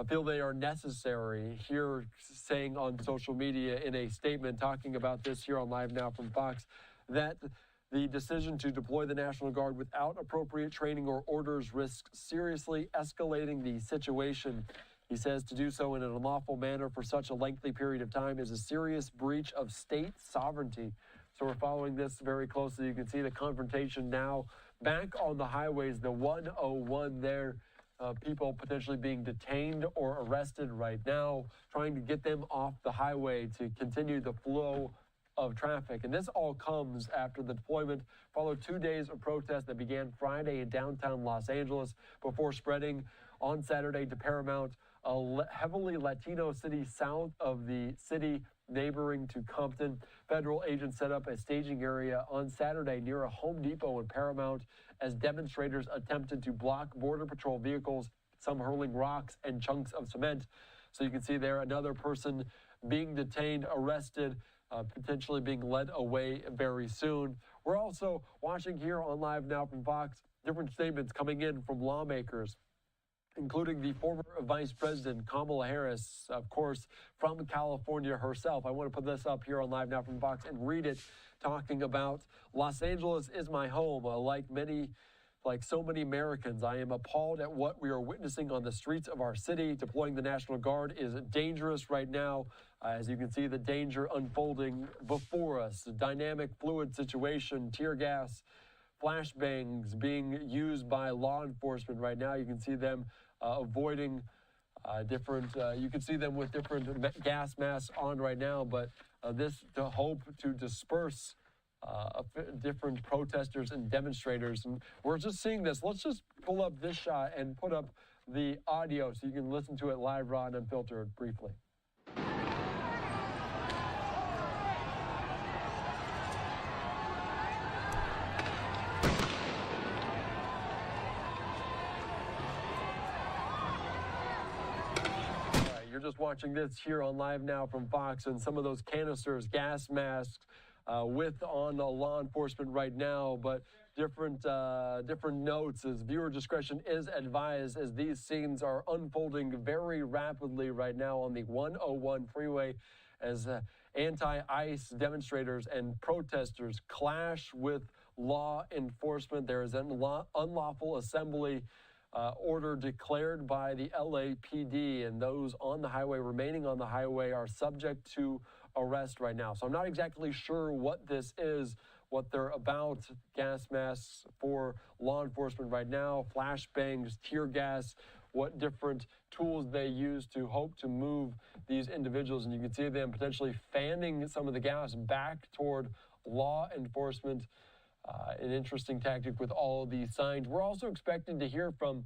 [SPEAKER 10] feel they are necessary. Here, saying on social media in a statement talking about this here on Live Now from Fox, that the decision to deploy the National Guard without appropriate training or orders risks seriously escalating the situation. He says to do so in an unlawful manner for such a lengthy period of time is a serious breach of state sovereignty. So we're following this very closely. You can see the confrontation now back on the highways, the 101 there. People potentially being detained or arrested right now, trying to get them off the highway to continue the flow of traffic. And this all comes after the deployment followed 2 days of protests that began Friday in downtown Los Angeles before spreading on Saturday to Paramount, a heavily Latino city south of the city neighboring to Compton. Federal agents set up a staging area on Saturday near a Home Depot in Paramount as demonstrators attempted to block Border Patrol vehicles, some hurling rocks and chunks of cement. So you can see there another person being detained, arrested, potentially being led away very soon. We're also watching here on Live Now from Fox different statements coming in from lawmakers, including the former Vice President Kamala Harris, of course, from California herself. I want to put this up here on Live Now from Fox and read it, talking about Los Angeles is my home. Like so many Americans, I am appalled at what we are witnessing on the streets of our city. Deploying the National Guard is dangerous right now. As you can see, the danger unfolding before us. A dynamic, fluid situation, tear gas, flashbangs being used by law enforcement right now. You can see them avoiding you can see them with different gas masks on right now, but this to hope to disperse different protesters and demonstrators. And we're just seeing this. Let's just pull up this shot and put up the audio so you can listen to it live, raw, and unfiltered briefly. You're just watching this here on Live Now from Fox, and some of those canisters, gas masks, with on law enforcement right now, but different notes as viewer discretion is advised as these scenes are unfolding very rapidly right now on the 101 freeway as anti-ICE demonstrators and protesters clash with law enforcement. There is an unlawful assembly order declared by the LAPD, and those on the highway, remaining on the highway, are subject to arrest right now. So I'm not exactly sure what this is, what they're about. Gas masks for law enforcement right now, flashbangs, tear gas, what different tools they use to hope to move these individuals. And you can see them potentially fanning some of the gas back toward law enforcement. An interesting tactic with all of these signs. We're also expecting to hear from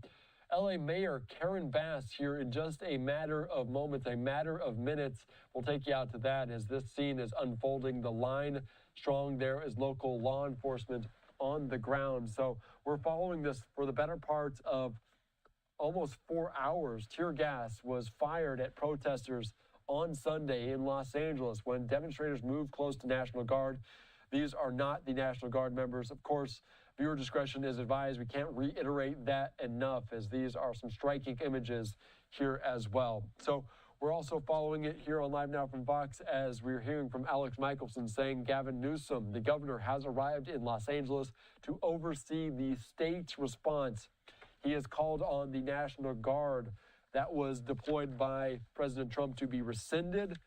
[SPEAKER 10] LA Mayor Karen Bass here in just a matter of moments, a matter of minutes. We'll take you out to that as this scene is unfolding. The line strong there is local law enforcement on the ground. So we're following this for the better part of almost 4 hours. Tear gas was fired at protesters on Sunday in Los Angeles when demonstrators moved close to National Guard. These are not the National Guard members. Of course, viewer discretion is advised. We can't reiterate that enough as these are some striking images here as well. So we're also following it here on Live Now from Fox as we're hearing from Alex Michelson saying Gavin Newsom, the governor, has arrived in Los Angeles to oversee the state's response. He has called on the National Guard that was deployed by President Trump to be rescinded.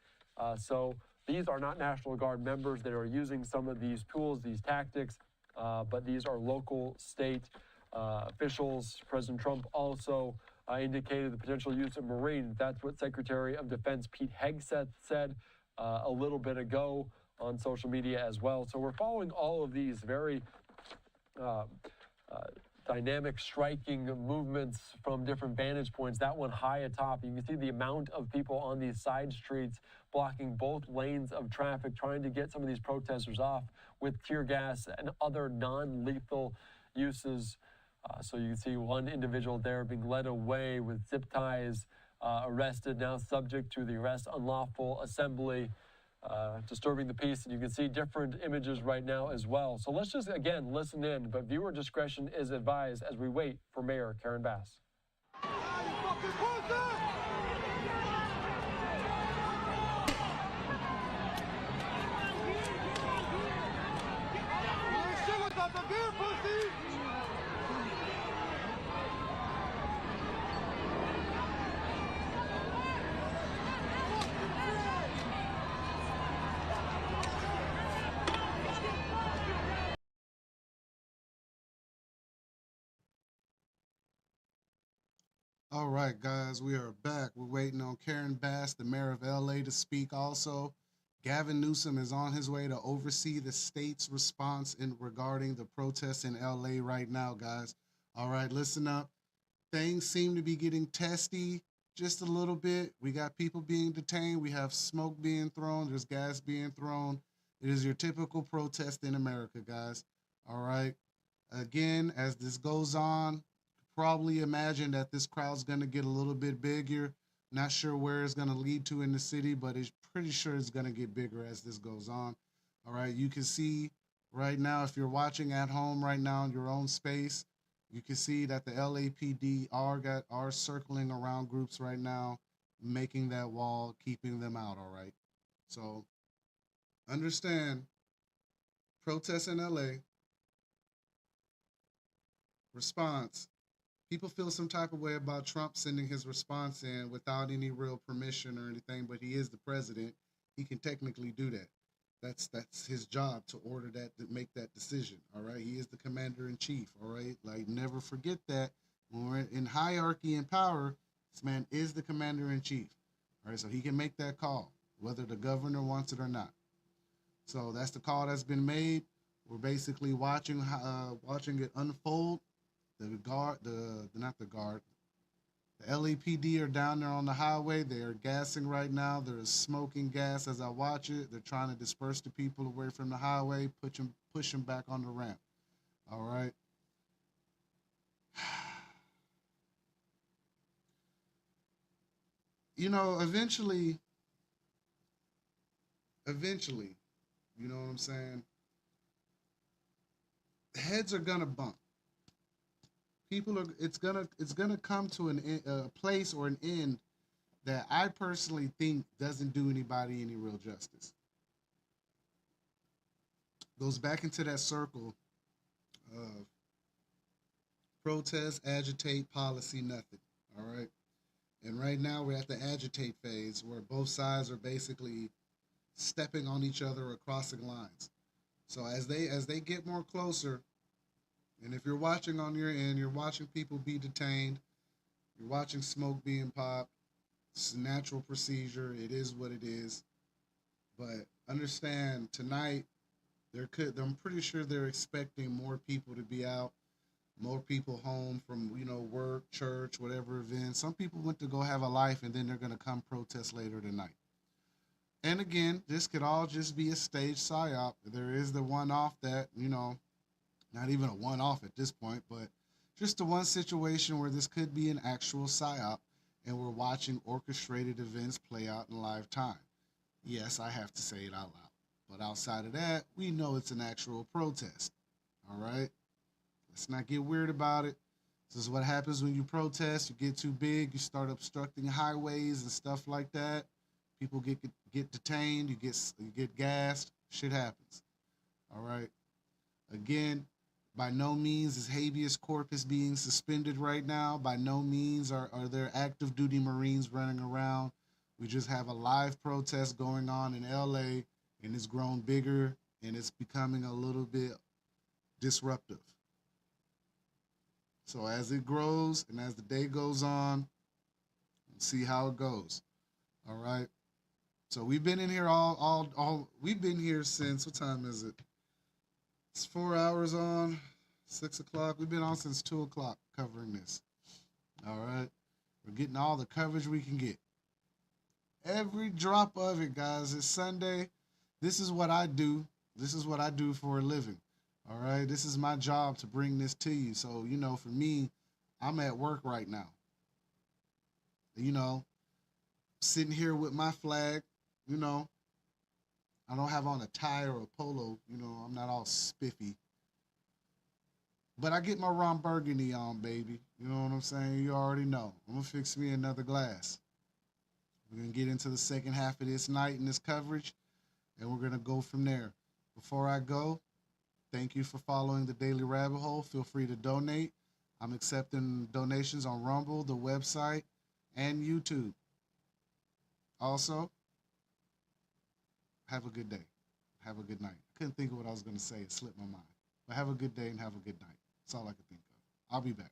[SPEAKER 10] So these are not National Guard members that are using some of these tools, these tactics, but these are local state officials. President Trump also indicated the potential use of Marines. That's what Secretary of Defense Pete Hegseth said a little bit ago on social media as well. So we're following all of these very dynamic striking movements from different vantage points. That one high atop, you can see the amount of people on these side streets blocking both lanes of traffic, trying to get some of these protesters off with tear gas and other non-lethal uses. So you can see one individual there being led away with zip ties, arrested, now subject to the arrest, unlawful assembly, disturbing the peace. And you can see different images right now as well. So let's just, again, listen in, but viewer discretion is advised as we wait for Mayor Karen Bass.
[SPEAKER 1] All right, guys, we are back. We're waiting on Karen Bass, the mayor of LA, to speak also. Gavin Newsom is on his way to oversee the state's response regarding the protests in LA right now, guys. All right, listen up. Things seem to be getting testy just a little bit. We got people being detained. We have smoke being thrown. There's gas being thrown. It is your typical protest in America, guys. All right. Again, as this goes on, probably imagine that this crowd's going to get a little bit bigger. Not sure where it's going to lead to in the city, but it's pretty sure it's going to get bigger as this goes on. All right, you can see right now, if you're watching at home right now in your own space, you can see that the LAPD are circling around groups right now, making that wall, keeping them out, all right? So understand, protests in LA, response. People feel some type of way about Trump sending his response in without any real permission or anything, but he is the president. He can technically do that. That's his job to order that, to make that decision. All right. He is the commander in chief. All right. Like, never forget that when we're in hierarchy and power, this man is the commander in chief. All right. So he can make that call, whether the governor wants it or not. So that's the call that's been made. We're basically watching it unfold. The LAPD are down there on the highway. They are gassing right now. There is smoking gas as I watch it. They're trying to disperse the people away from the highway, push them back on the ramp. All right. You know, eventually, you know what I'm saying? Heads are gonna bump. It's gonna come to a place or an end that I personally think doesn't do anybody any real justice. Goes back into that circle of protest, agitate, policy, nothing. All right. And right now we're at the agitate phase where both sides are basically stepping on each other or crossing lines. So as they get more closer, and if you're watching on your end, you're watching people be detained, you're watching smoke being popped. It's a natural procedure. It is what it is. But understand, tonight, I'm pretty sure they're expecting more people to be out, more people home from, work, church, whatever event. Some people went to go have a life, and then they're going to come protest later tonight. And again, this could all just be a stage psyop. There is the one-off that, not even a one-off at this point, but just the one situation where this could be an actual psyop, and we're watching orchestrated events play out in live time. Yes, I have to say it out loud. But outside of that, we know it's an actual protest. All right? Let's not get weird about it. This is what happens when you protest. You get too big, you start obstructing highways and stuff like that. People get detained, you get gassed, shit happens. All right? Again, by no means is habeas corpus being suspended right now. By no means are there active duty Marines running around. We just have a live protest going on in LA, and it's grown bigger, and it's becoming a little bit disruptive. So as it grows and as the day goes on, we'll see how it goes. All right. So we've been in here we've been here since, what time is it? It's 4 hours on. 6 o'clock. We've been on since 2 o'clock covering this. All right. We're getting all the coverage we can get. Every drop of it, guys. It's Sunday. This is what I do. This is what I do for a living. All right. This is my job to bring this to you. So, you know, for me, I'm at work right now. You know, sitting here with my flag, you know. I don't have on a tie or a polo. You know, I'm not all spiffy. But I get my Ron Burgundy on, baby. You know what I'm saying? You already know. I'm going to fix me another glass. We're going to get into the second half of this night in this coverage, and we're going to go from there. Before I go, thank you for following the Daily Rabbit Hole. Feel free to donate. I'm accepting donations on Rumble, the website, and YouTube. Also, have a good day. Have a good night. I couldn't think of what I was going to say. It slipped my mind. But have a good day and have a good night. That's all I could think of. I'll be back.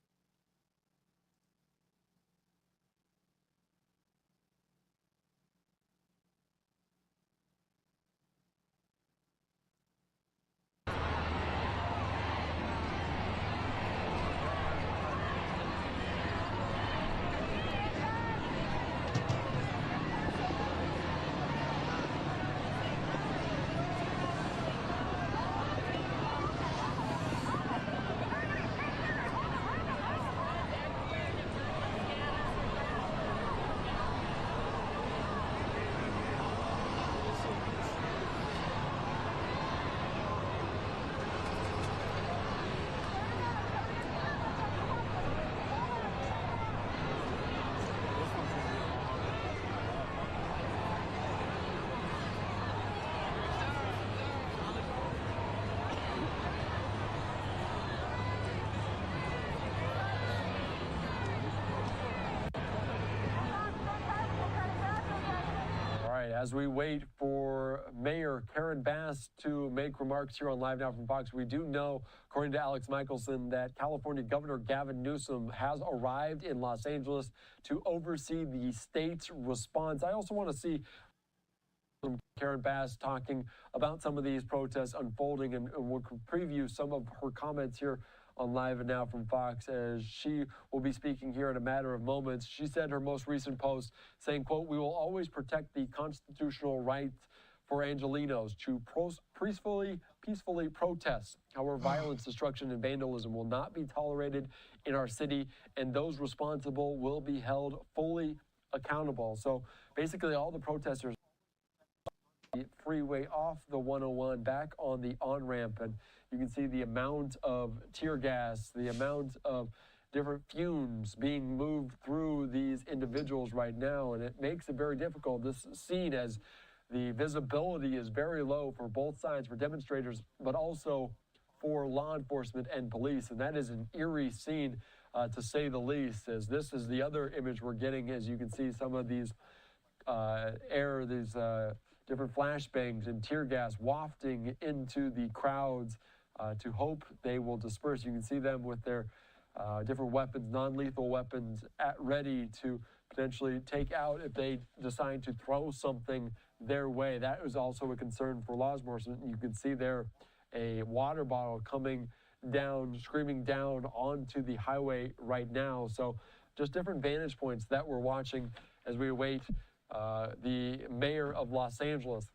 [SPEAKER 10] As we wait for Mayor Karen Bass to make remarks here on Live Now from Fox, we do know, according to Alex Michelson, that California Governor Gavin Newsom has arrived in Los Angeles to oversee the state's response. I also want to see Karen Bass talking about some of these protests unfolding, and we'll preview some of her comments here on Live Now from Fox as she will be speaking here in a matter of moments. She said her most recent post saying, quote, "We will always protect the constitutional right for Angelenos to peacefully protest. However, violence, destruction, and vandalism will not be tolerated in our city, and those responsible will be held fully accountable." So basically all the protesters the freeway off the 101 back on the on-ramp, and you can see the amount of tear gas, the amount of different fumes being moved through these individuals right now, and it makes it very difficult, this scene, as the visibility is very low for both sides, for demonstrators, but also for law enforcement and police, and that is an eerie scene to say the least, as this is the other image we're getting, as you can see some of these different flashbangs and tear gas wafting into the crowds to hope they will disperse. You can see them with their different weapons, non-lethal weapons, ready to potentially take out if they decide to throw something their way. That is also a concern for law enforcement. You can see there a water bottle coming down, screaming down onto the highway right now. So just different vantage points that we're watching as we await the mayor of Los Angeles.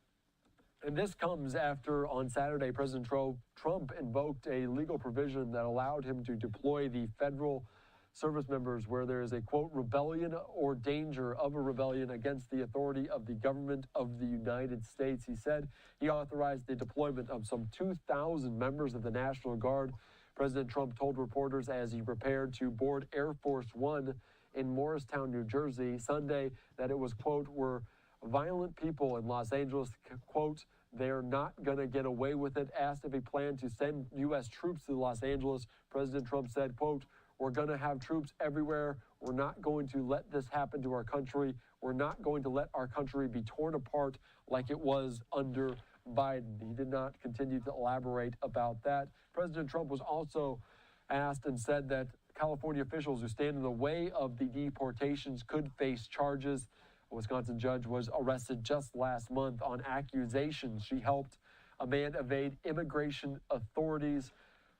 [SPEAKER 10] And this comes after, on Saturday, President Trump invoked a legal provision that allowed him to deploy the federal service members where there is a, quote, rebellion or danger of a rebellion against the authority of the government of the United States. He said he authorized the deployment of some 2,000 members of the National Guard. President Trump told reporters as he prepared to board Air Force One in Morristown, New Jersey, Sunday, that it was, quote, "were violent people in Los Angeles, quote, they're not going to get away with it." Asked if he planned to send U.S. troops to Los Angeles, President Trump said, quote, "We're going to have troops everywhere. We're not going to let this happen to our country. We're not going to let our country be torn apart like it was under Biden." He did not continue to elaborate about that. President Trump was also asked and said that California officials who stand in the way of the deportations could face charges. A Wisconsin judge was arrested just last month on accusations she helped a man evade immigration authorities.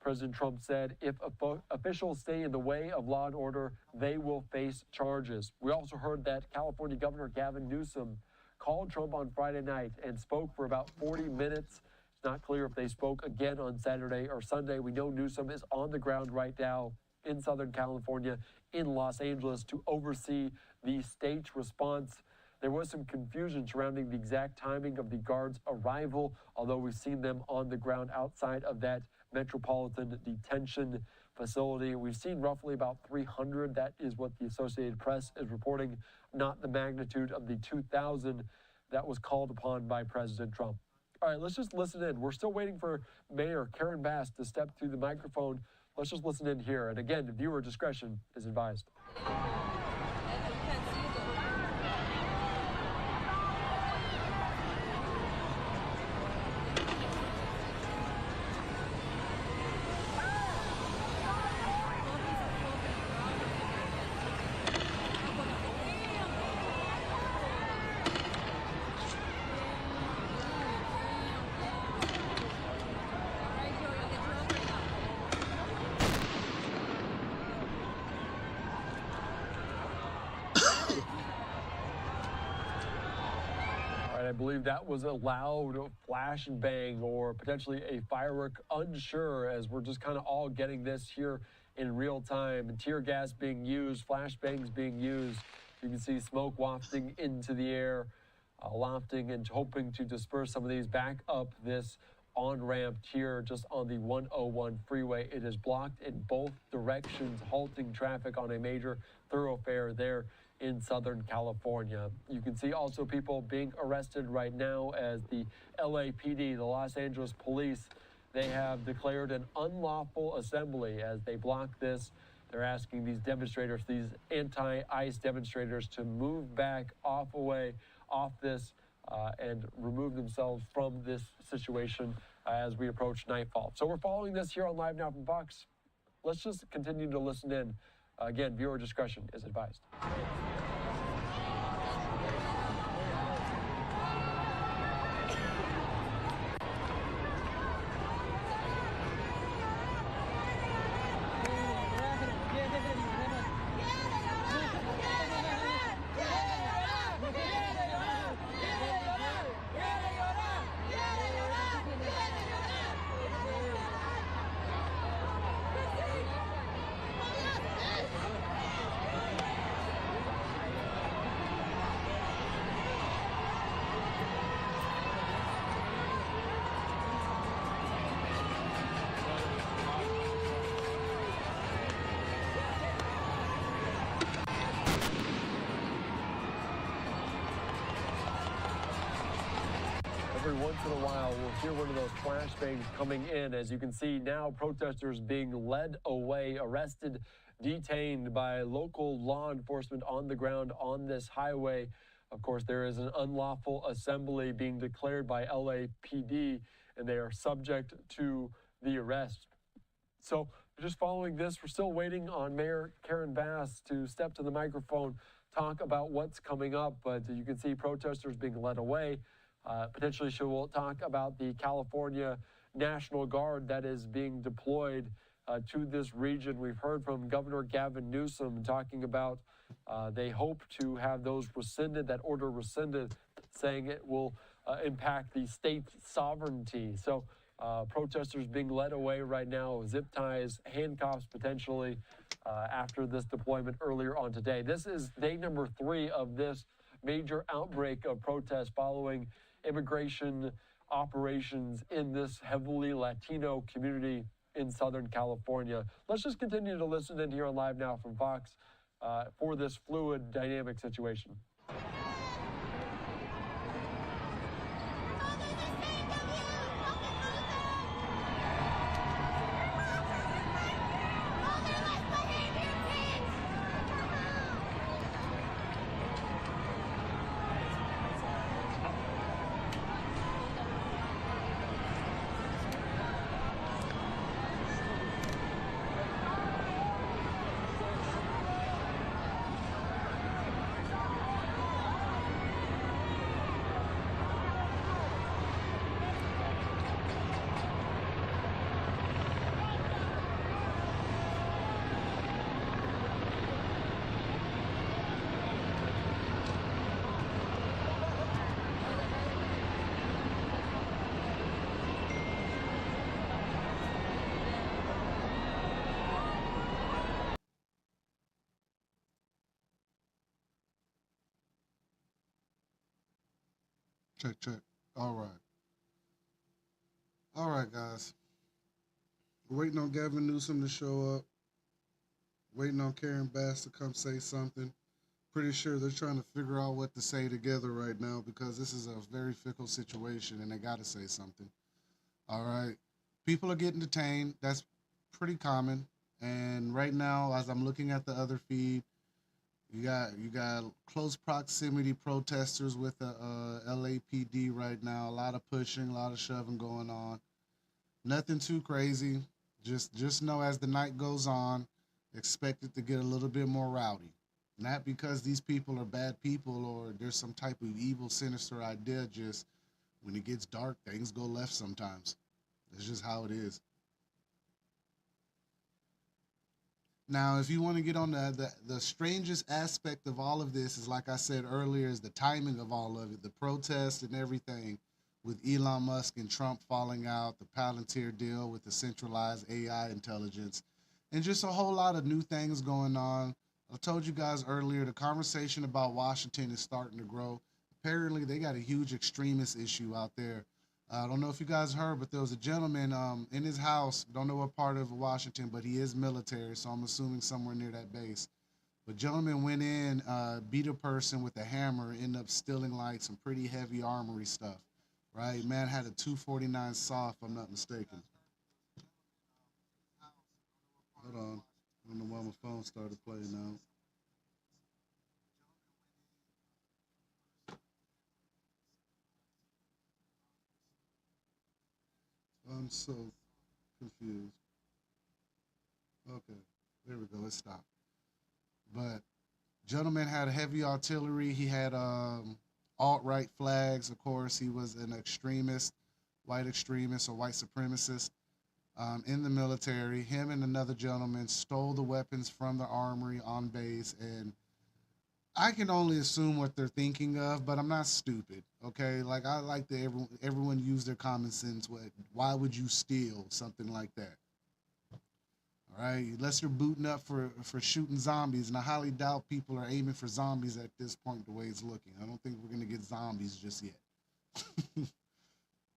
[SPEAKER 10] President Trump said if officials stay in the way of law and order, they will face charges. We also heard that California Governor Gavin Newsom called Trump on Friday night and spoke for about 40 minutes. It's not clear if they spoke again on Saturday or Sunday. We know Newsom is on the ground right now in Southern California, in Los Angeles, to oversee the state's response. There was some confusion surrounding the exact timing of the guards' arrival, although we've seen them on the ground outside of that Metropolitan Detention Facility. We've seen roughly about 300. That is what the Associated Press is reporting, not the magnitude of the 2,000 that was called upon by President Trump. All right, let's just listen in. We're still waiting for Mayor Karen Bass to step through the microphone. Let's just listen in here. And again, viewer discretion is advised. I believe that was a loud flash and bang or potentially a firework, unsure, as we're just kind of all getting this here in real time. And tear gas being used, flashbangs being used. You can see smoke wafting into the air, lofting and hoping to disperse some of these back up this on-ramp here just on the 101 freeway. It is blocked in both directions, halting traffic on a major thoroughfare there in Southern California. You can see also people being arrested right now as the LAPD, the Los Angeles Police, they have declared an unlawful assembly as they block this. They're asking these demonstrators, these anti-ICE demonstrators, to move back off this and remove themselves from this situation as we approach nightfall. So we're following this here on Live Now from Fox. Let's just continue to listen in. Again, viewer discretion is advised. Every once in a while, we'll hear one of those flashbangs coming in. As you can see now, protesters being led away, arrested, detained by local law enforcement on the ground on this highway. Of course, there is an unlawful assembly being declared by LAPD, and they are subject to the arrest. So just following this, we're still waiting on Mayor Karen Bass to step to the microphone, talk about what's coming up, but you can see protesters being led away. Potentially she will talk about the California National Guard that is being deployed to this region. We've heard from Governor Gavin Newsom talking about they hope to have those rescinded, that order rescinded, saying it will impact the state's sovereignty. So protesters being led away right now, zip ties, handcuffs potentially after this deployment earlier on today. This is day number 3 of this major outbreak of protests following immigration operations in this heavily Latino community in Southern California. Let's just continue to listen in here on Live Now from Fox for this fluid, dynamic situation.
[SPEAKER 1] Check, check. All right. All right, guys. We're waiting on Gavin Newsom to show up. Waiting on Karen Bass to come say something. Pretty sure they're trying to figure out what to say together right now because this is a very fickle situation and they got to say something. All right. People are getting detained. That's pretty common. And right now, as I'm looking at the other feed, you got close proximity protesters with the LAPD right now. A lot of pushing, a lot of shoving going on. Nothing too crazy. Just know as the night goes on, expect it to get a little bit more rowdy. Not because these people are bad people or there's some type of evil, sinister idea. Just when it gets dark, things go left sometimes. That's just how it is. Now, if you want to get on the strangest aspect of all of this is, like I said earlier, is the timing of all of it, the protests and everything with Elon Musk and Trump falling out, the Palantir deal with the centralized AI intelligence, and just a whole lot of new things going on. I told you guys earlier, the conversation about Washington is starting to grow. Apparently, they got a huge extremist issue out there. I don't know if you guys heard, but there was a gentleman in his house. Don't know what part of Washington, but he is military, so I'm assuming somewhere near that base. But gentleman went in, beat a person with a hammer, ended up stealing like some pretty heavy armory stuff. Right? Man had a 249 saw, if I'm not mistaken. Hold on. I don't know why my phone started playing now. I'm so confused. Okay, there we go. It stopped. But gentleman had heavy artillery. He had alt-right flags. Of course, he was an extremist, white extremist or white supremacist in the military. Him and another gentleman stole the weapons from the armory on base, and I can only assume what they're thinking of, but I'm not stupid. Okay, like I like to everyone use their common sense. Why would you steal something like that? All right, unless you're booting up for shooting zombies, and I highly doubt people are aiming for zombies at this point. The way it's looking, I don't think we're gonna get zombies just yet.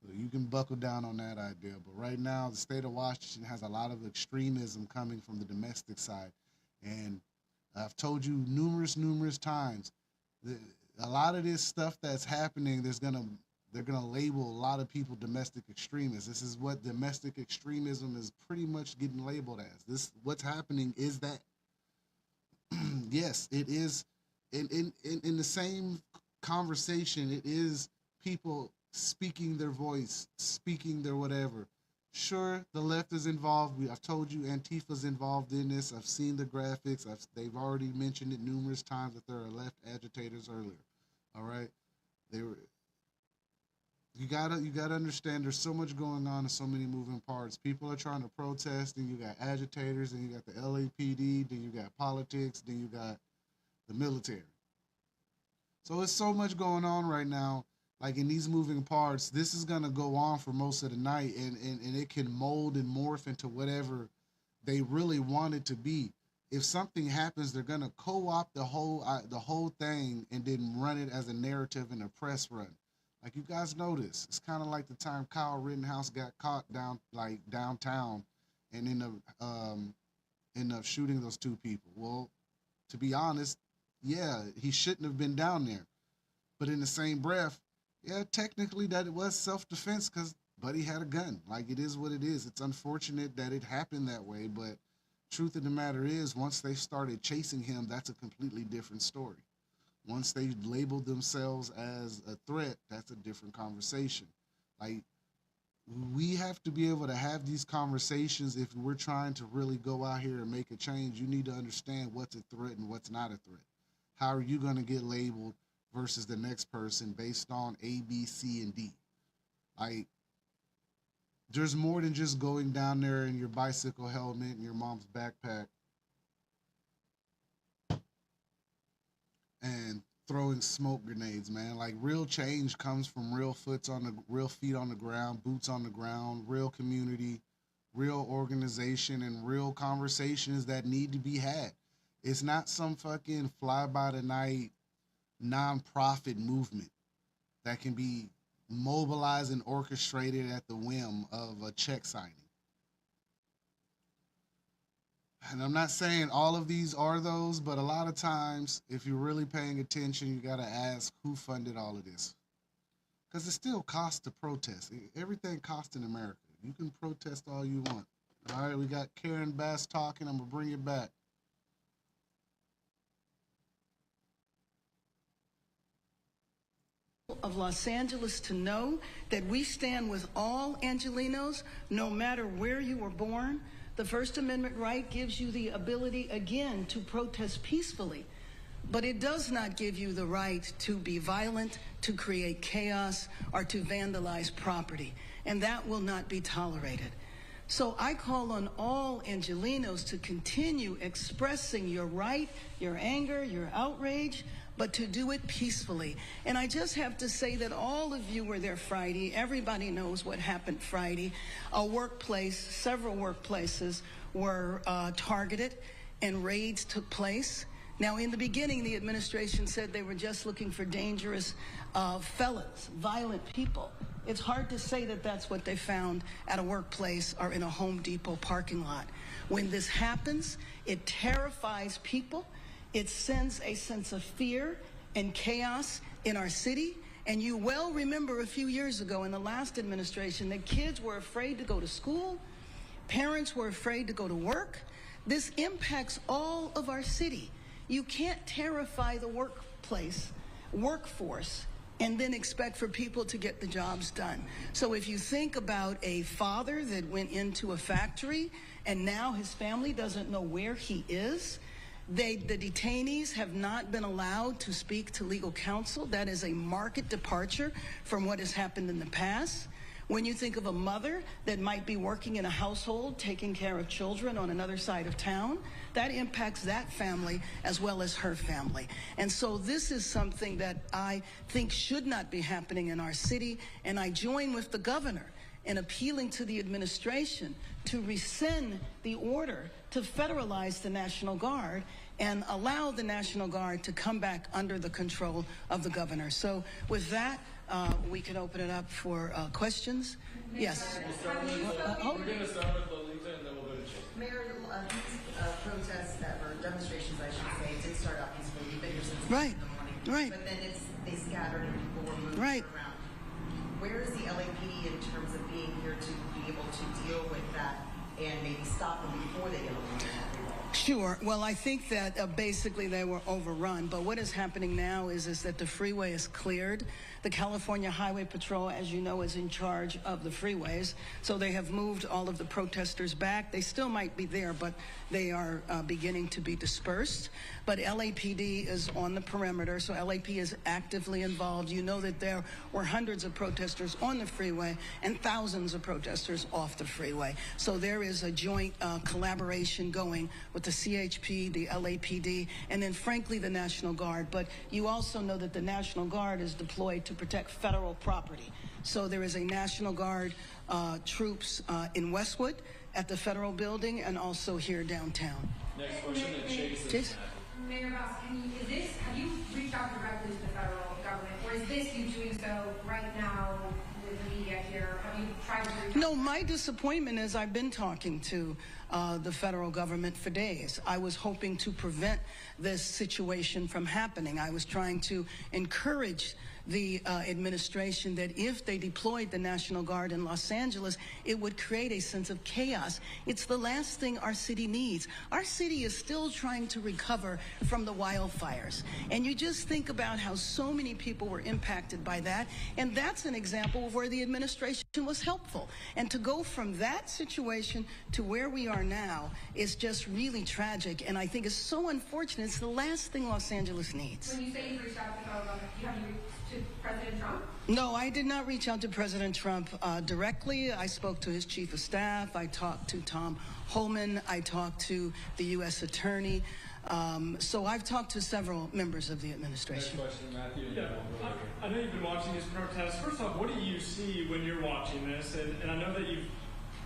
[SPEAKER 1] So you can buckle down on that idea. But right now, the state of Washington has a lot of extremism coming from the domestic side, and I've told you numerous times, a lot of this stuff that's happening, they're gonna label a lot of people domestic extremists. This is what domestic extremism is pretty much getting labeled as. This what's happening is that yes, it is in the same conversation, it is people speaking their voice, speaking their whatever. Sure, the left is involved. I've told you Antifa's involved in this. I've seen the graphics. They've already mentioned it numerous times that there are left agitators earlier. All right, they were. You gotta understand. There's so much going on and so many moving parts. People are trying to protest, and you got agitators, and you got the LAPD, then you got politics, then you got the military. So it's so much going on right now. Like in these moving parts, this is gonna go on for most of the night, and it can mold and morph into whatever they really want it to be. If something happens, they're gonna co-opt the whole thing and then run it as a narrative in a press run. Like you guys notice, it's kind of like the time Kyle Rittenhouse got caught downtown, and end up shooting those two people. Well, to be honest, yeah, he shouldn't have been down there. But in the same breath, yeah, technically that it was self-defense because Buddy had a gun. Like it is what it is. It's unfortunate that it happened that way, but truth of the matter is, once they started chasing him, that's a completely different story. Once they labeled themselves as a threat, that's a different conversation. Like we have to be able to have these conversations if we're trying to really go out here and make a change. You need to understand what's a threat and what's not a threat. How are you going to get labeled versus the next person based on A, B, C, and D? Like, there's more than just going down there in your bicycle helmet and your mom's backpack and throwing smoke grenades, man. Like real change comes from real feet on the ground, boots on the ground, real community, real organization, and real conversations that need to be had. It's not some fucking fly by the night nonprofit movement. that can be mobilized and orchestrated at the whim of a check signing. And I'm not saying all of these are those, but a lot of times, if you're really paying attention, you got to ask who funded all of this. Because it still costs to protest. Everything costs in America. You can protest all you want. All right, we got Karen Bass talking. I'm going to bring it back.
[SPEAKER 18] Of Los Angeles to know that we stand with all Angelenos, no matter where you were born. The First Amendment right gives you the ability, again, to protest peacefully. But it does not give you the right to be violent, to create chaos, or to vandalize property. And that will not be tolerated. So I call on all Angelenos to continue expressing your right, your anger, your outrage, but to do it peacefully. And I just have to say that all of you were there Friday. Everybody knows what happened Friday. A workplace, several workplaces were targeted and raids took place. Now, in the beginning, the administration said they were just looking for dangerous felons, violent people. It's hard to say that that's what they found at a workplace or in a Home Depot parking lot. When this happens, it terrifies people. It sends a sense of fear and chaos in our city. And you well remember a few years ago in the last administration that kids were afraid to go to school. Parents were afraid to go to work. This impacts all of our city. You can't terrify the workforce, and then expect for people to get the jobs done. So if you think about a father that went into a factory and now his family doesn't know where he is, the detainees have not been allowed to speak to legal counsel. That is a marked departure from what has happened in the past. When you think of a mother that might be working in a household, taking care of children on another side of town, that impacts that family as well as her family. And so this is something that I think should not be happening in our city, and I join with the governor in appealing to the administration to rescind the order to federalize the National Guard and allow the National Guard to come back under the control of the governor. So with that, we can open it up for questions. Yes.
[SPEAKER 19] We're going to start with Lolita and then we'll go to Chase. Mayor, these protests that were demonstrations, I should say, did start out peacefully. You've been here since
[SPEAKER 18] right.
[SPEAKER 19] in the morning.
[SPEAKER 18] Right.
[SPEAKER 19] But then they scattered and people were moved
[SPEAKER 18] right.
[SPEAKER 19] around. Where is the LAPD in terms of being here to be able to deal with that and maybe stop them before they get along?
[SPEAKER 18] Sure. Well, I think that basically they were overrun. But what is happening now is that the freeway is cleared. The California Highway Patrol, as you know, is in charge of the freeways. So they have moved all of the protesters back. They still might be there, but they are beginning to be dispersed. But LAPD is on the perimeter, so LAP is actively involved. You know that there were hundreds of protesters on the freeway and thousands of protesters off the freeway. So there is a joint collaboration going with the CHP, the LAPD, and then, frankly, the National Guard. But you also know that the National Guard is deployed to protect federal property. So there is a National Guard troops in Westwood at the federal building and also here downtown.
[SPEAKER 19] Next question to Chase.
[SPEAKER 6] Mayor Bass, have you reached out directly to the federal government, or is this you doing so right now with the media here? Have you tried to reach out?
[SPEAKER 18] No, my disappointment is I've been talking to the federal government for days. I was hoping to prevent this situation from happening. I was trying to encourage the administration that if they deployed the National Guard in Los Angeles, it would create a sense of chaos. It's the last thing our city needs. Our city is still trying to recover from the wildfires. And you just think about how so many people were impacted by that. And that's an example of where the administration was helpful. And to go from that situation to where we are now is just really tragic. And I think it's so unfortunate. It's the last thing Los Angeles needs.
[SPEAKER 6] When you say you've reached out to the federal government, have you reached to President Trump?
[SPEAKER 18] No, I did not reach out to President Trump directly. I spoke to his chief of staff. I talked to Tom Holman. I talked to the U.S. Attorney. So I've talked to several members of the administration.
[SPEAKER 19] Next question, Matthew.
[SPEAKER 20] Yeah, I know you've been watching these protests. First off, what do you see when you're watching this? And I know that you've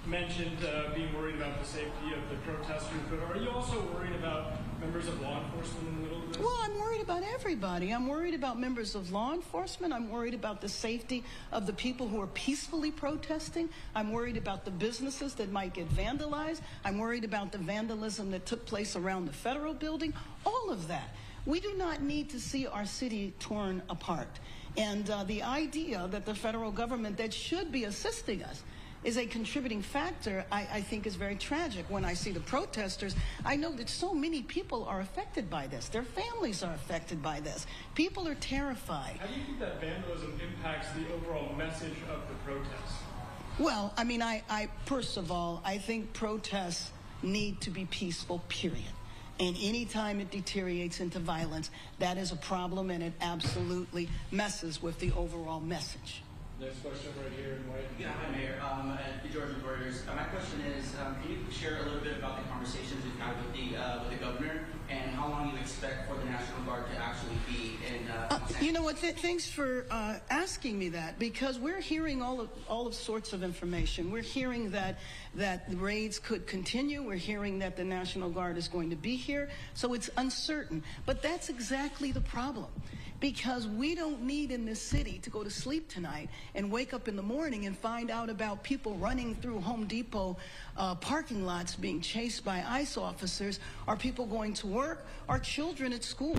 [SPEAKER 20] mentioned being worried about the safety of the protesters, but are you also worried about members of law enforcement in the middle of this?
[SPEAKER 18] Well, I'm worried about everybody. I'm worried about members of law enforcement. I'm worried about the safety of the people who are peacefully protesting. I'm worried about the businesses that might get vandalized. I'm worried about the vandalism that took place around the federal building. All of that. We do not need to see our city torn apart. And the idea that the federal government that should be assisting us is a contributing factor, I think is very tragic. When I see the protesters, I know that so many people are affected by this. Their families are affected by this. People are terrified.
[SPEAKER 20] How do you think that vandalism impacts the overall message of the protests?
[SPEAKER 18] Well, I mean, first of all, I think protests need to be peaceful, period. And any time it deteriorates into violence, that is a problem, and it absolutely messes with the overall message.
[SPEAKER 20] Next question right here in white.
[SPEAKER 21] Yeah, hi, Mayor. The Georgia Reporters. My question is, can you share a little bit about the conversations you've had with the governor, and how long you expect for the National Guard to actually be in?
[SPEAKER 18] You know what? Thanks for asking me that, because we're hearing all of sorts of information. We're hearing that the raids could continue. We're hearing that the National Guard is going to be here. So it's uncertain. But that's exactly the problem. Because we don't need in this city to go to sleep tonight and wake up in the morning and find out about people running through Home Depot parking lots being chased by ICE officers, or people going to work, or children at school.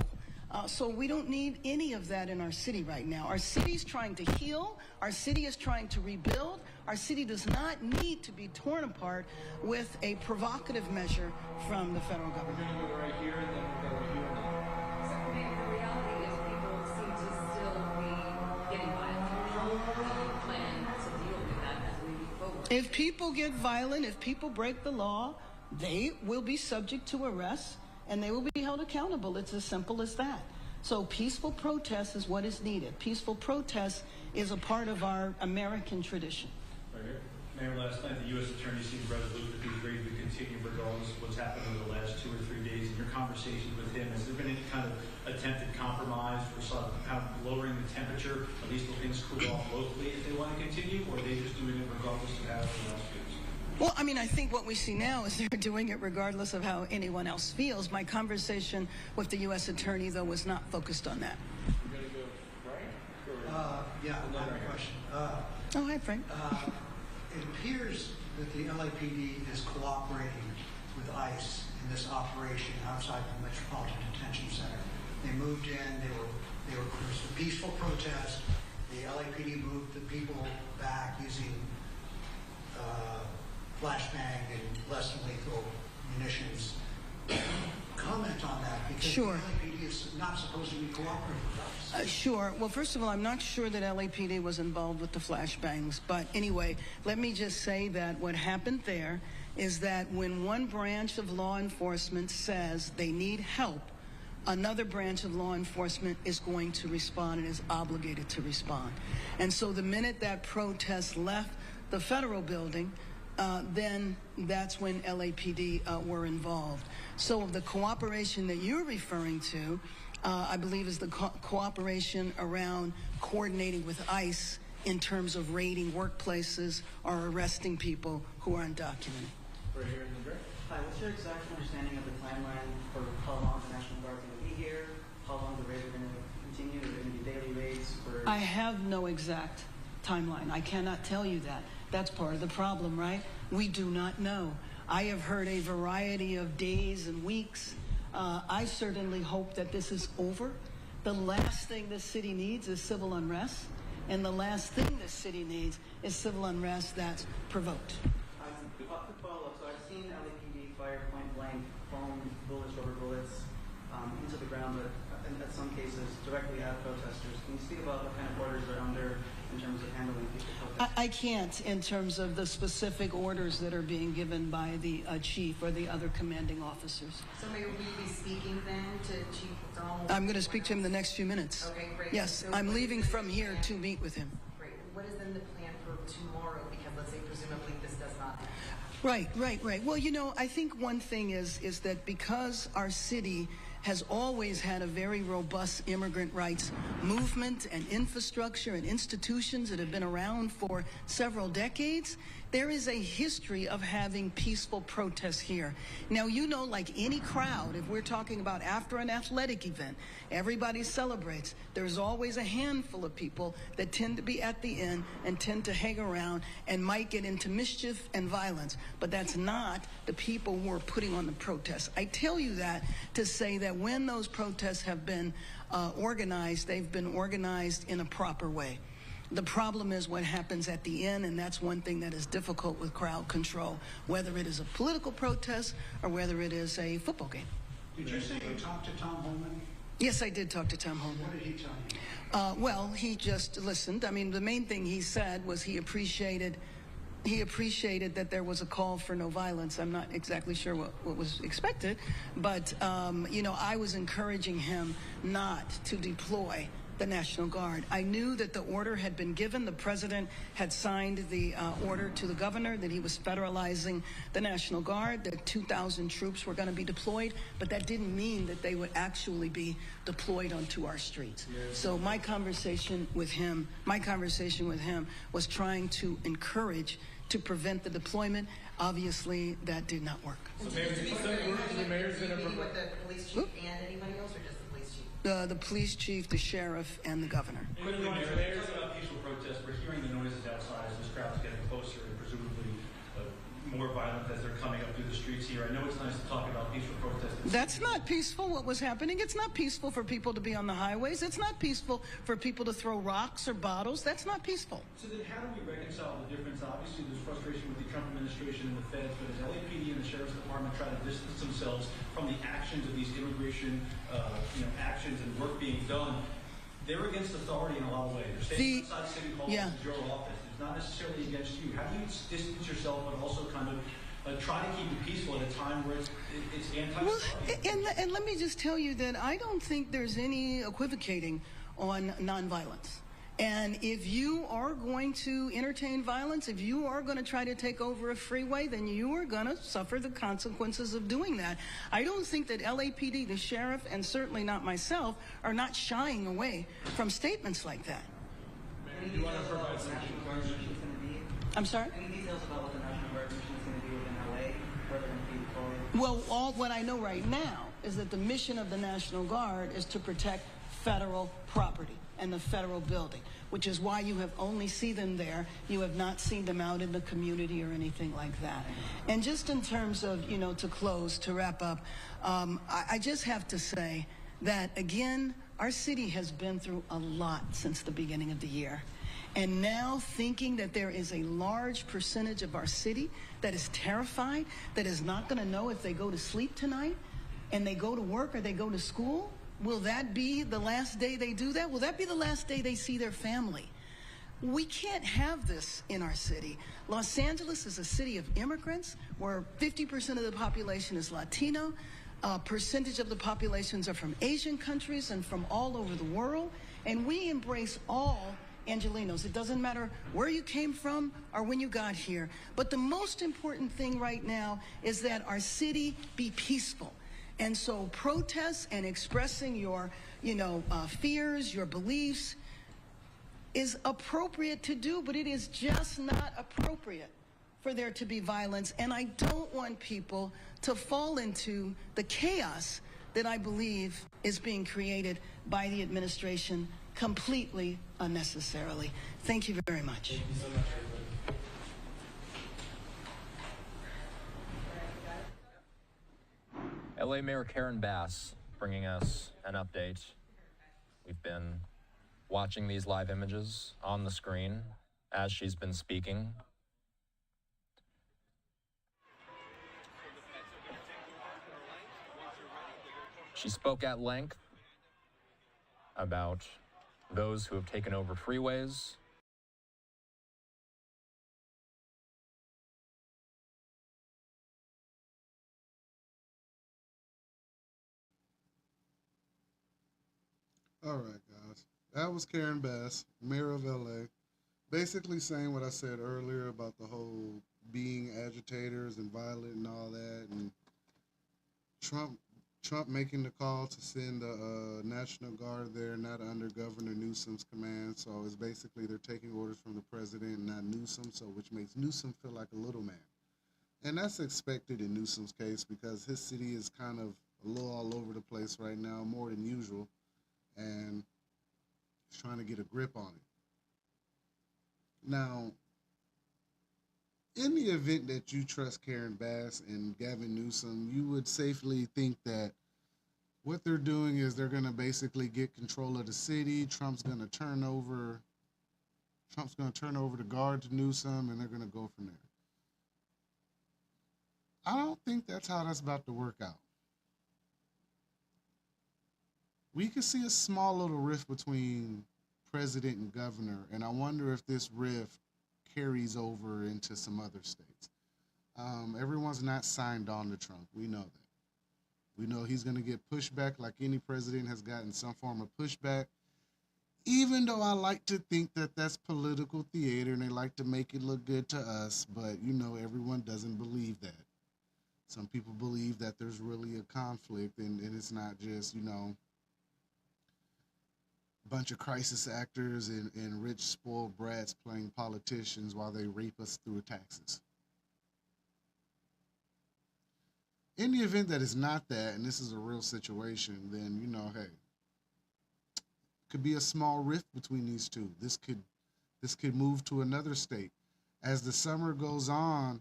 [SPEAKER 18] So we don't need any of that in our city right now. Our city's trying to heal. Our city is trying to rebuild. Our city does not need to be torn apart with a provocative measure from the federal government.
[SPEAKER 20] We're going to go right here, and then we'll go right here.
[SPEAKER 18] If people get violent, if people break the law, they will be subject to arrest and they will be held accountable. It's as simple as that. So peaceful protest is what is needed. Peaceful protest is a part of our American tradition.
[SPEAKER 22] Right here. Mayor, last night the U.S. Attorney seemed resolute that these raids would continue regardless of what's happened over the last 2 or 3 days. In your conversations with him, has there been any kind of attempted compromise or sort of kind of lowering the temperature, at least till things cool off locally if they want to continue, or are they just doing it regardless of how everyone else feels?
[SPEAKER 18] Well, I mean, I think what we see now is they're doing it regardless of how anyone else feels. My conversation with the U.S. Attorney, though, was not focused on that.
[SPEAKER 20] We're going to go right?
[SPEAKER 23] Yeah, I have a question.
[SPEAKER 18] Oh, hi, Frank.
[SPEAKER 23] It appears that the LAPD is cooperating with ICE in this operation outside the Metropolitan Detention Center. They moved in. There was a peaceful protest. The LAPD moved the people back using flashbang and less than lethal munitions. Comment on that, because
[SPEAKER 18] Sure.
[SPEAKER 23] the LAPD is not supposed to be cooperating with us.
[SPEAKER 18] Sure. Well, first of all, I'm not sure that LAPD was involved with the flashbangs. But anyway, let me just say that what happened there is that when one branch of law enforcement says they need help, another branch of law enforcement is going to respond and is obligated to respond. And so the minute that protest left the federal building, then that's when LAPD were involved. So the cooperation that you're referring to, I believe, is the cooperation around coordinating with ICE in terms of raiding workplaces or arresting people who are undocumented.
[SPEAKER 20] Right here in the gray.
[SPEAKER 21] Hi, what's your exact understanding of the timeline for how long the National Guard is going to be here? How long the raids are going to continue? Are there going to be daily raids?
[SPEAKER 18] I have no exact timeline. I cannot tell you that. That's part of the problem, right? We do not know. I have heard a variety of days and weeks. I certainly hope that this is over. The last thing this city needs is civil unrest, and the last thing this city needs is civil unrest that's provoked.
[SPEAKER 21] Quick follow-up. So I've seen LAPD fire point-blank foam bullets, rubber bullets into the ground, but in some cases directly at protesters. Can you speak about what kind of orders are under in terms of handling people protesting?
[SPEAKER 18] I can't in terms of the specific orders that are being given by the chief or the other commanding officers.
[SPEAKER 19] So Mayor, will you be speaking then to Chief McDonald?
[SPEAKER 18] I'm going to speak to him in the next few minutes.
[SPEAKER 19] Okay, great.
[SPEAKER 18] Yes,
[SPEAKER 19] So
[SPEAKER 18] I'm leaving from here to meet with him.
[SPEAKER 19] Great. What is then the plan for tomorrow? Because let's say presumably this does not happen.
[SPEAKER 18] Right. Well, you know, I think one thing is that because our city has always had a very robust immigrant rights movement and infrastructure and institutions that have been around for several decades, There is a history of having peaceful protests here. Now, you know, like any crowd, if we're talking about after an athletic event, everybody celebrates. There's always a handful of people that tend to be at the end and tend to hang around and might get into mischief and violence. But that's not the people who are putting on the protests. I tell you that to say that when those protests have been organized, they've been organized in a proper way. The problem is what happens at the end, and that's one thing that is difficult with crowd control, whether it is a political protest or whether it is a football game.
[SPEAKER 23] Did you say you talked to Tom Holman?
[SPEAKER 18] Yes, I did talk to Tom Holman.
[SPEAKER 23] What did he tell you?
[SPEAKER 18] Well, he just listened. I mean, the main thing he said was he appreciated that there was a call for no violence. I'm not exactly sure what was expected, but, you know, I was encouraging him not to deploy the National Guard. I knew that the order had been given. The president had signed the order to the governor that he was federalizing the National Guard, that 2,000 troops were going to be deployed, but that didn't mean that they would actually be deployed onto our streets. So my conversation with him was trying to encourage to prevent the deployment. Obviously, that did not work.
[SPEAKER 21] So maybe the mayor's going to meeting with the police chief and anybody else, or just the police chief?
[SPEAKER 18] The police chief, the sheriff, and the governor.
[SPEAKER 22] Quickly, Mayor, talking about peaceful protests, we're hearing the noises outside as this crowd's getting closer and presumably more violent as they're coming up through the streets here. I know it's nice to talk about peaceful protests.
[SPEAKER 18] That's not peaceful, what was happening. It's not peaceful for people to be on the highways. It's not peaceful for people to throw rocks or bottles. That's not peaceful.
[SPEAKER 22] So then how do we reconcile the difference? Obviously, there's frustration with the Trump administration and the feds, but as LAPD and the Sheriff's Department try to distance themselves from the actions of these immigration actions and work being done, they're against authority in a lot of ways. They're standing outside City Hall, this is your office. It's not necessarily against you. How do you distance yourself, but also kind of try to keep it peaceful at a time where it's anti-authority?
[SPEAKER 18] Well, and let me just tell you that I don't think there's any equivocating on nonviolence. And if you are going to entertain violence, if you are going to try to take over a freeway, then you are going to suffer the consequences of doing that. I don't think that LAPD, the sheriff, and certainly not myself, are not shying away from statements like that.
[SPEAKER 21] Do you want to provide some National Guard mission is going to be?
[SPEAKER 18] I'm sorry?
[SPEAKER 21] Any details about what the National Guard mission is going to be within LA? Where they're going to be deployed?
[SPEAKER 18] Well, what I know right now is that the mission of the National Guard is to protect federal property and the federal building, which is why you have only seen them there. You have not seen them out in the community or anything like that. And just in terms of, you know, to close, to wrap up, I just have to say that, again, our city has been through a lot since the beginning of the year. And now thinking that there is a large percentage of our city that is terrified, that is not going to know if they go to sleep tonight and they go to work or they go to school, will that be the last day they do that? Will that be the last day they see their family? We can't have this in our city. Los Angeles is a city of immigrants where 50% of the population is Latino. A percentage of the populations are from Asian countries and from all over the world. And we embrace all Angelenos. It doesn't matter where you came from or when you got here. But the most important thing right now is that our city be peaceful. And so protests and expressing your, fears, your beliefs is appropriate to do, but it is just not appropriate for there to be violence. And I don't want people to fall into the chaos that I believe is being created by the administration completely unnecessarily. Thank you very much.
[SPEAKER 22] Thank you so much,
[SPEAKER 2] LA Mayor Karen Bass bringing us an update. We've been watching these live images on the screen as she's been speaking. She spoke at length about those who have taken over freeways.
[SPEAKER 1] All right, guys. That was Karen Bass, mayor of LA, basically saying what I said earlier about the whole being agitators and violent and all that. And Trump making the call to send the National Guard there, not under Governor Newsom's command. So it's basically they're taking orders from the president, not Newsom. So which makes Newsom feel like a little man, and that's expected in Newsom's case because his city is kind of a little all over the place right now, more than usual, and he's trying to get a grip on it. Now, in the event that you trust Karen Bass and Gavin Newsom, you would safely think that what they're doing is they're going to basically get control of the city. Trump's going to turn over the guard to Newsom, and they're going to go from there. I don't think that's how that's about to work out. We could see a small little rift between president and governor, and I wonder if this rift carries over into some other states. Everyone's not signed on to Trump. We know that. We know he's going to get pushback like any president has gotten some form of pushback, even though I like to think that that's political theater and they like to make it look good to us, but everyone doesn't believe that. Some people believe that there's really a conflict and it's not just, a bunch of crisis actors and rich spoiled brats playing politicians while they rape us through taxes. In the event that it's not that, and this is a real situation, then, hey, could be a small rift between these two. This could move to another state. As the summer goes on,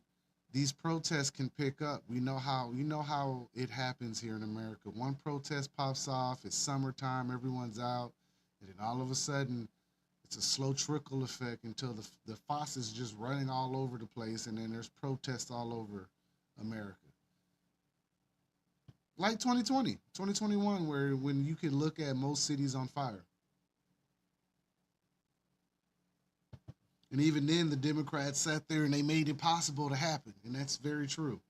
[SPEAKER 1] these protests can pick up. You know how it happens here in America. One protest pops off, it's summertime, everyone's out, and then all of a sudden, it's a slow trickle effect until the faucet is just running all over the place, and then there's protests all over America. Like 2020, 2021, when you could look at most cities on fire. And even then, the Democrats sat there and they made it possible to happen. And that's very true.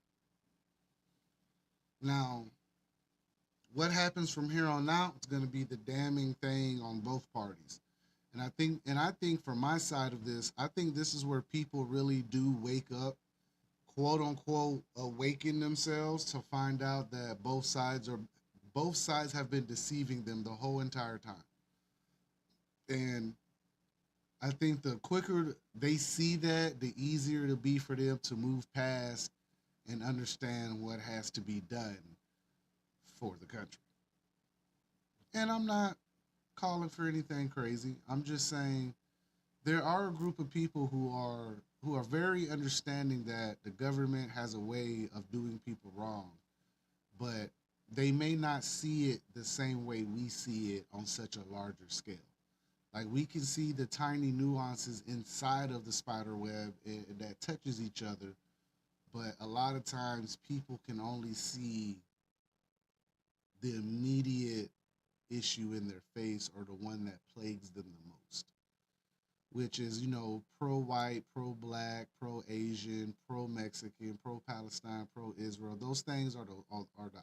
[SPEAKER 1] Now, what happens from here on out is going to be the damning thing on both parties. And I think from my side of this, I think this is where people really do wake up, quote unquote, awaken themselves to find out that both sides have been deceiving them the whole entire time. And I think the quicker they see that, the easier it'll be for them to move past and understand what has to be done for the country. And I'm not calling for anything crazy. I'm just saying there are a group of people who are very understanding that the government has a way of doing people wrong, but they may not see it the same way we see it on such a larger scale. Like, we can see the tiny nuances inside of the spider web that touches each other, but a lot of times people can only see the immediate issue in their face or the one that plagues them the most, which is, pro-white, pro-black, pro-Asian, pro-Mexican, pro-Palestine, pro-Israel. Those things are the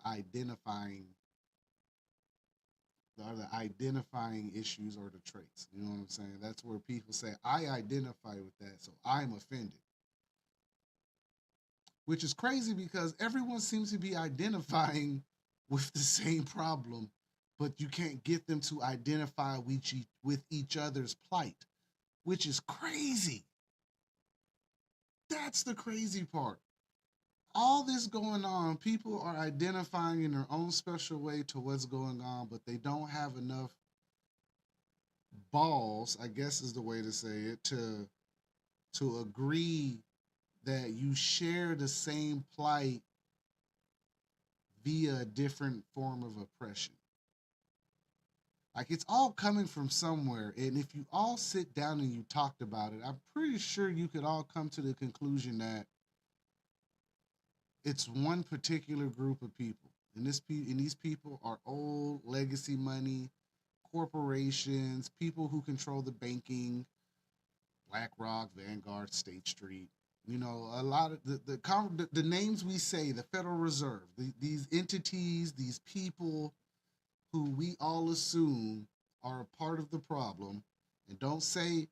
[SPEAKER 1] identifying issues or the traits. You know what I'm saying? That's where people say, I identify with that, so I'm offended. Which is crazy because everyone seems to be identifying with the same problem, but you can't get them to identify with each other's plight, which is crazy. That's the crazy part. All this going on, people are identifying in their own special way to what's going on, but they don't have enough balls, I guess is the way to say it, to agree that you share the same plight via a different form of oppression. Like, it's all coming from somewhere, and if you all sit down and you talked about it, I'm pretty sure you could all come to the conclusion that it's one particular group of people, and these people are old legacy money, corporations, people who control the banking, BlackRock, Vanguard, State Street. A lot of the names we say, the Federal Reserve, these entities, these people who we all assume are a part of the problem, and don't say,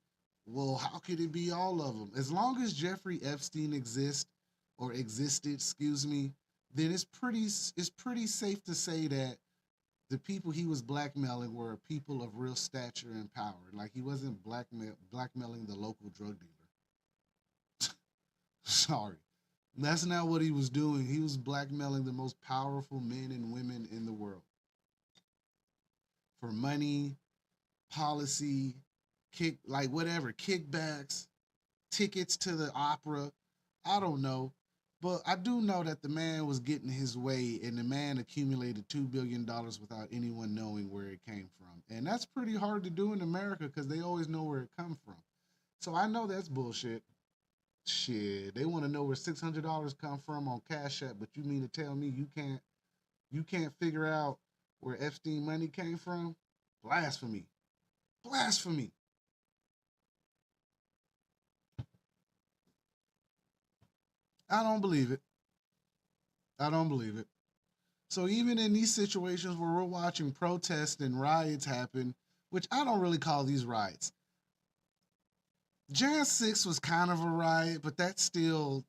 [SPEAKER 1] well, how could it be all of them? As long as Jeffrey Epstein existed, then it's pretty safe to say that the people he was blackmailing were people of real stature and power. Like he wasn't blackmailing the local drug dealer. Sorry. That's not what he was doing. He was blackmailing the most powerful men and women in the world for money, policy, like whatever, kickbacks, tickets to the opera. I don't know. But I do know that the man was getting his way and the man accumulated $2 billion without anyone knowing where it came from. And that's pretty hard to do in America because they always know where it comes from. So I know that's bullshit. Shit, they want to know where $600 come from on Cash App, but you mean to tell me you can't figure out where Epstein money came from? Blasphemy. Blasphemy. I don't believe it. I don't believe it. So even in these situations where we're watching protests and riots happen, which I don't really call these riots. Jan 6 was kind of a riot, but that's still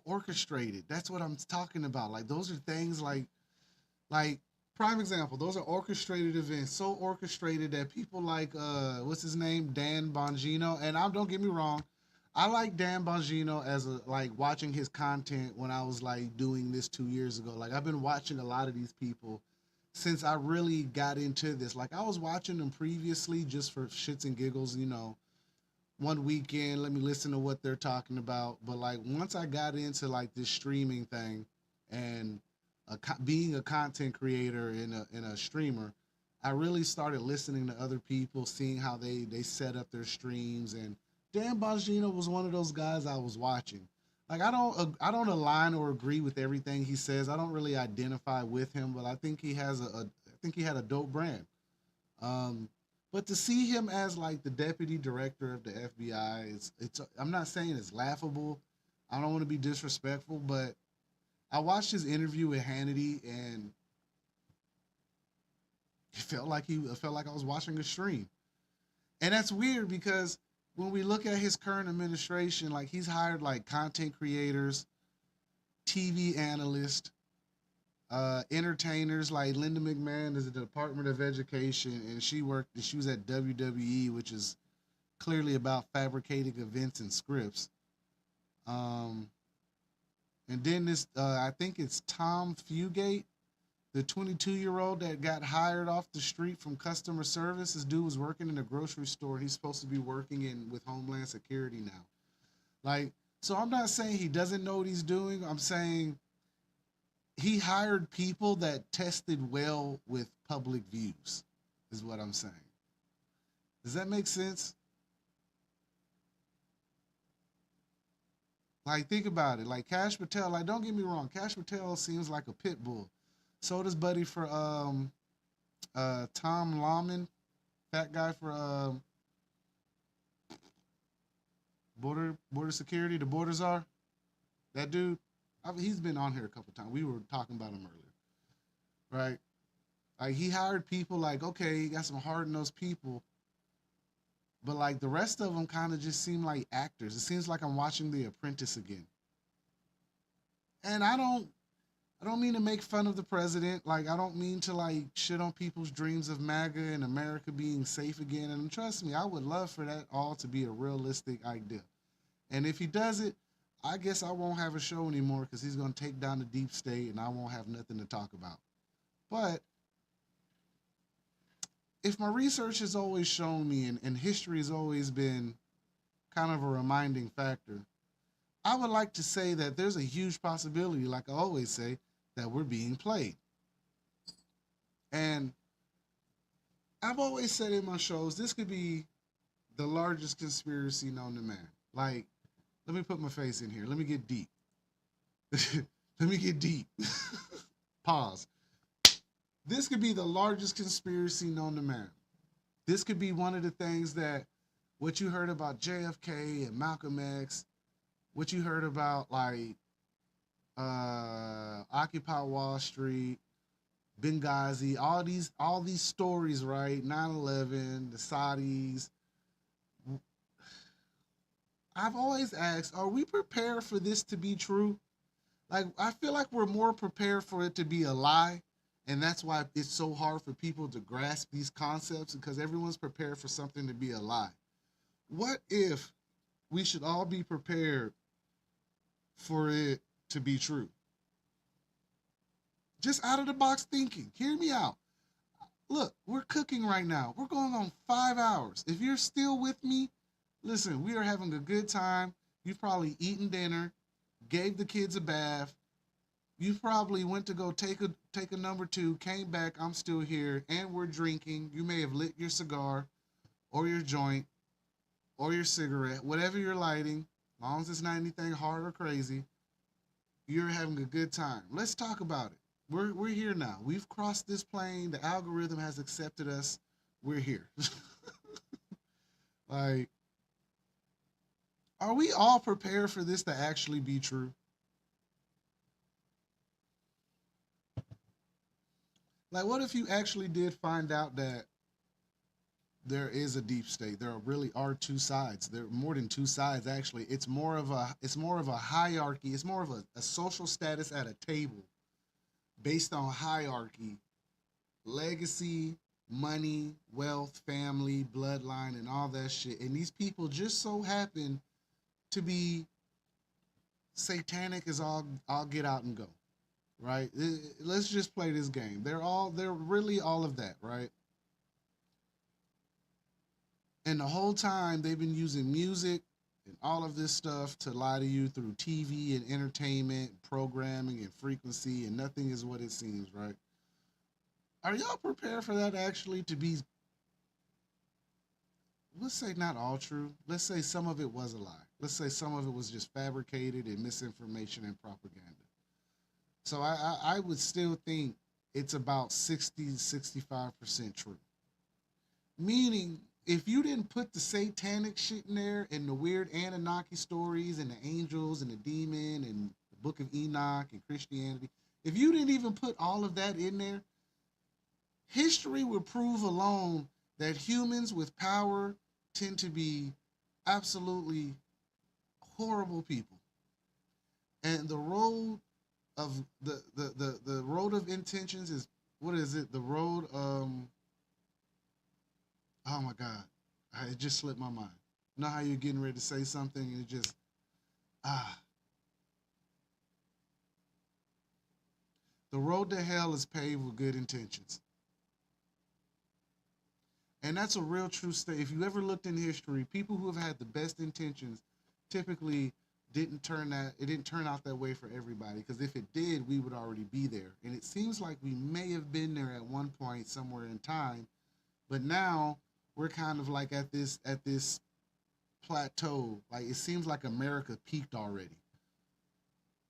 [SPEAKER 1] orchestrated. That's what I'm talking about. Like those are things like prime example, those are orchestrated events, so orchestrated that people like what's his name? Dan Bongino. And don't get me wrong, I like Dan Bongino as a like watching his content when I was like doing this 2 years ago. Like I've been watching a lot of these people since I really got into this. Like I was watching them previously just for shits and giggles, one weekend, let me listen to what they're talking about. But like once I got into like this streaming thing and being a content creator and a streamer, I really started listening to other people, seeing how they set up their streams. And Dan Bongino was one of those guys I was watching. Like I don't align or agree with everything he says. I don't really identify with him, but I think he has I think he had a dope brand. But to see him as like the deputy director of the FBI, it's I'm not saying it's laughable. I don't want to be disrespectful, but I watched his interview with Hannity and it felt like I was watching a stream. And that's weird because when we look at his current administration, like he's hired like content creators, TV analysts, entertainers. Like Linda McMahon is at the Department of Education and she was at WWE, which is clearly about fabricating events and scripts. And then this I think it's Tom Fugate, the 22-year-old that got hired off the street from customer service. This dude was working in a grocery store. He's supposed to be working with Homeland Security now. Like, so I'm not saying he doesn't know what he's doing. I'm saying he hired people that tested well with public views, is what I'm saying. Does that make sense? Like, think about it. Like, Kash Patel, like, don't get me wrong. Kash Patel seems like a pit bull. So does Buddy for Tom Lawman, fat guy for border security, the border czar. That dude, he's been on here a couple times. We were talking about him earlier, right? Like he hired people. Like, okay, he got some hard-nosed people, but like the rest of them kind of just seem like actors. It seems like I'm watching The Apprentice again. And I don't mean to make fun of the president. Like, I don't mean to like shit on people's dreams of MAGA and America being safe again. And trust me, I would love for that all to be a realistic idea. And if he does it, I guess I won't have a show anymore because he's going to take down the deep state and I won't have nothing to talk about. But if my research has always shown me and history has always been kind of a reminding factor, I would like to say that there's a huge possibility, like I always say, that we're being played. And I've always said in my shows, this could be the largest conspiracy known to man. Like, let me put my face in here. Let me get deep. Let me get deep. Pause. This could be the largest conspiracy known to man. This could be one of the things that what you heard about JFK and Malcolm X, what you heard about like Occupy Wall Street, Benghazi, all these stories, right? 9/11, the Saudis. I've always asked, are we prepared for this to be true? Like, I feel like we're more prepared for it to be a lie. And that's why it's so hard for people to grasp these concepts, because everyone's prepared for something to be a lie. What if we should all be prepared for it to be true? Just out of the box thinking. Hear me out. Look, we're cooking right now. We're going on 5 hours. If you're still with me, listen, we are having a good time. You've probably eaten dinner, gave the kids a bath. You probably went to go take a number two, came back, I'm still here, and we're drinking. You may have lit your cigar or your joint or your cigarette, whatever you're lighting, as long as it's not anything hard or crazy, you're having a good time. Let's talk about it. We're here now. We've crossed this plane. The algorithm has accepted us. We're here. Like, are we all prepared for this to actually be true? Like, what if you actually did find out that there is a deep state? There really are two sides. There are more than two sides, actually. It's more of a hierarchy. It's more of a social status at a table based on hierarchy, legacy, money, wealth, family, bloodline, and all that shit. And these people just so happen to be satanic as all get out and go, right? Let's just play this game. They're really all of that, right? And the whole time they've been using music and all of this stuff to lie to you through TV and entertainment, programming and frequency, and nothing is what it seems, right? Are y'all prepared for that actually to be, let's say not all true. Let's say some of it was a lie. Let's say some of it was just fabricated and misinformation and propaganda. So I would still think it's about 65% true. Meaning, if you didn't put the satanic shit in there and the weird Anunnaki stories and the angels and the demon and the Book of Enoch and Christianity, if you didn't even put all of that in there, history would prove alone that humans with power tend to be absolutely horrible people. And the road of the road of intentions is, what is it? The road oh my God, it just slipped my mind. You know how you're getting ready to say something and it just the road to hell is paved with good intentions. And that's a real true state. If you ever looked in history, people who have had the best intentions typically it didn't turn out that way for everybody. Because if it did, we would already be there. And it seems like we may have been there at one point somewhere in time, but now we're kind of like at this plateau. Like, it seems like America peaked already.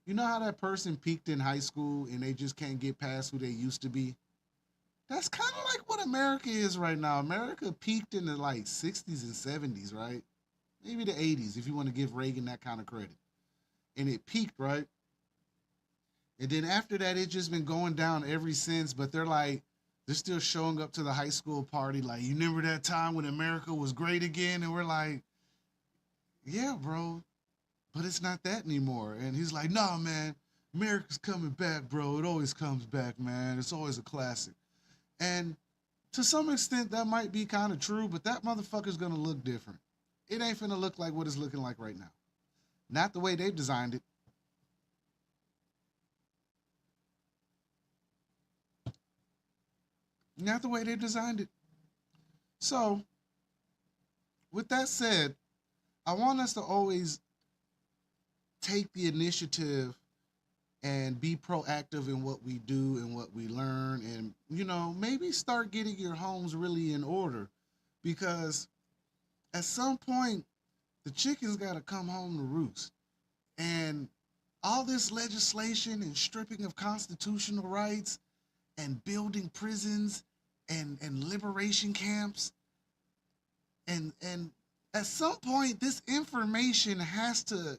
[SPEAKER 1] You know how that person peaked in high school and they just can't get past who they used to be? That's kind of like what America is right now. America peaked in the like 60s and 70s, right? Maybe the 80s, if you want to give Reagan that kind of credit. And it peaked, right? And then after that, it's just been going down ever since. But they're still showing up to the high school party like, you remember that time when America was great again? And we're like, yeah, bro, but it's not that anymore. And he's like, nah, man, America's coming back, bro. It always comes back, man. It's always a classic. And to some extent, that might be kind of true, but that motherfucker's going to look different. It ain't finna look like what it's looking like right now. Not the way they've designed it. Not the way they've designed it. So, with that said, I want us to always take the initiative and be proactive in what we do and what we learn, and, maybe start getting your homes really in order, because at some point the chickens got to come home to roost. And all this legislation and stripping of constitutional rights and building prisons and liberation camps, and at some point this information has to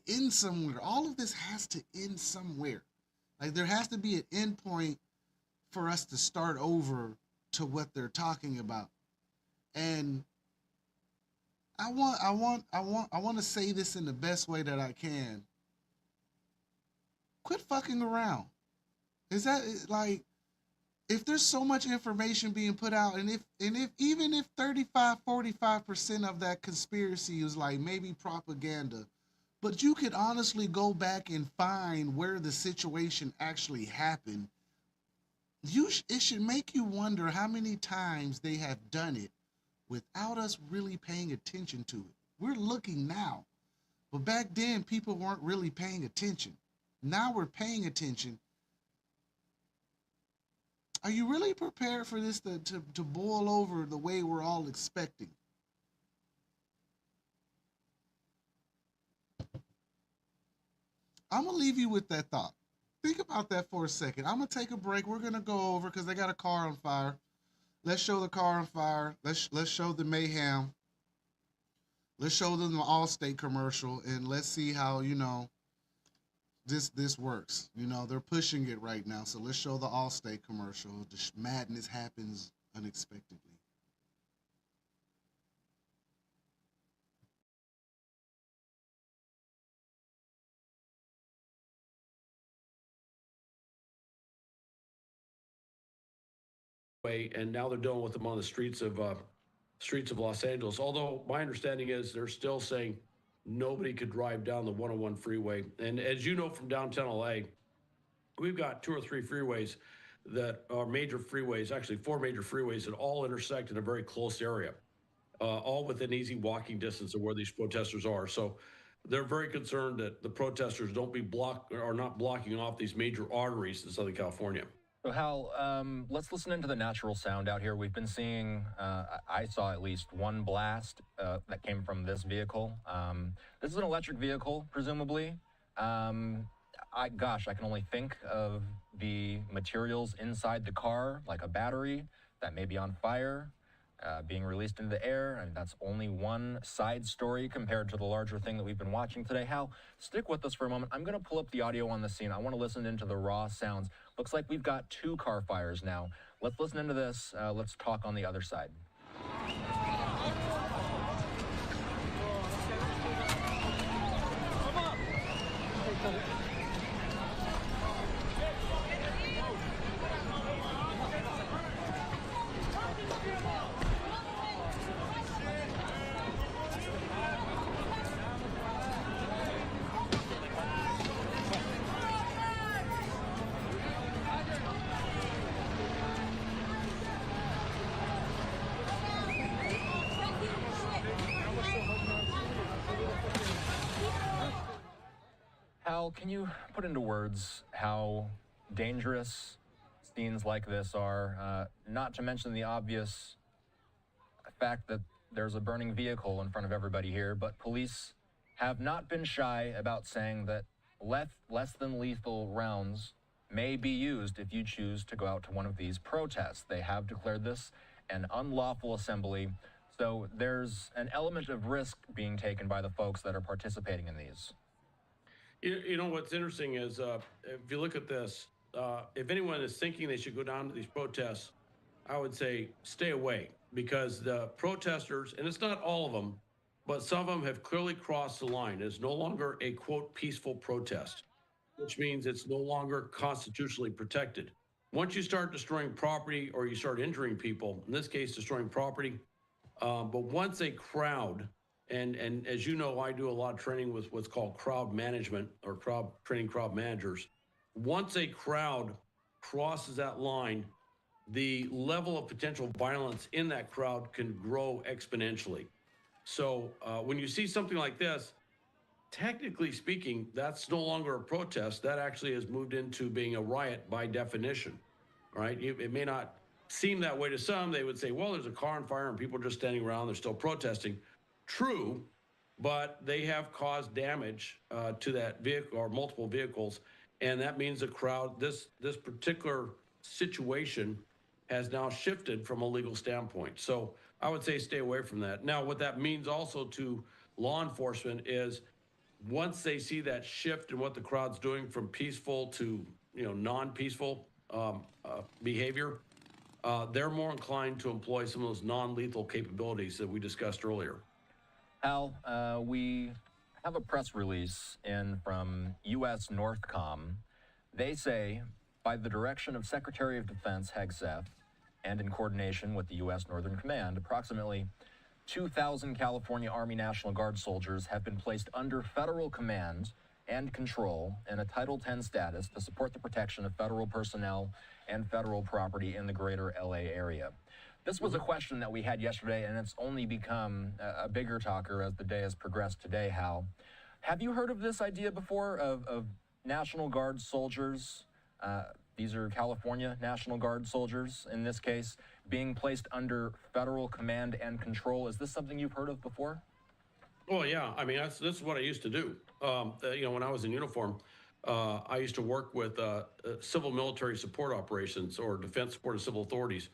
[SPEAKER 1] end somewhere. All of this has to end somewhere. Like, there has to be an end point for us to start over to what they're talking about. And I want to say this in the best way that I can. quit fucking around. Is that like, if there's so much information being put out, and if even if 45% of that conspiracy is like maybe propaganda, but you could honestly go back and find where the situation actually happened, it should make you wonder how many times they have done it without us really paying attention to it. We're looking now, but back then people weren't really paying attention. Now we're paying attention. Are you really prepared for this to boil over the way we're all expecting? I'm going to leave you with that thought. Think about that for a second. I'm going to take a break. We're going to go over because they got a car on fire. Let's show the car on fire. Let's show the mayhem. Let's show them the Allstate commercial, and let's see how, this works. They're pushing it right now. So let's show the Allstate commercial. The madness happens unexpectedly.
[SPEAKER 3] And now they're dealing with them on the streets of Los Angeles. Although my understanding is they're still saying nobody could drive down the 101 freeway. And as you know from downtown LA, we've got 2 or 3 freeways that are major freeways, actually 4 major freeways that all intersect in a very close area, all within easy walking distance of where these protesters are. So they're very concerned that the protesters are not blocking off these major arteries in Southern California.
[SPEAKER 2] So Hal, let's listen into the natural sound out here. We've been seeing, I saw at least one blast that came from this vehicle. This is an electric vehicle, presumably. I can only think of the materials inside the car, like a battery that may be on fire, being released into the air. And that's only one side story compared to the larger thing that we've been watching today. Hal, stick with us for a moment. I'm going to pull up the audio on the scene. I want to listen into the raw sounds. Looks like we've got 2 car fires now. Let's listen into this. Let's talk on the other side. Hal, can you put into words how dangerous scenes like this are? Not to mention the obvious fact that there's a burning vehicle in front of everybody here, but police have not been shy about saying that less than lethal rounds may be used if you choose to go out to one of these protests. They have declared this an unlawful assembly, so there's an element of risk being taken by the folks that are participating in these.
[SPEAKER 3] You know what's interesting is if you look at this, if anyone is thinking they should go down to these protests, I would say stay away, because the protesters, and it's not all of them, but some of them have clearly crossed the line. It's no longer a, quote, peaceful protest, which means it's no longer constitutionally protected. Once you start destroying property or you start injuring people, in this case, destroying property, but once a crowd, and as you know, I do a lot of training with what's called crowd management or training crowd managers. Once a crowd crosses that line, the level of potential violence in that crowd can grow exponentially. So when you see something like this, technically speaking, that's no longer a protest. That actually has moved into being a riot by definition, right? It may not seem that way to some. They would say, well, there's a car on fire and people are just standing around, they're still protesting. True, but they have caused damage to that vehicle or multiple vehicles, and that means the crowd, this particular situation has now shifted from a legal standpoint. So I would say stay away from that. Now, what that means also to law enforcement is once they see that shift in what the crowd's doing from peaceful to non-peaceful behavior, they're more inclined to employ some of those non-lethal capabilities that we discussed earlier.
[SPEAKER 2] Al, we have a press release in from U.S. Northcom, They say, by the direction of Secretary of Defense Hegseth, and in coordination with the U.S. Northern Command, approximately 2,000 California Army National Guard soldiers have been placed under federal command and control in a Title X status to support the protection of federal personnel and federal property in the greater LA area. This was a question that we had yesterday, and it's only become a bigger talker as the day has progressed today, Hal. Have you heard of this idea before of National Guard soldiers? These are California National Guard soldiers, in this case, being placed under federal command and control. Is this something you've heard of before?
[SPEAKER 3] Oh, yeah. I mean, this is what I used to do. When I was in uniform, I used to work with civil military support operations or defense support of civil authorities.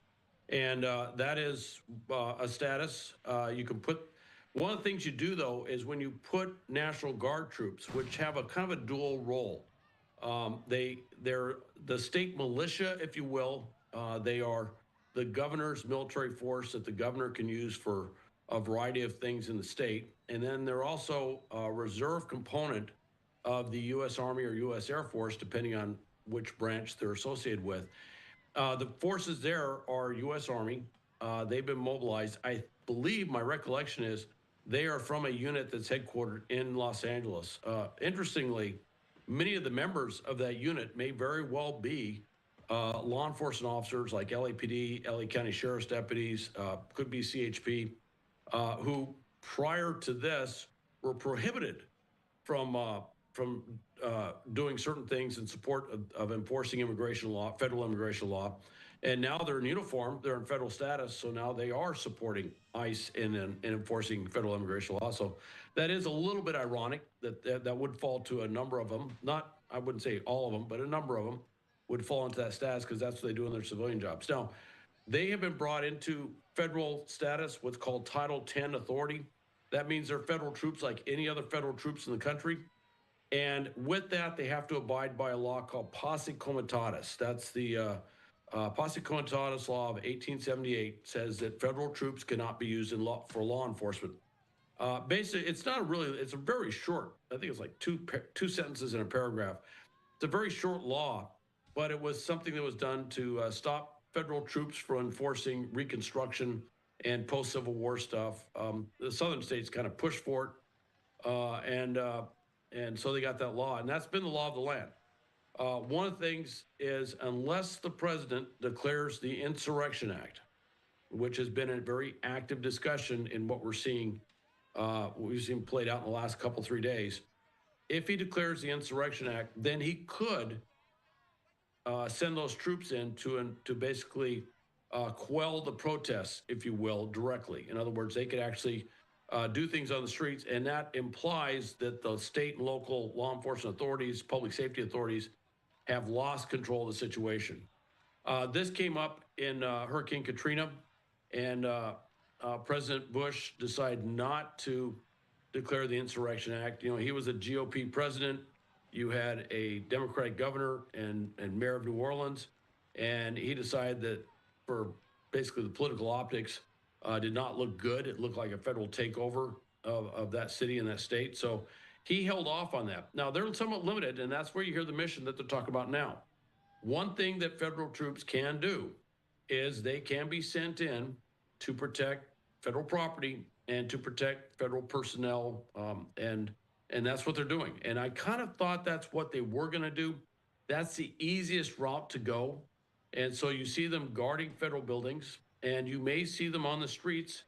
[SPEAKER 3] And that is a status you can put. One of the things you do, though, is when you put National Guard troops, which have a kind of a dual role, they're the state militia, if you will. They are the governor's military force that the governor can use for a variety of things in the state. And then they're also a reserve component of the U.S. Army or U.S. Air Force, depending on which branch they're associated with. The forces there are U.S. Army. They've been mobilized. I believe my recollection is they are from a unit that's headquartered in Los Angeles. Interestingly, many of the members of that unit may very well be law enforcement officers like LAPD, LA County Sheriff's deputies, could be CHP, who prior to this were prohibited from doing certain things in support of enforcing immigration law, federal immigration law. And now they're in uniform, they're in federal status, so now they are supporting ICE in enforcing federal immigration law. So that is a little bit ironic that would fall to a number of them. Not, I wouldn't say all of them, but a number of them would fall into that status because that's what they do in their civilian jobs. Now, they have been brought into federal status, what's called Title X authority. That means they're federal troops like any other federal troops in the country. And with that, they have to abide by a law called Posse Comitatus. That's the Posse Comitatus law of 1878 says that federal troops cannot be used for law enforcement. Basically, it's a very short, I think it's like two sentences in a paragraph. It's a very short law, but it was something that was done to stop federal troops from enforcing Reconstruction and post-Civil War stuff. The southern states kind of pushed for it, and so they got that law, and that's been the law of the land. One of the things is unless the president declares the Insurrection Act, which has been a very active discussion in what we've seen played out in the last 3 days, if he declares the Insurrection Act, then he could send those troops in to basically quell the protests, if you will, directly. In other words, they could actually do things on the streets, and that implies that the state and local law enforcement authorities, public safety authorities, have lost control of the situation. This came up in Hurricane Katrina, and President Bush decided not to declare the Insurrection Act. You know, he was a GOP president. You had a Democratic governor and mayor of New Orleans, and he decided that for basically the political optics, did not look good. It looked like a federal takeover of that city and that state. So he held off on that. Now, they're somewhat limited, and that's where you hear the mission that they're talking about now. One thing that federal troops can do is they can be sent in to protect federal property and to protect federal personnel, and that's what they're doing. And I kind of thought that's what they were going to do. That's the easiest route to go. And so you see them guarding federal buildings, and you may see them on the streets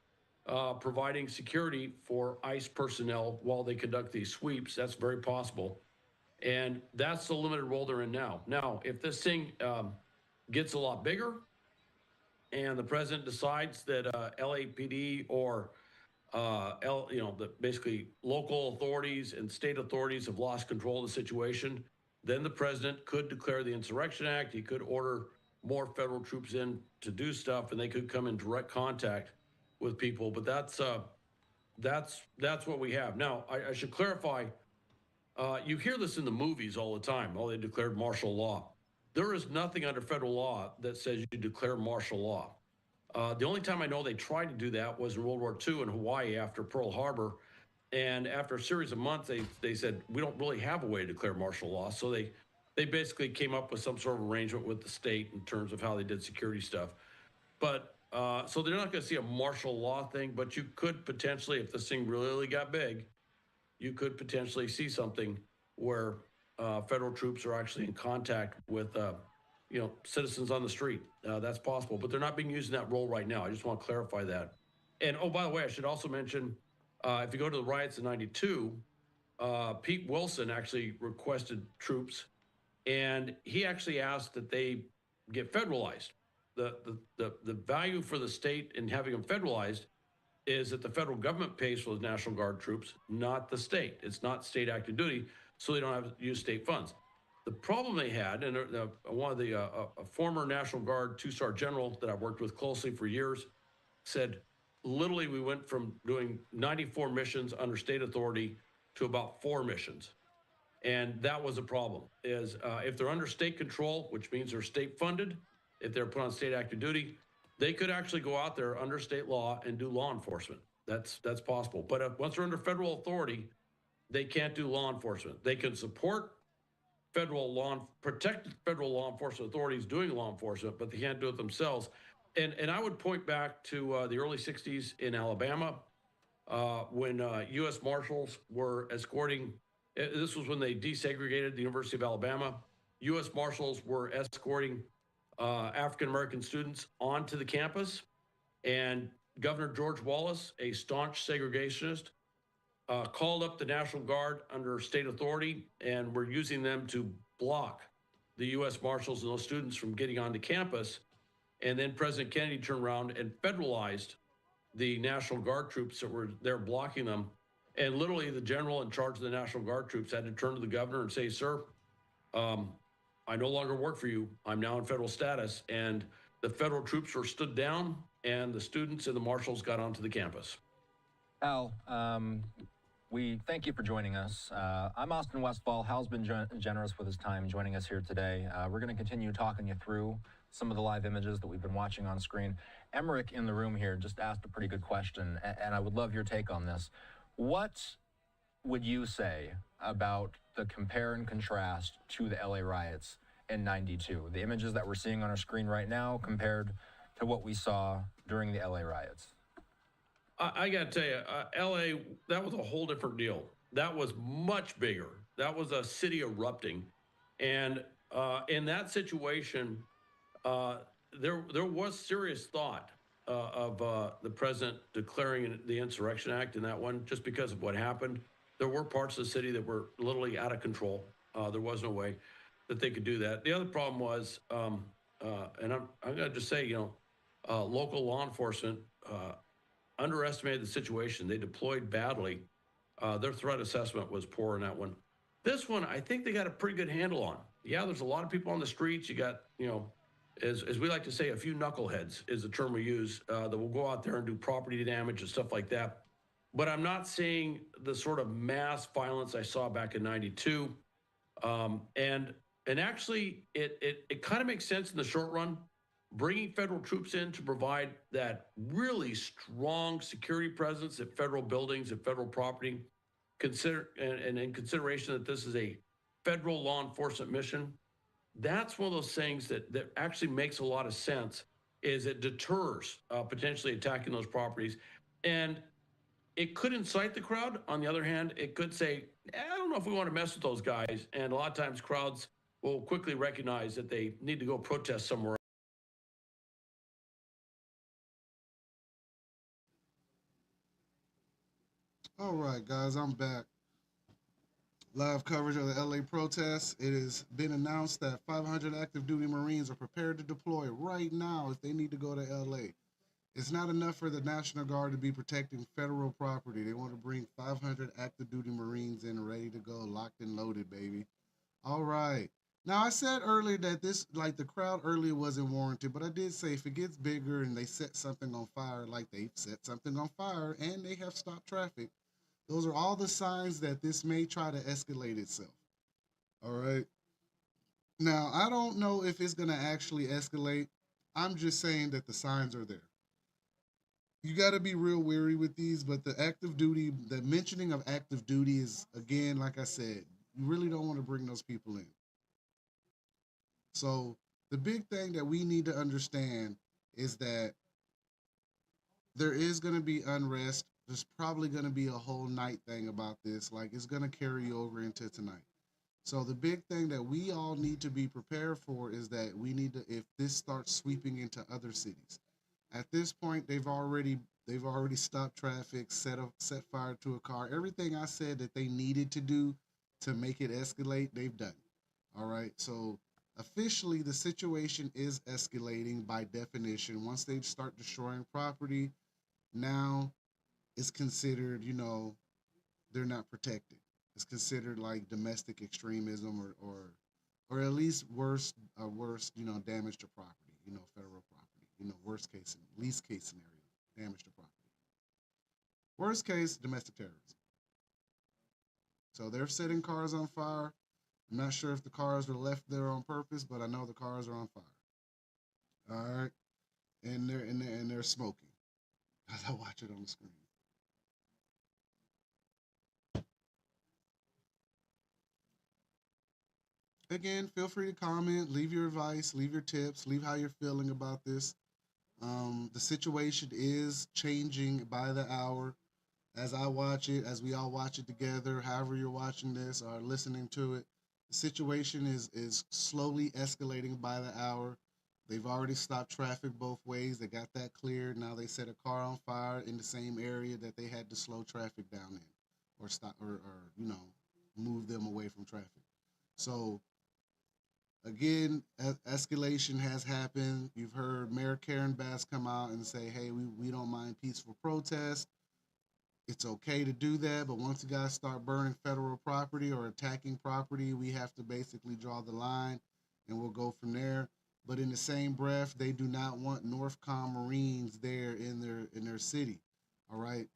[SPEAKER 3] providing security for ICE personnel while they conduct these sweeps. That's very possible. And that's the limited role they're in now. Now, if this thing gets a lot bigger and the president decides that LAPD or basically local authorities and state authorities have lost control of the situation, then the president could declare the Insurrection Act. He could order more federal troops in to do stuff, and they could come in direct contact with people. But that's what we have now. I should clarify. You hear this in the movies all the time. Oh, they declared martial law. There is nothing under federal law that says you declare martial law. The only time I know they tried to do that was in World War II in Hawaii after Pearl Harbor. And after a series of months, they said, we don't really have a way to declare martial law. So they they basically came up with some sort of arrangement with the state in terms of how they did security stuff. But so they're not going to see a martial law thing, but you could potentially, if this thing really got big, you could potentially see something where federal troops are actually in contact with, citizens on the street. That's possible, but they're not being used in that role right now. I just want to clarify that. And oh, by the way, I should also mention, if you go to the riots in '92, Pete Wilson actually requested troops, and he actually asked that they get federalized. The value for the state in having them federalized is that the federal government pays for the National Guard troops, not the state. It's not state active duty, so they don't have to use state funds. The problem they had, and one of the a former National Guard two-star general that I've worked with closely for years said, literally, we went from doing 94 missions under state authority to about 4 missions. And that was a problem, is if they're under state control, which means they're state funded, if they're put on state active duty, they could actually go out there under state law and do law enforcement. That's possible. But once they're under federal authority, they can't do law enforcement. They can support protect federal law enforcement authorities doing law enforcement, but they can't do it themselves. And I would point back to the early 60s in Alabama, when U.S. Marshals were escorting. This was when they desegregated the University of Alabama. U.S. Marshals were escorting African-American students onto the campus, and Governor George Wallace, a staunch segregationist, called up the National Guard under state authority, and were using them to block the U.S. Marshals and those students from getting onto campus. And then President Kennedy turned around and federalized the National Guard troops that were there blocking them. And literally the general in charge of the National Guard troops had to turn to the governor and say, sir, I no longer work for you. I'm now in federal status. And the federal troops were stood down, and the students and the marshals got onto the campus.
[SPEAKER 2] Al, we thank you for joining us. I'm Austin Westfall. Hal's been generous with his time joining us here today. We're going to continue talking you through some of the live images that we've been watching on screen. Emmerich in the room here just asked a pretty good question, and I would love your take on this. What would you say about the compare and contrast to the LA riots in '92? The images that we're seeing on our screen right now compared to what we saw during the LA riots?
[SPEAKER 3] I got to tell you, LA, that was a whole different deal. That was much bigger. That was a city erupting. And in that situation, there was serious thought of the president declaring the Insurrection Act in that one, just because of what happened. There were parts of the city that were literally out of control. There was no way that they could do that. The other problem was, and I'm going to just say, local law enforcement underestimated the situation. They deployed badly. Their threat assessment was poor in that one. This one, I think they got a pretty good handle on. Yeah, there's a lot of people on the streets. You got, as we like to say, a few knuckleheads is the term we use, that will go out there and do property damage and stuff like that. But I'm not seeing the sort of mass violence I saw back in '92. And actually, it kind of makes sense in the short run. Bringing federal troops in to provide that really strong security presence at federal buildings, at federal property, and in consideration that this is a federal law enforcement mission, that's one of those things that actually makes a lot of sense, is it deters potentially attacking those properties. And it could incite the crowd. On the other hand, it could say, I don't know if we want to mess with those guys. And a lot of times crowds will quickly recognize that they need to go protest somewhere.
[SPEAKER 1] All right, guys, I'm back. Live coverage of the LA protests. It has been announced that 500 active duty Marines are prepared to deploy right now if they need to go to LA. It's not enough for the National Guard to be protecting federal property. They want to bring 500 active duty Marines in, ready to go, locked and loaded, baby. All right. Now, I said earlier that the crowd earlier wasn't warranted, but I did say if it gets bigger and they set something on fire, like they've set something on fire and they have stopped traffic, those are all the signs that this may try to escalate itself. All right. Now, I don't know if it's going to actually escalate. I'm just saying that the signs are there. You got to be real wary with these, but the mentioning of active duty is, again, like I said, you really don't want to bring those people in. So the big thing that we need to understand is that there is going to be unrest. There's probably going to be a whole night thing about this. Like it's going to carry over into tonight. So the big thing that we all need to be prepared for is that we need to, if this starts sweeping into other cities, at this point they've already stopped traffic, set fire to a car. Everything I said that they needed to do to make it escalate, they've done. All right. So officially, the situation is escalating by definition. Once they start destroying property, now it's considered, they're not protected. It's considered like domestic extremism or at least worse, damage to property, federal property, least case scenario, damage to property. Worst case, domestic terrorism. So they're setting cars on fire. I'm not sure if the cars were left there on purpose, but I know the cars are on fire. All right, and they're smoking as I watch it on the screen. Again, feel free to comment, leave your advice, leave your tips, leave how you're feeling about this. The situation is changing by the hour as I watch it, as we all watch it together. However, you're watching this or listening to it, the situation is slowly escalating by the hour. They've already stopped traffic both ways. They got that cleared. Now they set a car on fire in the same area that they had to slow traffic down in, or stop, or move them away from traffic. So again, escalation has happened. You've heard Mayor Karen Bass come out and say, hey, we don't mind peaceful protest. It's okay to do that, but once you guys start burning federal property or attacking property, we have to basically draw the line and we'll go from there. But in the same breath, they do not want Northcom Marines there in their city. All right.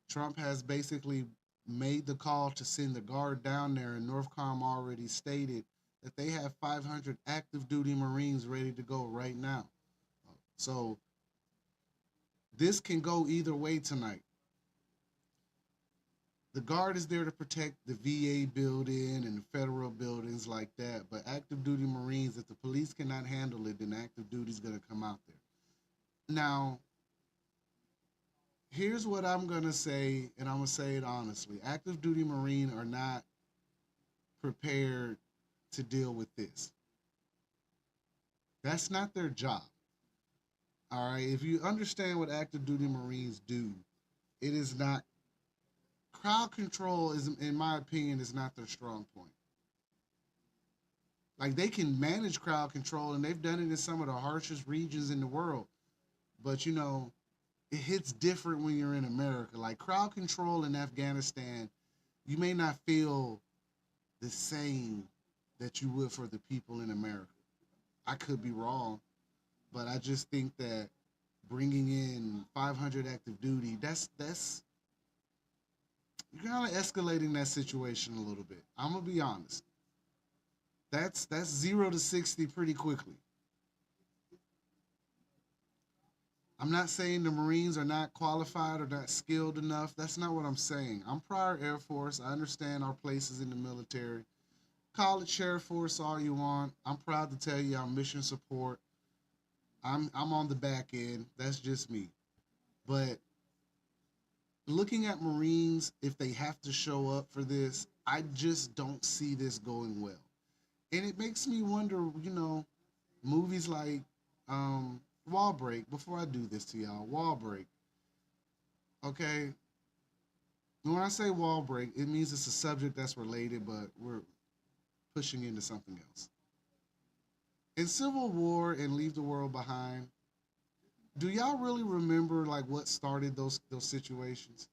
[SPEAKER 1] Trump has basically made the call to send the guard down there, and Northcom already stated that they have 500 active duty Marines ready to go right now. So this can go either way tonight. The guard is there to protect the VA building and the federal buildings like that, but active duty Marines, if the police cannot handle it, then active duty is going to come out there. Now, here's what I'm going to say, and I'm going to say it honestly. Active duty Marine are not prepared to deal with this. That's not their job. All right, if you understand what active duty Marines do, it is not, crowd control is, in my opinion, is not their strong point. Like, they can manage crowd control, and they've done it in some of the harshest regions in the world. But, it hits different when you're in America. Like, crowd control in Afghanistan, you may not feel the same that you would for the people in America. I could be wrong, but I just think that bringing in 500 active duty, that's you're kind of escalating that situation a little bit. I'm gonna be honest. That's 0 to 60 pretty quickly. I'm not saying the Marines are not qualified or not skilled enough. That's not what I'm saying. I'm prior Air Force. I understand our places in the military. Call it Air Force all you want. I'm proud to tell you I'm mission support. I'm on the back end. That's just me. But looking at Marines, if they have to show up for this, I just don't see this going well. And it makes me wonder, movies like Wall Break, before I do this to y'all, Wall Break, okay? When I say Wall Break, it means it's a subject that's related, but we're pushing into something else. In Civil War and Leave the World Behind, do y'all really remember like what started those situations?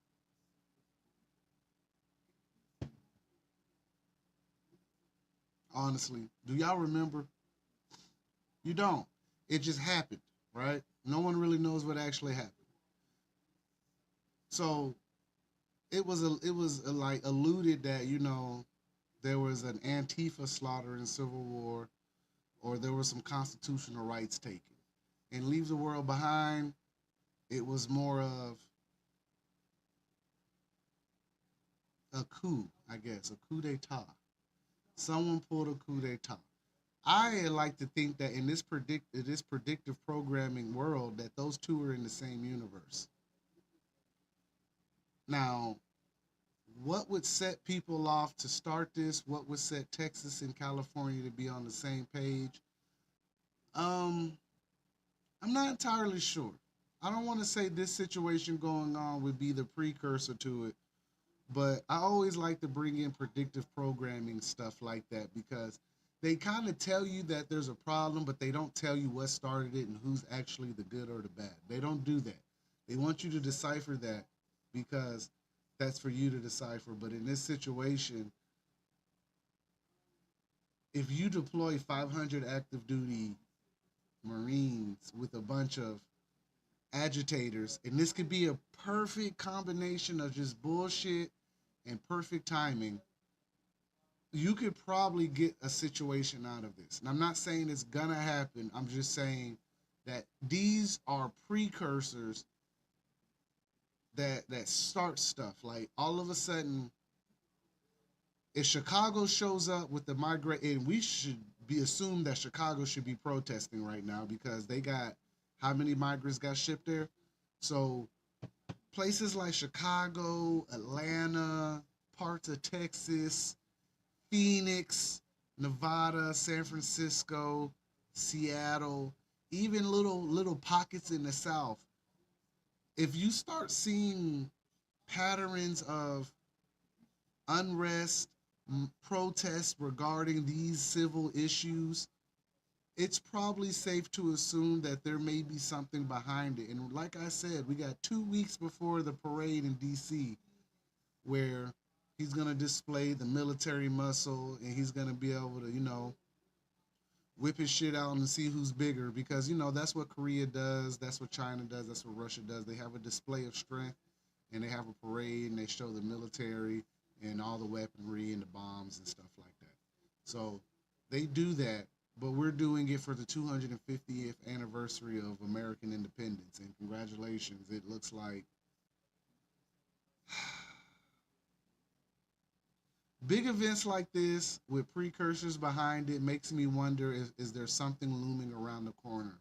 [SPEAKER 1] Honestly, do y'all remember? You don't. It just happened, right? No one really knows what actually happened. So it was like alluded that there was an Antifa slaughter in Civil War, or there was some constitutional rights taken. And Leave the World Behind, it was more of a coup, I guess, a coup d'etat. Someone pulled a coup d'etat. I like to think that in this predictive programming world that those two are in the same universe. Now, what would set people off to start this? What would set Texas and California to be on the same page? Um, I'm not entirely sure. I don't want to say this situation going on would be the precursor to it, but I always like to bring in predictive programming stuff like that because they kind of tell you that there's a problem, but they don't tell you what started it and who's actually the good or the bad. They don't do that. They want you to decipher that because that's for you to decipher. But in this situation, if you deploy 500 active duty Marines with a bunch of agitators, and this could be a perfect combination of just bullshit and perfect timing, you could probably get a situation out of this. And I'm not saying it's gonna happen. I'm just saying that these are precursors that start stuff. Like all of a sudden, if Chicago shows up with the migrate, and we should be assumed that Chicago should be protesting right now because they got how many migrants got shipped there? So places like Chicago, Atlanta, parts of Texas, Phoenix, Nevada, San Francisco, Seattle, even little pockets in the South. If you start seeing patterns of unrest, protests regarding these civil issues, it's probably safe to assume that there may be something behind it. And like I said, we got 2 weeks before the parade in DC where he's going to display the military muscle and he's going to be able to, whip his shit out and see who's bigger because, that's what Korea does. That's what China does. That's what Russia does. They have a display of strength and they have a parade and they show the military and all the weaponry and the bombs and stuff like that. So they do that, but we're doing it for the 250th anniversary of American independence. And congratulations. It looks like big events like this with precursors behind it makes me wonder, is there something looming around the corner?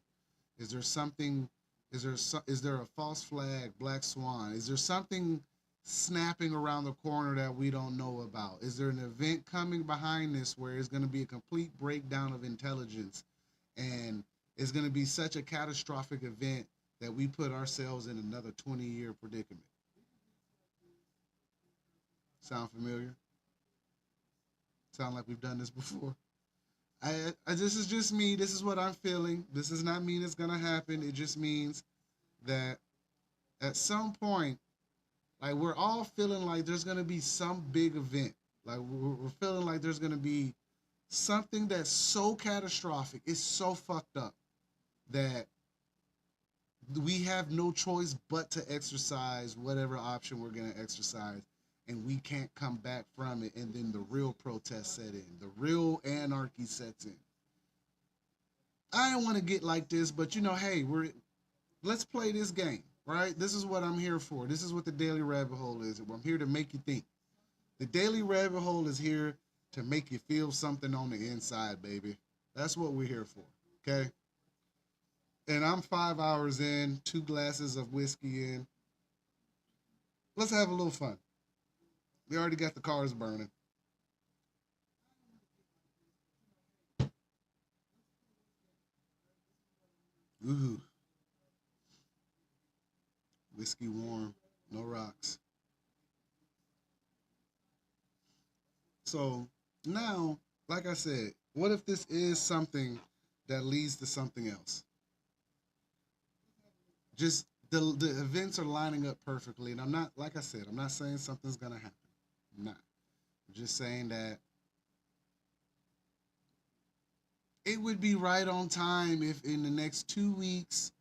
[SPEAKER 1] Is there something, is there a false flag, black swan? Is there something snapping around the corner that we don't know about? Is there an event coming behind this where it's going to be a complete breakdown of intelligence and it's going to be such a catastrophic event that we put ourselves in another 20-year predicament? Sound familiar? Sound like we've done this before? This is just me. This is what I'm feeling. This does not mean it's going to happen. It just means that at some point, like we're all feeling like there's going to be some big event. Like we're feeling like there's going to be something that's so catastrophic. It's so fucked up that we have no choice but to exercise whatever option we're going to exercise. And we can't come back from it. And then the real protest set in. The real anarchy sets in. I don't want to get like this, but hey, let's play this game, right? This is what I'm here for. This is what the Daily Rabbit Hole is. I'm here to make you think. The Daily Rabbit Hole is here to make you feel something on the inside, baby. That's what we're here for, okay? And I'm 5 hours in, 2 glasses of whiskey in. Let's have a little fun. We already got the cars burning. Ooh. Whiskey warm, no rocks. So now, like I said, what if this is something that leads to something else? Just the events are lining up perfectly. And I'm not, like I said, I'm not saying something's going to happen. I'm not. I'm just saying that it would be right on time if in the next 2 weeks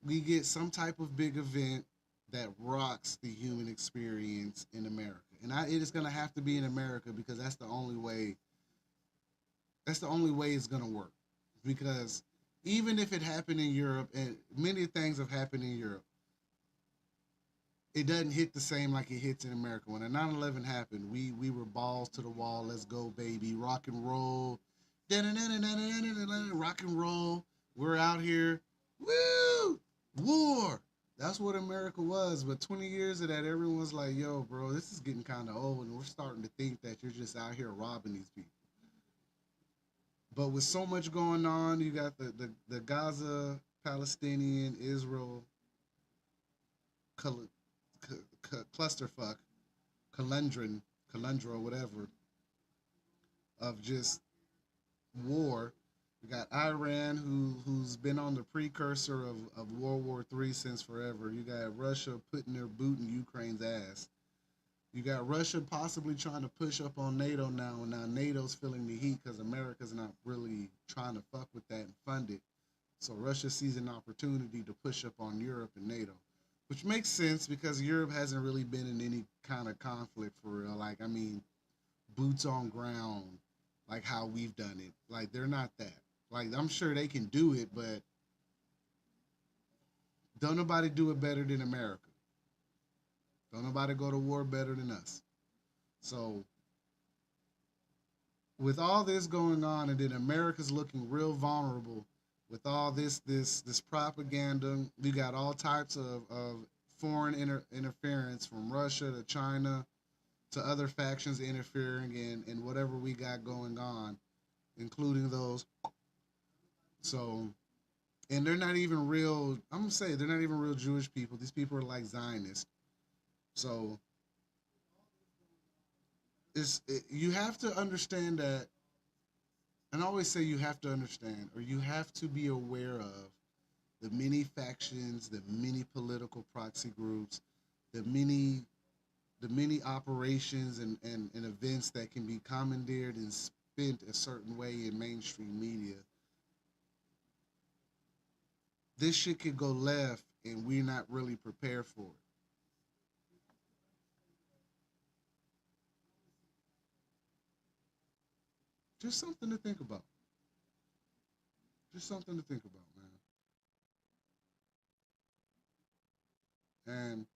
[SPEAKER 1] we get some type of big event that rocks the human experience in America. And it is going to have to be in America because that's the only way. That's the only way it's going to work. Because even if it happened in Europe, and many things have happened in Europe, it doesn't hit the same like it hits in America. When a 9/11 happened, we were balls to the wall. Let's go, baby. Rock and roll. rock and roll. We're out here. Woo! War. That's what America was. But 20 years of that, everyone's like, yo, bro, this is getting kind of old. And we're starting to think that you're just out here robbing these people. But with so much going on, you got the Gaza, Palestinian, Israel clusterfuck, calendra, whatever, of just war. We got Iran, who's been on the precursor of World War III since forever. You got Russia putting their boot in Ukraine's ass. You got Russia possibly trying to push up on NATO now, and now NATO's feeling the heat because America's not really trying to fuck with that and fund it. So Russia sees an opportunity to push up on Europe and NATO, which makes sense because Europe hasn't really been in any kind of conflict for real. Like, I mean, boots on ground, like how we've done it. Like, they're not that. Like, I'm sure they can do it, but don't nobody do it better than America. Don't nobody go to war better than us. So with all this going on, and then America's looking real vulnerable with all this propaganda. We got all types of foreign interference from Russia to China to other factions interfering in whatever we got going on, including those. So, and they're not even real, I'm going to say they're not even real Jewish people. These people are like Zionists. So you have to understand that, and I always say you have to understand, or you have to be aware of the many factions, the many political proxy groups, the many operations and events that can be commandeered and spent a certain way in mainstream media. This shit could go left and we're not really prepared for it. Just something to think about. Just something to think about, man. And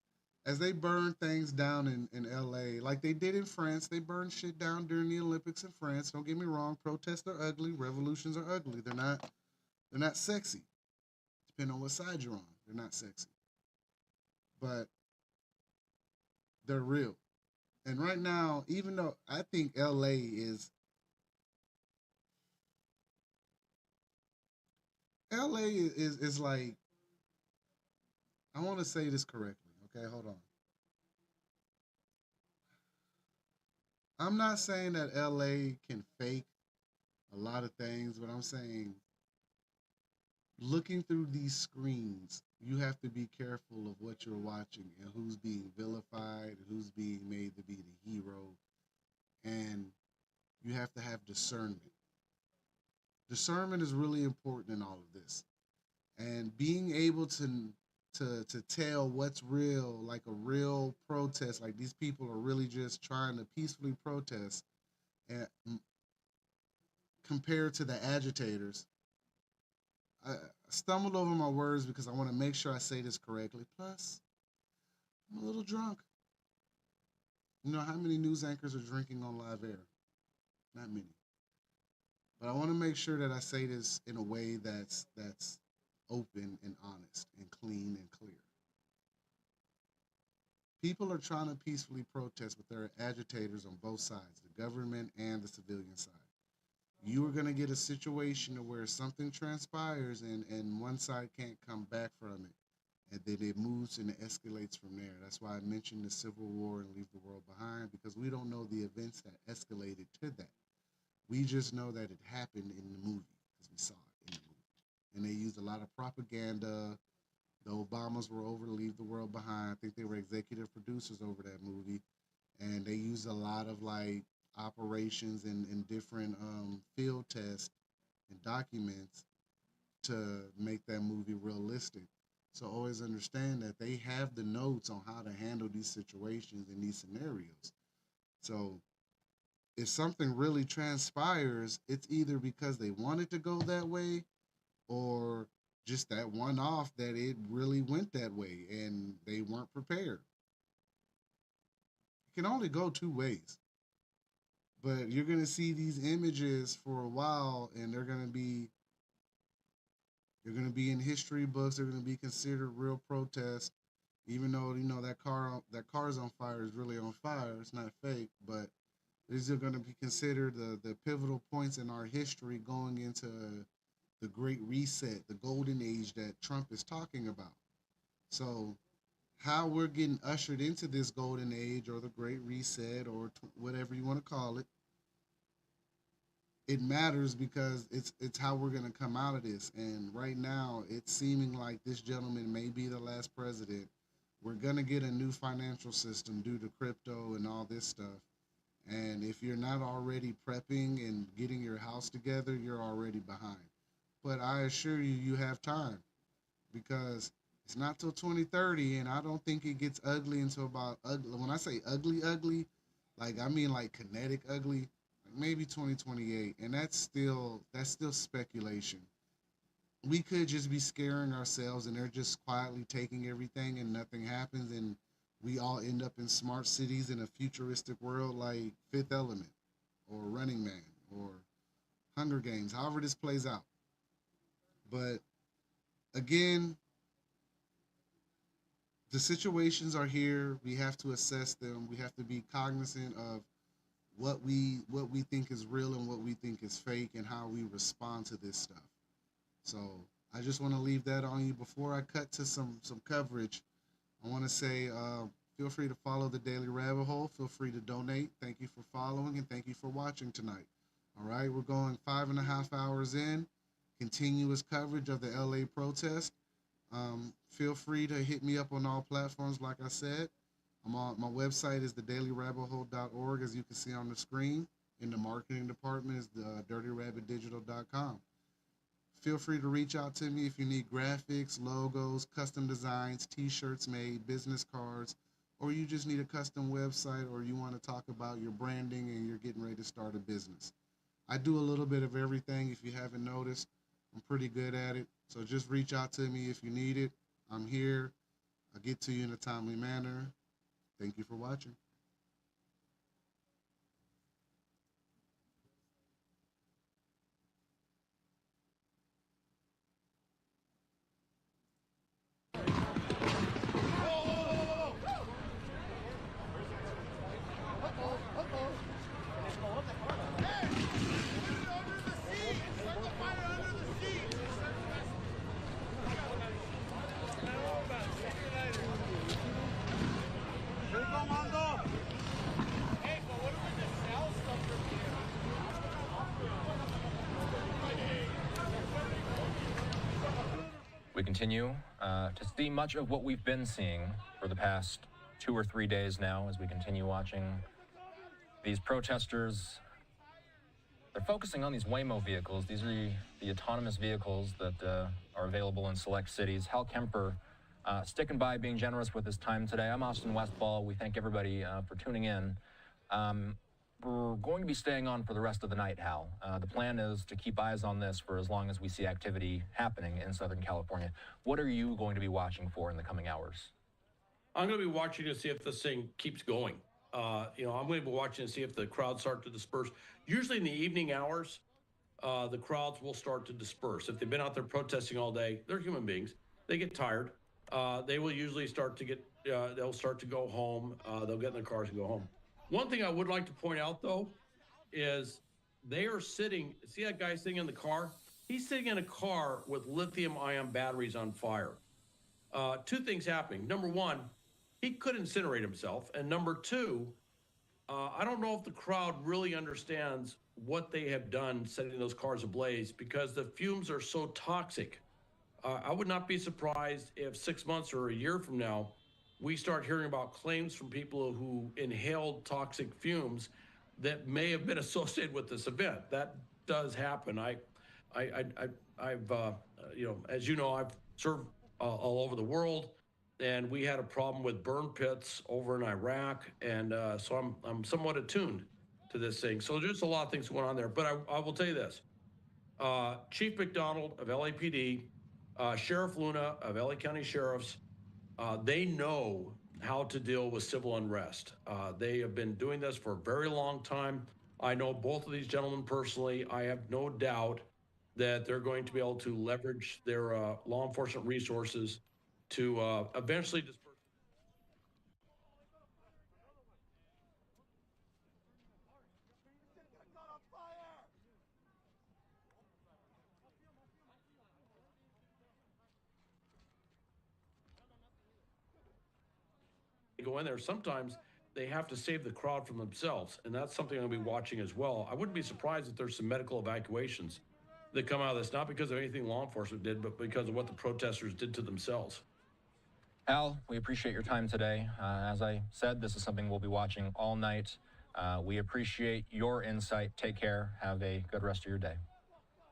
[SPEAKER 1] as they burn things down in LA, like they did in France, they burned shit down during the Olympics in France. Don't get me wrong, protests are ugly, revolutions are ugly. They're not sexy. Depending on what side you're on, they're not sexy. But they're real. And right now, even though I think LA is like, I want to say this correctly. Okay, hold on. I'm not saying that LA can fake a lot of things, but I'm saying looking through these screens, you have to be careful of what you're watching and who's being vilified, who's being made to be the hero, and you have to have discernment. Discernment is really important in all of this, and being able to tell what's real, like a real protest, like these people are really just trying to peacefully protest, and compared to the agitators. I stumbled over my words because I want to make sure I say this correctly. Plus, I'm a little drunk. You know how many news anchors are drinking on live air? Not many. But I want to make sure that I say this in a way that's open and honest and clean and clear. People are trying to peacefully protest, but there are agitators on both sides, the government and the civilian side. You are going to get a situation where something transpires and one side can't come back from it. And then it moves and it escalates from there. That's why I mentioned the Civil War and Leave the World Behind, because we don't know the events that escalated to that. We just know that it happened in the movie because we saw it in the movie. And they used a lot of propaganda. The Obamas were over Leave the World Behind. I think they were executive producers over that movie. And they used a lot of like operations and different field tests and documents to make that movie realistic. So always understand that they have the notes on how to handle these situations and these scenarios. So if something really transpires, it's either because they wanted to go that way or just that one off that it really went that way and they weren't prepared. It can only go two ways. But you're gonna see these images for a while, and they're gonna be in history books. They're gonna be considered real protests, even though that car's on fire is really on fire. It's not fake, but these are going to be considered the pivotal points in our history going into the Great Reset, the golden age that Trump is talking about. So, how we're getting ushered into this golden age or the Great Reset or whatever you want to call it, it matters because it's how we're going to come out of this. And right now, it's seeming like this gentleman may be the last president. We're going to get a new financial system due to crypto and all this stuff. And if you're not already prepping and getting your house together, you're already behind. But I assure you, you have time because it's not till 2030, and I don't think it gets ugly until about ugly. When I say ugly, ugly, like I mean like kinetic ugly, like maybe 2028, and that's still speculation. We could just be scaring ourselves, and they're just quietly taking everything, and nothing happens, and we all end up in smart cities in a futuristic world like Fifth Element or Running Man or Hunger Games, however this plays out. But again, the situations are here. We have to assess them. We have to be cognizant of what we think is real and what we think is fake and how we respond to this stuff. So I just want to leave that on you before I cut to some coverage. I want to say feel free to follow the Daily Rabbit Hole. Feel free to donate. Thank you for following and thank you for watching tonight. All right, we're going 5.5 hours in, continuous coverage of the LA protest. Feel free to hit me up on all platforms, like I said. My website is thedailyrabbithole.org, as you can see on the screen. In the marketing department is the dirtyrabbitdigital.com. Feel free to reach out to me if you need graphics, logos, custom designs, t-shirts made, business cards, or you just need a custom website, or you want to talk about your branding and you're getting ready to start a business. I do a little bit of everything. If you haven't noticed, I'm pretty good at it. So just reach out to me if you need it. I'm here. I'll get to you in a timely manner. Thank you for watching.
[SPEAKER 2] We continue to see much of what we've been seeing for the past 2 or 3 days now as we continue watching these protesters. They're focusing on these Waymo vehicles. These are the autonomous vehicles that are available in select cities. Hal Kemper sticking by, being generous with his time today. I'm Austin Westfall. We thank everybody for tuning in. We're going to be staying on for the rest of the night, Hal. The plan is to keep eyes on this for as long as we see activity happening in Southern California. What are you going to be watching for in the coming hours?
[SPEAKER 3] I'm going to be watching to see if this thing keeps going. I'm going to be watching to see if the crowds start to disperse. Usually in the evening hours, the crowds will start to disperse. If they've been out there protesting all day, they're human beings. They get tired. They will usually start to they'll start to go home. They'll get in their cars and go home. One thing I would like to point out, though, is they are sitting, see that guy sitting in the car? He's sitting in a car with lithium-ion batteries on fire. Two things happening. Number one, he could incinerate himself. And number two, I don't know if the crowd really understands what they have done setting those cars ablaze because the fumes are so toxic. I would not be surprised if 6 months or a year from now, we start hearing about claims from people who inhaled toxic fumes that may have been associated with this event. That does happen. I've as you know, I've served all over the world, and we had a problem with burn pits over in Iraq, and so I'm somewhat attuned to this thing. So there's a lot of things going on there. But I will tell you this: Chief McDonald of LAPD, Sheriff Luna of LA County Sheriffs. They know how to deal with civil unrest. They have been doing this for a very long time. I know both of these gentlemen personally. I have no doubt that they're going to be able to leverage their law enforcement resources to eventually disperse. Go in there. Sometimes they have to save the crowd from themselves, and that's something I'll be watching as well. I wouldn't be surprised if there's some medical evacuations that come out of this, not because of anything law enforcement did, but because of what the protesters did to themselves.
[SPEAKER 2] Al, we appreciate your time today. As I said, this is something we'll be watching all night. We appreciate your insight. Take care. Have a good rest of your day.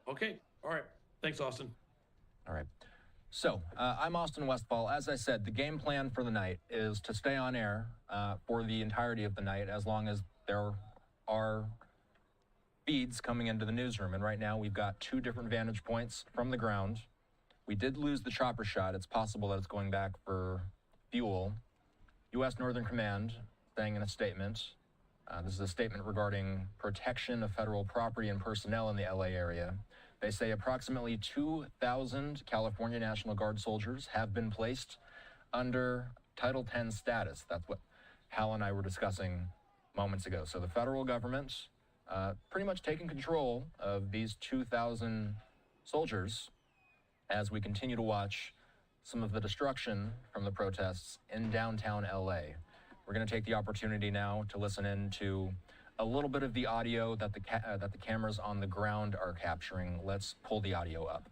[SPEAKER 3] Okay. All right. Thanks, Austin.
[SPEAKER 2] All right. So, I'm Austin Westfall. As I said, the game plan for the night is to stay on air for the entirety of the night, as long as there are feeds coming into the newsroom. And right now, we've got 2 different vantage points from the ground. We did lose the chopper shot. It's possible that it's going back for fuel. U.S. Northern Command saying in a statement, this is a statement regarding protection of federal property and personnel in the LA area. They say approximately 2,000 California National Guard soldiers have been placed under Title X status. That's what Hal and I were discussing moments ago. So the federal government pretty much taking control of these 2,000 soldiers as we continue to watch some of the destruction from the protests in downtown LA. We're going to take the opportunity now to listen in to a little bit of the audio that the cameras on the ground are capturing. Let's pull the audio up.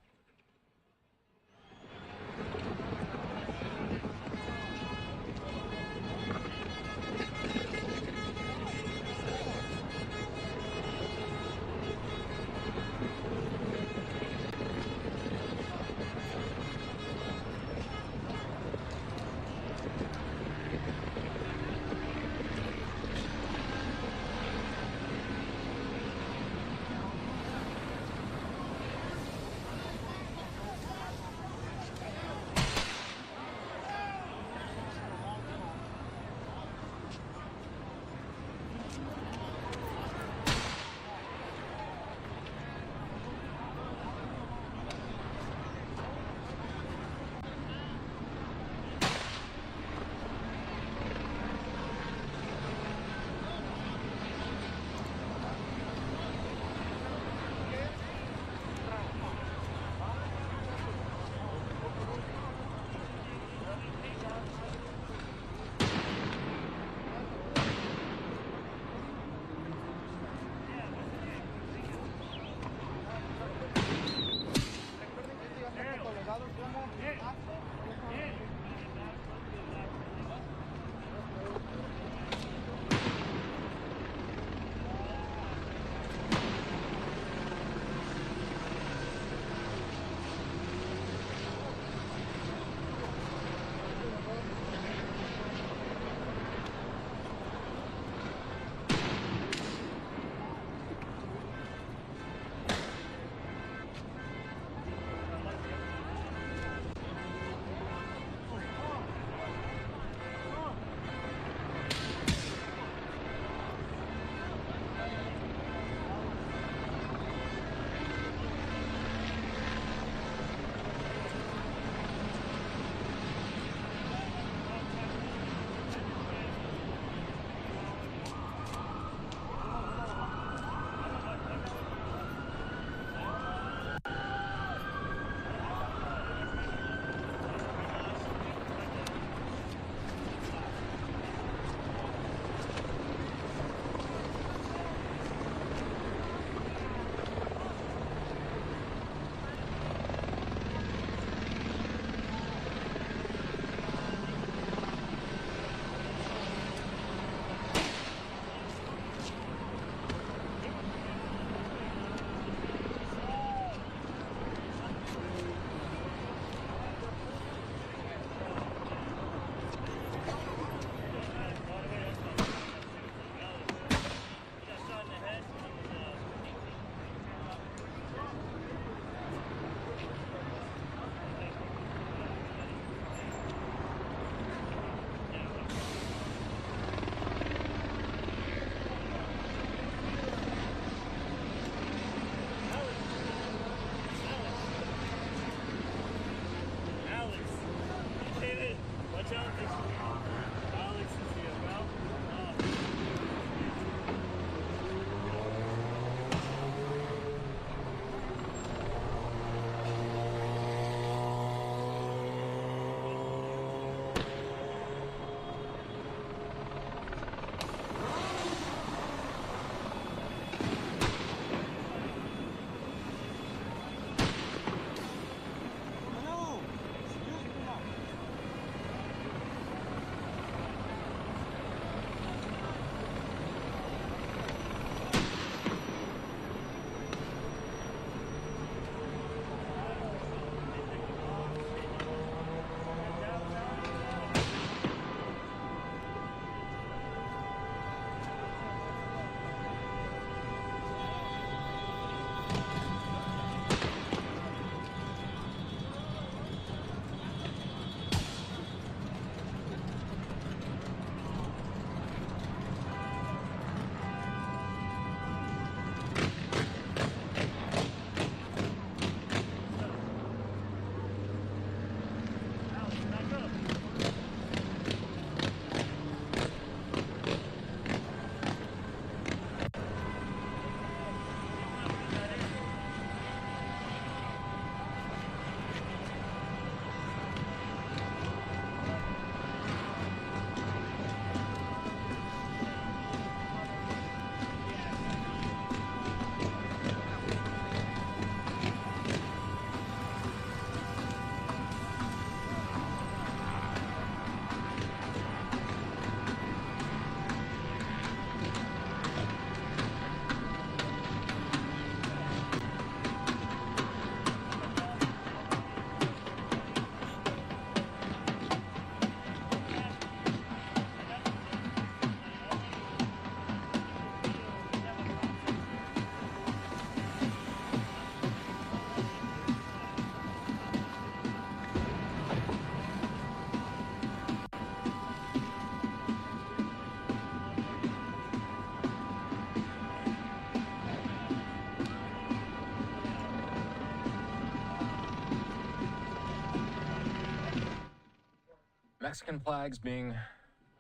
[SPEAKER 2] Mexican flags being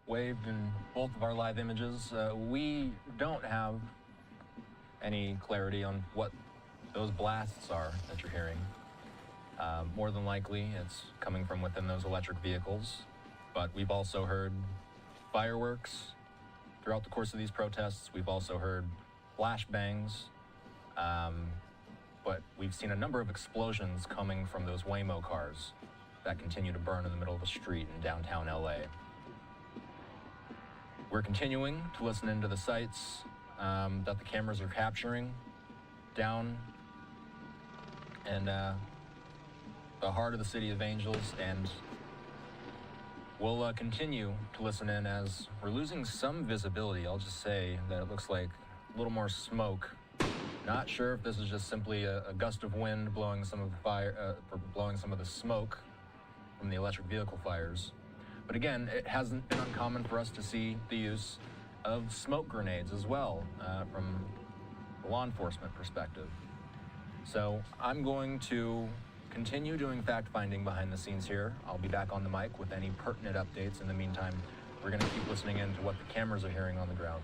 [SPEAKER 2] waved in both of our live images. We don't have any clarity on what those blasts are that you're hearing. More than likely, it's coming from within those electric vehicles, but we've also heard fireworks throughout the course of these protests. We've also heard flashbangs, but we've seen a number of explosions coming from those Waymo cars that continue to burn in the middle of a street in downtown LA. We're continuing to listen into the sites that the cameras are capturing down in the heart of the City of Angels, and we'll continue to listen in as we're losing some visibility. I'll just say that it looks like a little more smoke. Not sure if this is just simply a gust of wind blowing some of the blowing some of the smoke from the electric vehicle fires. But again, it hasn't been uncommon for us to see the use of smoke grenades as well from the law enforcement perspective. So I'm going to continue doing fact-finding behind the scenes here. I'll be back on the mic with any pertinent updates. In the meantime, we're going to keep listening in to what the cameras are hearing on the ground.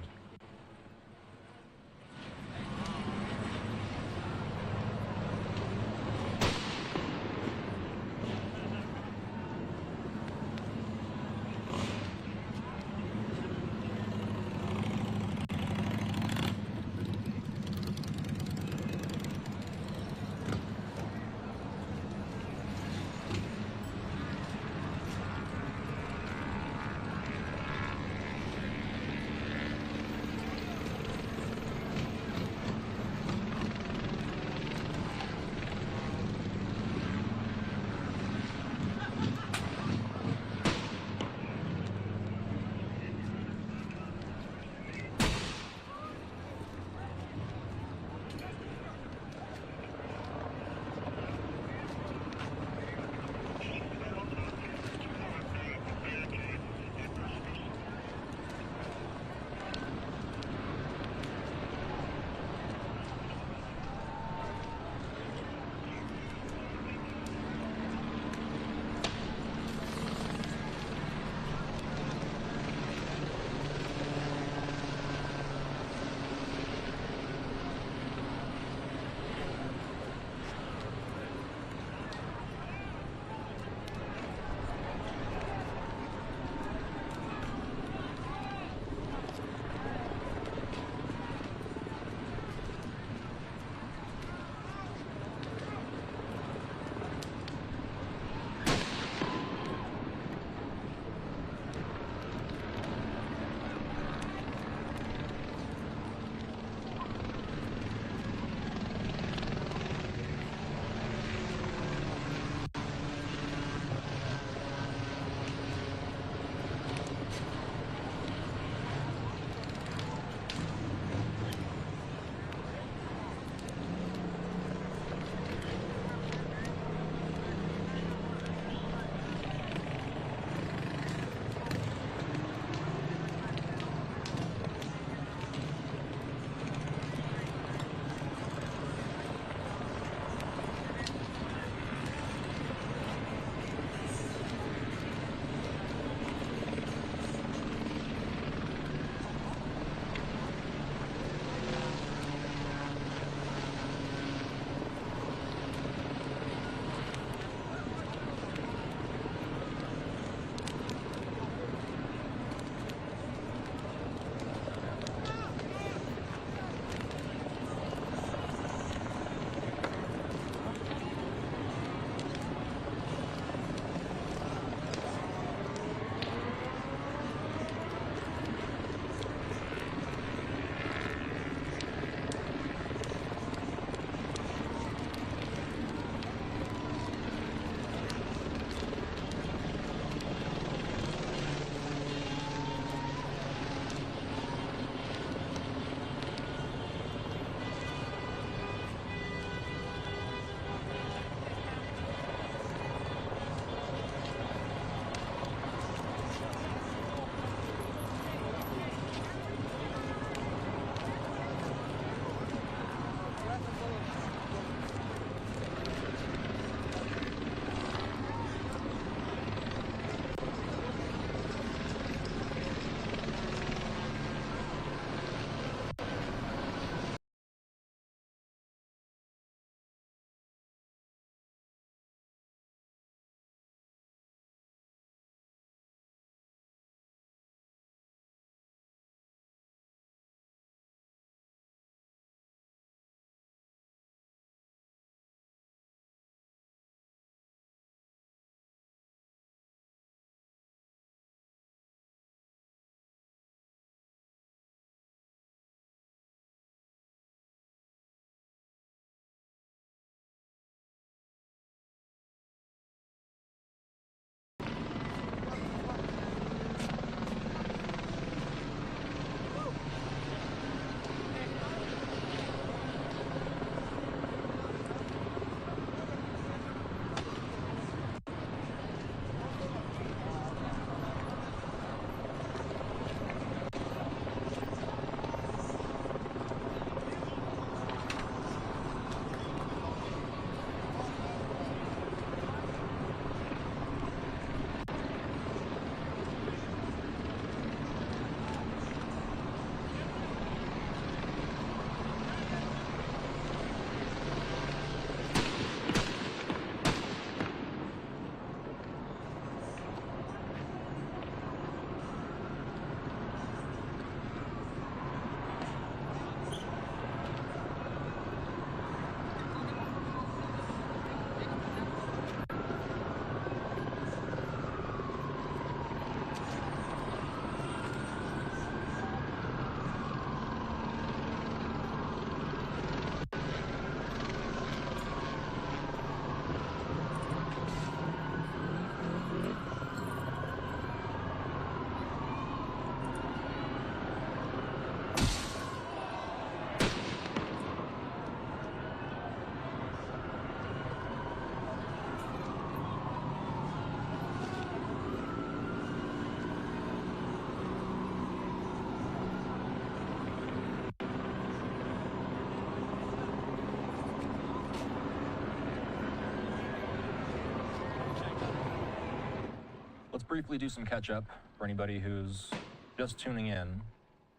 [SPEAKER 2] Let's briefly do some catch-up for anybody who's just tuning in.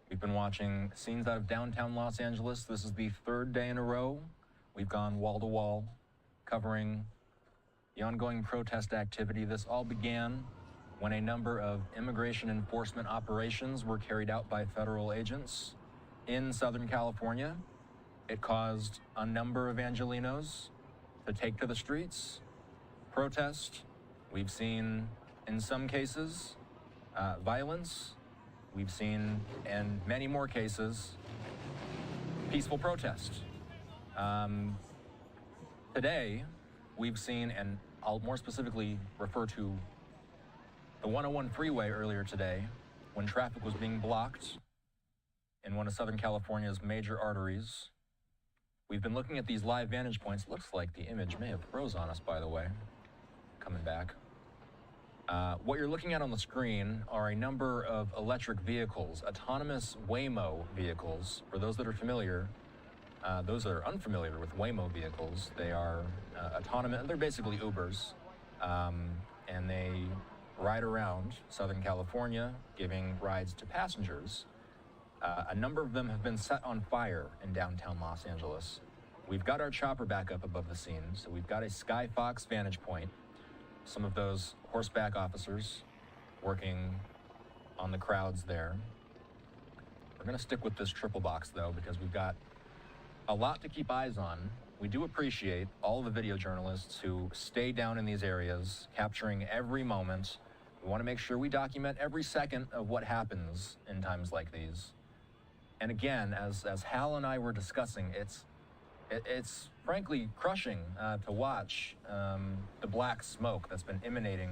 [SPEAKER 2] We've been watching scenes out of downtown Los Angeles. This is the third day in a row. We've gone wall-to-wall, covering the ongoing protest activity. This all began when a number of immigration enforcement operations were carried out by federal agents in Southern California. It caused a number of Angelenos to take to the streets, protest. We've seen, in some cases, violence. We've seen, in many more cases, peaceful protest. Today, we've seen, and I'll more specifically refer to the 101 freeway earlier today, when traffic was being blocked in one of Southern California's major arteries. We've been looking at these live vantage points. Looks like the image may have froze on us, by the way. Coming back. What you're looking at on the screen are a number of electric vehicles, autonomous Waymo vehicles. For those that are familiar, those that are unfamiliar with Waymo vehicles, they are autonomous, they're basically Ubers, and they ride around Southern California, giving rides to passengers. A number of them have been set on fire in downtown Los Angeles. We've got our chopper back up above the scene, so we've got a Skyfox vantage point. Some of those horseback officers working on the crowds there. We're gonna stick with this triple box though, because we've got a lot to keep eyes on. We do appreciate all of the video journalists who stay down in these areas, capturing every moment. We wanna make sure we document every second of what happens in times like these. And again, as Hal and I were discussing, it's frankly crushing to watch the black smoke that's been emanating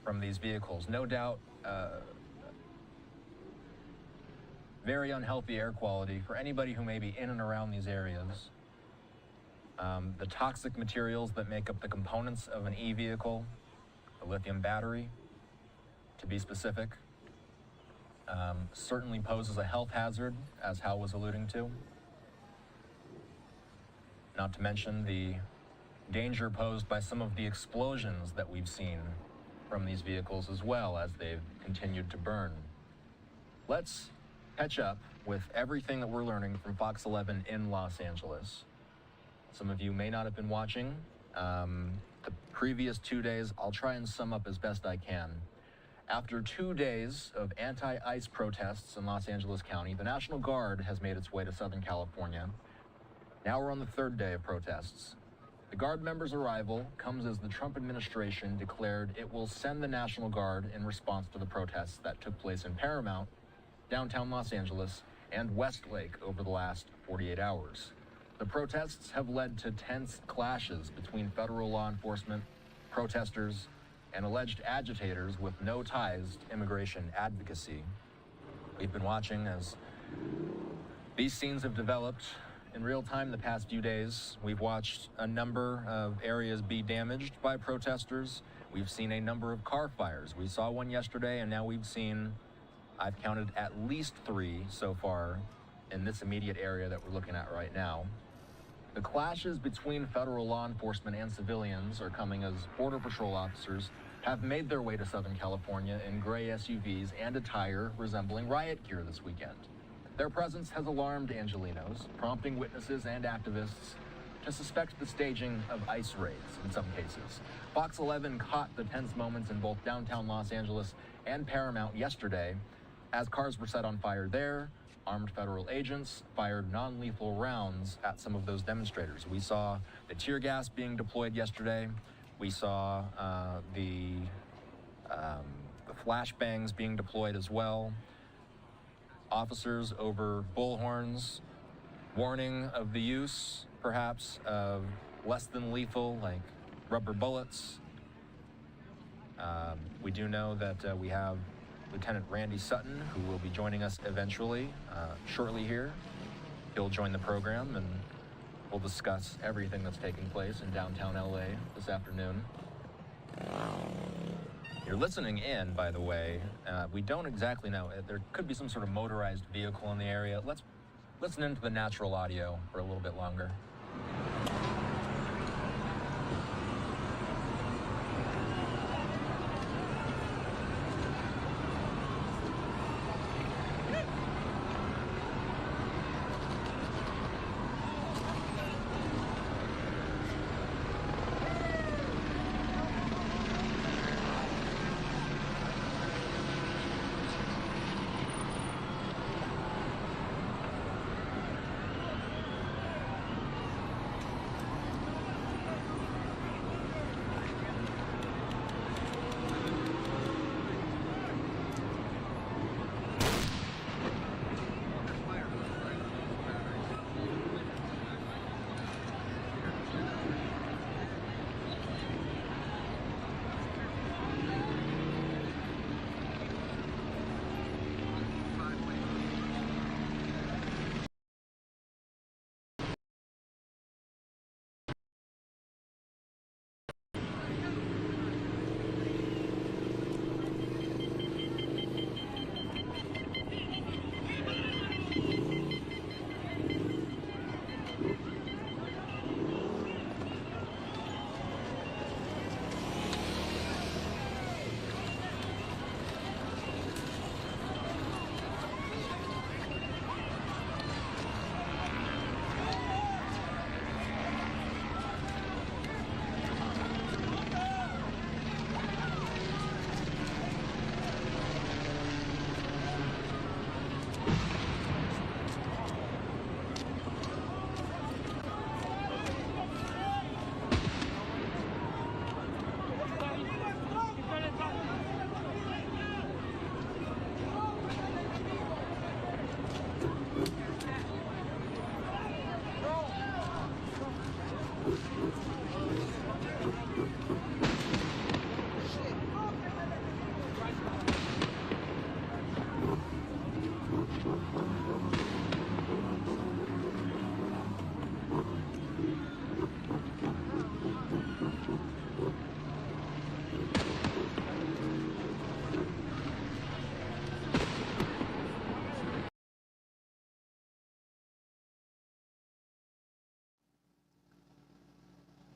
[SPEAKER 2] from these vehicles. No doubt, very unhealthy air quality for anybody who may be in and around these areas. The toxic materials that make up the components of an e-vehicle, the lithium battery, to be specific, certainly poses a health hazard, as Hal was alluding to. Not to mention the danger posed by some of the explosions that we've seen from these vehicles as well as they've continued to burn. Let's catch up with everything that we're learning from Fox 11 in Los Angeles. Some of you may not have been watching the previous 2 days. I'll try and sum up as best I can. After 2 days of anti-ICE protests in Los Angeles County, the National Guard has made its way to Southern California. Now we're on the third day of protests. The Guard members' arrival comes as the Trump administration declared it will send the National Guard in response to the protests that took place in Paramount, downtown Los Angeles, and Westlake over the last 48 hours. The protests have led to tense clashes between federal law enforcement, protesters, and alleged agitators with no ties to immigration advocacy. We've been watching as these scenes have developed in real time the past few days. We've watched a number of areas be damaged by protesters. We've seen a number of car fires. We saw one yesterday, and now we've seen, I've counted at least 3 so far in this immediate area that we're looking at right now. The clashes between federal law enforcement and civilians are coming as Border Patrol officers have made their way to Southern California in gray SUVs and attire resembling riot gear this weekend. Their presence has alarmed Angelenos, prompting witnesses and activists to suspect the staging of ICE raids in some cases. Fox 11 caught the tense moments in both downtown Los Angeles and Paramount yesterday as cars were set on fire there. Armed federal agents fired non-lethal rounds at some of those demonstrators. We saw the tear gas being deployed yesterday. We saw the flashbangs being deployed as well. Officers over bullhorns, warning of the use, perhaps, of less than lethal, like rubber bullets. We do know that we have Lieutenant Randy Sutton, who will be joining us eventually, shortly here. He'll join the program and we'll discuss everything that's taking place in downtown LA this afternoon. You're listening in, by the way. We don't exactly know. There could be some sort of motorized vehicle in the area. Let's listen into the natural audio for a little bit longer.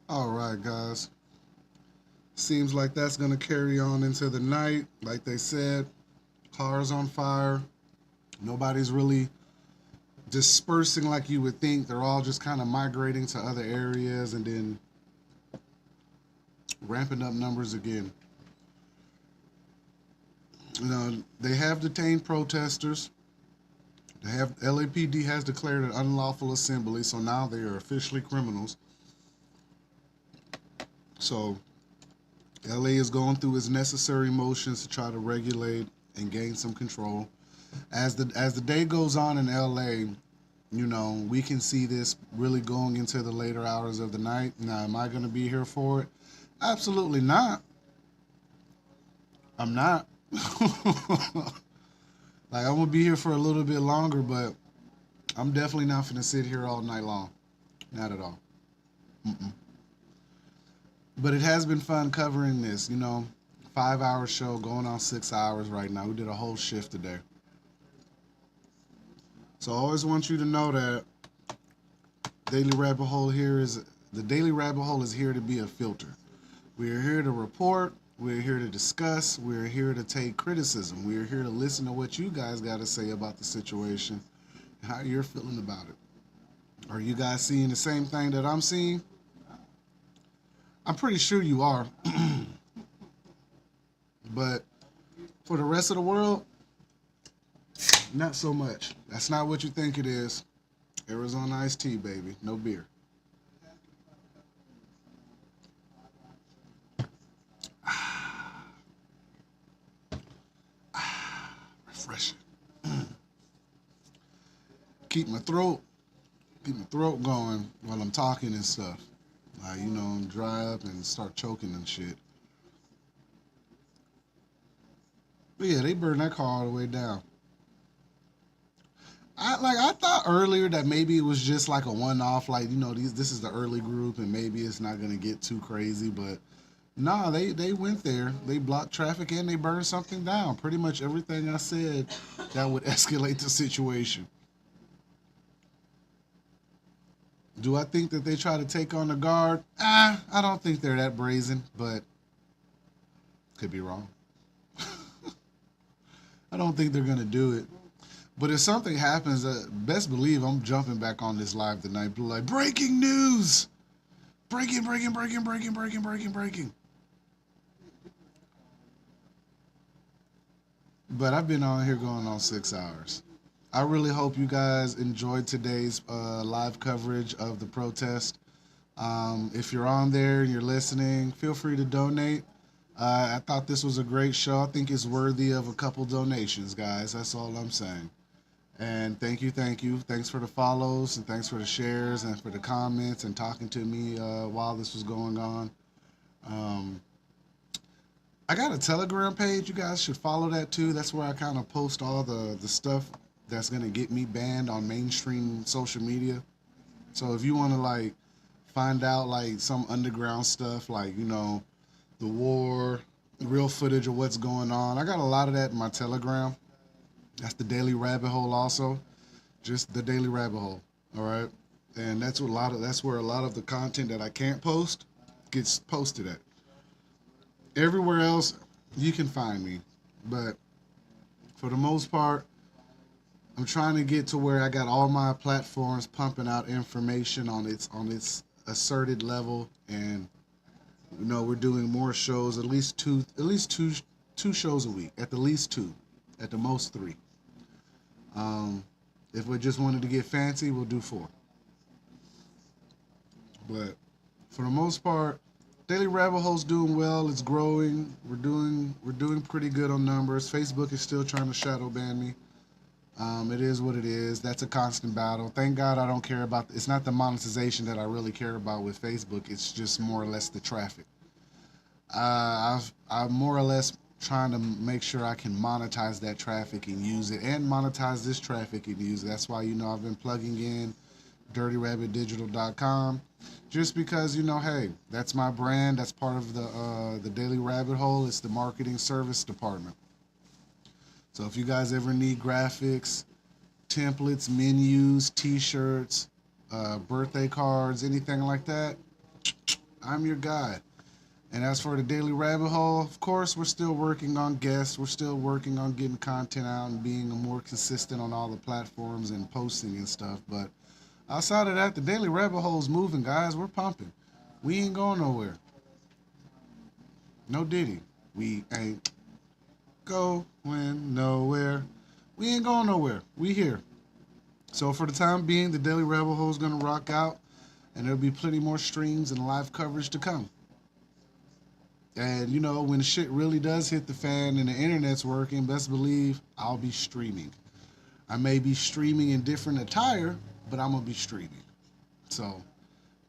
[SPEAKER 1] All right, guys. Seems like that's going to carry on into the night. Like they said, cars on fire. Nobody's really dispersing like you would think. They're all just kind of migrating to other areas and then ramping up numbers again. You know, they have detained protesters. They have LAPD has declared an unlawful assembly, so now they are officially criminals. So LA is going through its necessary motions to try to regulate and gain some control. As the day goes on in LA, you know, we can see this really going into the later hours of the night. Now, am I going to be here for it? Absolutely not. I'm not. Like, I'm going to be here for a little bit longer, but I'm definitely not going to sit here all night long. Not at all. Mm-mm. But it has been fun covering this, you know. 5-hour show going on 6 hours right now. We did a whole shift today. So I always want you to know that the Daily Rabbit Hole is here to be a filter. We are here to report. We're here to discuss. We're here to take criticism. We're here to listen to what you guys got to say about the situation, how you're feeling about it. Are you guys seeing the same thing that I'm seeing? I'm pretty sure you are. But for the rest of the world, not so much. That's not what you think it is. Arizona iced tea, baby. No beer. Refreshing. Keep my throat going while I'm talking and stuff. You know, dry up and start choking and shit. But yeah, they burned that car all the way down. I thought earlier that maybe it was just like a one-off, like, you know, this is the early group and maybe it's not gonna get too crazy, but nah, they went there, they blocked traffic and they burned something down. Pretty much everything I said that would escalate the situation. Do I think that they try to take on the guard? I don't think they're that brazen, but could be wrong. I don't think they're gonna do it. But if something happens, best believe I'm jumping back on this live tonight. Like, breaking news! Breaking. But I've been on here going on 6 hours. I really hope you guys enjoyed today's live coverage of the protest. If you're on there and you're listening, feel free to donate. I thought this was a great show. I think it's worthy of a couple donations, guys. That's all I'm saying. And thank you. Thanks for the follows and thanks for the shares and for the comments and talking to me while this was going on. I got a Telegram page. You guys should follow that too. That's where I kind of post all the stuff that's going to get me banned on mainstream social media. So if you want to like find out like some underground stuff, like, you know, the war, real footage of what's going on, I got a lot of that in my Telegram. That's the Daily Rabbit Hole also. Just the Daily Rabbit Hole. All right. And that's where a lot of the content that I can't post gets posted at. Everywhere else you can find me. But for the most part, I'm trying to get to where I got all my platforms pumping out information on its asserted level, and you know, we're doing more shows, at least two shows a week, at the least 2, at the most 3. If we just wanted to get fancy, we'll do 4. But for the most part, Daily Rabbit Hole's doing well. It's growing. We're doing pretty good on numbers. Facebook is still trying to shadow ban me. It is what it is. That's a constant battle. Thank God I don't care about. It's not the monetization that I really care about with Facebook. It's just more or less the traffic. I'm more or less trying to make sure I can monetize that traffic and use it, and monetize this traffic and use it. That's why, you know, I've been plugging in dirtyrabbitdigital.com, just because, you know, hey, that's my brand. That's part of the Daily Rabbit Hole. It's the marketing service department. So if you guys ever need graphics, templates, menus, t-shirts, birthday cards, anything like that, I'm your guy. And as for the Daily Rabbit Hole, of course, we're still working on guests. We're still working on getting content out and being more consistent on all the platforms and posting and stuff. But outside of that, the Daily Rabbit Hole's moving, guys. We're pumping. We ain't going nowhere. No Diddy. We ain't going nowhere. We ain't going nowhere. We here. So for the time being, the Daily Rabbit Hole is going to rock out, and there'll be plenty more streams and live coverage to come. And, you know, when shit really does hit the fan and the internet's working, best believe I'll be streaming. I may be streaming in different attire, but I'm going to be streaming. So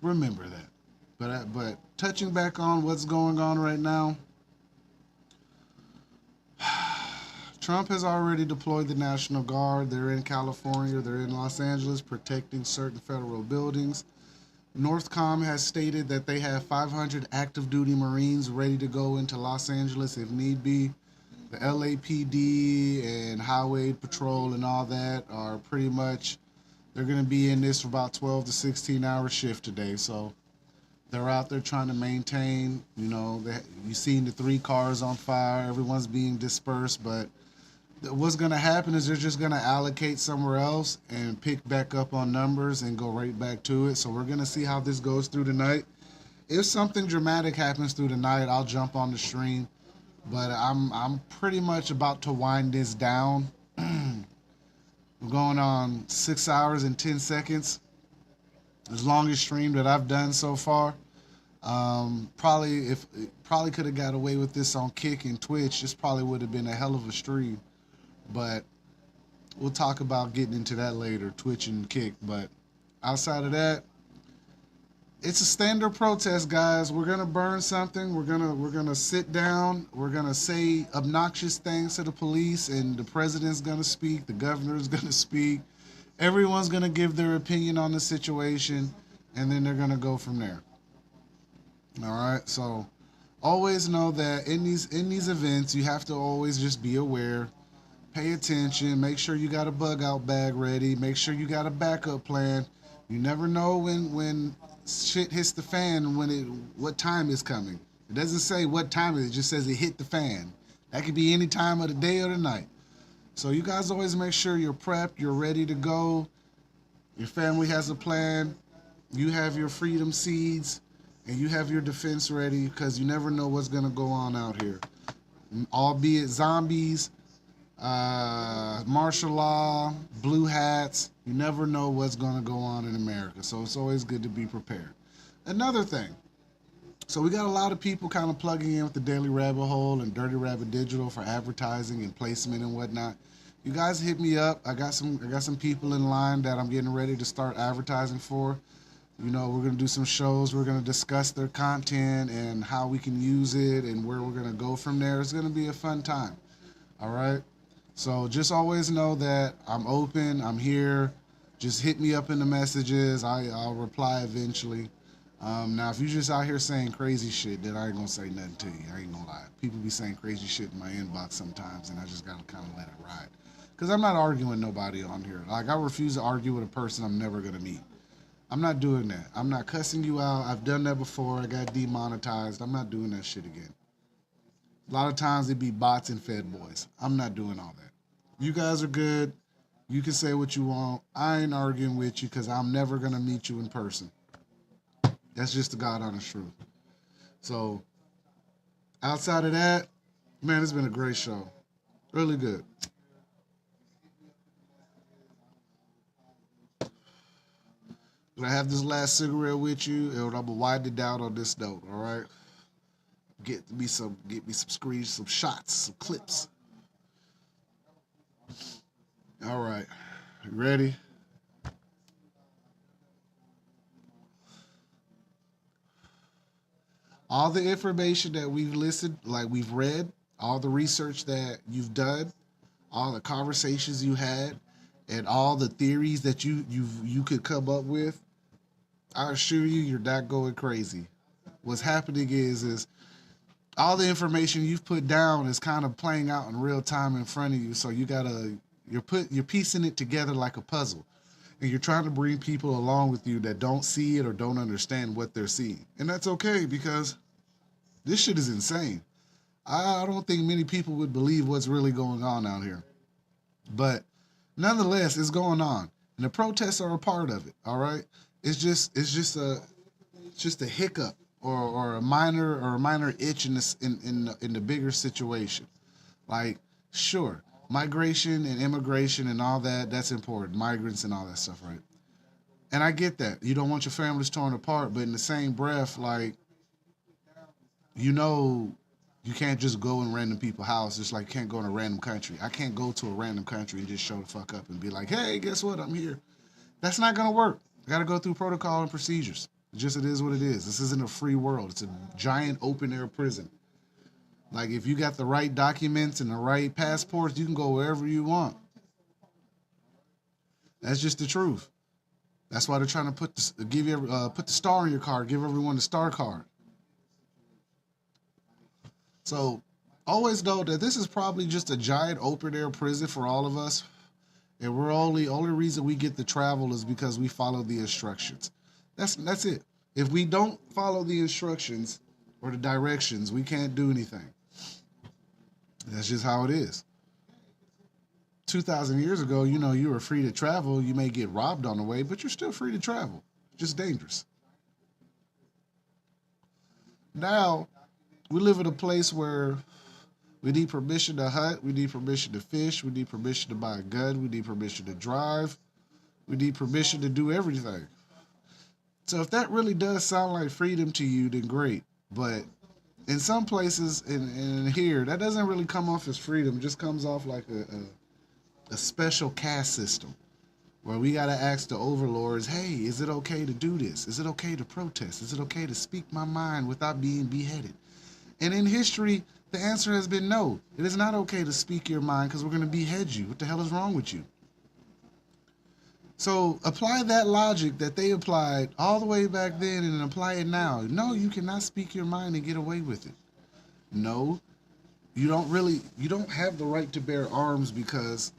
[SPEAKER 1] remember that. But touching back on what's going on right now, Trump has already deployed the National Guard. They're in California. They're in Los Angeles protecting certain federal buildings. Northcom has stated that they have 500 active duty Marines ready to go into Los Angeles if need be. The LAPD and Highway Patrol and all that are pretty much, they're going to be in this for about 12 to 16 hour shift today. So they're out there trying to maintain, you know, you've seen the 3 cars on fire, everyone's being dispersed, but what's going to happen is they're just going to allocate somewhere else and pick back up on numbers and go right back to it. So we're going to see how this goes through the night. If something dramatic happens through the night, I'll jump on the stream. But I'm pretty much about to wind this down. We're going on 6 hours and 10 seconds. The longest stream that I've done so far. Probably could have got away with this on Kick and Twitch. This probably would have been a hell of a stream. But we'll talk about getting into that later, Twitch and Kick. But outside of that, it's a standard protest, guys. We're gonna burn something. We're gonna sit down. We're gonna say obnoxious things to the police, and the president's gonna speak. The governor's gonna speak. Everyone's gonna give their opinion on the situation, and then they're gonna go from there. All right. So always know that in these events, you have to always just be aware. Pay attention. Make sure you got a bug out bag ready. Make sure you got a backup plan. You never know when shit hits the fan, what time is coming. It doesn't say what time it is. It just says it hit the fan. That could be any time of the day or the night. So you guys always make sure you're prepped. You're ready to go. Your family has a plan. You have your freedom seeds, and you have your defense ready because you never know what's gonna go on out here. Albeit zombies. Martial law, blue hats, you never know what's going to go on in America. So it's always good to be prepared. Another thing, so we got a lot of people kind of plugging in with the Daily Rabbit Hole and Dirty Rabbit Digital for advertising and placement and whatnot. You guys hit me up. I got some people in line that I'm getting ready to start advertising for. You know, we're going to do some shows. We're going to discuss their content and how we can use it and where we're going to go from there. It's going to be a fun time. All right. So just always know that I'm open, I'm here. Just hit me up in the messages. I'll reply eventually. Now, if you're just out here saying crazy shit, then I ain't gonna say nothing to you. I ain't gonna lie. People be saying crazy shit in my inbox sometimes, and I just gotta kind of let it ride. Because I'm not arguing with nobody on here. Like, I refuse to argue with a person I'm never gonna meet. I'm not doing that. I'm not cussing you out. I've done that before. I got demonetized. I'm not doing that shit again. A lot of times it be bots and fed boys. I'm not doing all that. You guys are good. You can say what you want. I ain't arguing with you because I'm never going to meet you in person. That's just the God honest truth. So outside of that, man, it's been a great show. Really good. But I have this last cigarette with you, and I'm going to widen it down on this note, all right? Get me some screens, some shots, some clips. All right, you ready? All the information that we've listed, like we've read, all the research that you've done, all the conversations you had, and all the theories that you could come up with, I assure you, you're not going crazy. What's happening is all the information you've put down is kind of playing out in real time in front of you. So you're piecing it together like a puzzle. And you're trying to bring people along with you that don't see it or don't understand what they're seeing. And that's okay, because this shit is insane. I don't think many people would believe what's really going on out here. But nonetheless, it's going on. And the protests are a part of it, all right? It's just a hiccup or a minor itch in the bigger situation. Like, sure, migration and immigration and all that, that's important. Migrants and all that stuff, right? And I get that. You don't want your families torn apart, but in the same breath, like, you know, you can't just go in random people's houses, just like you can't go in a random country. I can't go to a random country and just show the fuck up and be like, hey, guess what? I'm here. That's not going to work. I got to go through protocol and procedures. It is what it is. This isn't a free world. It's a giant open air prison. Like, if you got the right documents and the right passports, you can go wherever you want. That's just the truth. That's why they're trying to put the star in your card, give everyone the star card. So always know that this is probably just a giant open air prison for all of us. And we're only reason we get to travel is because we follow the instructions. That's it. If we don't follow the instructions or the directions, we can't do anything. That's just how it is. 2,000 years ago, you know, you were free to travel. You may get robbed on the way, but you're still free to travel. Just dangerous. Now, we live in a place where we need permission to hunt, we need permission to fish, we need permission to buy a gun, we need permission to drive, we need permission to do everything. So if that really does sound like freedom to you, then great. But in some places in here, that doesn't really come off as freedom. It just comes off like a special caste system where we got to ask the overlords, hey, is it okay to do this? Is it okay to protest? Is it okay to speak my mind without being beheaded? And in history, the answer has been no. It is not okay to speak your mind because we're going to behead you. What the hell is wrong with you? So apply that logic that they applied all the way back then and apply it now. No, you cannot speak your mind and get away with it. No, you don't have the right to bear arms because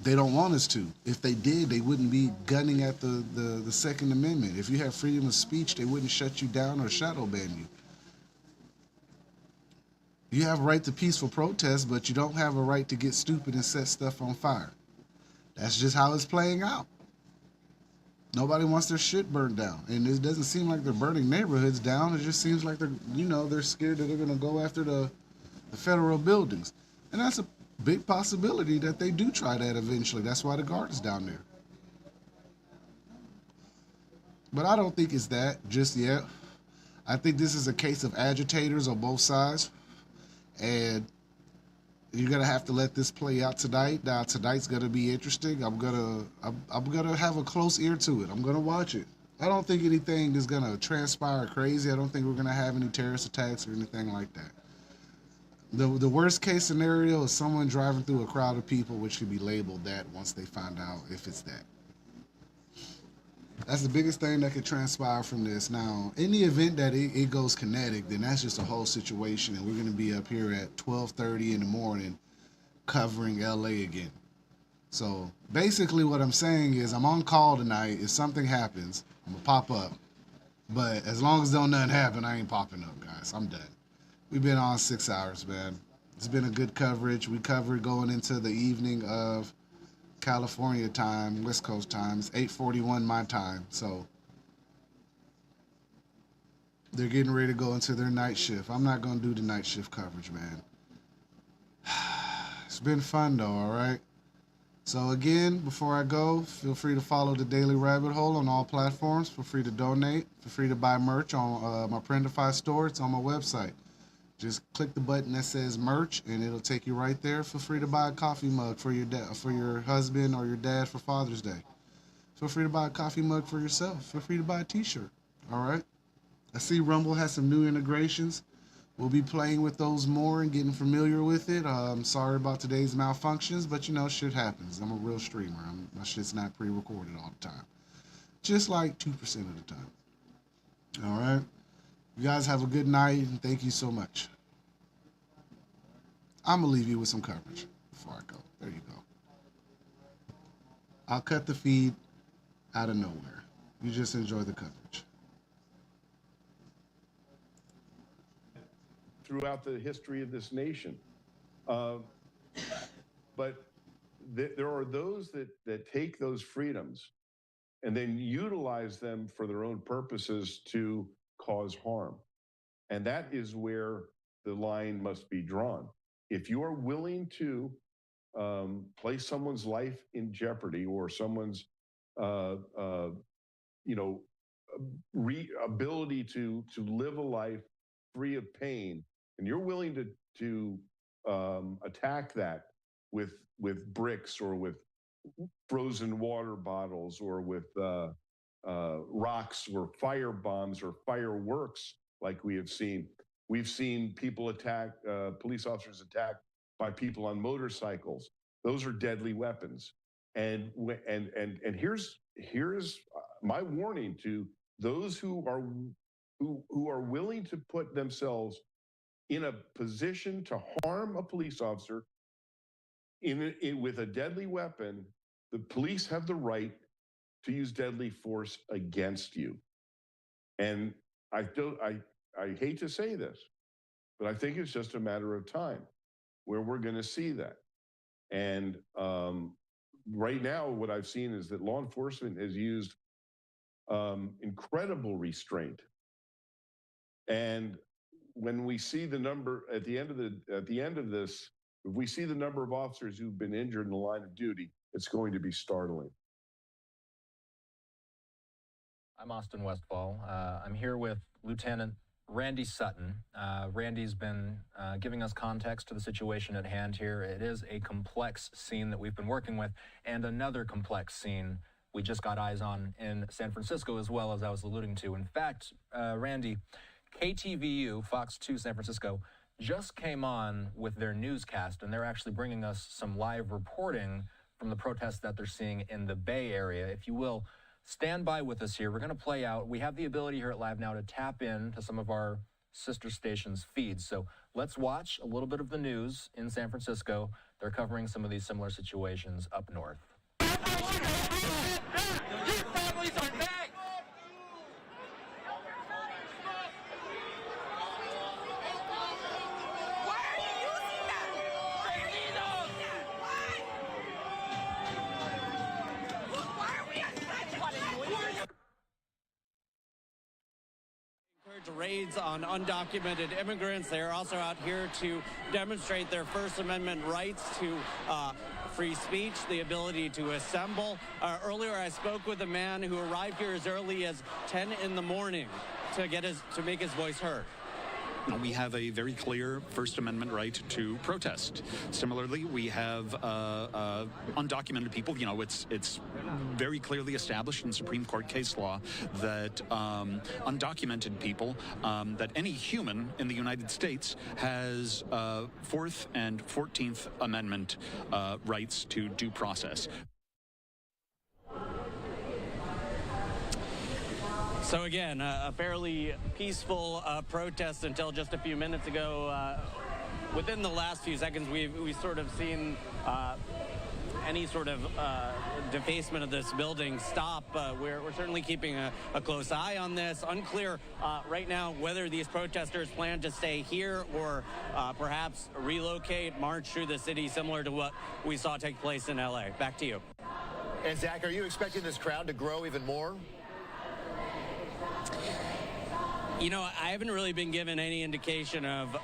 [SPEAKER 1] they don't want us to. If they did, they wouldn't be gunning at the Second Amendment. If you have freedom of speech, they wouldn't shut you down or shadow ban you. You have a right to peaceful protest, but you don't have a right to get stupid and set stuff on fire. That's just how it's playing out. Nobody wants their shit burned down. And it doesn't seem like they're burning neighborhoods down. It just seems like they're scared that they're going to go after the federal buildings. And that's a big possibility that they do try that eventually. That's why the guard is down there. But I don't think it's that just yet. I think this is a case of agitators on both sides. And you're gonna have to let this play out tonight. Now tonight's gonna be interesting. I'm gonna have a close ear to it. I'm gonna watch it. I don't think anything is gonna transpire crazy. I don't think we're gonna have any terrorist attacks or anything like that. The worst case scenario is someone driving through a crowd of people, which could be labeled that once they find out if it's that. That's the biggest thing that could transpire from this. Now, in the event that it goes kinetic, then that's just a whole situation, and we're going to be up here at 12:30 in the morning covering LA again. So basically what I'm saying is I'm on call tonight. If something happens, I'm going to pop up. But as long as don't nothing happen, I ain't popping up, guys. I'm done. We've been on 6 hours, man. It's been a good coverage. We covered going into the evening of California time, West Coast time. It's 8:41 my time, so they're getting ready to go into their night shift. I'm not going to do the night shift coverage, man. It's been fun, though, all right? So again, before I go, feel free to follow the Daily Rabbit Hole on all platforms. Feel free to donate. Feel free to buy merch on my Prendify store. It's on my website. Just click the button that says merch, and it'll take you right there. Feel free to buy a coffee mug for your husband or your dad for Father's Day. Feel free to buy a coffee mug for yourself. Feel free to buy a t-shirt, all right? I see Rumble has some new integrations. We'll be playing with those more and getting familiar with it. I'm sorry about today's malfunctions, but you know, shit happens. I'm a real streamer. My shit's not pre-recorded all the time. Just like 2% of the time. All right? You guys have a good night, and thank you so much. I'm going to leave you with some coverage before I go. There you go. I'll cut the feed out of nowhere. You just enjoy the coverage.
[SPEAKER 4] Throughout the history of this nation. But there are those that take those freedoms and then utilize them for their own purposes to cause harm. And that is where the line must be drawn. If you are willing to place someone's life in jeopardy or someone's ability to live a life free of pain, and you're willing to attack that with bricks or with frozen water bottles or with rocks or fire bombs or fireworks, like we have seen. We've seen people attack, police officers attacked by people on motorcycles. Those are deadly weapons. And here's my warning to those who are willing to put themselves in a position to harm a police officer with a deadly weapon. The police have the right to use deadly force against you. And I hate to say this, but I think it's just a matter of time where we're going to see that. And right now, what I've seen is that law enforcement has used incredible restraint. And when we see the number at the end of this, if we see the number of officers who've been injured in the line of duty, it's going to be startling.
[SPEAKER 2] I'm Austin Westfall. I'm here with Lieutenant Randy Sutton. Randy's been giving us context to the situation at hand here. It is a complex scene that we've been working with, and another complex scene we just got eyes on in San Francisco as well, as I was alluding to. In fact, Randy, KTVU, Fox 2 San Francisco, just came on with their newscast, and they're actually bringing us some live reporting from the protests that they're seeing in the Bay Area. If you will, stand by with us here. We're going to play out. We have the ability here at Live Now to tap in to some of our sister stations' feeds. So let's watch a little bit of the news in San Francisco. They're covering some of these similar situations up north.
[SPEAKER 5] Families are back!
[SPEAKER 8] Raids on undocumented immigrants. They are also out here to demonstrate their First Amendment rights to free speech, the ability to assemble. Earlier, I spoke with a man who arrived here as early as 10 in the morning to make his voice heard.
[SPEAKER 9] We have a very clear First Amendment right to protest. Similarly, we have undocumented people. You know, it's very clearly established in Supreme Court case law that undocumented people, that any human in the United States has 4th and 14th Amendment rights to due process.
[SPEAKER 8] So again, a fairly peaceful protest until just a few minutes ago. Within the last few seconds, we've sort of seen any sort of defacement of this building stop. We're certainly keeping a close eye on this. Unclear right now whether these protesters plan to stay here or perhaps relocate, march through the city, similar to what we saw take place in LA. Back to you.
[SPEAKER 24] And Zach, are you expecting this crowd to grow even more?
[SPEAKER 8] You know, I haven't really been given any indication of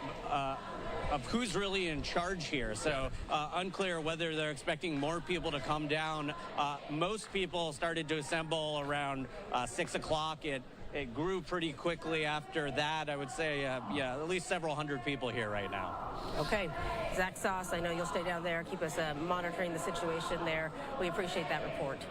[SPEAKER 8] who's really in charge here. So unclear whether they're expecting more people to come down. Most people started to assemble around 6 o'clock. It grew pretty quickly after that. I would say, yeah, at least several hundred people here right now.
[SPEAKER 25] Okay. Zach Sauce, I know you'll stay down there, keep us monitoring the situation there. We appreciate that report.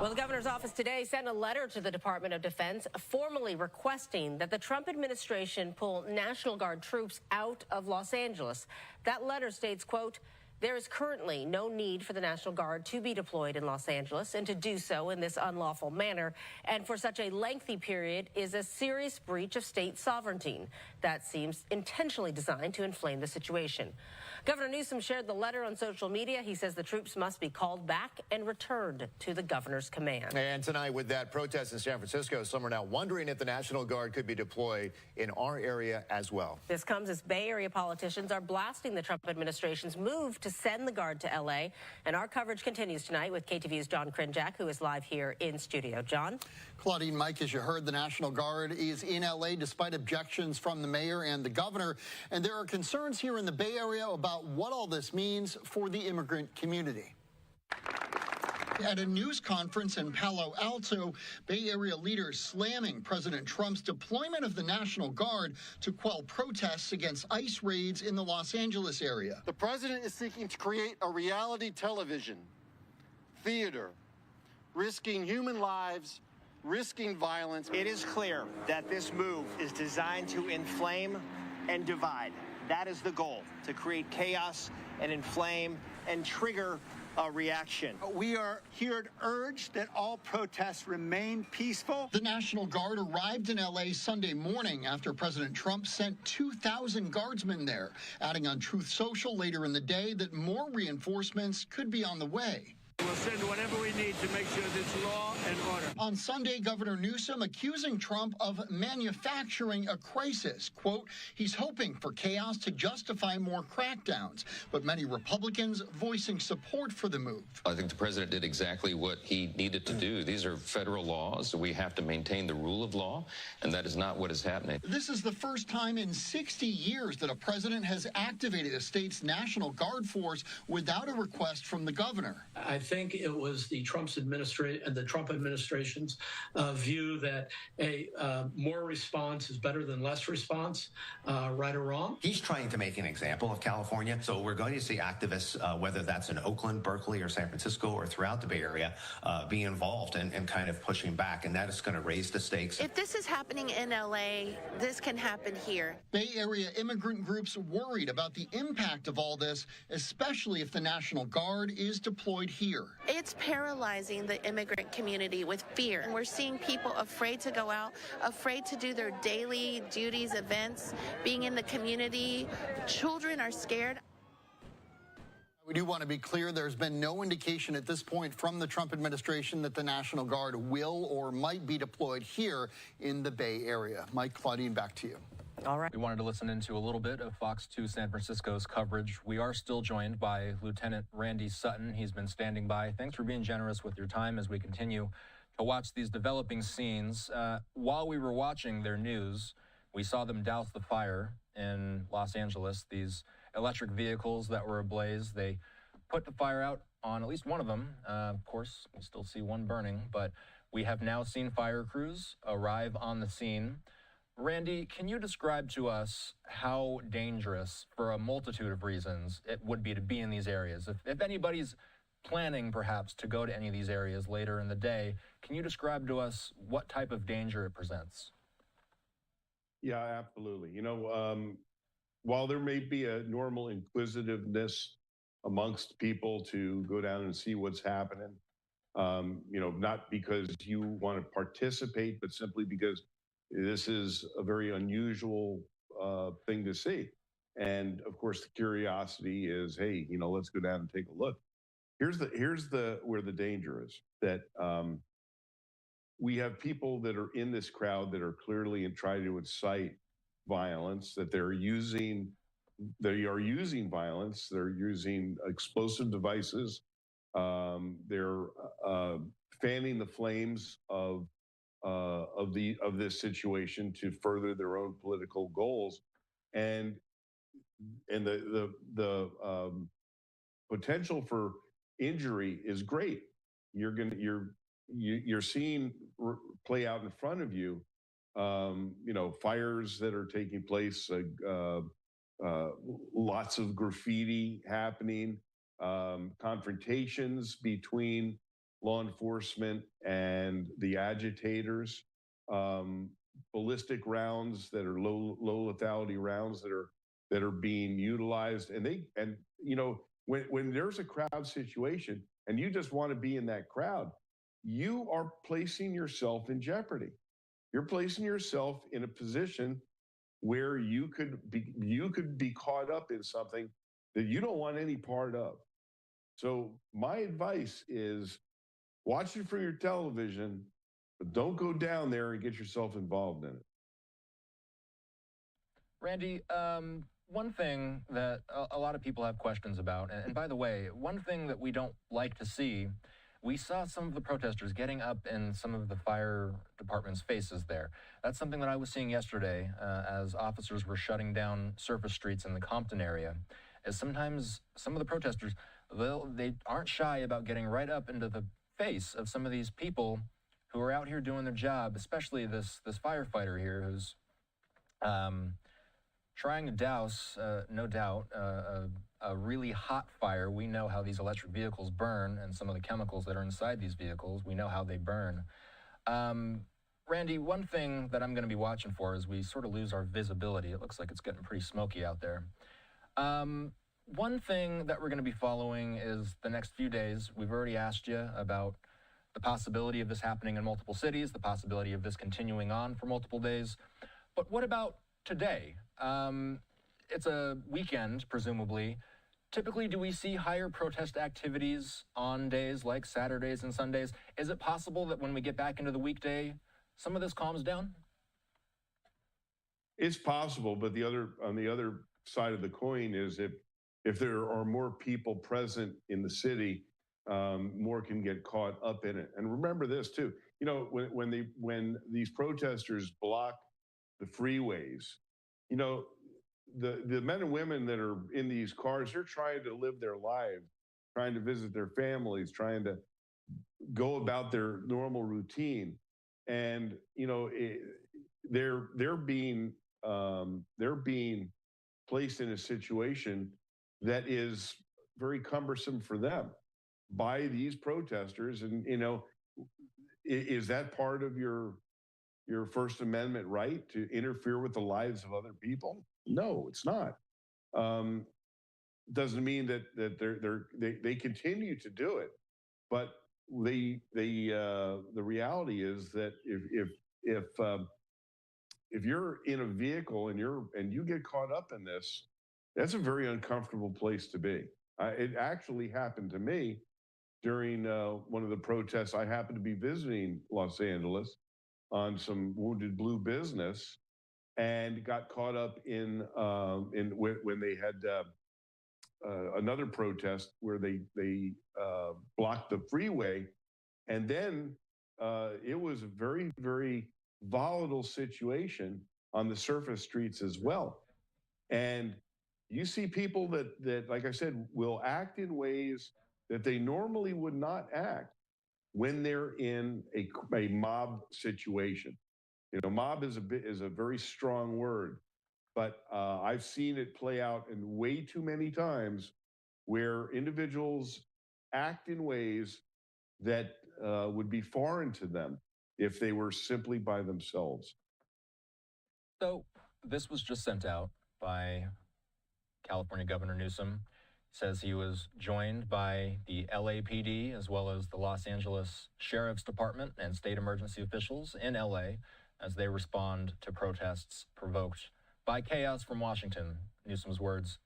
[SPEAKER 25] Well, the governor's office today sent a letter to the Department of Defense formally requesting that the Trump administration pull National Guard troops out of Los Angeles. That letter states, quote, There is currently no need for the National Guard to be deployed in Los Angeles, and to do so in this unlawful manner and for such a lengthy period is a serious breach of state sovereignty that seems intentionally designed to inflame the situation. Governor Newsom shared the letter on social media. He says the troops must be called back and returned to the governor's command.
[SPEAKER 24] And tonight, with that protest in San Francisco, some are now wondering if the National Guard could be deployed in our area as well.
[SPEAKER 25] This comes as Bay Area politicians are blasting the Trump administration's move to send the Guard to L.A. And our coverage continues tonight with KTV's John Krinjak, who is live here in studio. John?
[SPEAKER 7] Claudine, Mike, as you heard, the National Guard is in L.A. despite objections from the mayor and the governor. And there are concerns here in the Bay Area about what all this means for the immigrant community. At a news conference in Palo Alto, Bay Area leaders slamming President Trump's deployment of the National Guard to quell protests against ICE raids in the Los Angeles area.
[SPEAKER 11] The president is seeking to create a reality television theater, risking human lives, risking violence.
[SPEAKER 12] It is clear that this move is designed to inflame and divide. That is the goal, to create chaos and inflame and trigger a reaction.
[SPEAKER 17] We are here to urge that all protests remain peaceful.
[SPEAKER 7] The National Guard arrived in L.A. Sunday morning after President Trump sent 2,000 guardsmen there, adding on Truth Social later in the day that more reinforcements could be on the way.
[SPEAKER 14] We'll send whatever we need to make sure there's law and order.
[SPEAKER 7] On Sunday, Governor Newsom accusing Trump of manufacturing a crisis. Quote, he's hoping for chaos to justify more crackdowns, but many Republicans voicing support for the move.
[SPEAKER 13] I think the president did exactly what he needed to do. These are federal laws. We have to maintain the rule of law, and that is not what is happening.
[SPEAKER 7] This is the first time in 60 years that a president has activated a state's National Guard force without a request from the governor.
[SPEAKER 15] I think it was the Trump administration's view that more response is better than less response, right or wrong.
[SPEAKER 26] He's trying to make an example of California, so we're going to see activists, whether that's in Oakland, Berkeley, or San Francisco, or throughout the Bay Area, be involved and kind of pushing back, and that is going to raise the stakes.
[SPEAKER 27] If this is happening in LA, this can happen here.
[SPEAKER 7] Bay Area immigrant groups worried about the impact of all this, especially if the National Guard is deployed here.
[SPEAKER 27] It's paralyzing the immigrant community with fear. And we're seeing people afraid to go out, afraid to do their daily duties, events, being in the community. Children are scared.
[SPEAKER 7] We do want to be clear, there's been no indication at this point from the Trump administration that the National Guard will or might be deployed here in the Bay Area. Mike, Claudine, back to you.
[SPEAKER 25] All right.
[SPEAKER 2] We wanted to listen into a little bit of Fox 2 San Francisco's coverage. We are still joined by Lieutenant Randy Sutton. He's been standing by. Thanks for being generous with your time as we continue to watch these developing scenes. While we were watching their news, we saw them douse the fire in Los Angeles, these electric vehicles that were ablaze. They put the fire out on at least one of them. Of course, we still see one burning, but we have now seen fire crews arrive on the scene. Randy, can you describe to us how dangerous, for a multitude of reasons, it would be to be in these areas? If anybody's planning, perhaps, to go to any of these areas later in the day, can you describe to us what type of danger it presents?
[SPEAKER 4] Yeah, absolutely. You know, while there may be a normal inquisitiveness amongst people to go down and see what's happening, you know, not because you want to participate, but simply because this is a very unusual thing to see. And of course, the curiosity is, hey, you know, let's go down and take a look. Here's where the danger is, that we have people that are in this crowd that are clearly and trying to incite violence, that they are using violence, they're using explosive devices, they're fanning the flames of this situation to further their own political goals, and the potential for injury is great. You're seeing play out in front of you, you know, fires that are taking place, lots of graffiti happening, confrontations between law enforcement and the agitators, ballistic rounds that are low lethality rounds that are being utilized, and you know, When there's a crowd situation and you just want to be in that crowd, you are placing yourself in jeopardy. You're placing yourself in a position where you could be caught up in something that you don't want any part of. So my advice is watch it from your television, but don't go down there and get yourself involved in it.
[SPEAKER 2] Randy, one thing that a lot of people have questions about, and by the way, one thing that we don't like to see, we saw some of the protesters getting up in some of the fire department's faces there. That's something that I was seeing yesterday as officers were shutting down surface streets in the Compton area, is sometimes some of the protesters, they aren't shy about getting right up into the face of some of these people who are out here doing their job, especially this firefighter here who's trying to douse, no doubt, a really hot fire. We know how these electric vehicles burn and some of the chemicals that are inside these vehicles. We know how they burn. Randy, one thing that I'm going to be watching for is we sort of lose our visibility. It looks like it's getting pretty smoky out there. One thing that we're going to be following is the next few days. We've already asked you about the possibility of this happening in multiple cities, the possibility of this continuing on for multiple days. But what about today? It's a weekend, presumably. Typically, do we see higher protest activities on days like Saturdays and Sundays? Is it possible that when we get back into the weekday, some of this calms down?
[SPEAKER 4] It's possible, but on the other side of the coin is if there are more people present in the city, more can get caught up in it. And remember this too, you know, when these protesters block the freeways, you know, the men and women that are in these cars, they're trying to live their lives, trying to visit their families, trying to go about their normal routine. And, you know, they're being placed in a situation that is very cumbersome for them by these protesters. And, you know, is that part of your First Amendment right to interfere with the lives of other people? No, it's not. Doesn't mean that they continue to do it, but the reality is that if you're in a vehicle and you get caught up in this, that's a very uncomfortable place to be. It actually happened to me during one of the protests. I happened to be visiting Los Angeles on some Wounded Blue business, and got caught up in when they had another protest where they blocked the freeway, and then it was a very, very volatile situation on the surface streets as well. And you see people that, like I said, will act in ways that they normally would not act when they're in a mob situation. You know, mob is a very strong word, but I've seen it play out in way too many times where individuals act in ways that would be foreign to them if they were simply by themselves.
[SPEAKER 2] So this was just sent out by California Governor Newsom. Says he was joined by the LAPD as well as the Los Angeles Sheriff's Department and state emergency officials in LA as they respond to protests provoked by chaos from Washington. Newsom's words.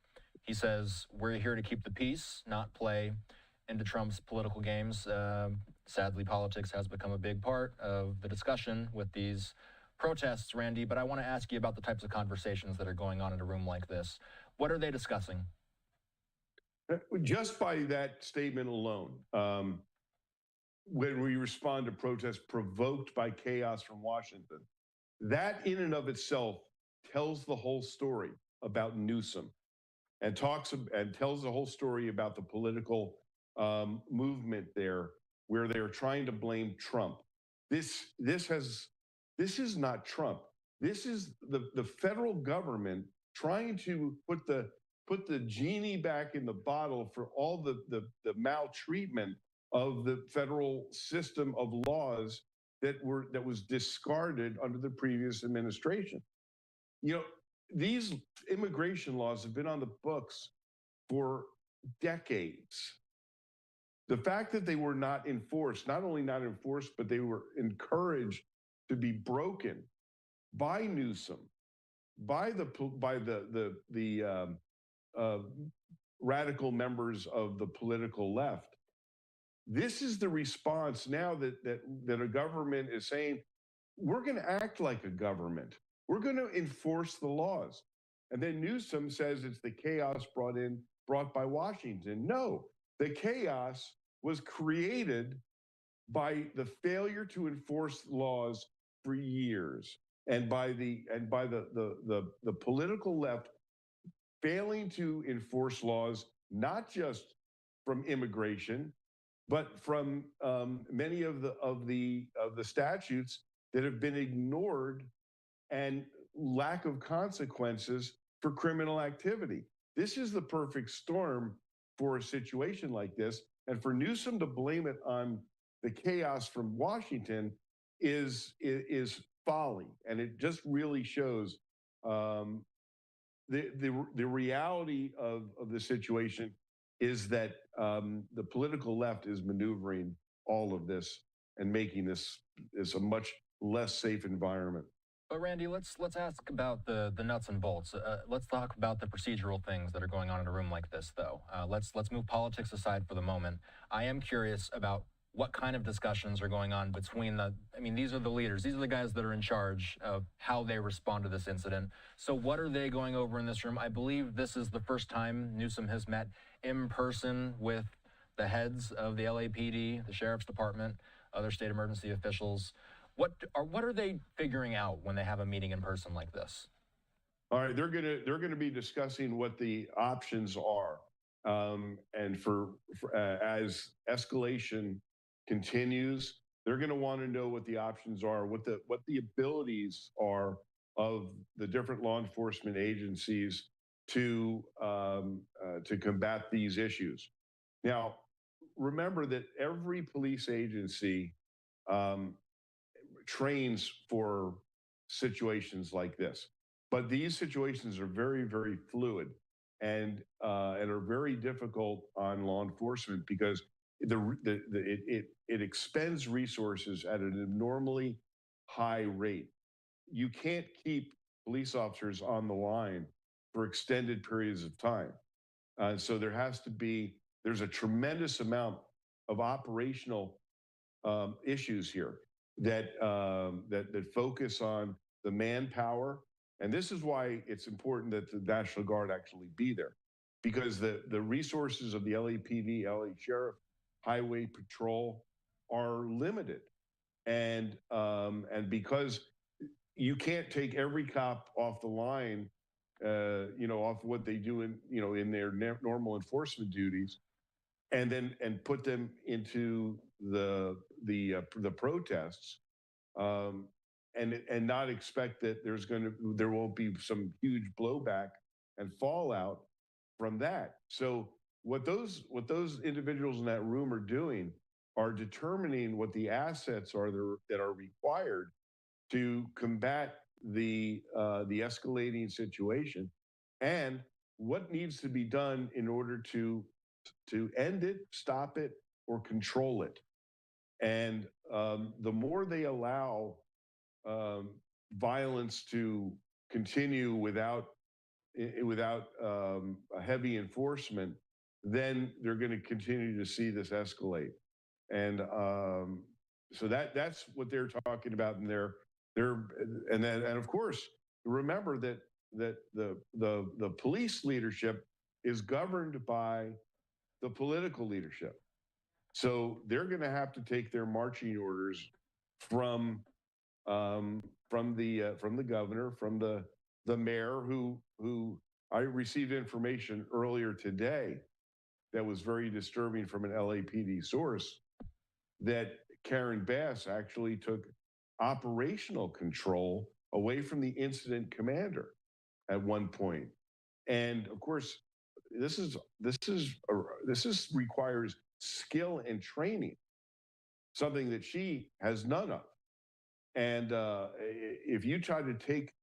[SPEAKER 2] He says, "We're here to keep the peace, not play into Trump's political games." Sadly, politics has become a big part of the discussion with these protests, Randy, but I want to ask you about the types of conversations that are going on in a room like this. What are they discussing?
[SPEAKER 4] Just by that statement alone, when we respond to protests provoked by chaos from Washington, that in and of itself tells the whole story about Newsom and tells the whole story about the political movement there, where they're trying to blame Trump. This is not Trump. This is the federal government trying to put the genie back in the bottle for all the maltreatment of the federal system of laws that was discarded under the previous administration. You know, these immigration laws have been on the books for decades. The fact that they were not enforced, not only not enforced, but they were encouraged to be broken by Newsom, by the radical members of the political left. This is the response now that a government is saying, we're going to act like a government. We're going to enforce the laws. And then Newsom says it's the chaos brought by Washington. No, the chaos was created by the failure to enforce laws for years, and by the political left failing to enforce laws, not just from immigration, but from many of the statutes that have been ignored, and lack of consequences for criminal activity. This is the perfect storm for a situation like this. And for Newsom to blame it on the chaos from Washington is folly. And it just really shows the reality of the situation is that the political left is maneuvering all of this and making this a much less safe environment.
[SPEAKER 2] But Randy, let's ask about the nuts and bolts. Let's talk about the procedural things that are going on in a room like this, though. Let's move politics aside for the moment. I am curious about what kind of discussions are going on between these are the leaders. These are the guys that are in charge of how they respond to this incident. So what are they going over in this room? I believe this is the first time Newsom has met in person with the heads of the LAPD, the Sheriff's Department, other state emergency officials. What are they figuring out when they have a meeting in person like this?
[SPEAKER 4] All right, they're gonna be discussing what the options are, and as escalation continues, they're going to want to know what the options are, what the abilities are of the different law enforcement agencies to combat these issues. Now, remember that every police agency trains for situations like this, but these situations are very, very fluid and are very difficult on law enforcement because it expends resources at an abnormally high rate. You can't keep police officers on the line for extended periods of time. So there's a tremendous amount of operational issues here that focus on the manpower. And this is why it's important that the National Guard actually be there, because the resources of the LAPD, LA Sheriff, Highway Patrol are limited. And because you can't take every cop off the line, off what they do in their normal enforcement duties, and put them into the protests, and not expect that there won't be some huge blowback and fallout from that. So what those individuals in that room are doing are determining what the assets are that are required to combat the escalating situation, and what needs to be done in order to end it, stop it, or control it. And the more they allow violence to continue without a heavy enforcement, then they're going to continue to see this escalate. And so that's what they're talking about in their and of course remember that the police leadership is governed by the political leadership. So they're going to have to take their marching orders from the governor, from the mayor, who I received information earlier today that was very disturbing from an LAPD source, that Karen Bass actually took operational control away from the incident commander at one point. And of course, this requires skill and training, something that she has none of. And if you try to take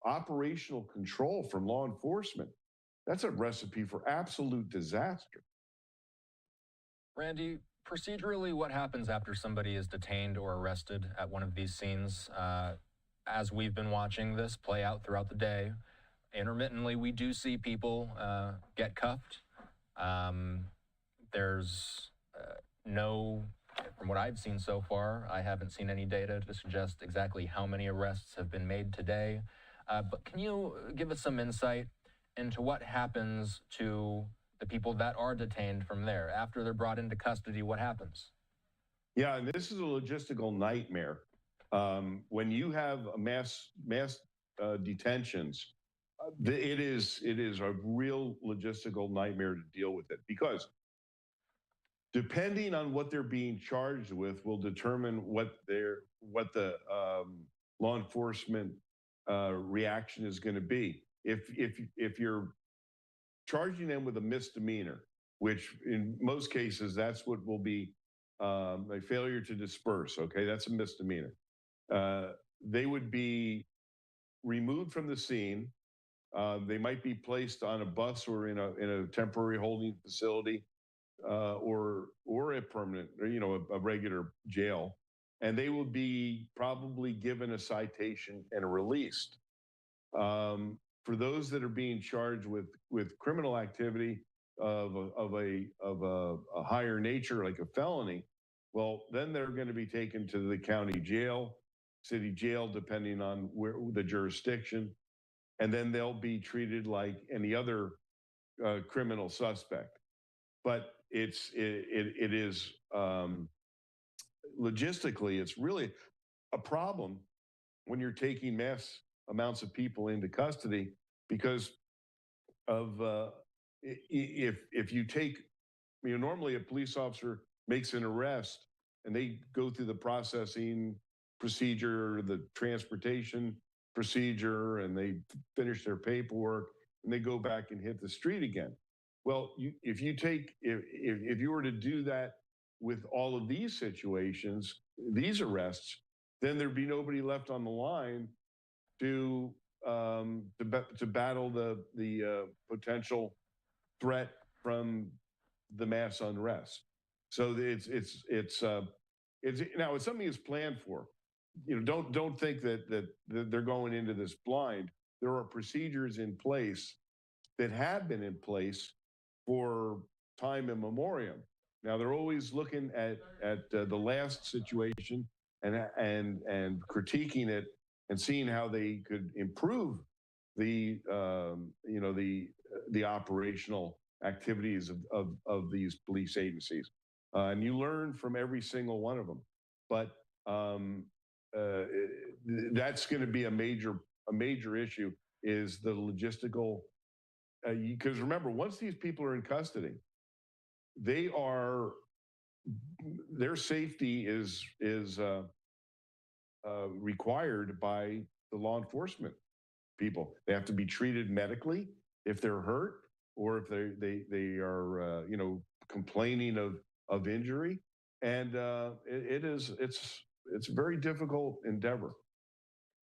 [SPEAKER 4] operational control from law enforcement, that's a recipe for absolute disaster.
[SPEAKER 2] Randy, procedurally, what happens after somebody is detained or arrested at one of these scenes? As we've been watching this play out throughout the day, intermittently, we do see people get cuffed. There's no, from what I've seen so far, I haven't seen any data to suggest exactly how many arrests have been made today. But can you give us some insight into what happens to the people that are detained from there? After they're brought into custody, what happens?
[SPEAKER 4] Yeah, and this is a logistical nightmare. When you have a mass detentions, it is a real logistical nightmare to deal with it, because depending on what they're being charged with will determine what the law enforcement reaction is going to be. If you're charging them with a misdemeanor, which in most cases that's what will be a failure to disperse. Okay, that's a misdemeanor. They would be removed from the scene. They might be placed on a bus or in a temporary holding facility, or a permanent, or, a regular jail, and they will be probably given a citation and released. For those that are being charged with criminal activity of a higher nature, like a felony, well, then they're going to be taken to the county jail, city jail, depending on where the jurisdiction, and then they'll be treated like any other criminal suspect. But it is logistically, it's really a problem when you're taking mass amounts of people into custody, because of if you take, normally a police officer makes an arrest and they go through the processing procedure, the transportation procedure, and they finish their paperwork and they go back and hit the street again. Well, if you were to do that with all of these situations, these arrests, then there'd be nobody left on the line to battle the potential threat from the mass unrest. So it's something that's planned for. Don't think that they're going into this blind. There are procedures in place that have been in place for time immemorial. Now they're always looking at the last situation and critiquing it and seeing how they could improve the operational activities of these police agencies, and you learn from every single one of them. But that's going to be a major issue, is the logistical. Because remember, once these people are in custody, their safety is required by the law enforcement people. They have to be treated medically if they're hurt, or if they are complaining of injury, and it's a very difficult endeavor.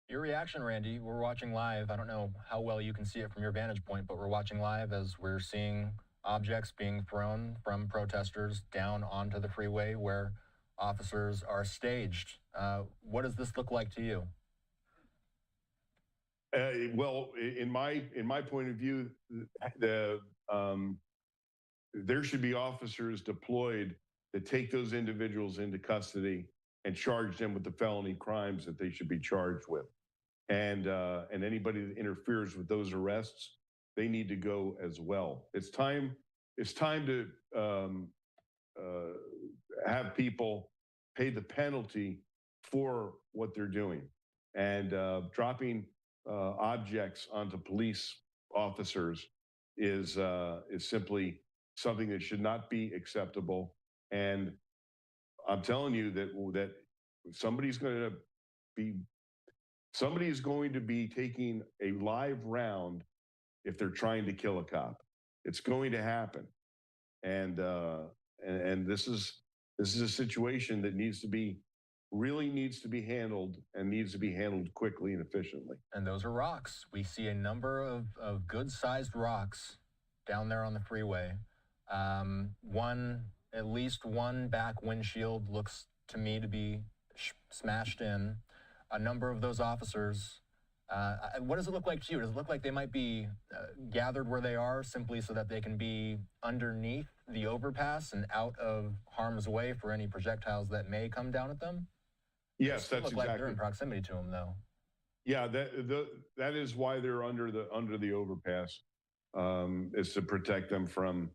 [SPEAKER 2] Your reaction, Randy, we're watching live. I don't know how well you can see it from your vantage point, but we're watching live as we're seeing objects being thrown from protesters down onto the freeway where officers are staged. What does this look like to you?
[SPEAKER 4] Well, in my point of view, there should be officers deployed to take those individuals into custody and charge them with the felony crimes that they should be charged with. And anybody that interferes with those arrests, they need to go as well. It's time to have people pay the penalty for what they're doing. And dropping objects onto police officers is simply something that should not be acceptable. And I'm telling you that somebody's going to be taking a live round if they're trying to kill a cop. It's going to happen, and this is a situation that really needs to be handled, and needs to be handled quickly and efficiently.
[SPEAKER 2] And those are rocks. We see a number of good-sized rocks down there on the freeway. One At least one back windshield looks to me to be smashed in. A number of those officers, what does it look like to you? Does it look like they might be gathered where they are simply so that they can be underneath the overpass and out of harm's way for any projectiles that may come down at them?
[SPEAKER 4] Yes, that's
[SPEAKER 2] exactly. Like they're in
[SPEAKER 4] exactly.
[SPEAKER 2] proximity to them, though.
[SPEAKER 4] Yeah, that is why they're under the overpass, is to protect them from,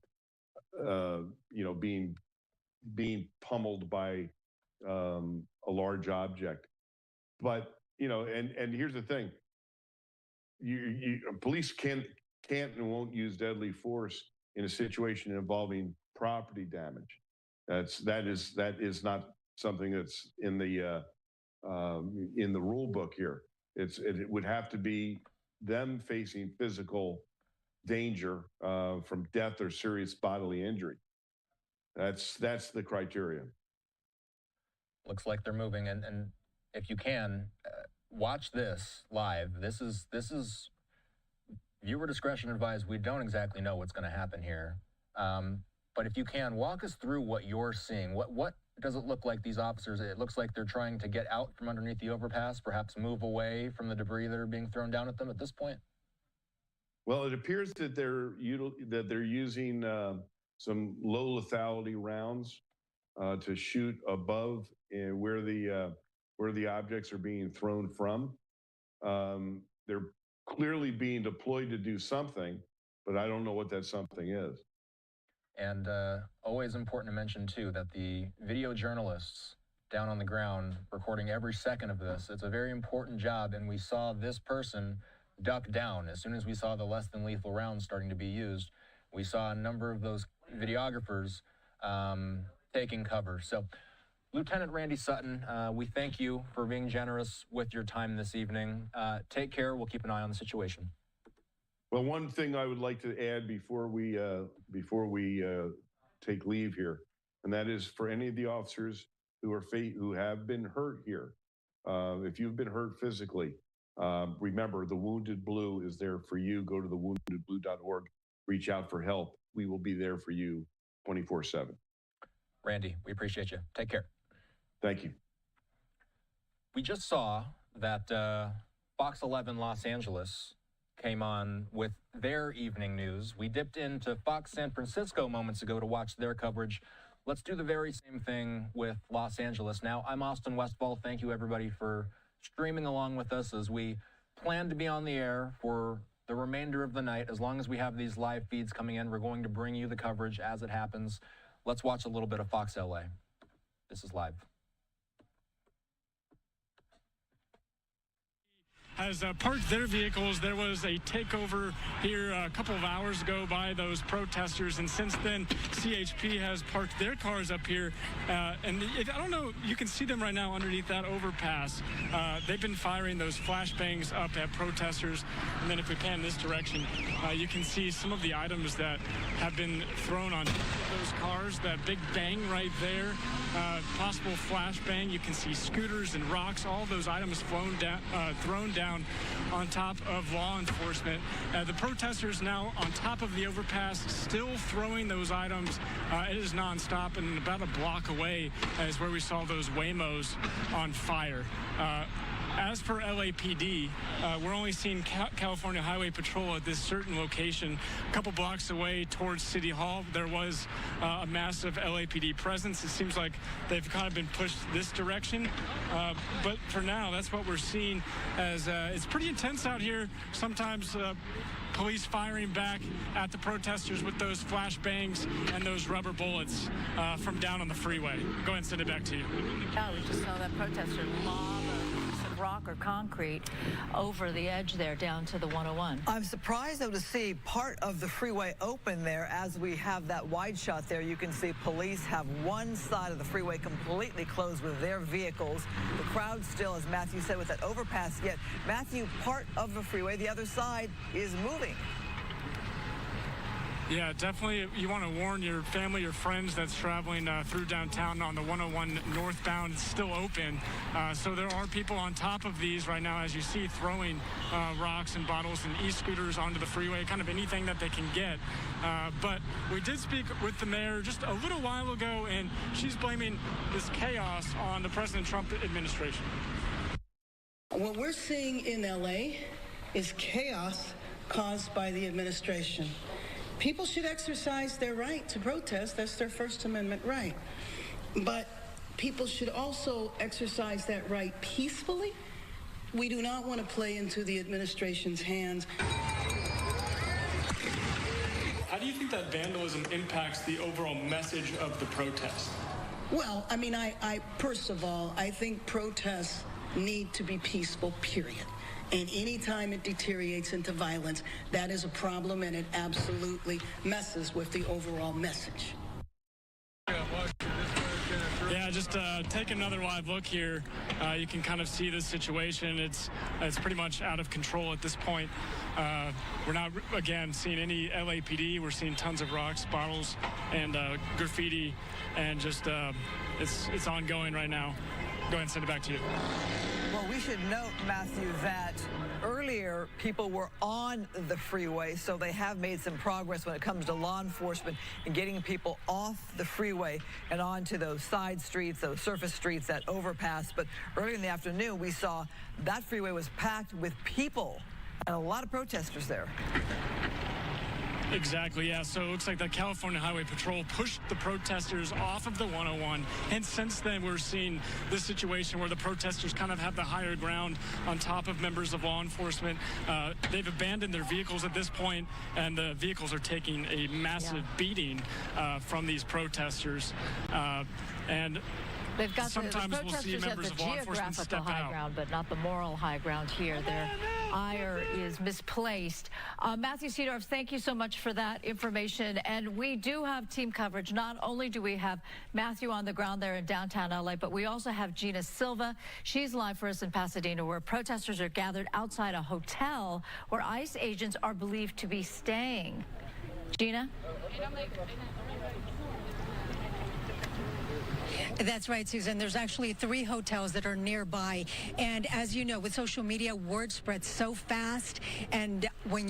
[SPEAKER 4] being pummeled by a large object. But and here's the thing: police can't and won't use deadly force in a situation involving property damage. That is not something that's in the rule book here. It would have to be them facing physical danger from death or serious bodily injury. That's the criteria.
[SPEAKER 2] Looks like they're moving, and if you can, watch this live. This is viewer discretion advised. We don't exactly know what's going to happen here, but if you can, walk us through what you're seeing. What does it look like these officers? It looks like they're trying to get out from underneath the overpass, perhaps move away from the debris that are being thrown down at them at this point.
[SPEAKER 4] Well, it appears that they're using some low lethality rounds to shoot above where the objects are being thrown from. They're clearly being deployed to do something, but I don't know what that something is.
[SPEAKER 2] And always important to mention, too, that the video journalists down on the ground recording every second of this, it's a very important job, and we saw this person duck down. As soon as we saw the less than lethal rounds starting to be used, we saw a number of those videographers taking cover. So, Lieutenant Randy Sutton, we thank you for being generous with your time this evening. Take care. We'll keep an eye on the situation.
[SPEAKER 4] Well, one thing I would like to add before we take leave here, and that is for any of the officers who have been hurt here. If you've been hurt physically, remember the Wounded Blue is there for you. Go to thewoundedblue.org. Reach out for help. We will be there for you 24/7.
[SPEAKER 2] Randy, we appreciate you. Take care.
[SPEAKER 4] Thank you.
[SPEAKER 2] We just saw that Fox 11 Los Angeles came on with their evening news. We dipped into Fox San Francisco moments ago to watch their coverage. Let's do the very same thing with Los Angeles now. I'm Austin Westfall. Thank you, everybody, for streaming along with us as we plan to be on the air for the remainder of the night. As long as we have these live feeds coming in, we're going to bring you the coverage as it happens. Let's watch a little bit of Fox LA. This is live.
[SPEAKER 14] Has parked their vehicles. There was a takeover here a couple of hours ago by those protesters, and since then CHP has parked their cars up here, and I don't know, you can see them right now underneath that overpass. They've been firing those flashbangs up at protesters, and then if we pan this direction, you can see some of the items that have been thrown on those cars. That big bang right there, possible flashbang. You can see scooters and rocks, all those items thrown down on top of law enforcement. The protesters now on top of the overpass, still throwing those items. It is nonstop, and about a block away is where we saw those Waymos on fire. As for LAPD, we're only seeing California Highway Patrol at this certain location. A couple blocks away towards City Hall, there was a massive LAPD presence. It seems like they've kind of been pushed this direction. But for now, that's what we're seeing, as it's pretty intense out here. Sometimes police firing back at the protesters with those flashbangs and those rubber bullets from down on the freeway. Go ahead and send it back to you.
[SPEAKER 6] Yeah, we just saw that protester lob rock or concrete over the edge there down to the 101.
[SPEAKER 10] I'm surprised, though, to see part of the freeway open there. As we have that wide shot there, you can see police have one side of the freeway completely closed with their vehicles. The crowd still, as Matthew said, with that overpass, yet, Matthew, part of the freeway, the other side is moving.
[SPEAKER 16] Yeah, definitely. You want to warn your family, your friends that's traveling through downtown on the 101 northbound. It's still open. So there are people on top of these right now, as you see, throwing rocks and bottles and e-scooters onto the freeway, kind of anything that they can get. But we did speak with the mayor just a little while ago, and she's blaming this chaos on the President Trump administration.
[SPEAKER 18] What we're seeing in LA is chaos caused by the administration. People should exercise their right to protest. That's their First Amendment right. But people should also exercise that right peacefully. We do not want to play into the administration's hands.
[SPEAKER 16] How do you think that vandalism impacts the overall message of the protest?
[SPEAKER 18] Well, I mean, first of all, I think protests need to be peaceful, period. And anytime it deteriorates into violence, that is a problem, and it absolutely messes with the overall message.
[SPEAKER 16] Yeah, just take another live look here. You can kind of see the situation. It's pretty much out of control at this point. We're not, again, seeing any LAPD. We're seeing tons of rocks, bottles, and graffiti, and just it's ongoing right now. Go ahead and send it back to you.
[SPEAKER 10] Well, we should note, Matthew, that earlier people were on the freeway, so they have made some progress when it comes to law enforcement and getting people off the freeway and onto those side streets, those surface streets, that overpass. But earlier in the afternoon, we saw that freeway was packed with people and a lot of protesters there.
[SPEAKER 16] Exactly, yeah. So it looks like the California Highway Patrol pushed the protesters off of the 101. And since then, we're seeing this situation where the protesters kind of have the higher ground on top of members of law enforcement. They've abandoned their vehicles at this point, and the vehicles are taking a massive beating from these protesters. And
[SPEAKER 6] they've got
[SPEAKER 16] sometimes
[SPEAKER 6] the
[SPEAKER 16] we'll see
[SPEAKER 6] protesters
[SPEAKER 16] members
[SPEAKER 6] at the
[SPEAKER 16] of law enforcement
[SPEAKER 6] geographical
[SPEAKER 16] step
[SPEAKER 6] high
[SPEAKER 16] out.
[SPEAKER 6] ground, but not the moral high ground here. Their ire is misplaced. Matthew Seedorf, thank you so much for that information. And we do have team coverage. Not only do we have Matthew on the ground there in downtown LA, but we also have Gina Silva. She's live for us in Pasadena, where protesters are gathered outside a hotel where ICE agents are believed to be staying. Gina?
[SPEAKER 19] That's right, Susan. There's actually 3 hotels that are nearby. And as you know, with social media, word spreads so fast. And when